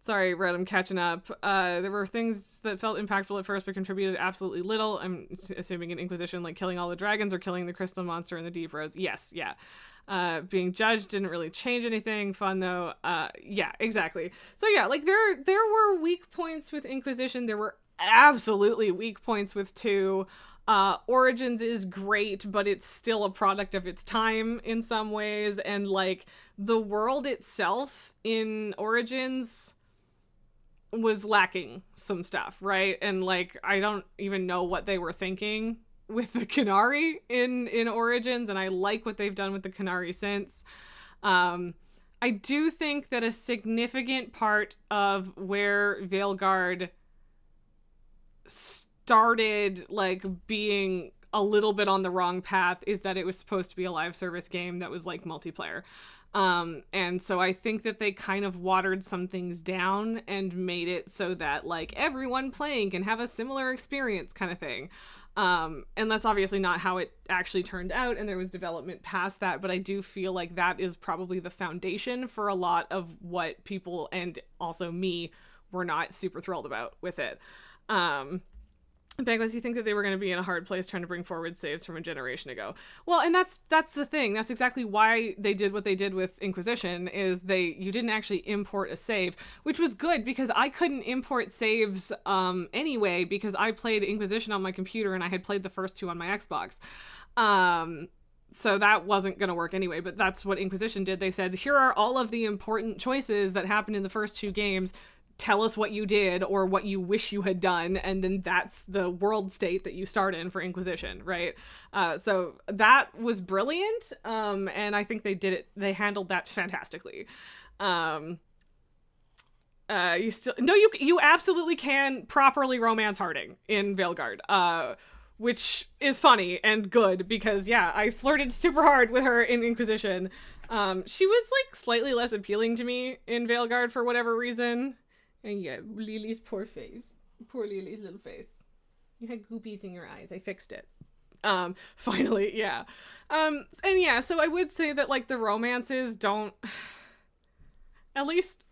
Sorry, Red, I'm catching up. There were things that felt impactful at first but contributed absolutely little. I'm assuming in Inquisition, like killing all the dragons or killing the crystal monster in the Deep Roads. Yes, yeah. Being judged didn't really change anything. Fun, though. Yeah, exactly. So yeah, like there were weak points with Inquisition. There were absolutely weak points with 2. Origins is great, but it's still a product of its time in some ways. And like the world itself in Origins was lacking some stuff, right? And like I don't even know what they were thinking with the Qunari in Origins, and I like what they've done with the Qunari since. I do think that a significant part of where Veilguard started like being a little bit on the wrong path is that it was supposed to be a live service game that was like multiplayer. And so I think that they kind of watered some things down and made it so that like everyone playing can have a similar experience kind of thing. And that's obviously not how it actually turned out, and there was development past that, but I do feel like that is probably the foundation for a lot of what people, and also me, were not super thrilled about with it. Bangos, you think that they were going to be in a hard place trying to bring forward saves from a generation ago. Well, and that's the thing. That's exactly why they did what they did with Inquisition, is you didn't actually import a save, which was good because I couldn't import saves anyway, because I played Inquisition on my computer and I had played the first 2 on my Xbox. So that wasn't going to work anyway, but that's what Inquisition did. They said, here are all of the important choices that happened in the first 2 games. Tell us what you did or what you wish you had done, and then that's the world state that you start in for Inquisition, right? So that was brilliant, and I think they handled that fantastically. You absolutely can properly romance Harding in Veilguard, which is funny and good because, yeah, I flirted super hard with her in Inquisition. She was like slightly less appealing to me in Veilguard for whatever reason. And yeah, Lily's poor face. Poor Lily's little face. You had goopies in your eyes. I fixed it. Finally, yeah. And yeah, so I would say that, like, the romances don't, at least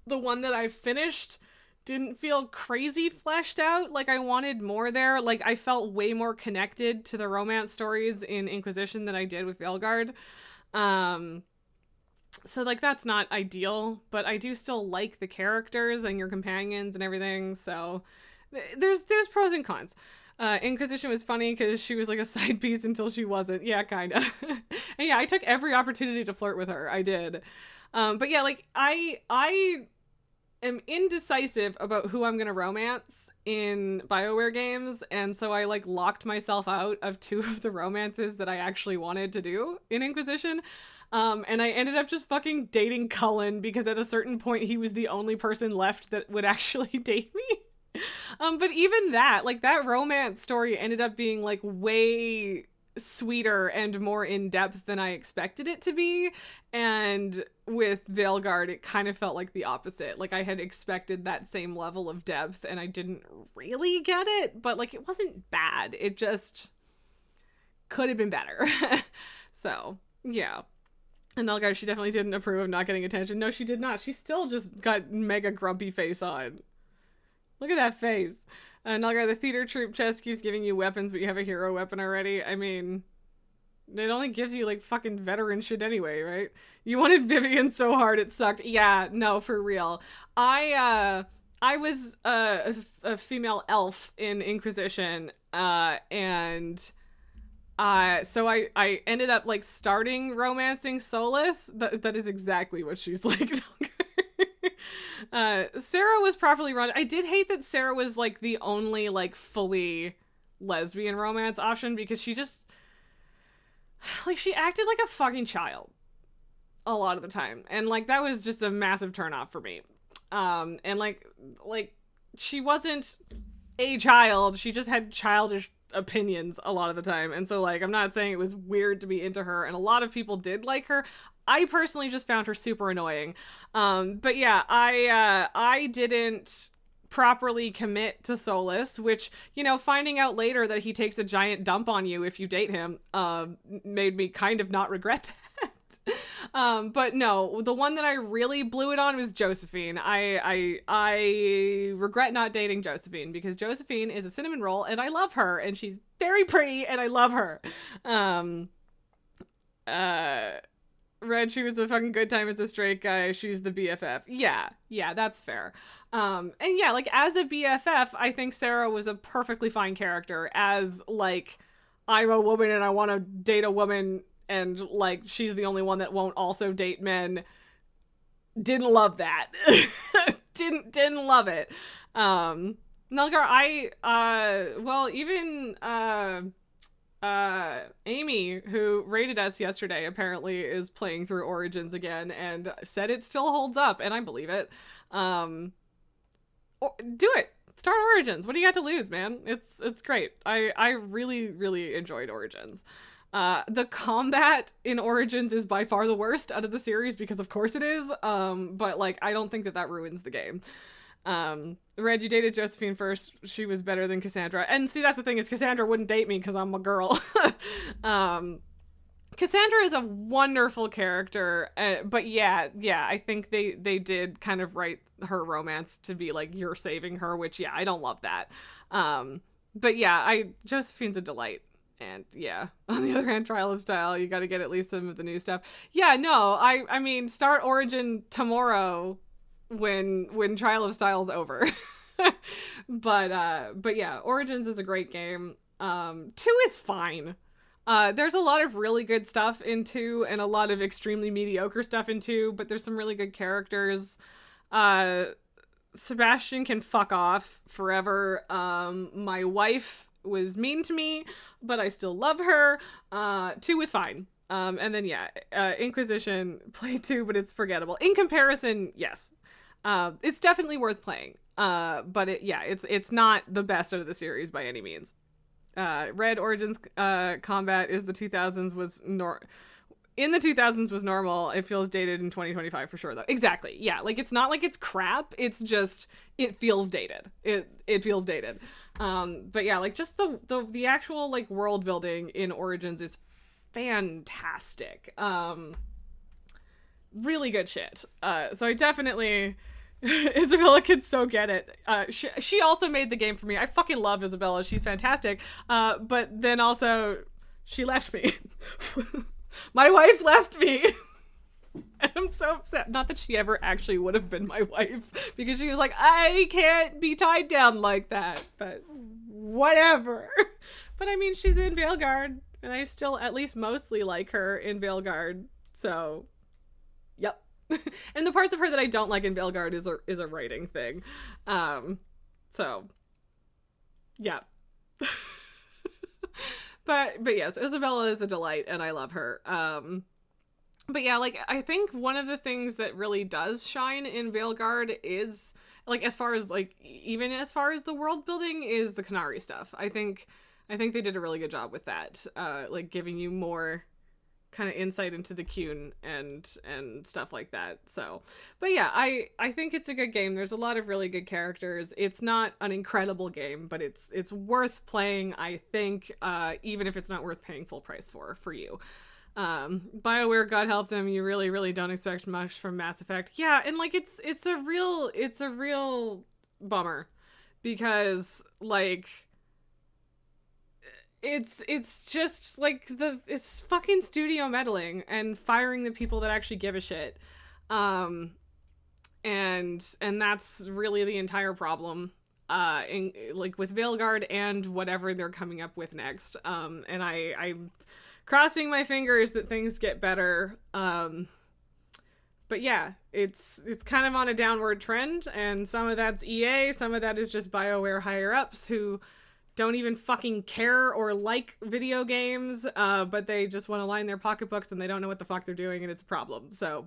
the one that I finished didn't feel crazy fleshed out. Like, I wanted more there. Like, I felt way more connected to the romance stories in Inquisition than I did with Veilguard. So, like, that's not ideal, but I do still like the characters and your companions and everything, so there's pros and cons. Inquisition was funny because she was like a side piece until she wasn't. Yeah, kinda. And yeah, I took every opportunity to flirt with her. I did. But yeah, like, I am indecisive about who I'm gonna romance in BioWare games, and so I, like, locked myself out of 2 of the romances that I actually wanted to do in Inquisition. And I ended up just fucking dating Cullen because at a certain point he was the only person left that would actually date me. But even that, like, that romance story ended up being, like, way sweeter and more in-depth than I expected it to be. And with Veilguard, it kind of felt like the opposite. Like, I had expected that same level of depth and I didn't really get it, but, like, it wasn't bad. It just could have been better. So, yeah. And Nilgar, she definitely didn't approve of not getting attention. No, she did not. She still just got mega grumpy face on. Look at that face. Nilgar, the theater troop chest keeps giving you weapons, but you have a hero weapon already. I mean, it only gives you, like, fucking veteran shit anyway, right? You wanted Vivian so hard it sucked. Yeah, no, for real. I was a female elf in Inquisition, and so I ended up, like, starting romancing Solas. That is exactly what she's like. Sarah was properly run. I did hate that Sarah was, like, the only, like, fully lesbian romance option because she just, like, she acted like a fucking child a lot of the time. And, like, that was just a massive turnoff for me. And like she wasn't a child. She just had childish opinions a lot of the time. And so, like, I'm not saying it was weird to be into her, and a lot of people did like her. I personally just found her super annoying. But yeah, I didn't properly commit to Solas, which, you know, finding out later that he takes a giant dump on you if you date him, made me kind of not regret that. But no, the one that I really blew it on was Josephine. I regret not dating Josephine because Josephine is a cinnamon roll and I love her and she's very pretty and I love her. Red, she was a fucking good time as a straight guy. She's the BFF. Yeah, that's fair. And yeah, like, as a BFF, I think Sarah was a perfectly fine character as, like, I'm a woman and I want to date a woman and, like, she's the only one that won't also date men. Didn't love that. didn't love it. Nilgar, Amy, who rated us yesterday, apparently is playing through Origins again and said it still holds up, and I believe it. Do it. Start Origins. What do you got to lose, man? It's great. I really, really enjoyed Origins. The combat in Origins is by far the worst out of the series because of course it is. But, like, I don't think that ruins the game. Red, you dated Josephine first. She was better than Cassandra. And see, that's the thing, is Cassandra wouldn't date me because I'm a girl. Cassandra is a wonderful character. But yeah, I think they did kind of write her romance to be like, you're saving her, which, yeah, I don't love that. But yeah, Josephine's a delight. And yeah, on the other hand, Trial of Style, you got to get at least some of the new stuff. Yeah, no, I mean, start Origin tomorrow when Trial of Style's over. But yeah, Origins is a great game. 2 is fine. There's a lot of really good stuff in 2 and a lot of extremely mediocre stuff in 2, but there's some really good characters. Sebastian can fuck off forever. My wife was mean to me, but I still love her. 2 is fine. And then yeah, Inquisition, play 2, but it's forgettable. In comparison, yes. It's definitely worth playing. But it's not the best out of the series by any means. Red Origins combat is the 2000s in the 2000s was normal. It feels dated in 2025 for sure, though. Exactly. Yeah. Like, it's not like it's crap. It's just, it feels dated. It feels dated. But yeah, like, just the actual, like, world building in Origins is fantastic. Really good shit. So I definitely... Isabella could so get it. She also made the game for me. I fucking love Isabella. She's fantastic. But then also, she left me. My wife left me. And I'm so upset. Not that she ever actually would have been my wife, because she was like, I can't be tied down like that. But whatever. But I mean, she's in Veilguard, and I still at least mostly like her in Veilguard. So, yep. And the parts of her that I don't like in Veilguard is a writing thing. So yeah. but yes, Isabella is a delight and I love her. But yeah, like, I think one of the things that really does shine in Veilguard is, like, as far as, like, even as far as the world building, is the Qunari stuff. I think they did a really good job with that. Like, giving you more kind of insight into the Qun and stuff like that. So, but yeah, I think it's a good game. There's a lot of really good characters. It's not an incredible game, but it's worth playing, I think, even if it's not worth paying full price for you. BioWare, God help them, you really, really don't expect much from Mass Effect. Yeah, and like it's a real bummer, because like it's just like it's fucking studio meddling and firing the people that actually give a shit. And that's really the entire problem in like with Veilguard and whatever they're coming up with next. And I'm crossing my fingers that things get better. But yeah, it's kind of on a downward trend, and some of that's EA, some of that is just BioWare higher ups who don't even fucking care or like video games, but they just want to line their pocketbooks and they don't know what the fuck they're doing, and it's a problem. So,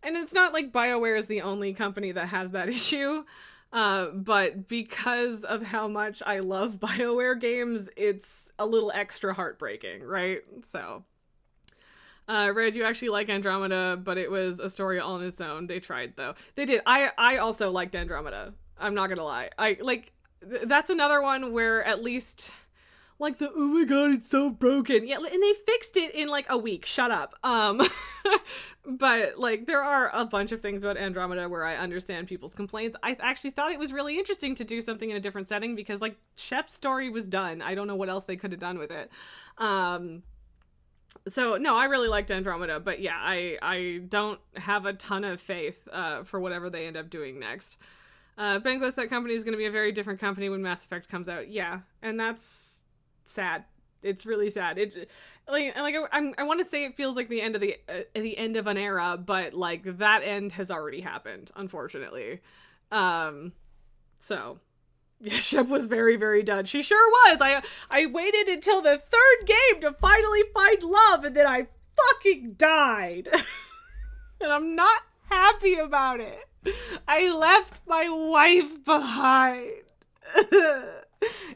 and it's not like BioWare is the only company that has that issue, but because of how much I love BioWare games, it's a little extra heartbreaking, right? So, Red, you actually like Andromeda, but it was a story all on its own. They tried, though. They did. I also liked Andromeda. I'm not gonna lie. That's another one where at least, like, the, oh my god, it's so broken. Yeah, and they fixed it in, like, a week. Shut up. But, like, there are a bunch of things about Andromeda where I understand people's complaints. I actually thought it was really interesting to do something in a different setting, because, like, Shep's story was done. I don't know what else they could have done with it. So, no, I really liked Andromeda, but yeah, I don't have a ton of faith for whatever they end up doing next. Bengos, that company is going to be a very different company when Mass Effect comes out. Yeah, and that's sad. It's really sad. I want to say it feels like the end of an era, but like that end has already happened, unfortunately. So yeah, Shep was very, very done. She sure was. I waited until the third game to finally find love, and then I fucking died. And I'm not happy about it. I left my wife behind.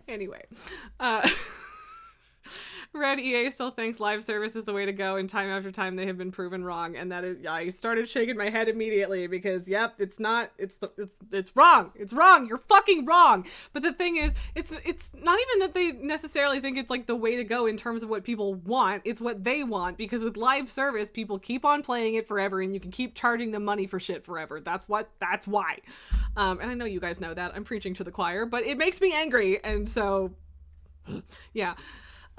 Anyway, Red, EA still thinks live service is the way to go, and time after time they have been proven wrong. And that is, I started shaking my head immediately, because yep, it's not, it's wrong. It's wrong. You're fucking wrong. But the thing is, it's not even that they necessarily think it's like the way to go in terms of what people want. It's what they want, because with live service, people keep on playing it forever, and you can keep charging them money for shit forever. That's why. And I know you guys know that. I'm preaching to the choir, but it makes me angry, and so yeah.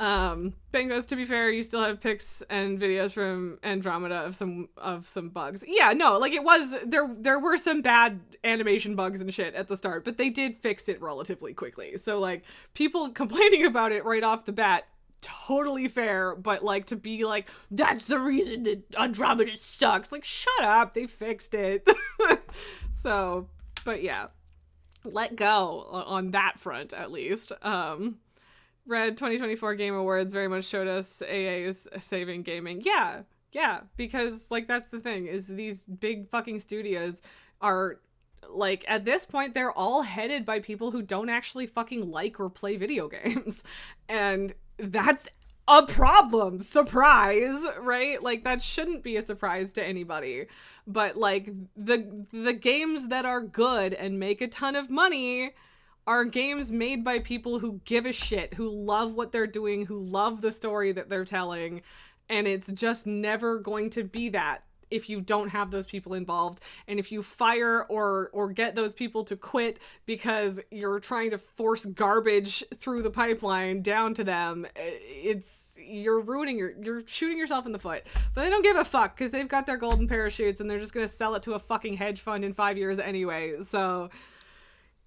Bengos, to be fair, you still have pics and videos from Andromeda of some bugs. Yeah, no, like it was, there were some bad animation bugs and shit at the start, but they did fix it relatively quickly. So like people complaining about it right off the bat, totally fair, but like to be like, that's the reason that Andromeda sucks. Like, shut up, they fixed it. So, but yeah, let go on that front at least. Red 2024 Game Awards very much showed us AA's saving gaming. Yeah, because like that's the thing, is these big fucking studios are like, at this point they're all headed by people who don't actually fucking like or play video games, and that's a problem. Surprise, right? Like, that shouldn't be a surprise to anybody. But like the games that are good and make a ton of money are games made by people who give a shit, who love what they're doing, who love the story that they're telling, and it's just never going to be that if you don't have those people involved. And if you fire or get those people to quit because you're trying to force garbage through the pipeline down to them, you're shooting yourself in the foot. But they don't give a fuck because they've got their golden parachutes and they're just gonna sell it to a fucking hedge fund in 5 years anyway. So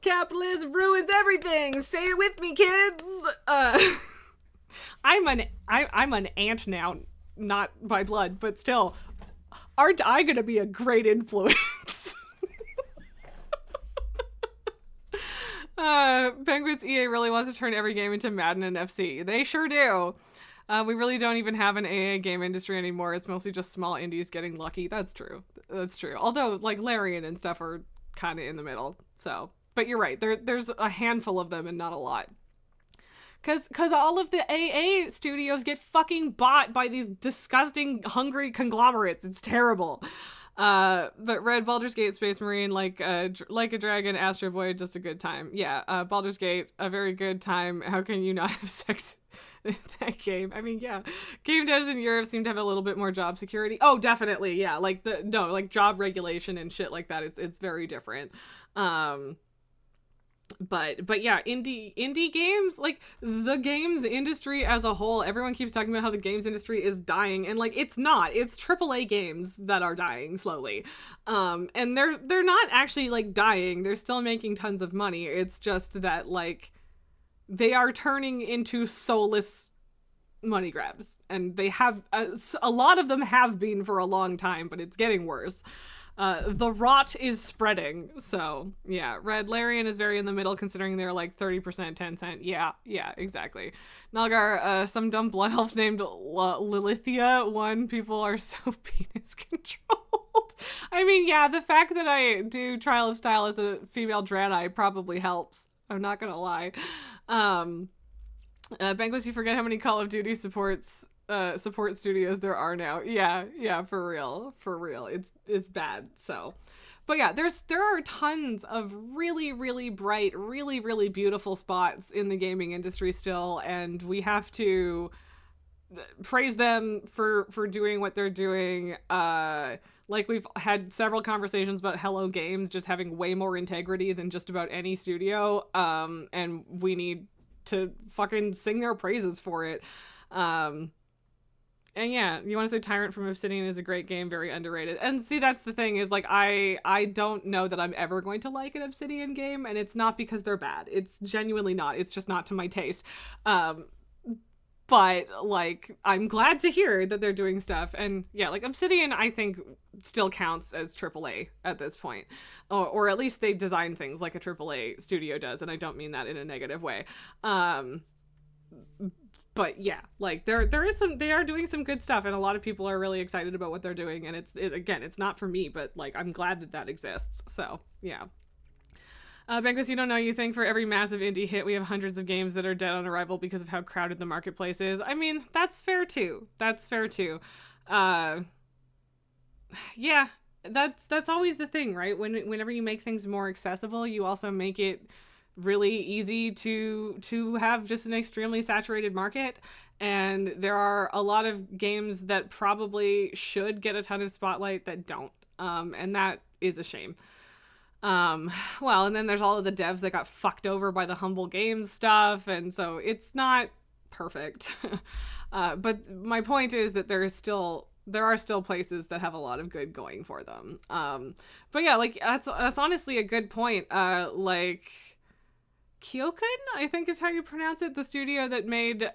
capitalism ruins everything. Say it with me, kids. I'm an ant now, not by blood, but still. Aren't I gonna be a great influence? Penguins EA really wants to turn every game into Madden and FC. They sure do. We really don't even have an AA game industry anymore. It's mostly just small indies getting lucky. That's true. That's true. Although, like, Larian and stuff are kind of in the middle. So, but you're right. There's a handful of them and not a lot. Cause all of the AA studios get fucking bought by these disgusting, hungry conglomerates. It's terrible. But Red, Baldur's Gate, Space Marine, like a Dragon, Astro Void, just a good time. Yeah, Baldur's Gate, a very good time. How can you not have sex in that game? I mean, yeah. Game devs in Europe seem to have a little bit more job security. Oh, definitely, yeah. Like job regulation and shit like that. It's very different. But yeah, indie games, like the games industry as a whole, everyone keeps talking about how the games industry is dying, and like it's not. It's AAA games that are dying slowly. And they're not actually like dying. They're still making tons of money. It's just that like they are turning into soulless money grabs, and they have a lot of them have been for a long time, but it's getting worse. The rot is spreading. So yeah, Red, Larian is very in the middle considering they're like 30% Tencent. Yeah, exactly. Nalgar, some dumb blood elf named Lilithia won. People are so penis controlled. I mean, yeah, the fact that I do Trial of Style as a female Draenei probably helps. I'm not gonna lie. Banquist, you forget how many Call of Duty support studios there are now. Yeah, for real. It's bad. So, but yeah, there are tons of really, really bright, really, really beautiful spots in the gaming industry still, and we have to praise them for doing what they're doing. Like we've had several conversations about Hello Games just having way more integrity than just about any studio, and we need to fucking sing their praises for it. And yeah, you want to say Tyrant from Obsidian is a great game, very underrated. And see, that's the thing is like, I don't know that I'm ever going to like an Obsidian game, and it's not because they're bad. It's genuinely not. It's just not to my taste. But like, I'm glad to hear that they're doing stuff. And yeah, like Obsidian, I think still counts as AAA at this point, or at least they design things like a AAA studio does. And I don't mean that in a negative way. But yeah, like they are doing some good stuff, and a lot of people are really excited about what they're doing. And it's not for me, but like, I'm glad that exists. So yeah. Banquist, you don't know, you think for every massive indie hit, we have hundreds of games that are dead on arrival because of how crowded the marketplace is. I mean, that's fair too. Yeah, that's always the thing, right? Whenever you make things more accessible, you also make it really easy to have just an extremely saturated market. And there are a lot of games that probably should get a ton of spotlight that don't. And that is a shame. Well, and then there's all of the devs that got fucked over by the Humble Games stuff, and so it's not perfect. But my point is that there are still places that have a lot of good going for them. But yeah, like that's honestly a good point. Like Kyokan, I think is how you pronounce it, the studio that made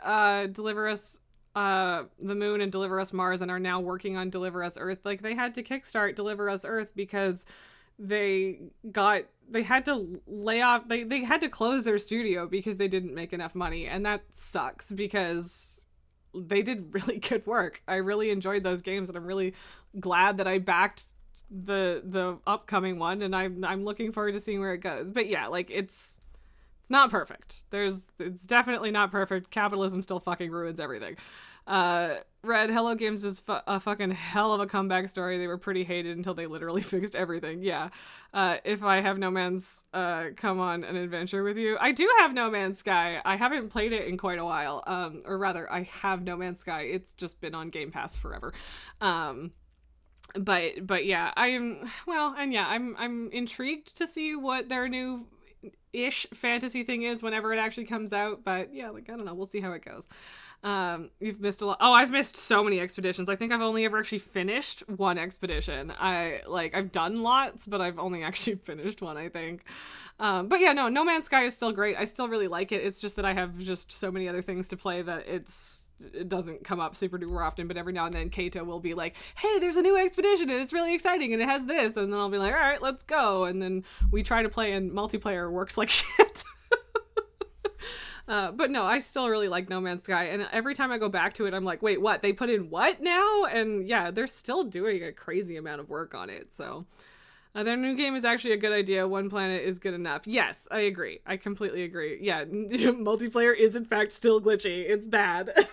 Deliver Us the Moon and Deliver Us Mars and are now working on Deliver Us Earth. Like they had to kickstart Deliver Us Earth because they had to lay off, they had to close their studio because they didn't make enough money, and that sucks because they did really good work. I really enjoyed those games, and I'm really glad that I backed the upcoming one, and I'm looking forward to seeing where it goes. But yeah, like it's It's not perfect. It's definitely not perfect. Capitalism still fucking ruins everything. Red, Hello Games is a fucking hell of a comeback story. They were pretty hated until they literally fixed everything. Yeah. If I have No Man's come on an adventure with you. I do have No Man's Sky. I haven't played it in quite a while. Or rather, I have No Man's Sky. It's just been on Game Pass forever. But yeah, I'm intrigued to see what their new ish fantasy thing is whenever it actually comes out. But yeah, like, I don't know, we'll see how it goes. You've missed a lot. Oh, I've missed so many expeditions. I think I've only ever actually finished one expedition. I've done lots, but I've only actually finished one, I think. But yeah, No Man's Sky is still great. I still really like it. It's just that I have just so many other things to play that it doesn't come up super duper often, but every now and then Kato will be like, hey, there's a new expedition and it's really exciting and it has this, and then I'll be like, all right, let's go, and then we try to play and multiplayer works like shit. But no, I still really like No Man's Sky, and every time I go back to it, I'm like, wait, what? They put in what now? And yeah, they're still doing a crazy amount of work on it, so... their new game is actually a good idea. One planet is good enough. Yes, I agree. I completely agree. Yeah, multiplayer is in fact still glitchy. It's bad.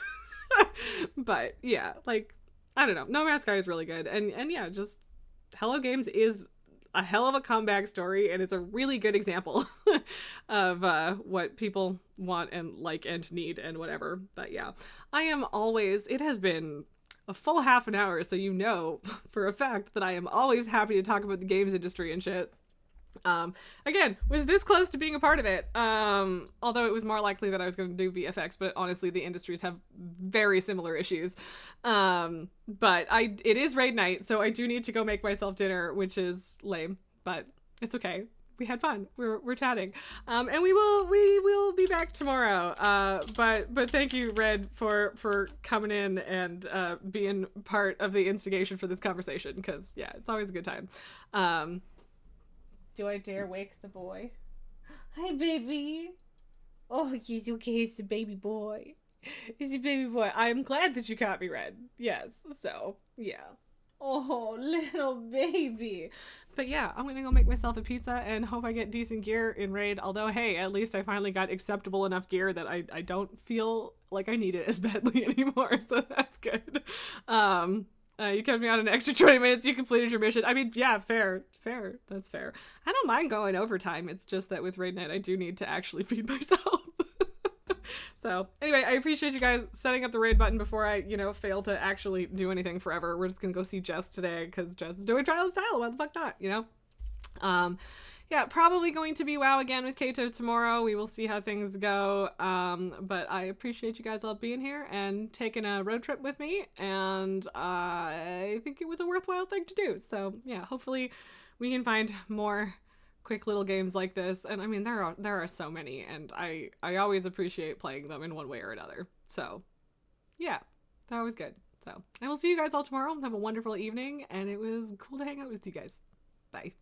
But yeah, like, I don't know. No Man's Sky is really good. And yeah, just Hello Games is a hell of a comeback story, and it's a really good example of what people want and like and need and whatever. But yeah, it has been a full half an hour, so you know for a fact that I am always happy to talk about the games industry and shit. Again, was this close to being a part of it, although it was more likely that I was going to do VFX, but honestly the industries have very similar issues. But it is raid night, so I do need to go make myself dinner, which is lame, but it's okay. We had fun. We're chatting. And we will be back tomorrow. But thank you, Red, for coming in and being part of the instigation for this conversation, because yeah, it's always a good time. Do I dare wake the boy? Hi, baby. Oh, yes, okay, it's the baby boy. It's the baby boy. I'm glad that you caught me, Red. Yes, so, yeah. Oh, little baby. But yeah, I'm gonna go make myself a pizza and hope I get decent gear in Raid. Although, hey, at least I finally got acceptable enough gear that I don't feel like I need it as badly anymore, so that's good. You kept me on an extra 20 minutes, you completed your mission. I mean, yeah, fair, that's fair. I don't mind going overtime, it's just that with Raid Night, I do need to actually feed myself. So, anyway, I appreciate you guys setting up the raid button before I, fail to actually do anything forever. We're just gonna go see Jess today, because Jess is doing Trial of Style, why the fuck not, Yeah, probably going to be WoW again with Kato tomorrow. We will see how things go. But I appreciate you guys all being here and taking a road trip with me. And I think it was a worthwhile thing to do. So yeah, hopefully we can find more quick little games like this. And I mean, there are so many, and I always appreciate playing them in one way or another. So yeah, they're always good. So I will see you guys all tomorrow. Have a wonderful evening, and it was cool to hang out with you guys. Bye.